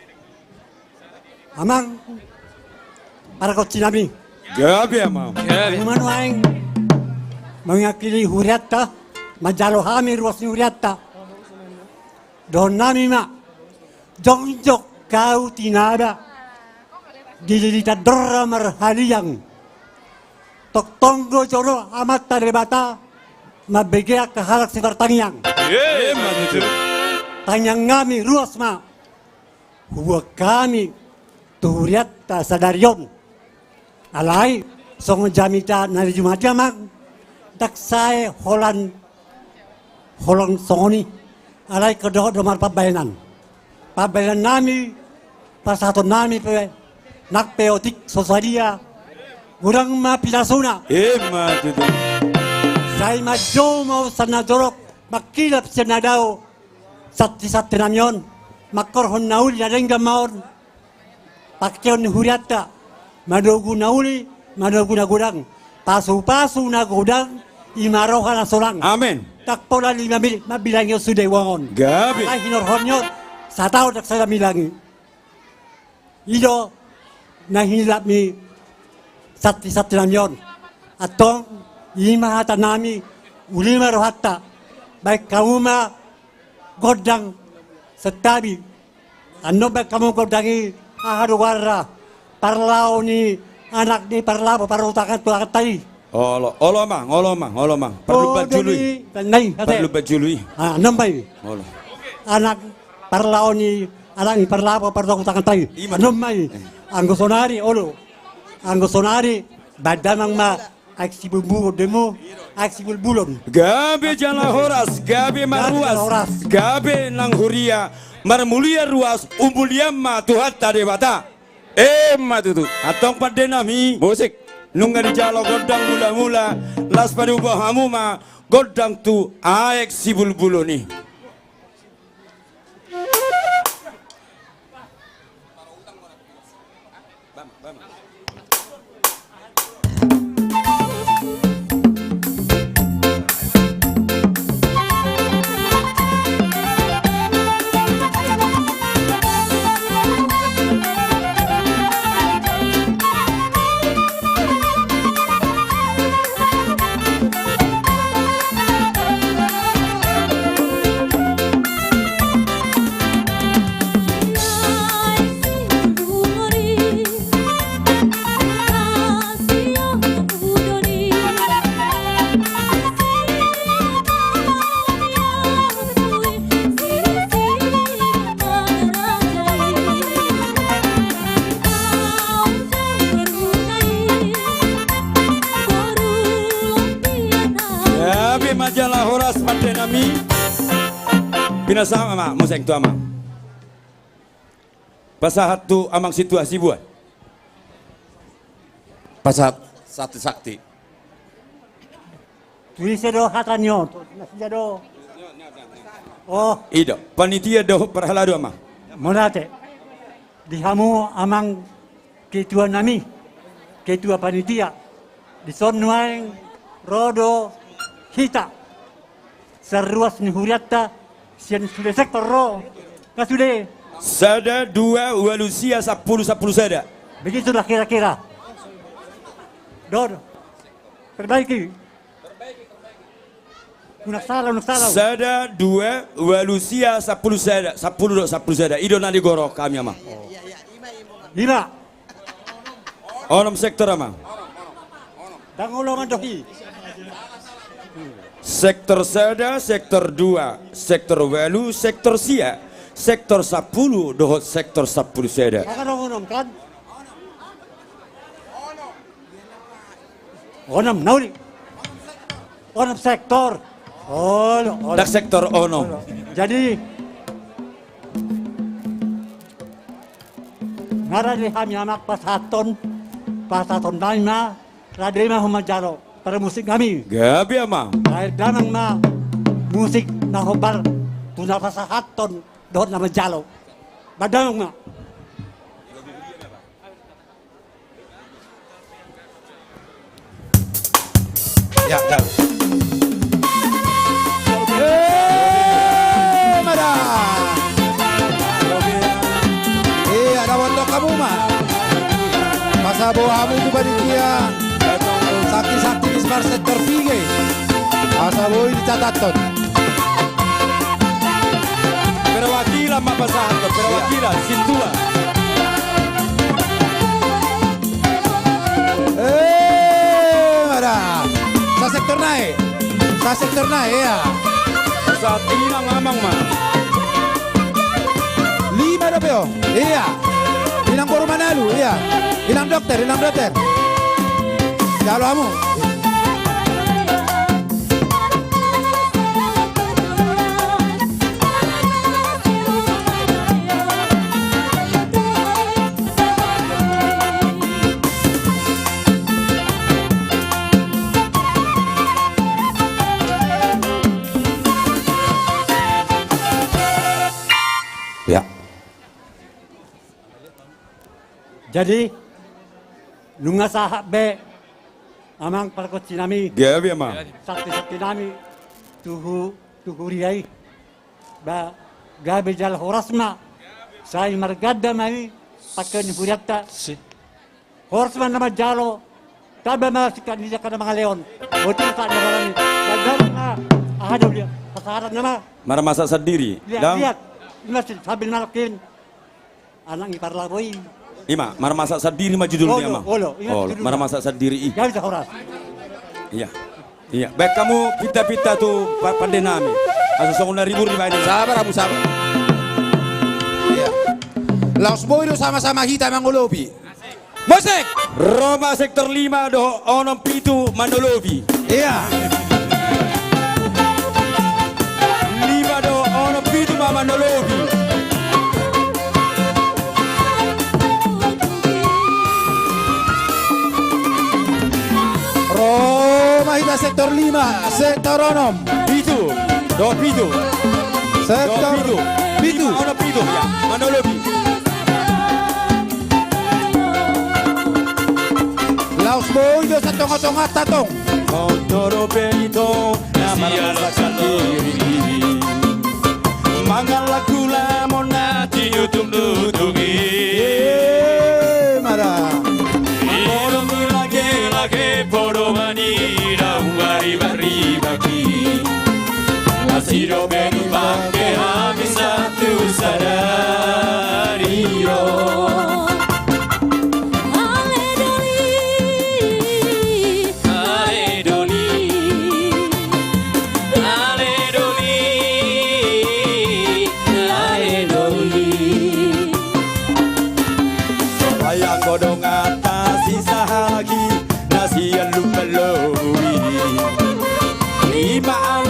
Amang para kotsinami. Gabi amang. Umano aing mengakili huriatta majalo hami ruas ni huriatta. Don nami ma jongjok kau tinada dililita dora marhaliyang tok tonggo joro amat tarebata mabegea kahalak sifar tangyang tangyang ngami ruas ma huwa kami tuhuriat ta sadarion alai song jamita nari jumajamang daksae holan songoni alai kedoh domar pabayanan pabayanan nami pasaton nami pe nak peotik sosadia kurang ma pilasuna tutu sai majo mau sanadorok makilap senadao sat tenamion makor hon nauli narengga maon pakyon huriata madogu nauli madogu na gudang pasu na gudang imaroha na solang amen tak pola 5 mil mabilangyo sude wangon gabi ay hinorhonyo sa tao dak sa milangi ido na hinilap mi sat tenamion atong ima hata nami ulima rohatta baik kamu ma godang setabi ano ba kamu godangi ahadu warra parlau ni anak ni parlau parutakan tuakan tadi olo mang perlu bajului perlu bajului nambay anak parlau ni anak ni parlau parutakan tadi nambay anggo sonari badamang ma aksi bumbu demo aksi bulbulon gabe jala horas gabe maruas gabe nang huria marmulia ruas umbuliam ma tuhat tadebata matutu atong padenami musik nunga di jalo godang mula las padu bahamu ma godang tu aek si bulbuloni majalah horas pada nami. Bina sama ma, museng tu amang. Pasahat tu amang situasi buat. Pasahat satu sakti. Tulisnya hatanyo, nasinya do. Oh, Ido, panitia do perhalado amang. monate. Dihamu amang ketua nami, ketua panitia. Di sonnuaing rodo hita. Seruas ni huriatta, sian sudah sektor ro. Kasude. Sada 2 walusia 10 sada. Begitulah kira-kira. Dor, perbaiki. Unak salah. Sada 2 walusia 10 sada. 10 sada. Ido nadi goro kami amang. 5. Onom sektor amang. Dangolongan dohi. Sektor sada, sektor 2, sektor walu, sektor sia, sektor 10 dohot sektor 10 sada. Akan onom kan? Onom nauli. Onom sektor. Oh, Dak sektor onom. Jadi ngarali kami anak pasaton naima radema humajaro para musik kami. Gabi amang. Dahil damang na musik na hobar tuna pasahaton doon na majalo. Badamang na. Ya, dah. Mada. Ada waktu kamu mah. Masa bawa kamu tu panitia. Sakti-sakti di smart sektor 3. Masa bawa dicataton. Perwakilan mak pasahaton, perwakilan sintua. Mada. Sa sektor naik ya. Saat ini nang amang mah. 5 na peo. Iya. Inang Guru Manalu, iya. Inang dokter. Jalo kamu. Ya. Jadi nunga sahab be amang parkot nami. Gabi amang. Sakti nami tuhu riai. Ba gabi jal horasma. Sai margadda mami pakai huriatta. Horasma nama jalo. Tabe masih dia kana mga leon. Betul tak ada orang ini. Gadang ada dia. Pasaran nama. Mara masak sendiri. Lihat. Masih sambil nalakin anak ipar laboy. Ima, mara masak sendiri mah judul dia mah. Mara masak sendiri. Jangan bisa horas. Iya. Baik kamu pita-pita tuh pandai nami. Asal 1.000 ribu ini. Sabar. Iya. Laos boy sama-sama kita mangolobi. Musik. Roma sektor 5 do onom pitu manolobi. Iya. 5 do onom pitu manolobi. Roma kita sektor 5, sektor onom. Pitu. Sektor pitu. Onom pitu ya, manolobi. Laos boy do sa tonga-tonga tatong. Kontoro benito namara sendiri. Mangala kula monati nutung-nutungi. Mara. Poro lage poro manira baki. Asiro beni bangke habis satu sadario. Godong atas sisa lagi nasian lupa lowi 5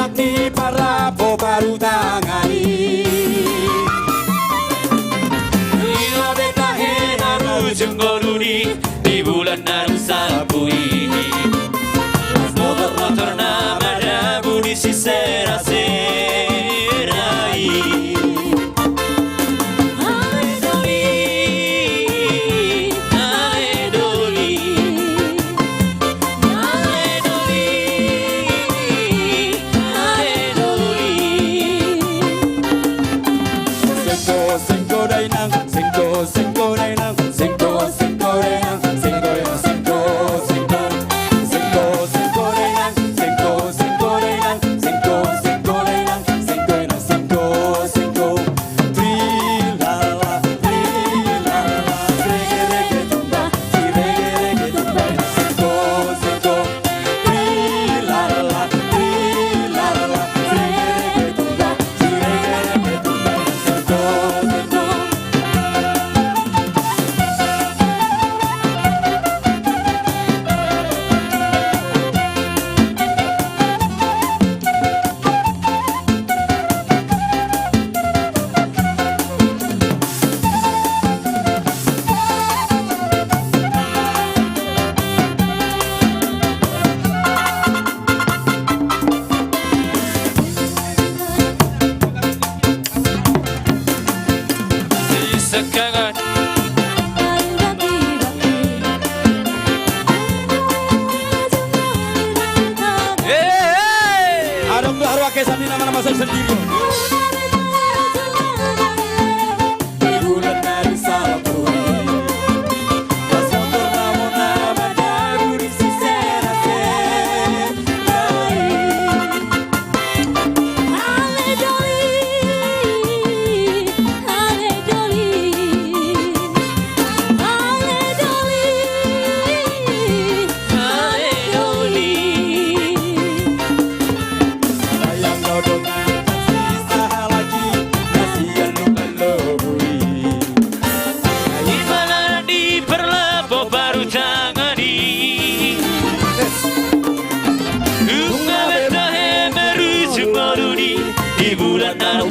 pakai sambil nama-nama saya sendiri.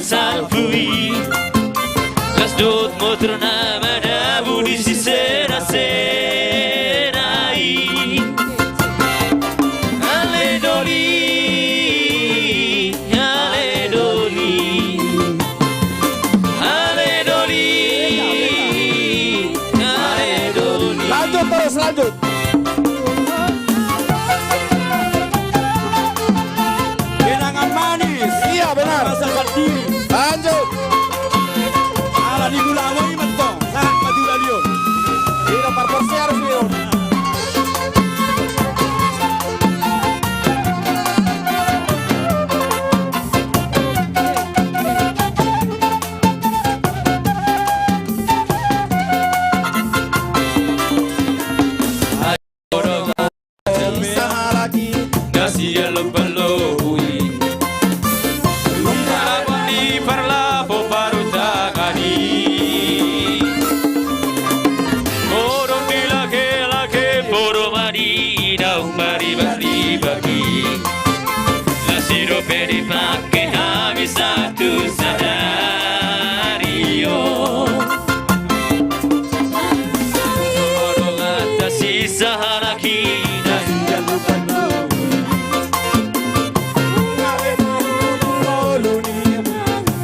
Salvui las dot motor nama dabu di sisera serai ale doli ale doli ale doli ale doli lanjut terus lanjut. Kenangan manis. Iya benar. Masakan diri. Lanjut. Ala di gula awai mentong. Sak Madura Lion. Tidak parporsi harus Lion. Dipakai habis satu sadario orang atas sisa lagi dan jangan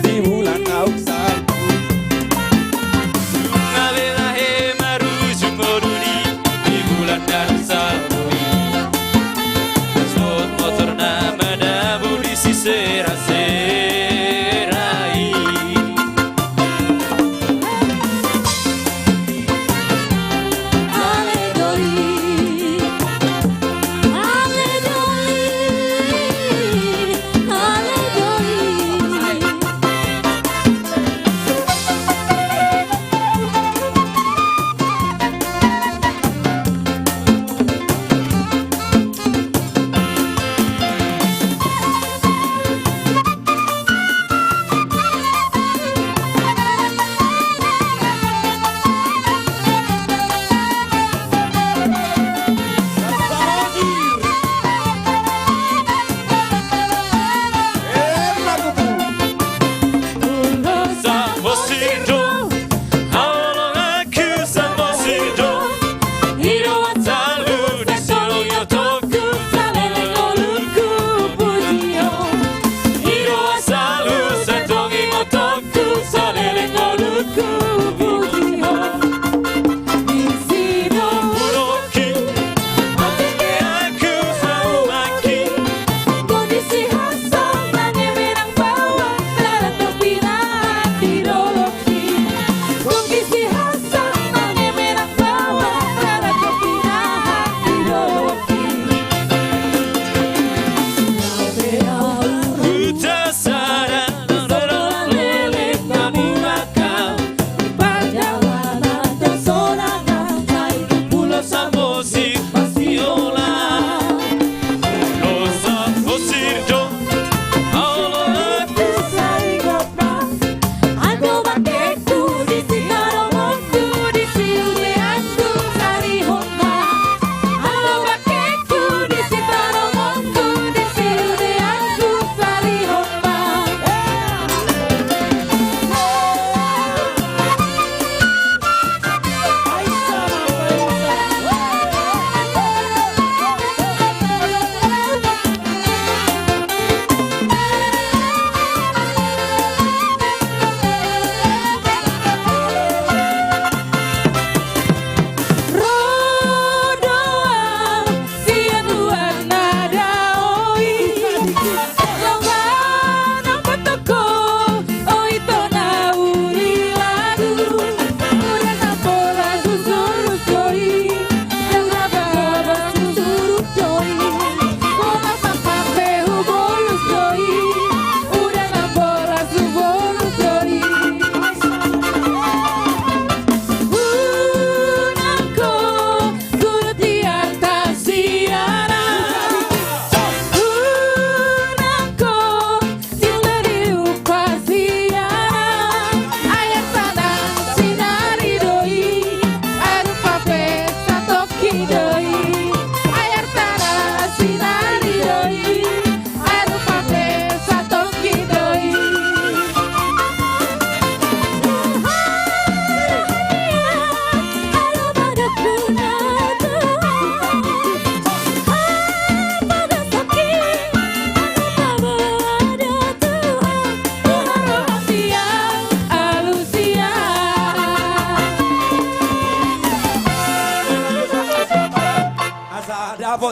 di bulan Ausan ngabelah maru sumoduni di bulan Darussalam motor nama dabu di sisera serai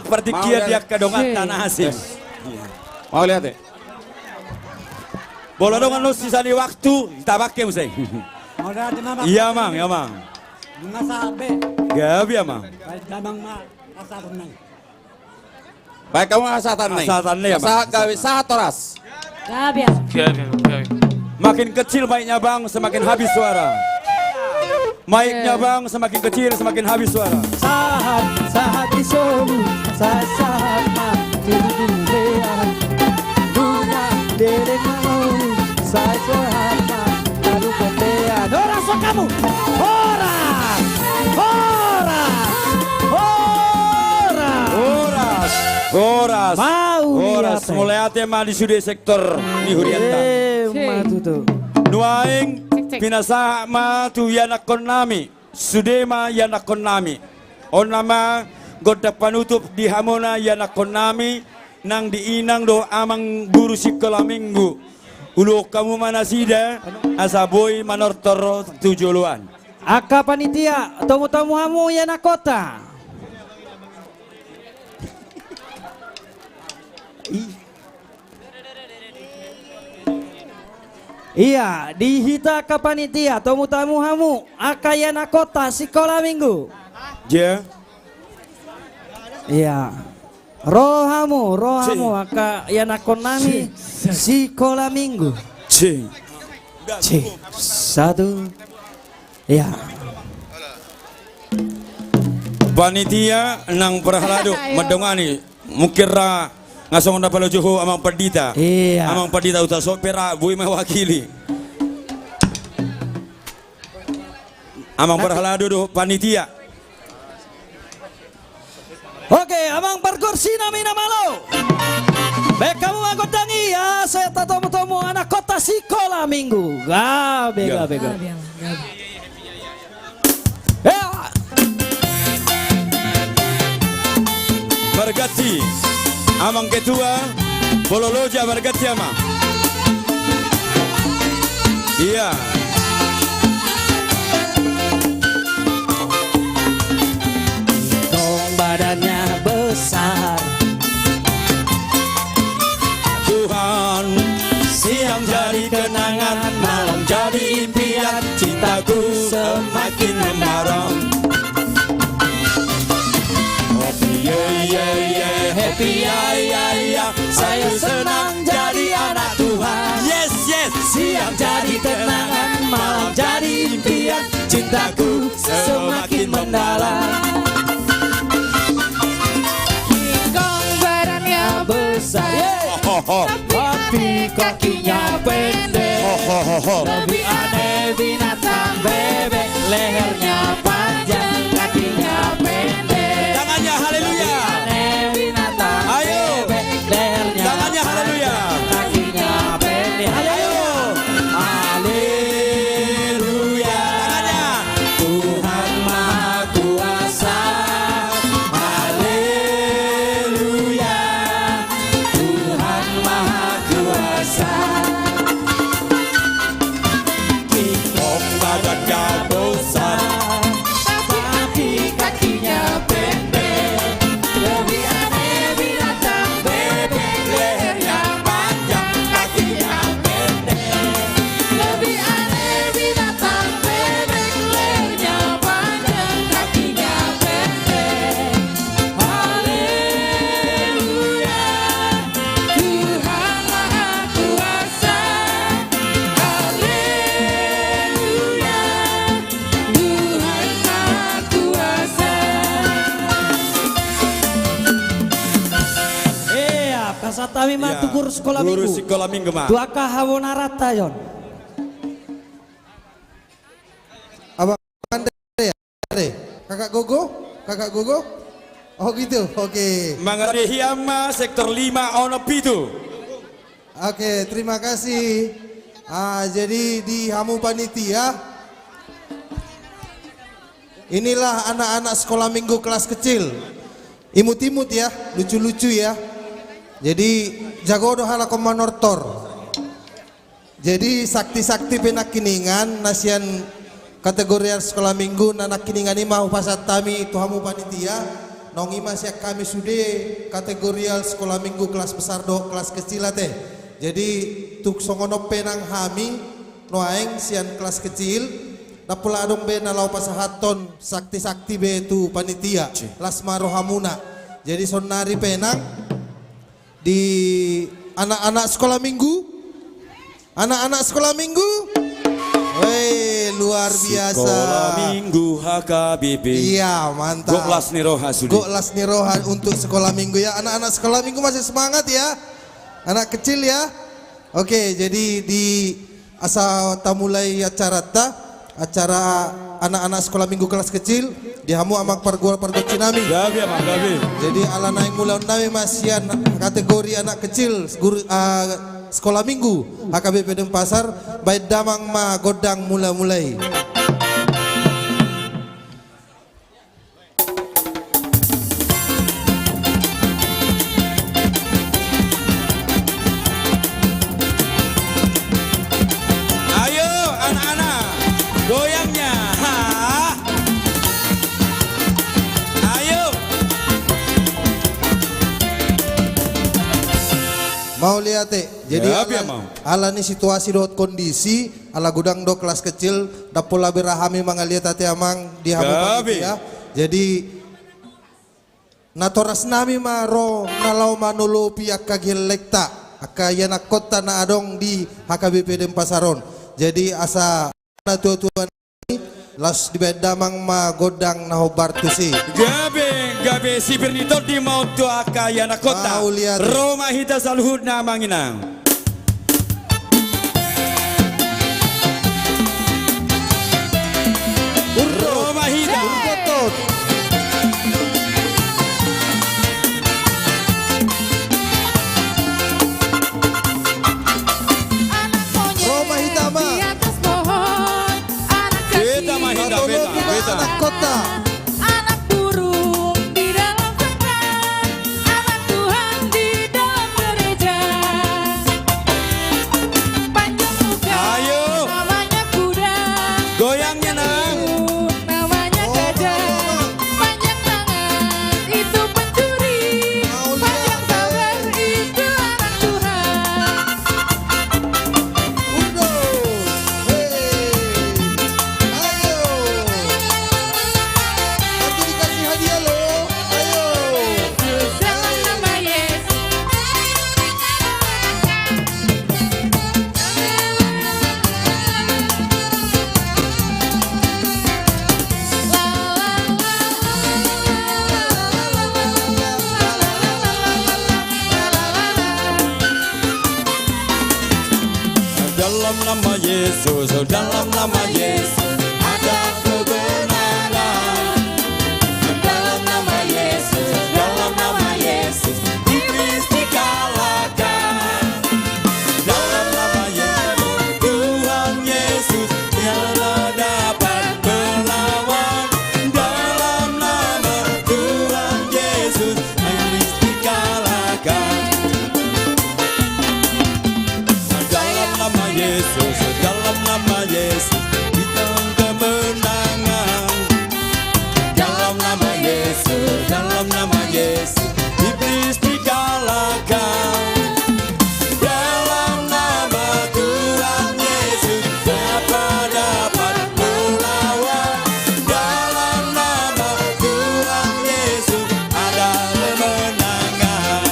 Mau seperti kia dia kedongat tanah asing. Mau lihat deh. Bola dongan lu sisa di waktu, kita pakai musik. Iya mang, ya mang. Gabi ya mang. Baik kamu asatan nih. Asatan nih ya bang. Gawe satoras. Gabi. Makin kecil mic-nya bang, semakin habis suara. Mic-nya bang, semakin kecil, semakin habis suara. Saat isolu, saat mati dunia, dunia derek mau, saat lalu ketean. Horas so kamu, horas, Horas. Horas. Mulai tema di sudut sektor di Hurianta. Nuaing pinasa ma tu yanakon nami, sudema yanakon nami. Onama goda panutup di hamona yanakon nami nang diinang do amang guru sekolah minggu. Ulu kamu mana sida asaboy manortor tujuluan. Aka panitia, tamu-tamu hamu yanakota. Iya, dihita ke panitia, tamu-tamu hamu, akayana kota sekolah minggu. Ya. Iya. Rohamu, akayana konami sekolah minggu. C. Satu. Iya. Panitia nang perhalado medongani mukira ngasong na pala juho amang padita. Iya. Amang padita uta sopera bui mewakili. Amang perhalado do panitia. Oke, amang perkursi nami namalo. Baik kamu anggotangi ya, saya tamu-tamu anak kota sekolah minggu. Gabe. Ya. Bergati. Amang ketua Bololoja bergati amang. Iya. Dong badannya besar. Tuhan siang jadi kenangan, malam jadi impian, cintaku semakin membarong. Happy ya, saya senang jadi anak Tuhan. Yes. Siang jadi kenangan, malam jadi impian, cintaku semakin mendalam. Dong badannya besar, tapi kakinya pendek. Lebih aneh binatang bebek, lehernya panjang, kakinya pendek. Tangannya haleluya. Ayo. Tangannya haleluya. Kakinya pendek. Ayo. Haleluya. Tangannya. Tuhan Maha Kuasa. haleluya. Tuhan Maha Kuasa. Kingdom badannya besar, Tapi kakinya pendek. Lebih aneh binatang bebek, lehernya panjang, kakinya pendek. Lebih aneh binatang bebek, lehernya panjang, kakinya pendek. Haleluya, Tuhan Maha Kuasa. Haleluya, Tuhan Maha Kuasa. Iya, kasatami mah Iya, tu guru sekolah guru minggu. sekolah minggu, mah. Tuaka hawona rata yon. Abang Andre ya? Kakak Gogo? Oh gitu, oke. Mangare Hiama sektor 5 ono pitu. Oke, terima kasih. Jadi di Hamu Panitia, inilah anak-anak sekolah minggu kelas kecil. Imut-imut ya, lucu-lucu ya. Jadi jago dohala komanortor. Jadi sakti-sakti penak kiningan nasian kategori sekolah minggu nanak kiningan ini mau pasat tami itu Hamu Panitia nongima siak kami sudah kategorial sekolah minggu kelas besar do kelas kecil teh. Jadi tuk songono penang hami noaeng sian kelas kecil dapula adong be nalau pasahaton sakti-sakti be tu panitia lasma rohamuna. Jadi sonari penang di anak-anak sekolah minggu. Anak-anak sekolah minggu. Woi, luar biasa. Sekolah minggu HKBP. Iya, mantap. Goklas Niroha sudah. Goklas Niroha untuk sekolah minggu ya. Anak-anak sekolah minggu masih semangat ya. Anak kecil ya. Oke, jadi di asa tamulai acara anak-anak sekolah minggu kelas kecil dihamu amak pargol cinami. Gabi amak gabi. Jadi ala naik mulai nami masian kategori anak kecil guru sekolah minggu HKBP Denpasar baik damang ma godang mulai-mulai. Ayo anak-anak goyangnya. Ha. Ayo. Mau lihat jadi Ya, ala ni situasi dot kondisi ala gudang do kelas kecil dapola berahami mangaliat ate amang di hamu ya. Jadi natoras nami maro nalau manulu piak kagil lekta akaya kota na adong di HKBP Denpasaron. Jadi asa na tuan las di bedamang ma godang na hobartusi. Gabe sipir ni di mau tu akaya na kota. Roma hita salhud na manginang. Roma hita. Roma hitama. Beta mah hita beta. Anak kota. Anak burung di dalam kandang, anak Tuhan di dalam gereja. Panjang muka, Ayo. namanya kuda. Goyangnya nang. Namanya gajah. Panjang tangan, itu pencuri. Panjang sabar, itu anak Tuhan. Nanti dikasih hadiah loh. Ayo. Dalam nama Yesus. Dalam nama Yesus, dalam nama Yesus ada kebenaran. Dalam nama Yesus, dalam nama Yesus iblis dikalahkan. Dalam nama Yesus, Tuhan Yesus tiada dapat melawan. Dalam nama Tuhan Yesus iblis dikalahkan. Dalam nama Yesus, dalam nama Yesus kita kemenangan. Dalam nama Yesus, dalam nama Yesus iblis dikalahkan. Dalam nama Tuhan Yesus siapa dapat melawan. Dalam nama Tuhan Yesus ada kemenangan.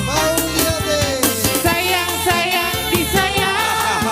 Mau lihat Sayang, sayang, disayang.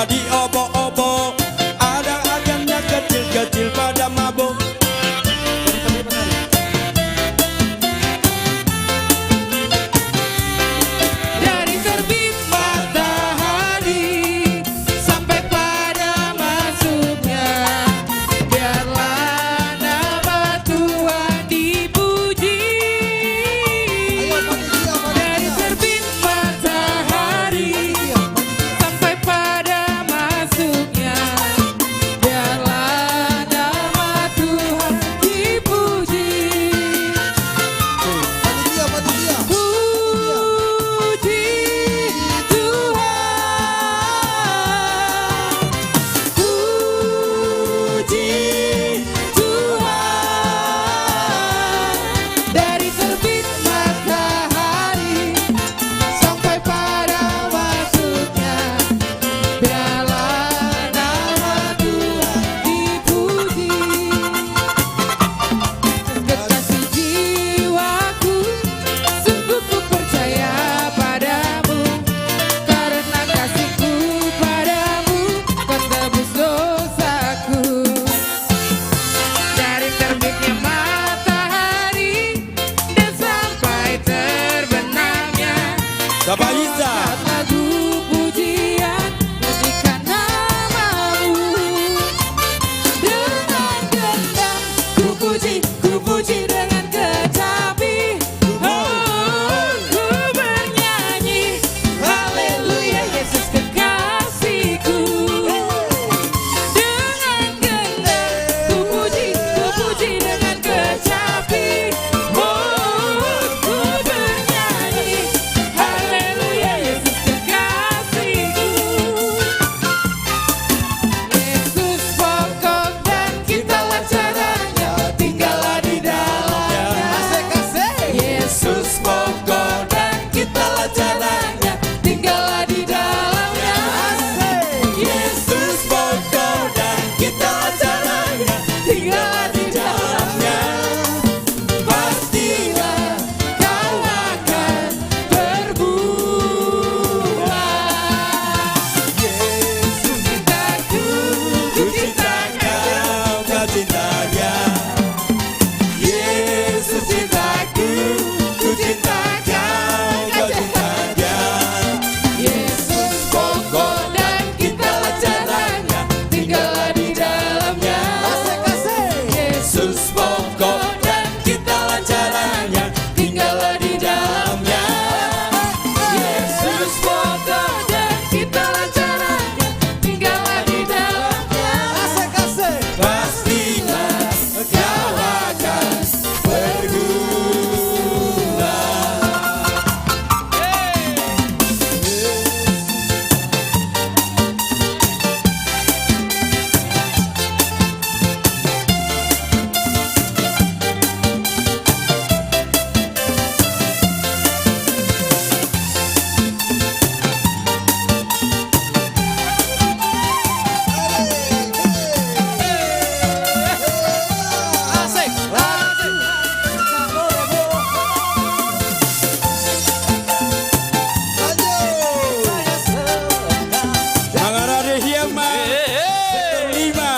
pada diobok-obok, ada ajannya kecil-kecil pada mabuk. Dari terbit matahari sampai pada masuknya, biarlah nama Tuhan dipuji. Dari terbit matahari sampai pada masuknya, biarlah nama Tuhan dipuji. Puji Tuhan, puji Tuhan. Dari terbit matahari sampai pada masuknya, biarlah nama Tuhan dipuji. Kekasih jiwaku, sungguh ku percaya padamu, karena kasihku padamu kau tebus dosaku. Dari terbitnya matahari dan sampai terbenamnya, Bapak Isa. lagu pujian nyanyikan namamu. Dengan gendang ku puji dengan kecapi. Oh, ku bernyanyi haleluya Yesus kekasihku. Dengan gendang ku puji dengan kecapi. Oh, ku bernyanyi haleluya Yesus kekasihku. Yesus pokok dan kitalah caranya, tinggallah di dalamnya. Yesus pokok dan kitalah caranya, tinggallah di dalamnya. Yesus pokok dan kitalah caranya, tinggallah di dalamnya. Pastilah kau akan berbuah. Yesus cintaku, ku cinta kau, kau cinta dia. Yesus cintaku, ku cinta kau, kau cinta dia. Yesus pokok dan kitalah caranya, tinggallah di dalamnya. Yesus pokok dan kitalah caranya, tinggallah di dalamnya. Yesus pokok dan kitalah caranya, tinggallah di dalamnya. Pastilah kau akan berguna. Mangarade hiama, lima,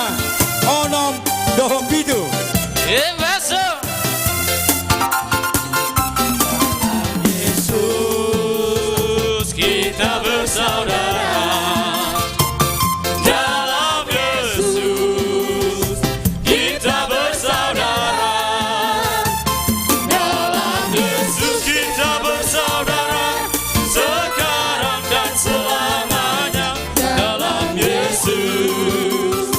onom, dohong pitu. Yesus kita bersaudara, dalam Yesus kita bersaudara, dalam Yesus kita bersaudara, sekarang dan selamanya. Dalam Yesus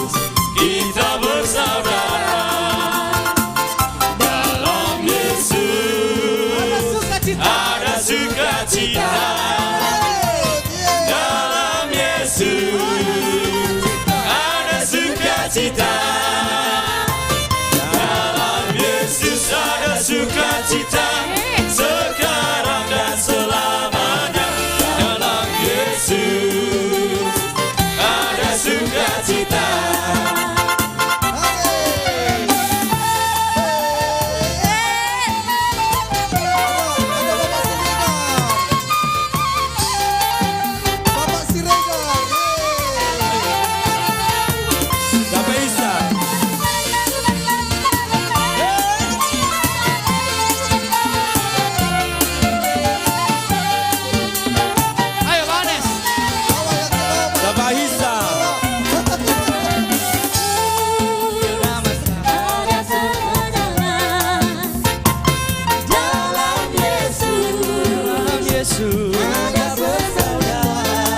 kita bersaudara, dalam Yesus ada sukacita. Dalam Yesus ada sukacita. Dalam Yesus ada sukacita, sekarang dan selamanya. Dalam Yesus ada sukacita. Mahisa. Dalam Yesus ada bersaudara.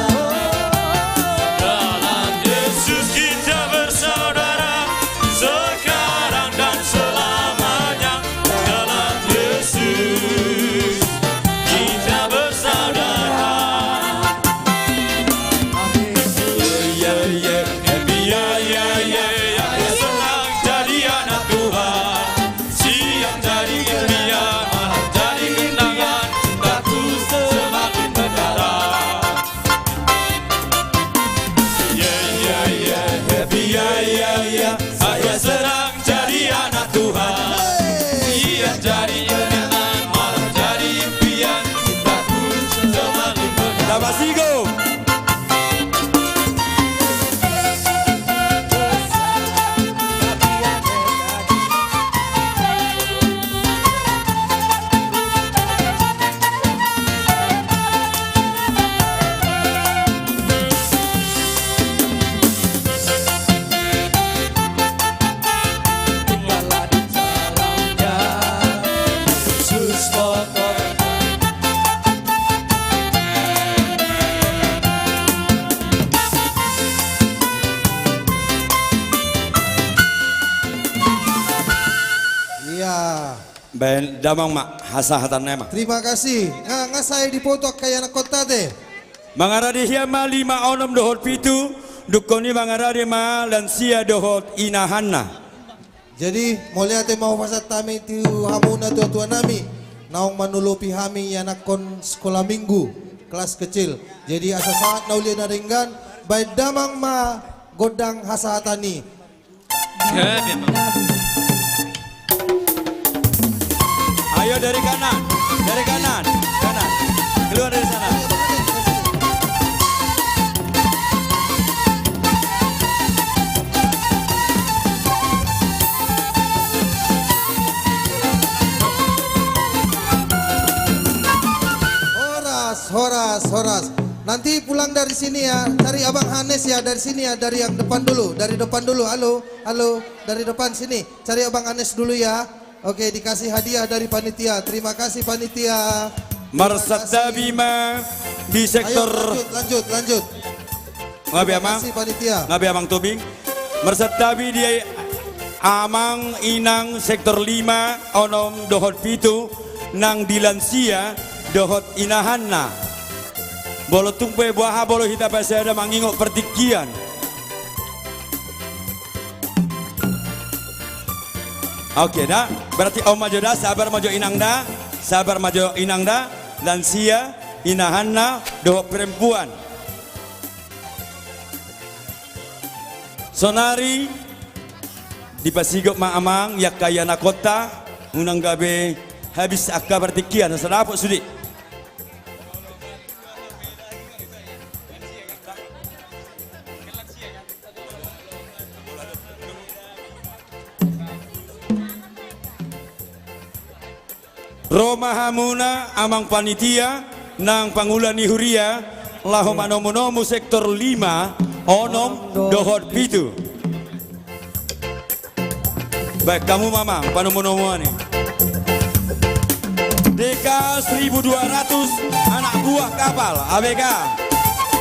Dalam Yesus kita bersaudara sekarang dan selamanya. Dalam Yesus kita bersaudara. Ya ya happy ya ya ya ya senang jadi anak Tuhan. Siang jadi gembira malam jadi kenangan. Cintaku semakin mendalam. Ya ya ya happy ya ya ya saya senang jadi anak Tuhan. Siang jadi kenangan malam jadi impian. Cintaku semakin mendalam. Tabasigo. Yesus pokok. Iya. Ben damang mak hasahatan nema. Terima kasih. Nga saya dipoto kaya na kota deh. Mangaradi hiama 5 onom dohot pitu. Dukoni mangaradi ma lansia dohot inahanna. Jadi mulia te mau pasat tami tiu hamuna tua nami. Naong manulupi hami yanakon sekolah minggu kelas kecil. Jadi asa saat naulia naringgan baik damang ma godang hasahatani. Ayo dari kanan, kanan, keluar dari sana. Horas. Nanti pulang dari sini ya, cari Abang Hanes ya dari sini ya, dari yang depan dulu, dari depan dulu. Halo, dari depan sini. Cari Abang Hanes dulu ya. Oke, dikasih hadiah dari panitia. Terima kasih panitia. Marsada Bima di sektor. Ayo, lanjut. Ngabi amang. Terima kasih panitia. Ngabi amang tubing. Marsada Bi di Amang Inang sektor 5 onom dohot pitu nang dilansia dohot inahanna. Bolo tumpe buah bolo hita pasada mangingok pertikian. Oke dah, berarti om maju dah, sabar maju inang dah, lansia, inahanna, dohot perempuan. Sonari di pasigok maamang yak kaya na kota unang gabe habis akka bertikian sedapok sudi. Roma Hamuna amang panitia nang pangulani huria laho manomu sektor 5 onom dohot pitu. Baik kamu mamang panomu nih. DK 1200 anak buah kapal ABK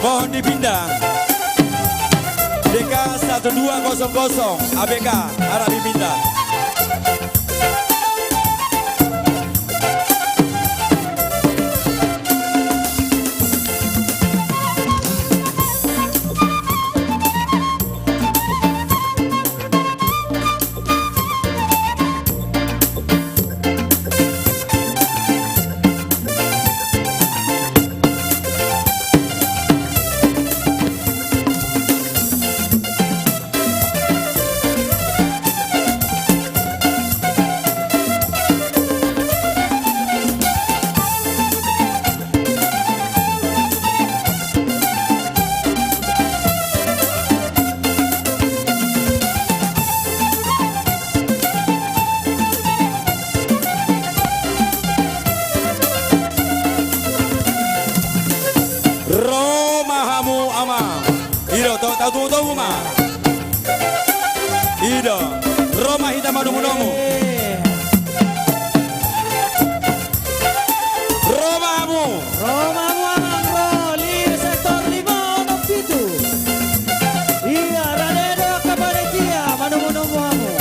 mohon dipindah. DK 1200 ABK harap dipindah. Ido tahu tahu ma. Ido Roma hita madu mudomu. Romamu amang ro lir sektor 5 ono pitu. Iya radedo kabaretia manu amu.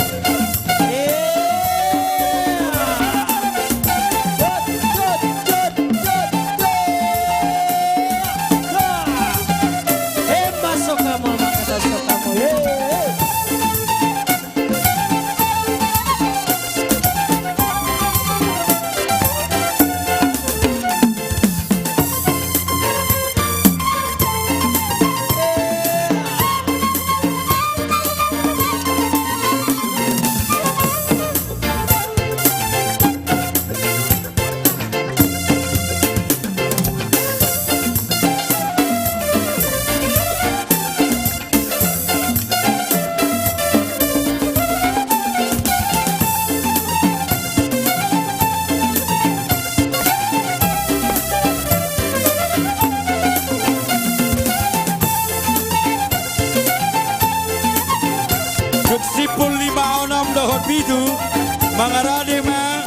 Sipul 56 dohot pitu mangarade ma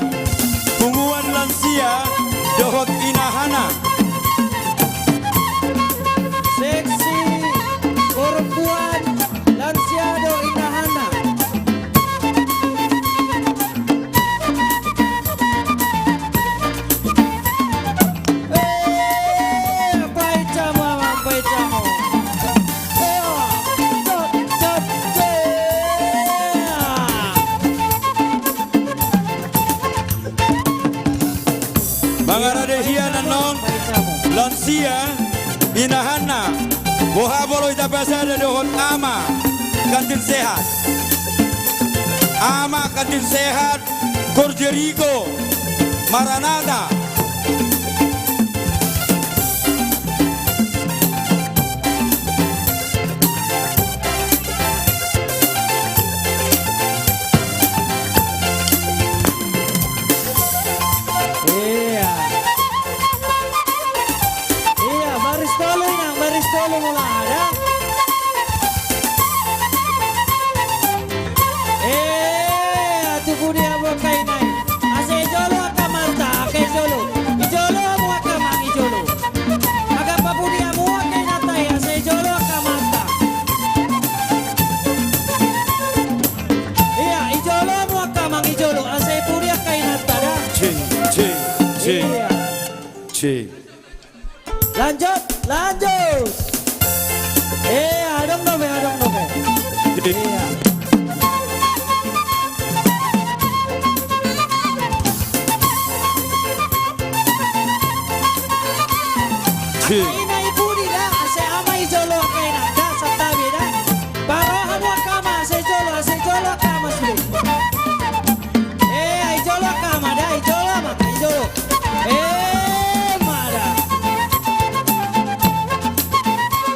punguan lansia dohot inahana. Seksi perempuan lansia do inahana. Pai camu amang pai camu. Mangarade hian non lansia inahana boha bolo ita pasada dohot ama kantin sehat. Ama kantin sehat Korjeriko Maranatha. Baris tolo mula ada. Atu budi abo kai nai. Ase jolo akamanta, kai jolo. Ijolo amo akamang ijolo. Aga pa budi amo kai natai, ase jolo akamanta. Iya, ijolo amo akamang ijolo, ase budi kai natada. Cing. Lanjut. Adong nobe. Iya. Ina ibu dida, ase ama ijolo kaina, da satabi da. Baro hamu kama, ase jolo kama sulit. Ijolo kama da, ijolo. Mada.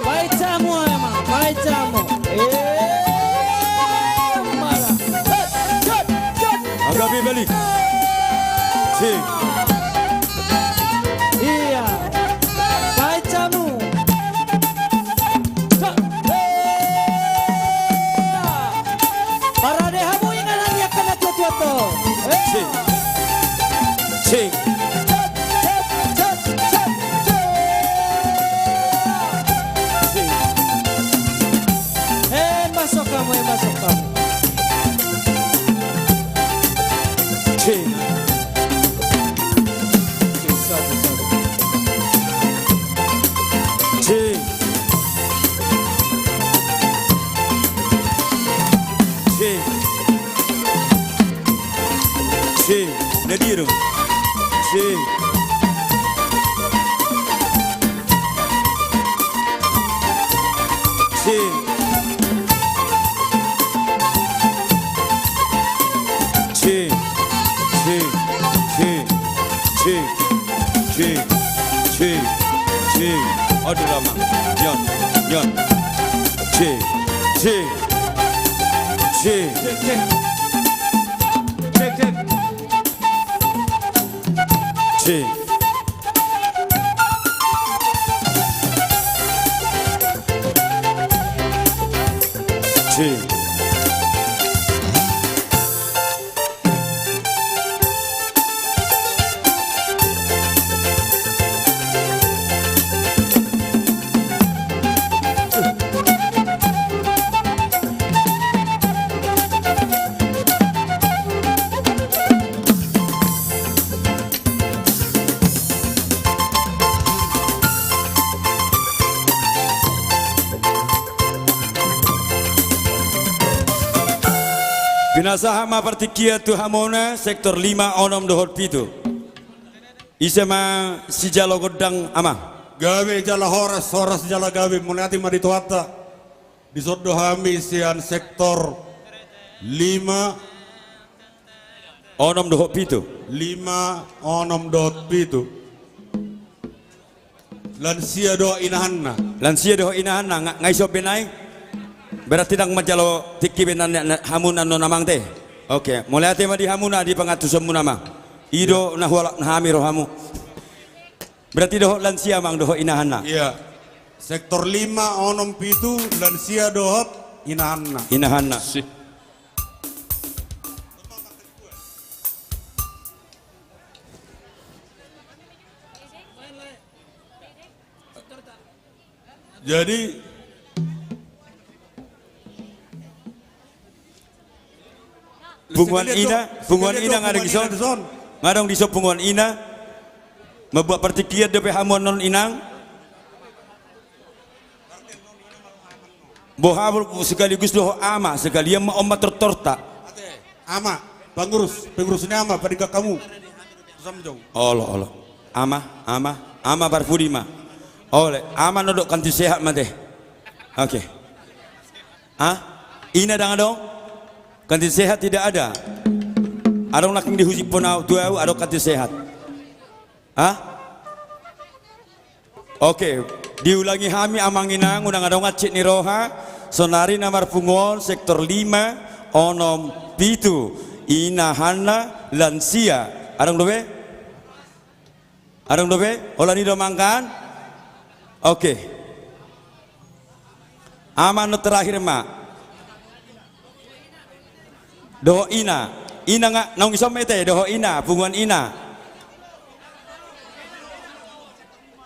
Baik jamu. Mada. Agapi balik. Cing. Iya. Baik jamu. Para dehamu ingat hanya kena tuatu. Cing. Masuk kamu. Cing. Nadiru. Cing. Aduh lama. Yon. Cek. Binasahama partikia tu hamona sektor 5 onom dohot pitu. Isema si jalo godang ama. Gawe jala horas jala gawe munati madituata. Disodo hami sian sektor 5 onom dohot pitu. 5 onom dohot pitu. Lansia doa inahanna. Lansia doa inahanna ngaiso benai. Berarti nang majalo tiki benan hamunan no namang teh. Oke, mulai ate di hamuna di pangatusam nama. Ido nahwala nahami rohamu. Berarti doho lansia mang doho inahanna. Iya. Sektor 5 onom pitu lansia dohot inahanna. Inahanna. Jadi Punguan ina ngadong dison. Ngadong dison punguan ina. Membuat pertiklian depe hamon non inang. Boha sekaligus doho ama sekalian ma omma torta. Ama, pengurus ini ama pada kamu. Allah. Ama barfudi ma. Oleh ama nodok kanti sehat mate. Oke. Ina dong. Kanti sehat tidak ada. Adong laking dihuji ponau tuau adong kanti sehat. Oke, diulangi hami amanginang unang adong acik ni roha sonari namar pungon sektor 5 onom pitu inahana lansia. Adong dobe? Olani do mangkan? Oke. Aman terakhir mak. Doho ina nga naung isom ete doho ina punguan ina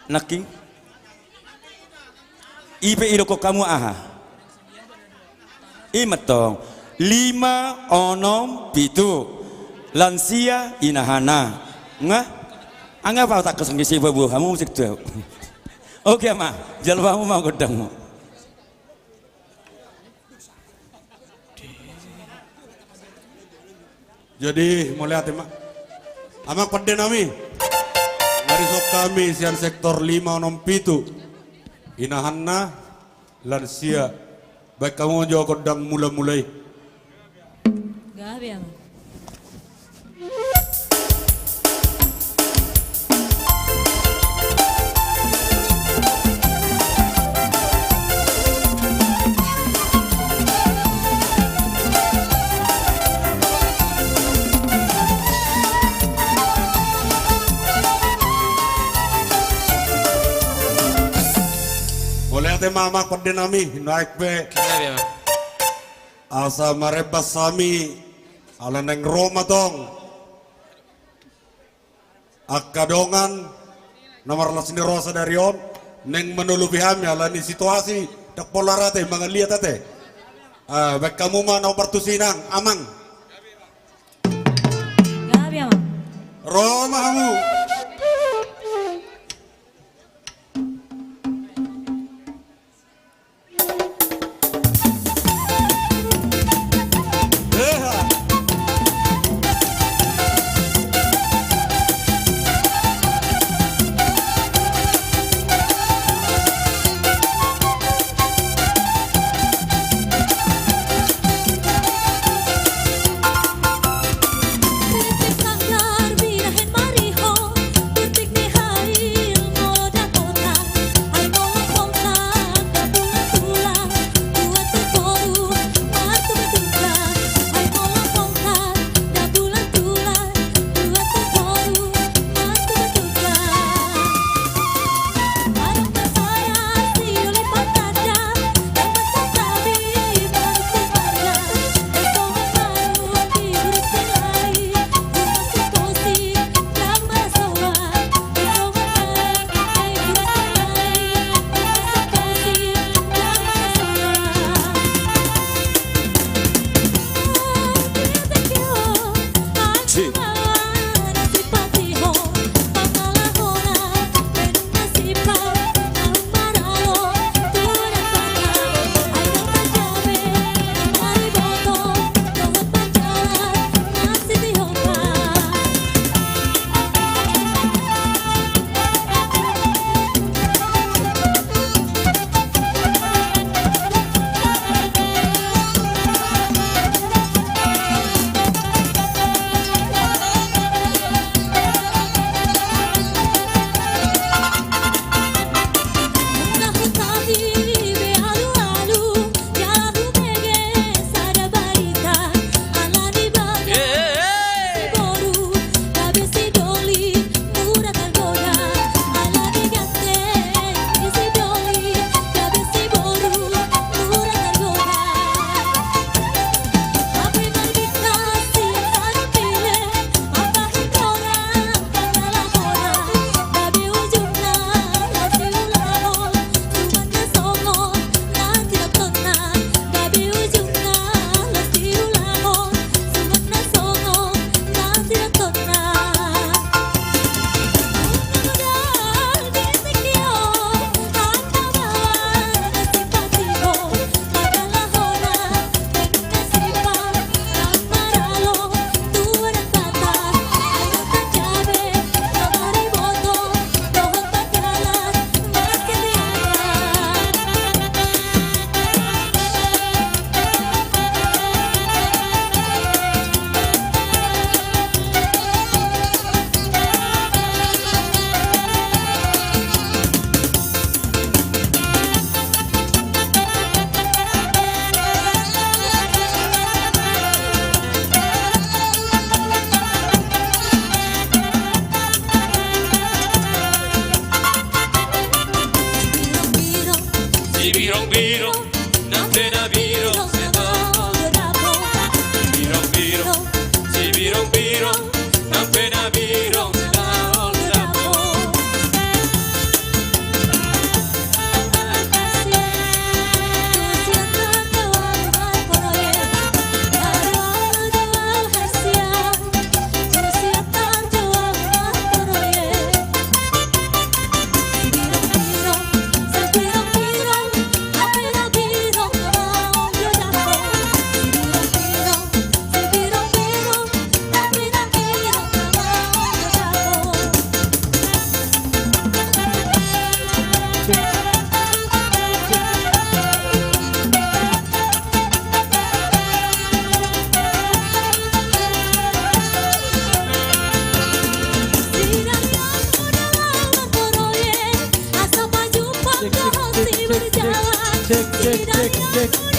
naking ipe idoko kamu aha imetong 5 onom pitu lansia inahana nga anga pa tak kesengisi babu kamu musik tuh. Oke ma jalbamu mau godangmu. Jadi mulai hati mak. Amak pada nami. Dari sok kami sian sektor 5 onom pitu. Inahanna lansia. Baik kamu jauh kodang mulai. Gabi ama. Mama pada nami naik be asa marebas sami ala neng Roma tong akadongan nomor lasini rosa dari on neng menulupi hami ala ni situasi tak polarate mga lihat ate baik kamu mah nomor tusinang amang Gabi ama. Roma kamu Sanggar birahen mariho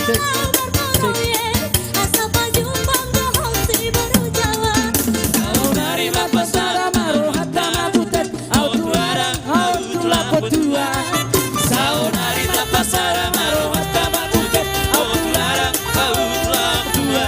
Saudari mapasara marohata maputet autuarang autula potua. Saudari mapasara marohata maputet autuarang autula potua.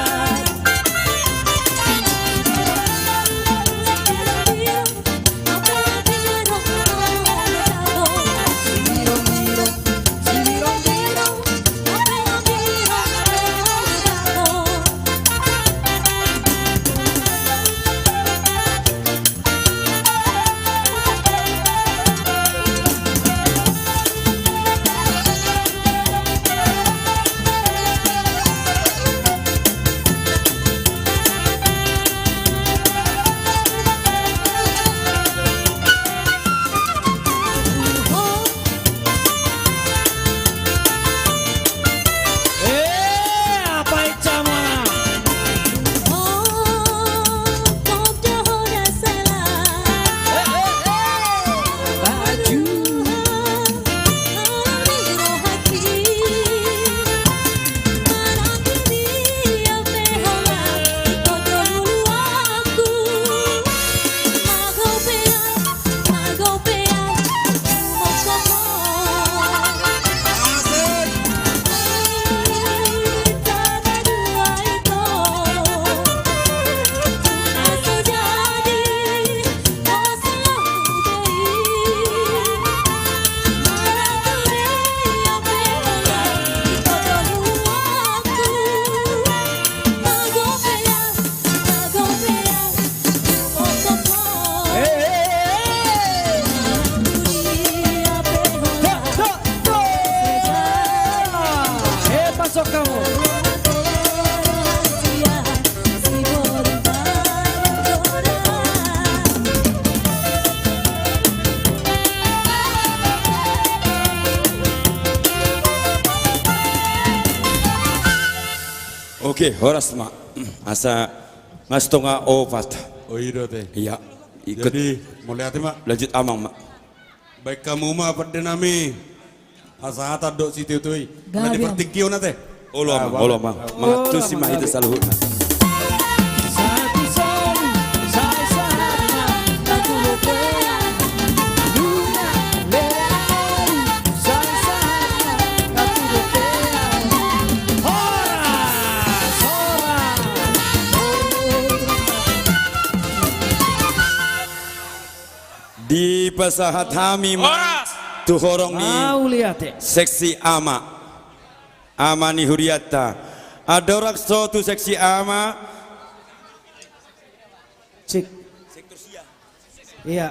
Oke, horas mak. Asa ngastonga opat. Oh iya teh. Iya. Ikut. Jadi mulai hati mak. Lanjut amang mak. Baik kamu mah pada nami. Asa hata dok situ tuh. Mana di pertikio nate. Olo amang. Mangatu si mah itu saluhut. Di pasahat hami tu horong ni seksi ama ni huriata ada orang tu seksi ama cik iya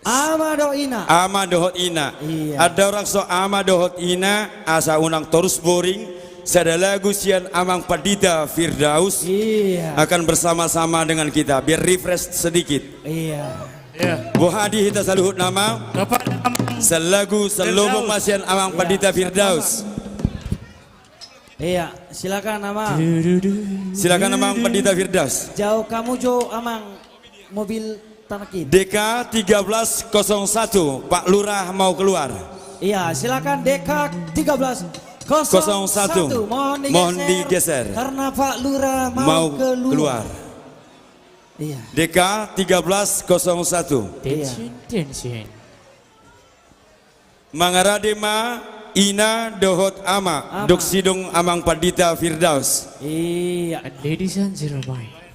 ama dohot ina iya. Ada orang ama dohot ina asa unang terus boring. Sada lagu sian amang Padita Firdaus akan bersama-sama dengan kita biar refresh sedikit. Bu Hadi kita saluhut nama selagu selubung masian amang Padita Firdaus. Iya, silakan amang. Silakan amang Padita Firdaus. Jauh kamu jo amang mobil tanakin. DK 1301 Pak Lurah mau keluar. Iya, silakan DK 1301 mohon digeser karena Pak Lurah mau keluar. Iya. DK 1301. Tension. Mangaradema Ina dohot ama dok sidong amang Padita Firdaus. Iya. Ladies and gentlemen.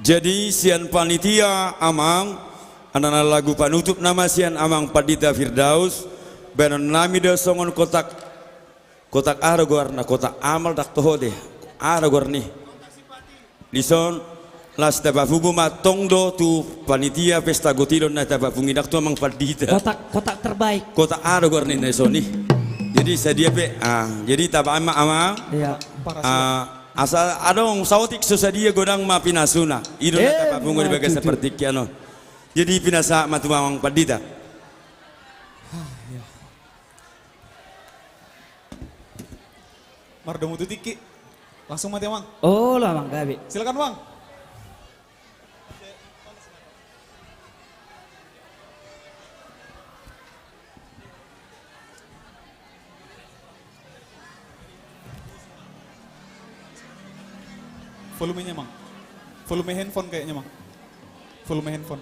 Jadi sian panitia amang anak lagu panutup nama sian amang Padita Firdaus benon nami de songon kotak aragor na kotak amal dak toho deh aragor nih lison las taba fugu matong do tu panitia pesta gotilon na taba fungi dak tu amang Padita kotak terbaik kotak aragor nih nesoni jadi sedia pe jadi taba amang asal adong sautik susadia godang ma pinasuna idon tapa bungo dibagai seperti kiano jadi pinasa matumang Padita Mardomu tu tiki. Langsung mati Mang. Oh lah Mang Gabi. Silakan Mang. Volumenya Mang. Volume handphone kayaknya Mang. Volume handphone.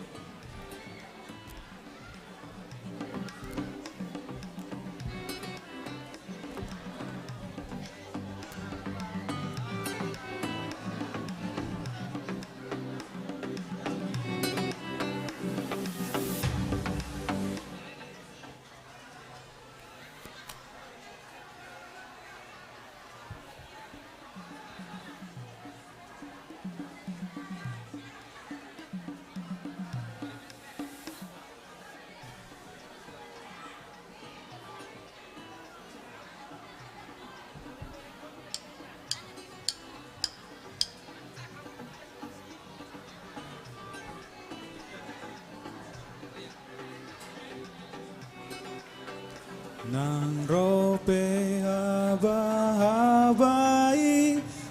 Nang rope haba-habai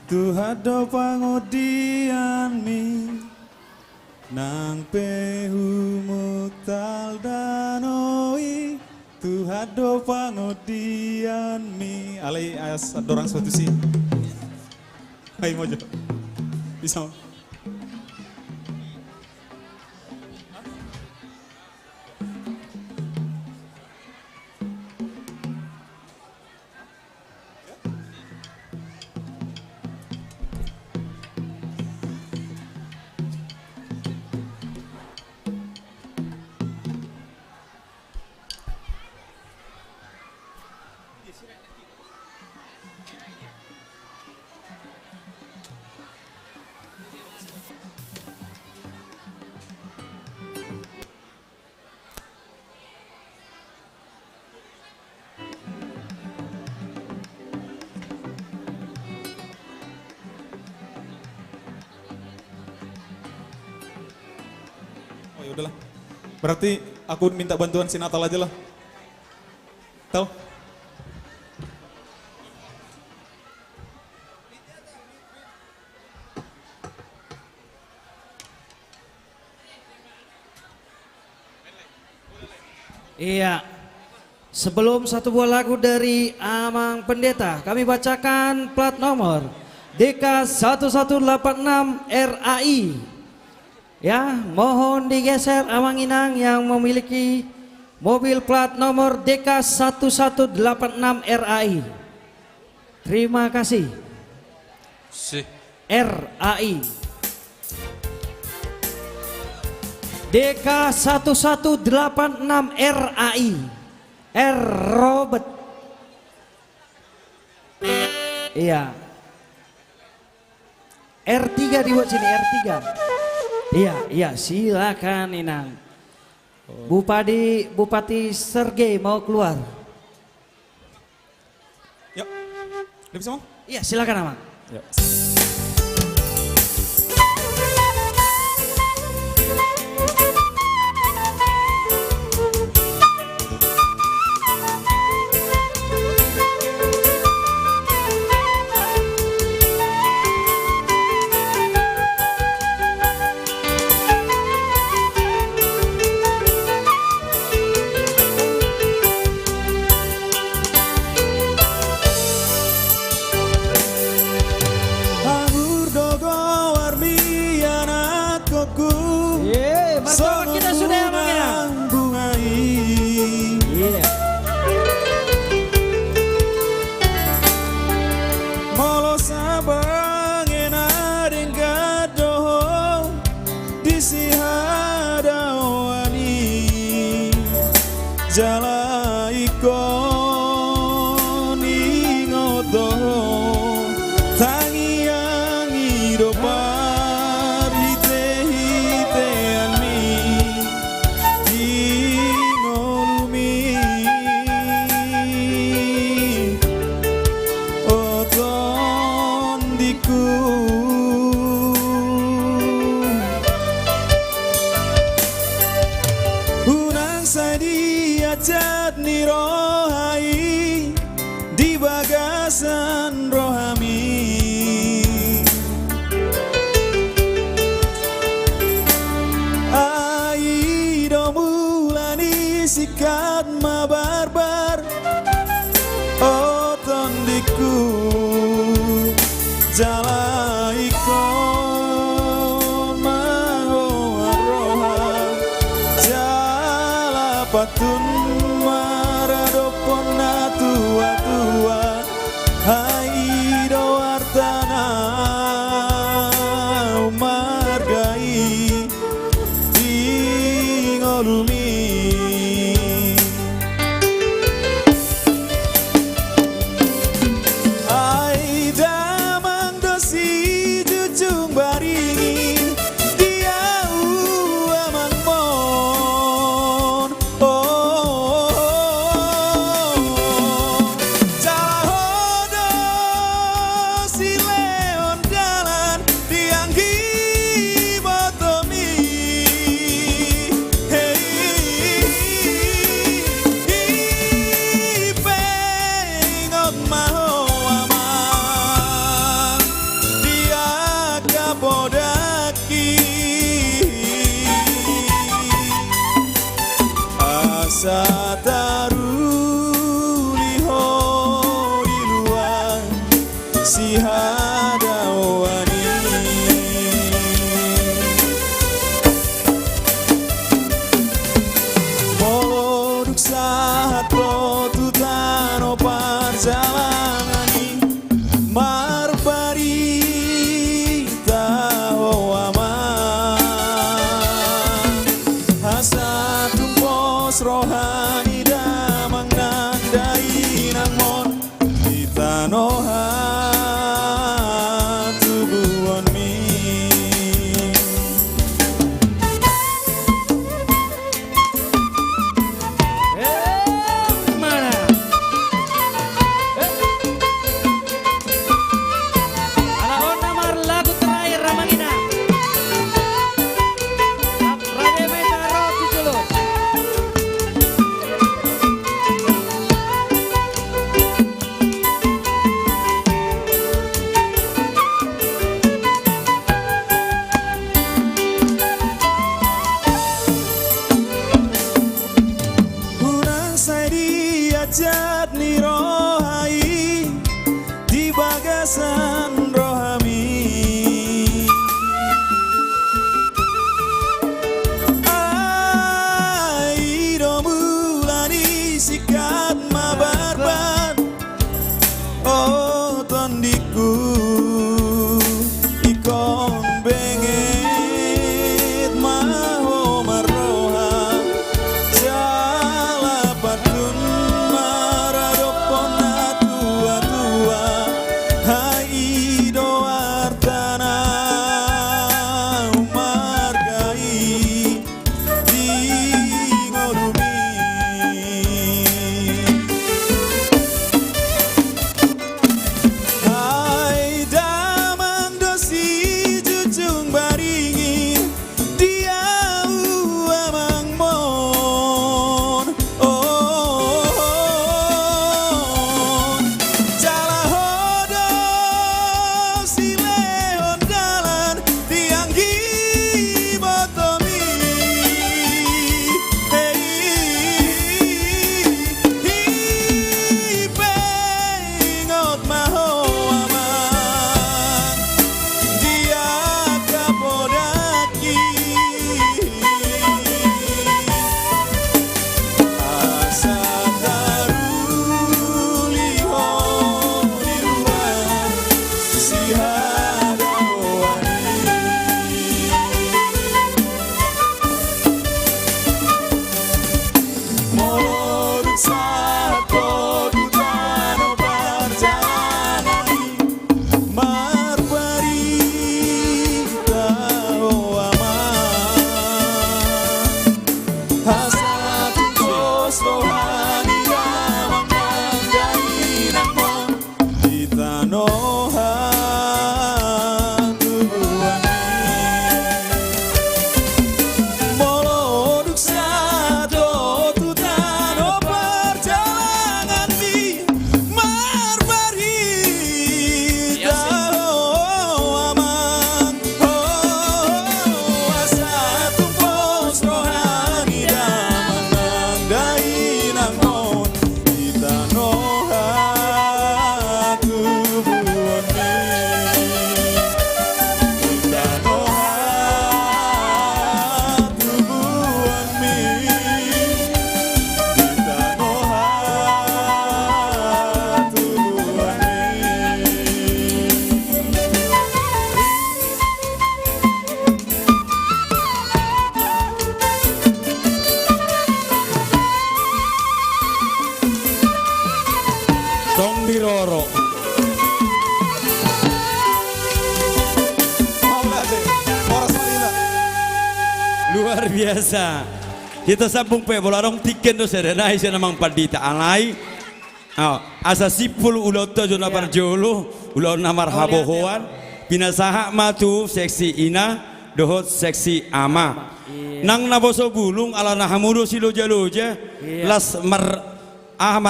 Tuhan do pangodian mi Nang pehu muktal danoi Tuhan do pangodian mi Alai ayas dorang suatu sih. Hai mojo. Bisa. Oh ya udahlah. Berarti aku minta bantuan si Natal aja lah. Tahu? Iya. Sebelum satu buah lagu dari Amang Pendeta, kami bacakan plat nomor DK1186 RAI. Ya, mohon digeser Amang Inang yang memiliki mobil plat nomor DK1186 RAI. Terima kasih. RAI. DK1186 RAI. R Robert. Iya. R3 dibuat sini, R3. Iya, silakan Inang. Bupati Sergei mau keluar. Yuk. Udah bisa Mang? Iya, silakan Amang. Yuk. Martabak kita sudah Amang Inang. Iya. Molo sabang enaring gadoh disihadawani jala ikon ingoto tangi yang hidupar hite-hitean Jat ni rohai di bagasan roh sikat ma barbar oh tondiku jala ikon maho arroha jala patun maradopona tua-tua hai doartana margai tingolumi ai damang dosi jujung baringin dia amang mon jalahodo si leon jalan dianggi botomi pengon maho amang dia kapodaki asa taru liho di luar si hadawani moduk saat tutano perjalanani marbari tahu aman asa tumpos rohani damang nandai nangmon di tanoha tubuhan mi Mana? Alaon namar lagu terakhir Ramangina. Rade Metaro Ciculuk. Urang saya diajat ni rohai di bagasan rohami ai do mulani sikat ma barbar oh tondiku ikon bengit maho maroha jala patun maradopona tua-tua hai Doro. Luar biasa. Kita sambung pe bola dong tiken do serenai saya namang padita alai. Asa sipul ulo to jona barjolo ulo namar habohoan pinasaha matu seksi ina dohot seksi ama. Nang naboso bulung ala nahamudo silo jaloja las mar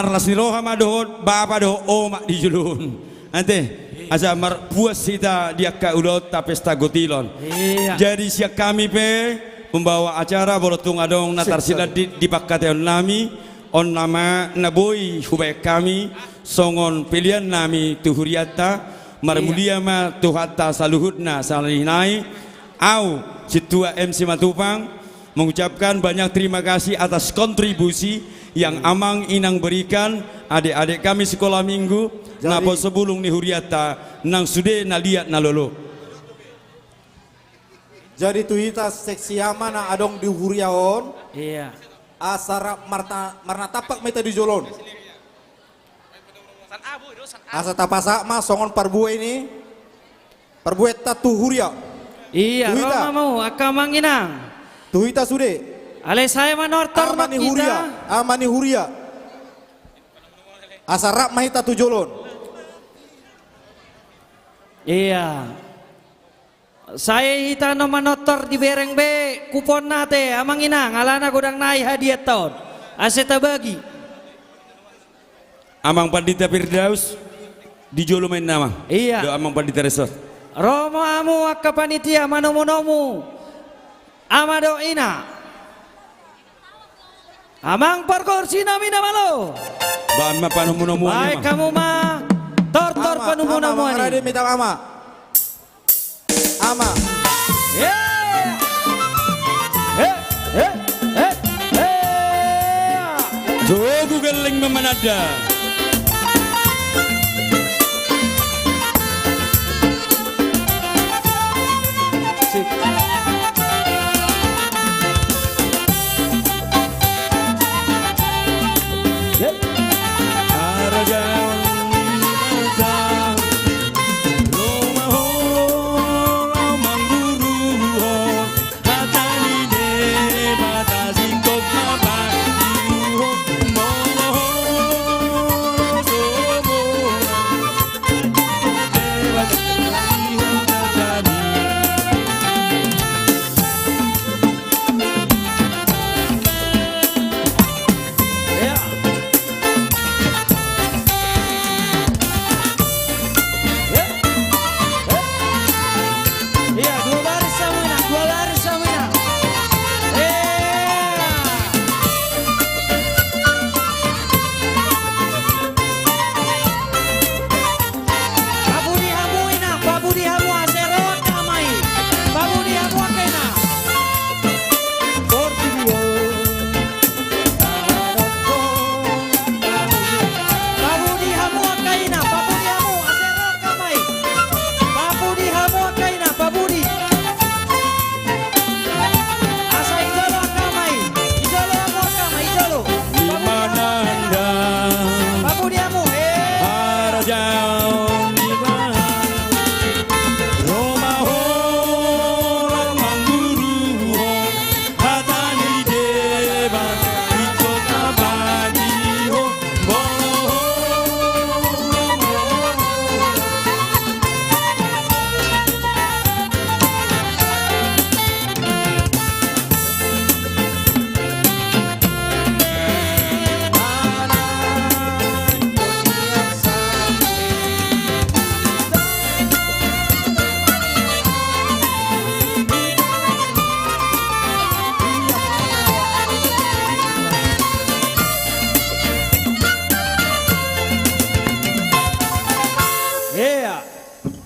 las niroha madohot bapa do oma di julun. Ante asa mar puas sita dia ka ulot ta pesta gotilon. Jadi siak kami pe membawa acara borotung adong natar sila di bakkateon nami on nama naboi hubay kami songon pilihan nami tuhuriata marmulia ma tuhata saluhutna salinai au situa MC Matupang mengucapkan banyak terima kasih atas kontribusi yang Amang Inang berikan adik-adik kami sekolah minggu nabo sebelum ni huriata nang sude naliat nalolo. Jadi tuhita seksi amana adong di huriaon. Iya. Asara marna tapak meta di jolon. Asa tapasa ma songon parbuai ini. Parbuai tatu huria. Iya, Roma mau akamang inang. Tuhita sude. Ale saya manortor amani huria, amani huria. Asara mahita tu jolon. Iya. Saya hita no manotor di bereng be kupon nate amang inang alana gudang naik hadiah tahun aseta bagi Amang Pandita Firdaus di Jolo main nama. Iya. Do Amang Pandita Resort. Romo amu akka panitia manomu amado ina amang parkorsi nami namalo ba ma panumu baik kamu mah tortor panumu namu ani minta ama ama Jogo galing memanada.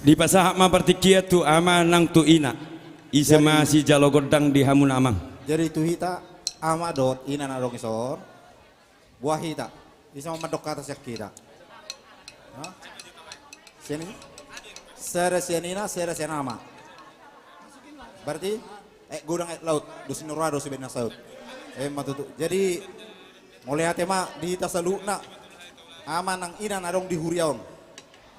Di pasahak ma partikia tu ama nang tu ina. Isa masih jalo godang di hamun amang. Jadi tuhita ama dot ina na dong isor. Buah hita. Isa madok ke atas kita. Sini. Sera sianina, sera sianama. Berarti gudang laut, dusin nurado si benas laut. Matutu. Jadi mulai hati ma di hita saluna. ama nang ina narong di huriaon.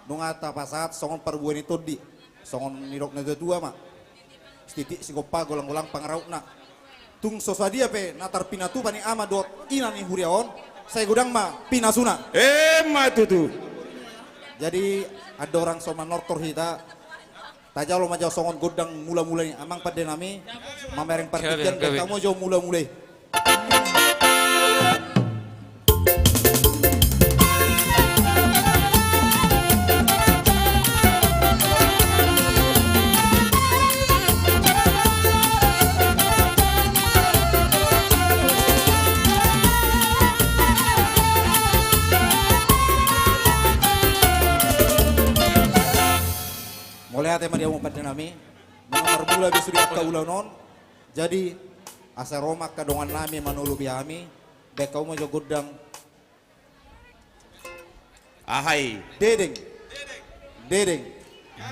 Nungata pasat songon perbuan itu di songon nirok na dua mak. Titik sikopa golang-golang pangarauk na. Tung sosadia pe natar pinatu pani ama dot ina ni huriaon. Saya gudang ma pinasuna. Ma tutu. Jadi ada orang soman nortor hita. Tajau lo majau songon godang mula-mulai amang pada nami mamereng partikan kamu jauh mula-mulai. Mulai tema dia mau pada nami, nomor mula besuri kaulah non. Jadi asa Roma kadongan nami manulu biami, dek kau mau jogodang. Ahai. Dedeng. Dedeng.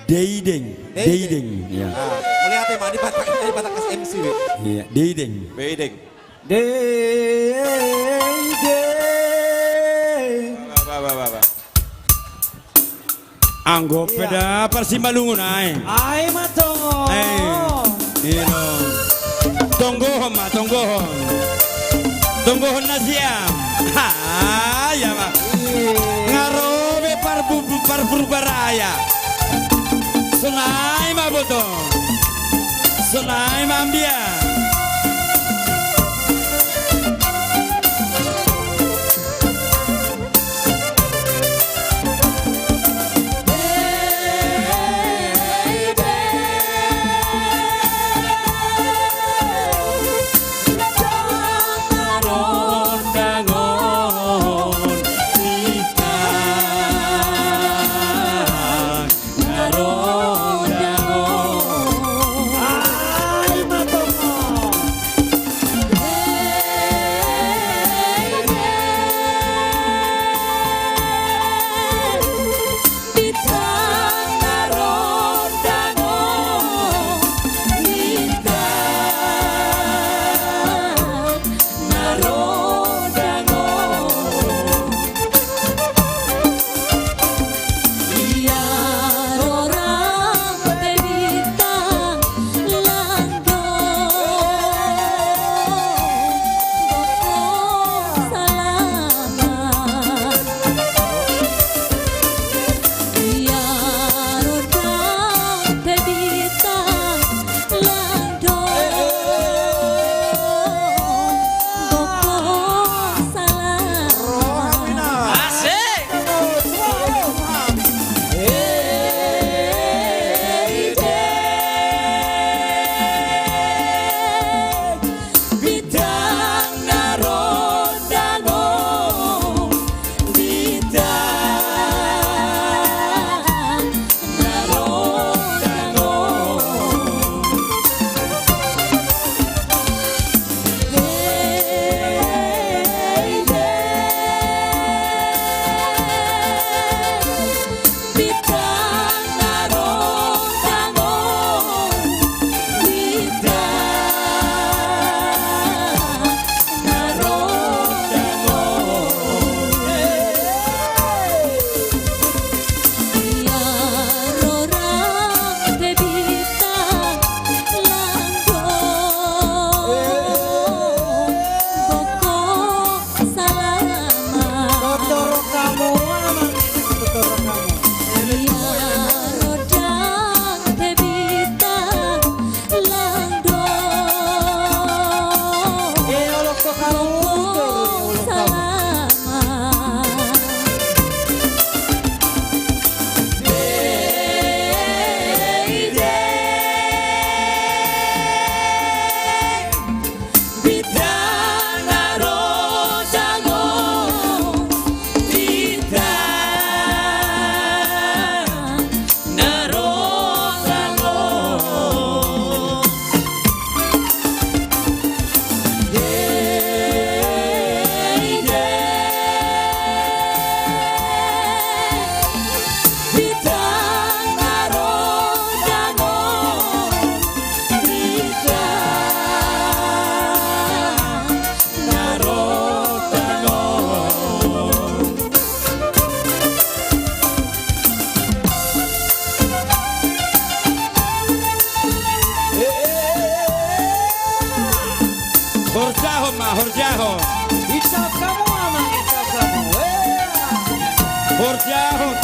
Deideng. Deideng. Ya. Mulai tema di batak kas MC. Iya, Deideng. Deideng. Deideng. Ba. Anggo peda persimbalungun ay. Ay matongo. Ino. Tonggohon ma tonggohon. Tonggohon na siam. Ha ya ma. Ngarobe parbu baraya. Sunai ma boto. Sunai ma ambia.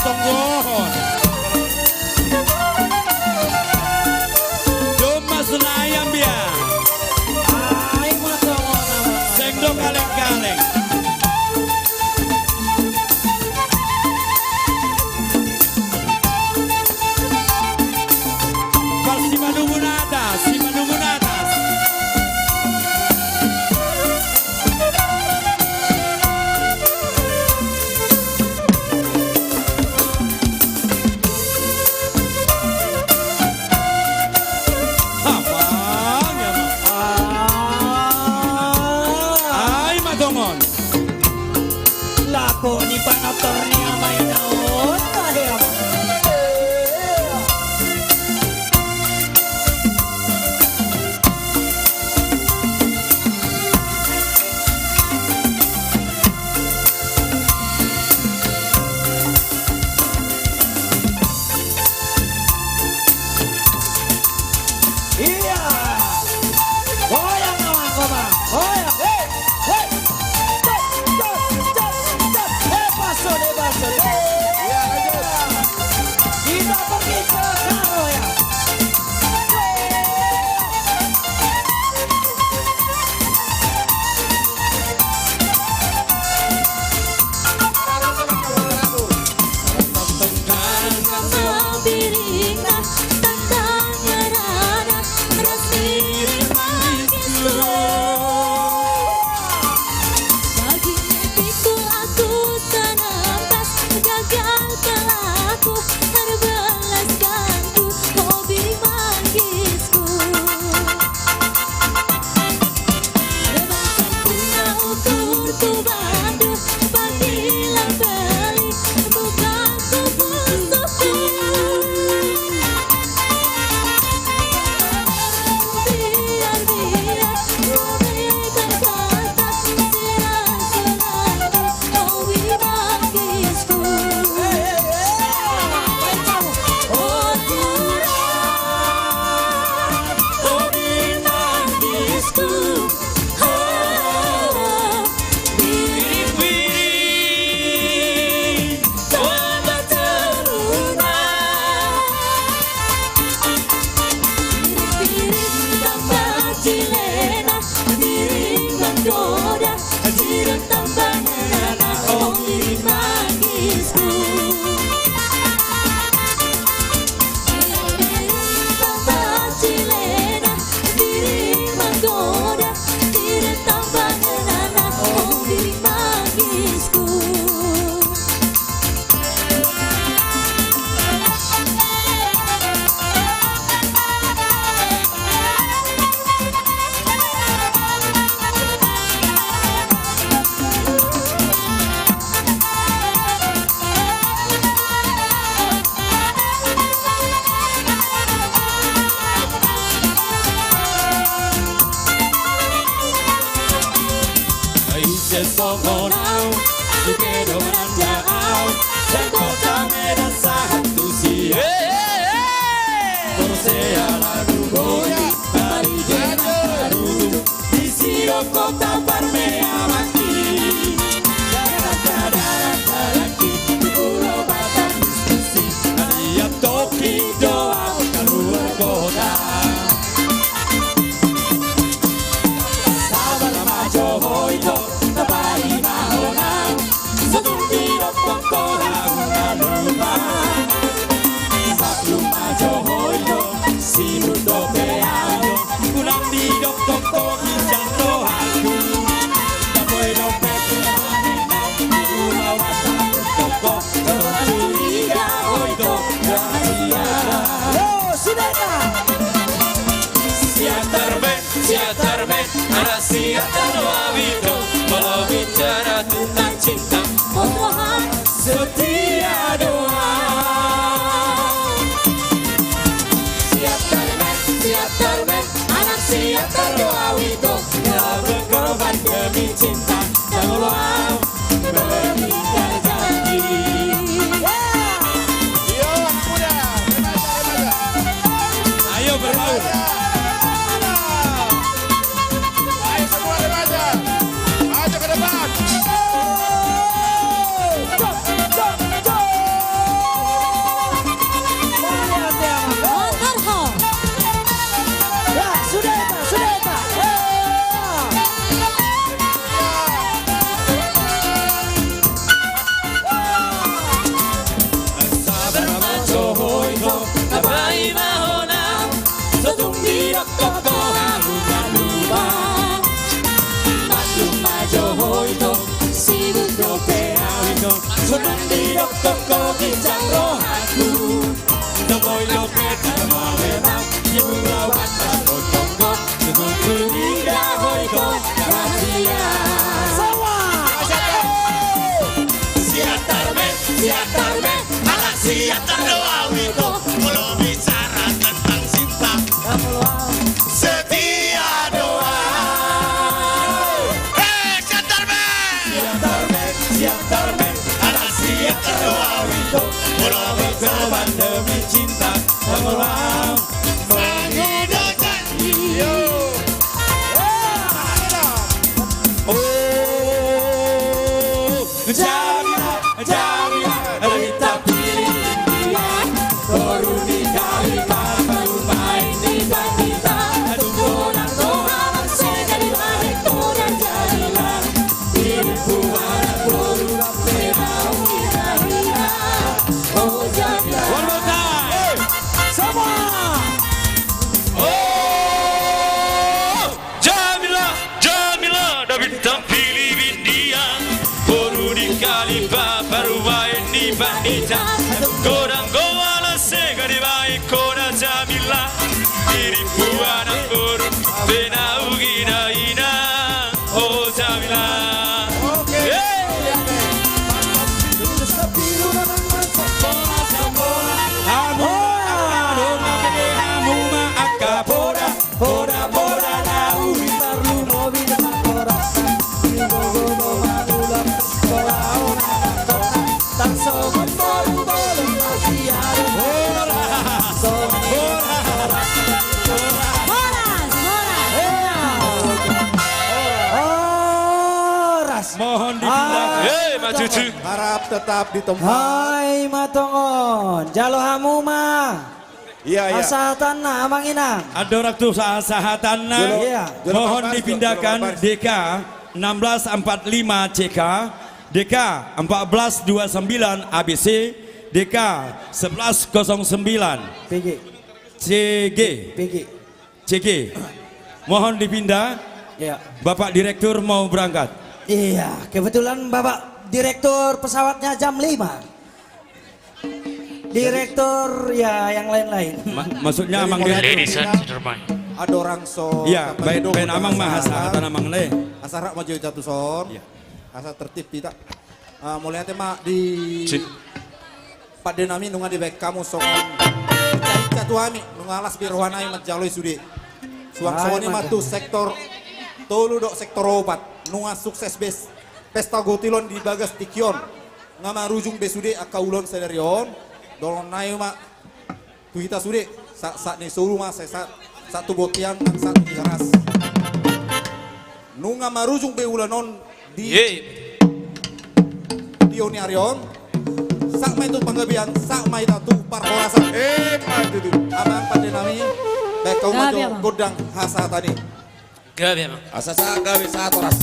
Tonggon. Joma Senayam ya. Sengdo kaleng-kaleng. Simanungun atas, simanungun atas. Ay, matongon. Lako ni panotor ni amay naon. Iya. Goyang naman ko ba? Goyang. Hey! Hey! Stop! Stop! Stop! Stop! Hey, paso! Hey, paso! Iya, ayo. Kita pergi ke karo ya. Songonau, Sukedo menanjau, dan kota Medan sangat tusia. Korsea lagu goya, hari jenang baru, di sio kota Parmea mati. Darat lagi, di pulau Batam diskusi, dia topi doa keluar kota. Sabar nama Johoito. Siapa wawito walau bicara tentang cinta, mohon setia doa. Siap terben, anak siap terdoa wito, telah berkorban demi cinta dan Allah berikan janji. Yo anak muda, ayo berbaur. siap termen, anak siap terdoa itu. Mula berkorban demi cinta, mengulang mengidamkan dia. Oh, Jamila, Jamila, kita pilih dia. Baru dikali baru main di bandita. Tunggu dan doa masih jadi lari dan jadilah diriku anak berubah menau kita hina. Oh Jamila, one more time, semua. Oh Jamila, Jamila, David tak pilih dia. Baru dikali baru main di bandita. Godang goala sega di baik kona Jamila. Diriku anak guru benau gina ina. Oh Jamila. Mohon dipindahkan. Cucu. Harap tetap di tempat. Hai matongon, jalo hamuma. Iya, iya. Asahatanna amanginang. Ada raktu sahatanna. Iya. Mohon dipindahkan DK 1645 CK, DK 1429 ABC, DK 1109 PG. CG. PG. CG. Mohon dipindah. Iya. Bapak Direktur mau berangkat. Iya, kebetulan Bapak Direktur pesawatnya jam 5. Direktur ya yang lain-lain. Maksudnya Amang Direktur. Ada orang so. Iya, baik ben Amang mah hasahatan Amang le. Asara maju jatuh son. Asa tertib tidak. Mulai tema di Pak Denami nunga di baik kamu songon. Jatuh ami nunga alas birohanai majaloi sudi. Suang soni matu sektor tolu dok sektor obat. Nunga sukses bes pesta gotilon di bagas tikion ngama rujung besude akaulon sedarion dolon nayo mak kita sude saat nih suruh mas satu botian dan satu jaras nunga marujung be ulanon di dioni arion sak mai tu panggabian sak mai tatu parhorasan maju tu abang pada nami baik kau maju godang hasa tadi gabi emang asasa gabi saat oras.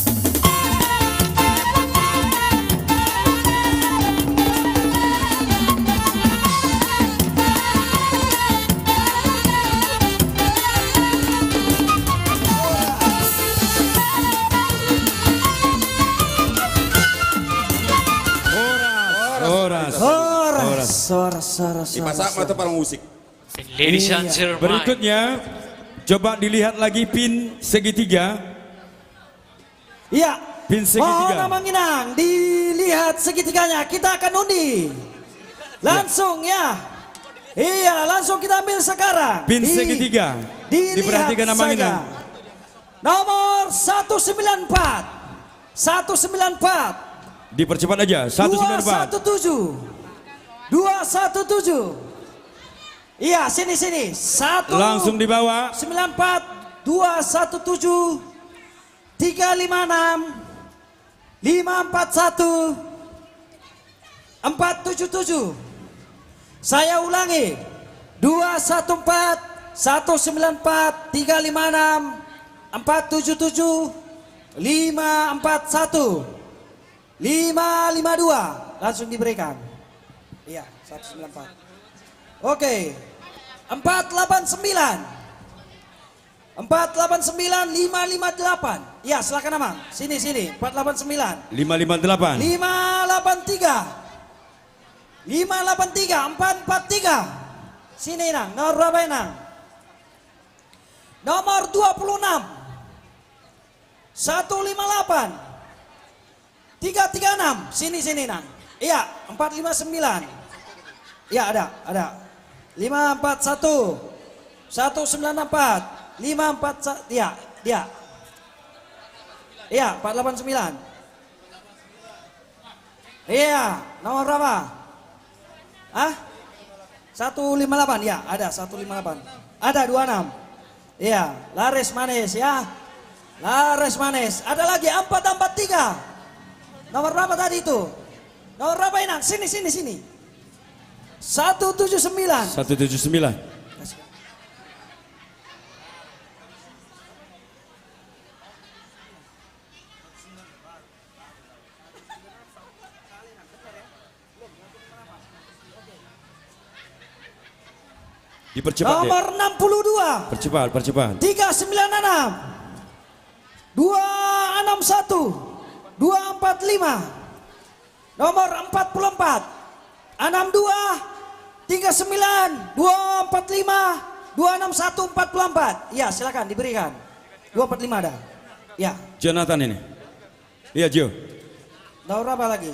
Soras. Dipasak mata para musik. Ladies and gentlemen. Berikutnya, coba dilihat lagi pin segitiga. Iya. Pin segitiga. Mohon Amanginang, dilihat segitiganya. Kita akan undi. Langsung ya. Iya, langsung kita ambil sekarang. Pin segitiga. Diperhatikan Amanginang. Nomor 194. 194. Dipercepat aja. 194. 217. Iya, sini. 1 langsung dibawa. 94 217 356 541 477. Saya ulangi. 214 194 356 477 541 552. Langsung diberikan. Iya, 194. Oke. 489 558. Iya, silakan Amang. Sini. 489 558 583 443. Sini Nang, nomor berapa Nang? Nomor 26 158 336. Sini Nang. Iya, 459. Iya, ada. 541 194 541. Iya. Iya, 489. Iya, nomor berapa? Ah? 158 ya, ada 158. Ada 26. Iya, laris manis ya. Laris manis. Ada lagi 443. Nomor berapa tadi itu? Nomor berapa Inang? Sini. 179. 179. Dipercepat Nomor 62. Percepat. 396. 261. 245. Nomor 44. 62. 39. 245. 261 44. Ya, silakan diberikan. 245 ada. Ya. Jonathan ini. Iya, Jo. Nomor berapa lagi?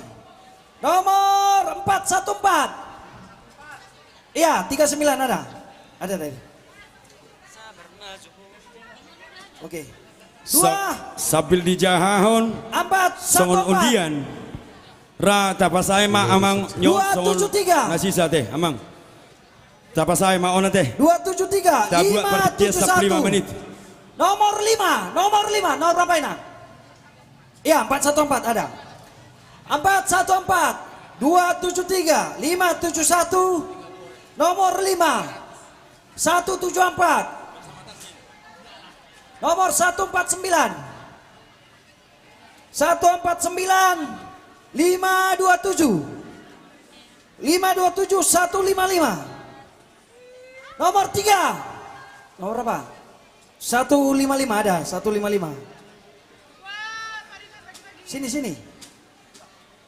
Nomor 414. Iya, 39 ada. Ada tadi. Oke. Sabil di jahahon. 4 songon undian. Ra tapasai ma amang nyot songon. 273. Ngasih sate amang. Tapasai ma ona teh. 273. Tabuat pertiap 5 menit. Nomor 5. Nomor berapa ini? Iya, 414 ada. 414. 273. 571. Nomor 5. 174. Nomor 149. 149. 527. 527 155. Nomor 3. Nomor berapa? 155 ada, 155. Sini.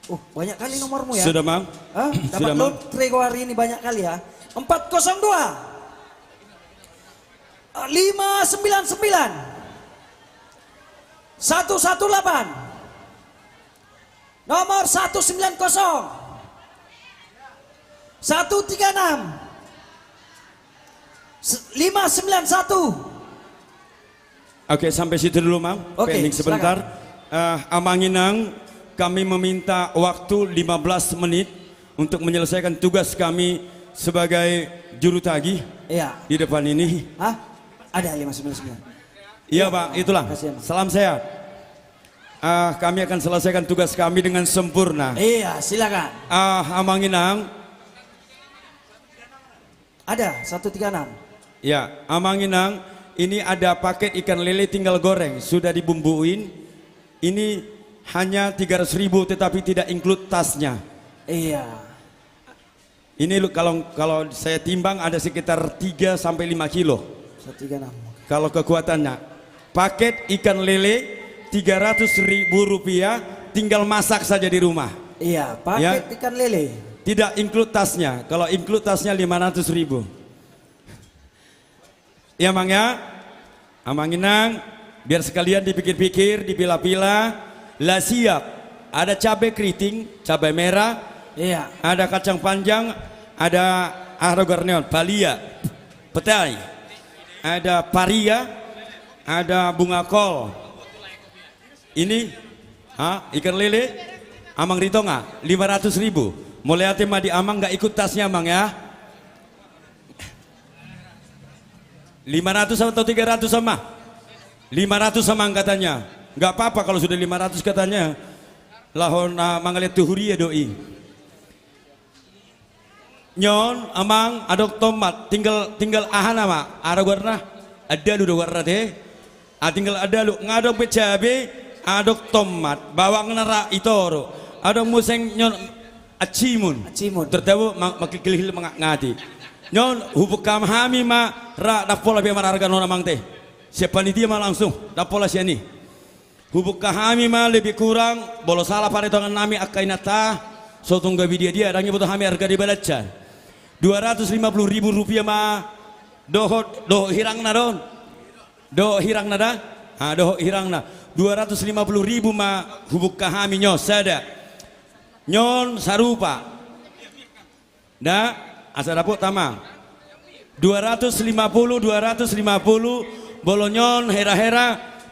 Oh, banyak kali nomormu ya. Sudah, Mang. Dapat lotre hari ini banyak kali ya. 402. 599. 118. Nomor 190. 136. 591. Oke, sampai situ dulu, Mang. Oke, Pending sebentar. Amanginang, kami meminta waktu 15 menit untuk menyelesaikan tugas kami sebagai juru tagih. Iya. Di depan ini. Hah? Ada 599. Iya, Pak, itulah. Salam sehat. Kami akan selesaikan tugas kami dengan sempurna. Iya, silakan. Amanginang. Ada 136. Ya, Amanginang, ini ada paket ikan lele tinggal goreng, sudah dibumbuin. Ini hanya 300.000 tetapi tidak include tasnya. Iya. Ini kalau saya timbang ada sekitar 3 sampai 5 kilo. 136. Kalau kekuatannya. Paket ikan lele 300.000 rupiah, tinggal masak saja di rumah. Iya, paket ikan lele. Tidak include tasnya. Kalau include tasnya 500.000. Ya, Mang ya. Amanginang, biar sekalian dipikir-pikir, dipilah-pilah. Lah siap. Ada cabai keriting, cabai merah. Iya. Ada kacang panjang, ada arogarneon, palia, petai. Ada paria, ada bunga kol. Ini ikan lele, Amang Ritonga 500.000. Mulai hati di Amang nggak ikut tasnya, Mang ya. 500 atau 300 sama? 500 sama katanya. Nggak apa-apa kalau sudah 500 katanya. Lahon mangaliat tuhuri ya doi. Nyon, Amang, adok tomat, tinggal ahan ama, warna, ada lu warna teh, tinggal ada lu, ngadok becabe, adok tomat, bawang nara itoro, adok museng nyon, acimun, tertawa makikilhil ngati, nyon hubuk kamhami ma, dapola biar mararga nona mang teh, siapa nih dia mah langsung, dapola siani, hubuk kahami ma lebih kurang, bolos salah pada tangan nami akainata, sotong gabi dia, adanya butuh hami harga di balacan. 250.000 rupiah mah doh hirang na don, doh hirang na dah, doh hirang na 250.000 mah hubuk kahami nyos sada nyon sarupa dah asa dapur tamang 250 bolonyon hera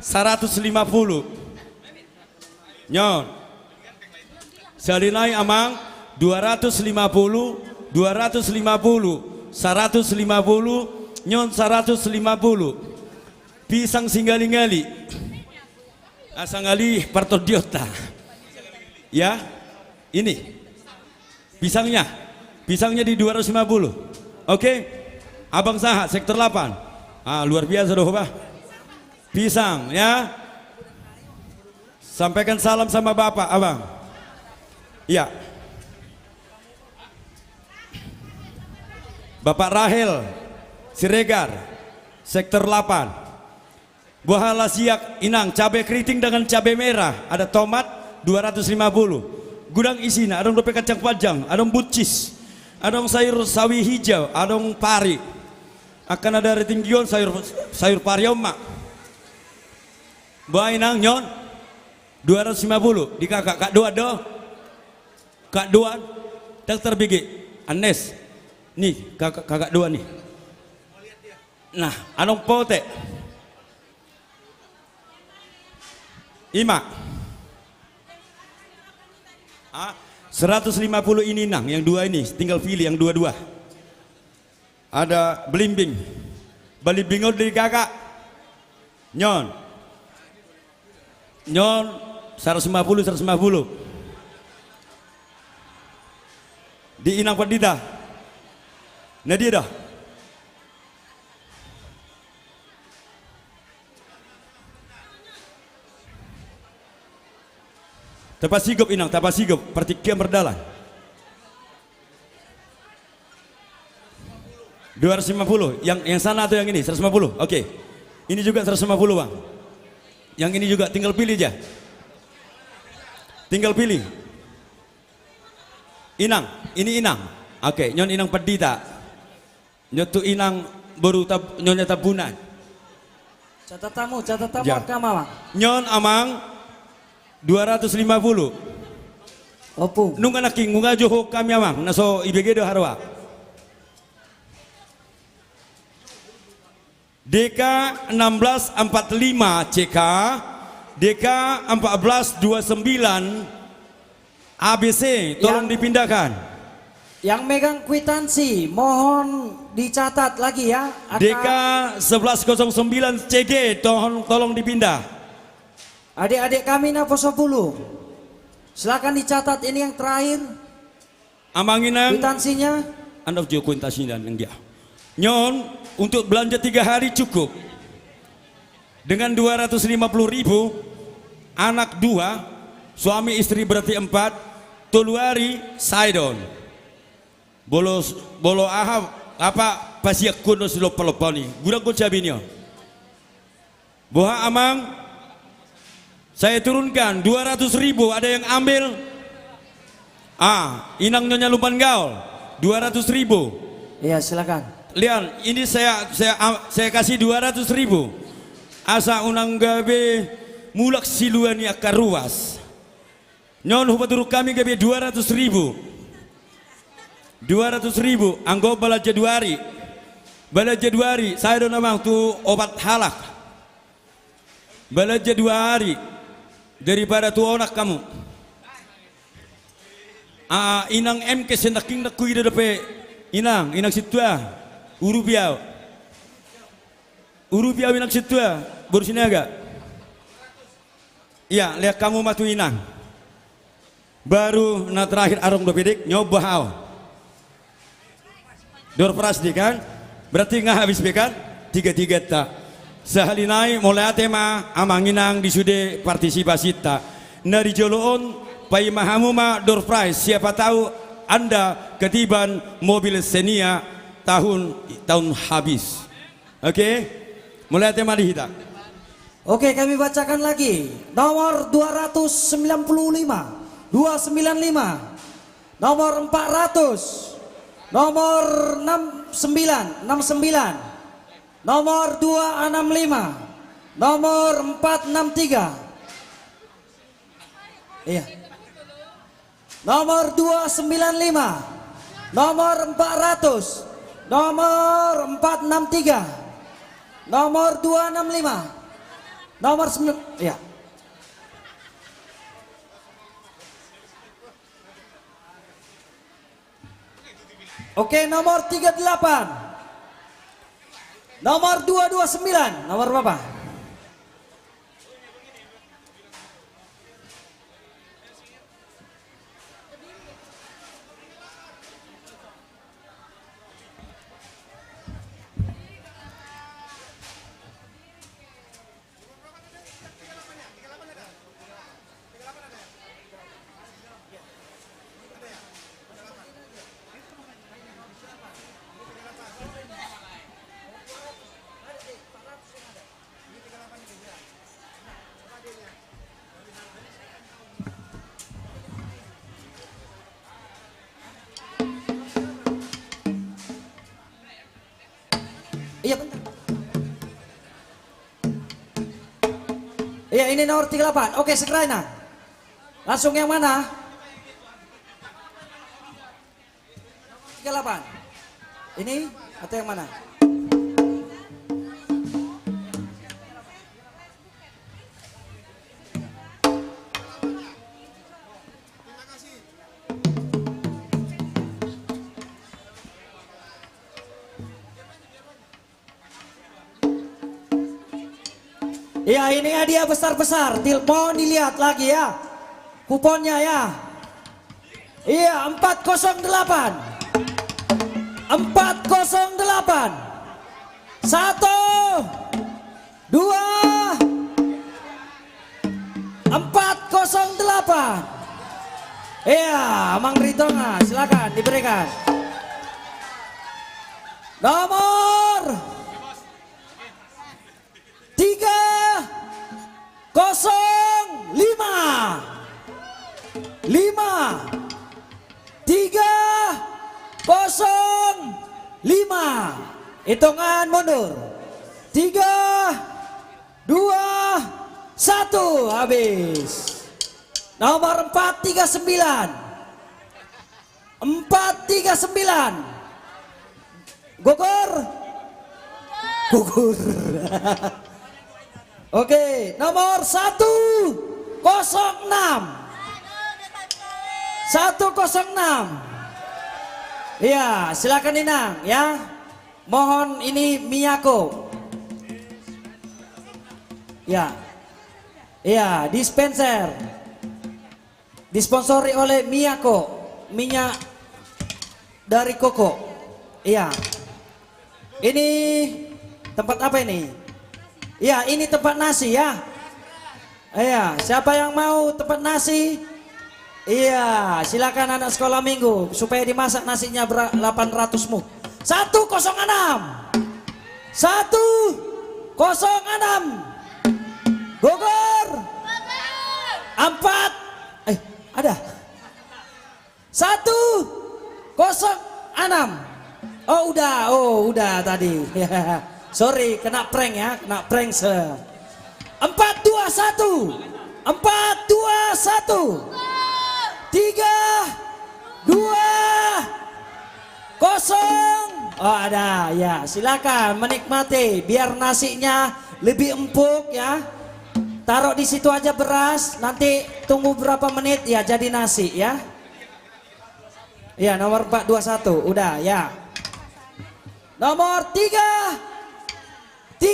150 nyon Salinai amang 250, 250, 150, nyon 150. Pisang singgali-ngali. Asangali partodiota. Ya, ini pisangnya. Pisangnya di 250. Oke. Abang Sahat sektor 8. Ah, luar biasa doh, Bah. Pisang ya. Sampaikan salam sama Bapak, Abang. Ya. Bapak Rahel Siregar sektor 8. Buah lasiak inang cabai keriting dengan cabai merah, ada tomat 250. Gudang isina, ada dope kacang panjang, ada bucis, ada sayur sawi hijau, ada pari. Akan ada retinggion sayur pari mak. Buah inang nyon 250 di kak dua do. Kak dua dokter bigi Anes. Nih kakak dua nih. Nah, anong pote. Ima. 150 ini nang, yang dua ini tinggal pilih yang dua-dua. Ada belimbing. Belimbing dari kakak. Nyon 150. Di inang padita. Nadia dah. Tapasigop inang, tapasigop, pertikian berdalan. 250, yang sana atau yang ini? 150, oke. Ini juga 150 bang. Yang ini juga tinggal pilih aja. Tinggal pilih. Inang, ini inang. Oke, nyon inang pedita. Nyotu inang baru nyonya tabunan. Catatamu Ya. Kamama. Nyon amang 250. Opo. Nung anaking ngunga joho kami amang naso ibegedo harwa. DK 1645 CK, DK 1429 ABC tolong dipindahkan. Yang megang kwitansi mohon dicatat lagi ya. DK 1109 CG tolong dipindah. Adik-adik kami na poso 10. Silakan dicatat ini yang terakhir. Amanginang kwitansinya. Anda juga kwitansinya yang dia. Nyon untuk belanja 3 hari cukup. Dengan 250.000, anak 2, suami istri berarti 4, tuluari saidon. Bolo ahab apa pasiak kuno silo peloponi. Gurang kun cabinyo. Boha amang saya turunkan 200.000, ada yang ambil. Inang nyonya lumpan gaul 200.000. Iya silakan. Lian, ini saya kasih 200.000. Asa unang gabe mulak siluan ya karuas. Nyon hupaturuk kami gabe 200.000. 200.000 anggo bala Januari. Bala Januari saya do namang tu obat halak. Bala Januari daripada tu onak kamu. Inang MK sendaking nakui dape inang situa urubiau inang situa baru sini agak. Iya lihat kamu matu inang. Baru na terakhir arong dopedik nyoba hao. Dor prasdi kan? Berarti nggak habis bekan? 3-3 tak. Sahalinai mulai tema amanginang disude partisipasi tak. Nari joloon pai mahamuma door prize. Siapa tahu Anda ketiban mobil Xenia tahun habis. Oke? Mulai tema dihita. Oke, kami bacakan lagi. Nomor 295, 295. Nomor 400. Nomor 69, nomor 265, nomor 463, iya, nomor 295, nomor 400, nomor 463, nomor 265, nomor 9, iya. Oke, nomor 38. Nomor 229. Nomor berapa? Iya bentar. Iya ini nomor 38. Oke segera. Langsung yang mana? 38. Ini atau yang mana? Ya ini hadiah besar-besar, mohon dilihat lagi ya kuponnya ya. Iya 408 408 1 2 3 408 Iya Mang Ritonga silakan diberikan. Nomor 305 hitungan mundur 3 2 1 habis. Nomor 439 gugur Oke, nomor 106 Iya, silakan Inang ya. Mohon ini Miyako. Ya. Iya, dispenser. Disponsori oleh Miyako, minyak dari koko. Iya. Ini tempat apa ini? Ya ini tempat nasi ya. Iya siapa yang mau tempat nasi? Iya silakan anak sekolah minggu supaya dimasak nasinya 800 muk. 106 Bogor 4 ada 106 Oh udah tadi. Sorry, kena prank ya, kena prank 421 3 2 0 Oh ada ya, silakan menikmati biar nasinya lebih empuk ya. Taruh di situ aja beras, nanti tunggu berapa menit ya jadi nasi ya. Ya nomor 421 udah ya. Nomor 399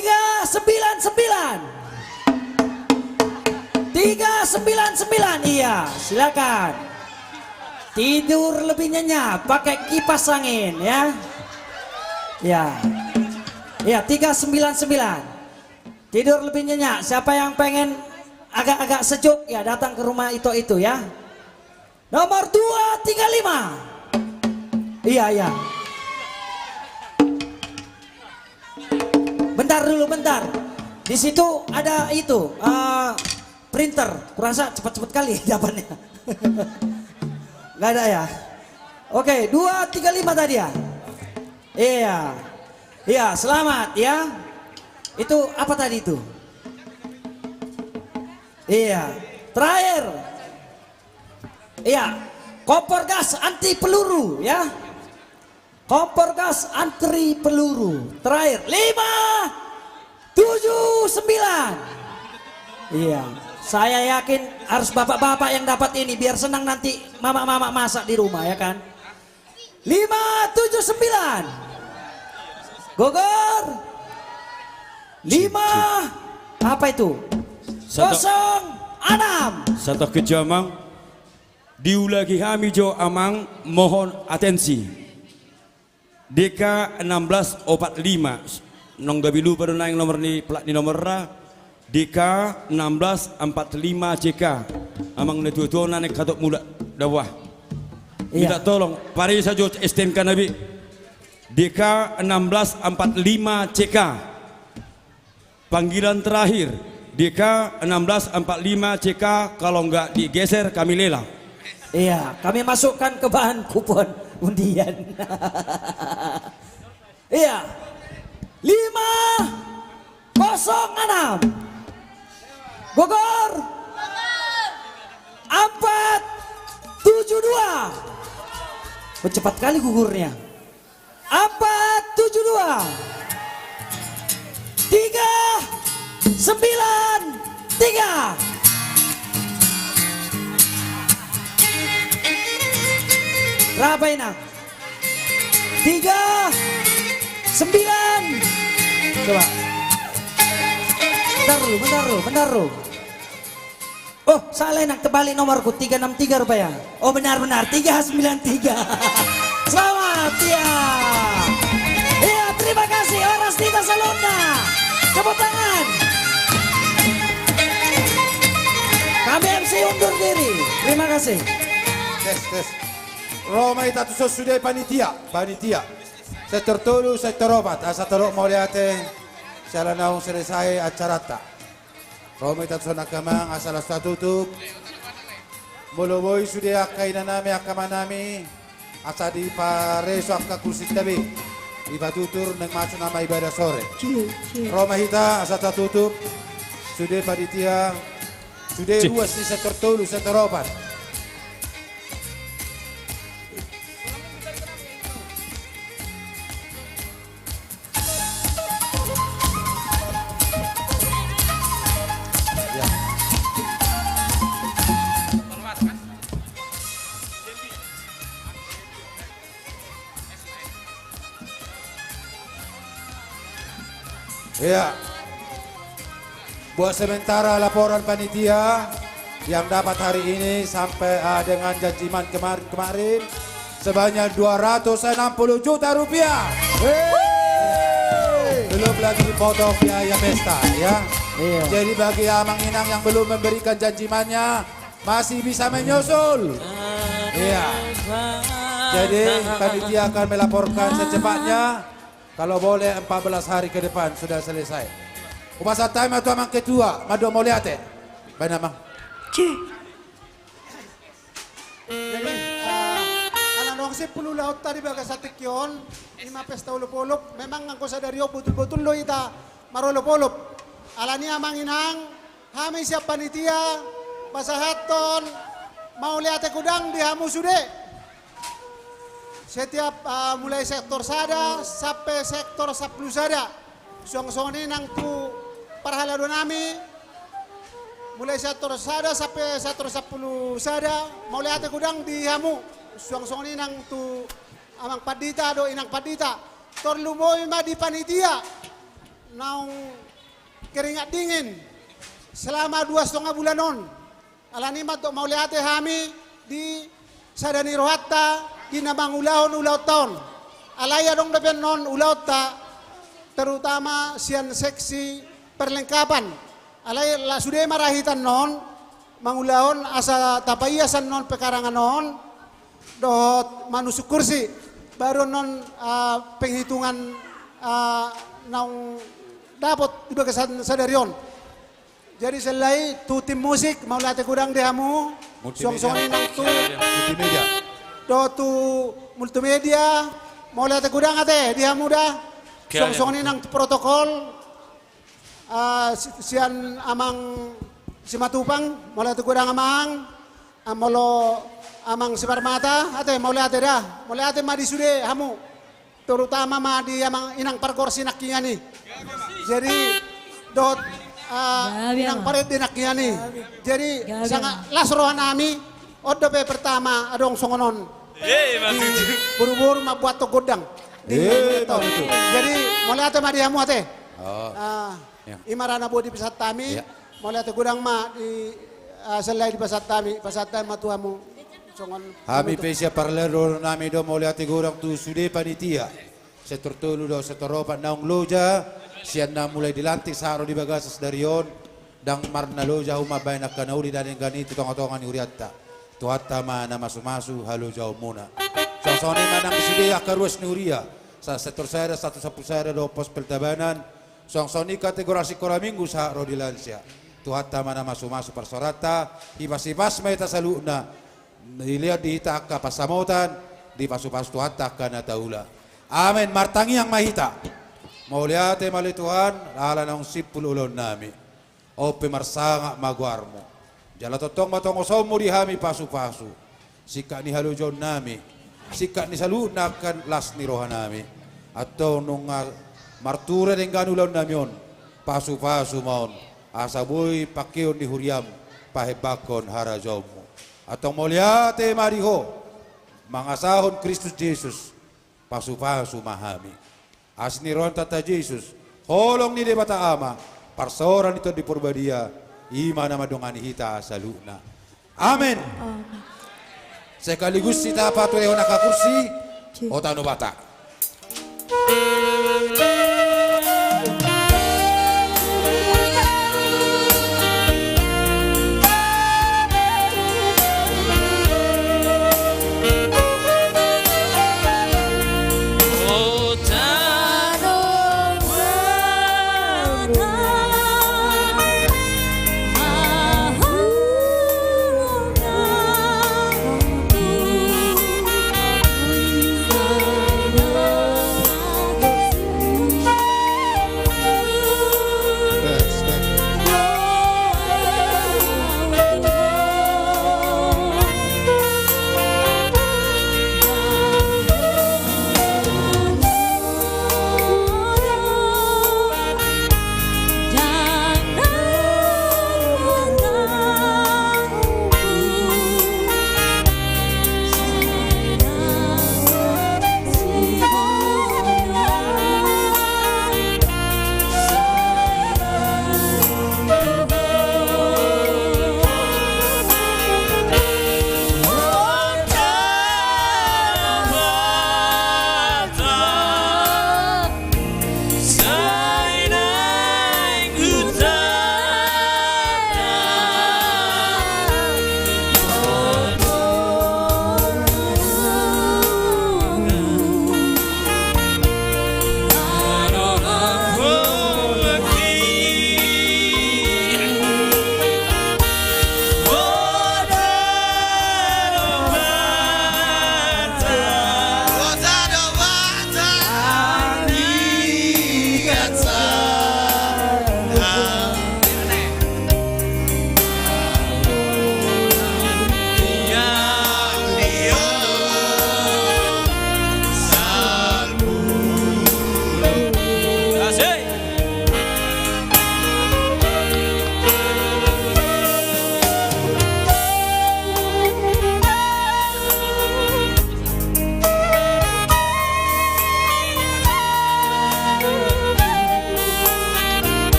iya silakan tidur lebih nyenyak pakai kipas angin ya. Ya 399 tidur lebih nyenyak. Siapa yang pengen agak-agak sejuk ya datang ke rumah itu ya. Nomor 235 iya bentar di situ ada itu printer kurasa cepat-cepat kali jawabannya. Nggak ada ya. Oke 235 tadi ya. Iya selamat ya. Itu apa tadi itu? Iya terakhir. Iya kompor gas anti peluru ya. Kompor gas anti peluru terakhir 579. Iya saya yakin harus bapak-bapak yang dapat ini biar senang nanti mama-mama masak di rumah ya kan. 579. Gogor. 5 apa itu? 06. Satu kejamang diulangi kami jo amang mohon atensi. DK 1645 nong gabilu pada naik nomor ni plat ni nomor ra DK 1645 CK amang ne tuan naik katok mula dawah. Minta tolong pari saja STNK Nabi DK 1645 CK panggilan terakhir DK 1645 CK kalau enggak digeser kami lelang. Iya, kami masukkan ke bahan kupon undian. Iya. 506. Bogor. 472. Oh, cepat kali gugurnya. 472. 393. Berapa ini? 39. Coba. Bentar lu. Oh, salah enak terbalik nomorku 363 rupanya. Oh benar 393. Selamat ya. Iya, terima kasih Orastita Salona. Tepuk tangan. Kami MC undur diri. Terima kasih. Tes. Roma ita tu sudah panitia. Sektor tolu, sektor obat. Asa teruk mau lihat salah naung selesai acara tak. Roma ita tu nakamang asal asa tutup. Boloboi sudah akaina nami akamanami. Asa di pareso akka kursi tabi. Iba tutur nang masuk nama ibadah sore. Roma ita asa tutup. Sudah panitia. Sudah luas di sektor tolu, sektor obat. Ya, buat sementara laporan panitia yang dapat hari ini sampai dengan janjiman kemarin sebanyak 260 juta rupiah. Belum lagi foto biaya pesta ya. Jadi bagi Amang Inang yang belum memberikan janjimannya masih bisa menyusul. Iya. Jadi panitia akan melaporkan secepatnya. Kalau boleh 14 hari ke depan sudah selesai. Upasa time atau Amang ketua, madu mau lihat Baik Amang. Jadi, anak-anak 10 laut tadi baga sa tikyon, 5 pesta ulupulup, memang angko sa daryo betul-betul lo ita marulupulup. Alani Amang Inang, kami siap panitia, pasahaton, mau lihat kudang di hamu sude. Setiap mulai sektor sada sampai sektor 10 sada. Song-song ini nang tu parhalado nami. Mulai sektor sada sampai sektor 10 sada. Mau lihat kudang di hamu. Song-song ini nang tu Amang Padita do Inang Padita. Torlumoy ma di panitia. Naung keringat dingin. Selama 2,5 bulan non. Alani ma to mau lihat kami di Sadani Rohatta. Ginamang ulaw taon. Alaya dong dapen non ulaw ta terutama sian seksi perlengkapan. Alaya la sudah marahitan non mangulahon asa tapayasan non pekarangan non dot manusuk kursi baru non penghitungan naung dapat iba sadarion. Jadi selai tu tim musik mau latih kurang dehamu song-songin nang tu multimedia. Tu multimedia mau lihat gudang ate dia muda song-song ini nang protokol sian Amang Simatupang mau lihat gudang Amang molo Amang Siparmata ate mau lihat dah mau lihat ma di sude hamu terutama ma di Amang Inang Parkor sinaknya nih jadi dot Inang paret dinaknya nih jadi sangat lasrohan ami odope pertama adong songonon Buru-buru ma buat to godang. Jadi mulai ate ma dia mu ate. Imarana bodi pesat tami. Mulai ate godang ma di selai di pesat tami ma tuamu. Kami pesia parlero nami do mulai ate godang tu sude panitia. Setertulu do setoropan naung loja. Sian na mulai dilantik saro di bagasas darion. Dang marna loja umabay na kanauli dan yang ganito tong-tongan uriatta. Tuhatta ma na masu-masu halo jauh muna. Sosoni manang sude akarus ni uria. Sa sektor saya satu sapu saya do pos peltabanan songsoni kategorasi koraminggu sa rodilansia tuhatta mana masu-masu persorata ibas-ibas meta saluna dilihat di hita ka pasamotan di pasu-pasu tuhatta kana taula amin martangi yang mahita mau lihat mali Tuhan ala nang sipul ulon nami ope marsanga maguarmo jala totong matong osomu dihami pasu-pasu sika ni halujon nami sikat ni saluna kan las ni rohanami atau nung martura dengan ulan namion pasu-pasu maon asaboy pakion di huriam pahebakon harajomu atau moliate mariho mangasahon Kristus Yesus pasu-pasu mahami asni rohan tata Yesus holong ni debata ama parsoran itu di purbadia imana madongani hita saluna amin. Sekaligus kita patuh lehona ka kursi otano bata.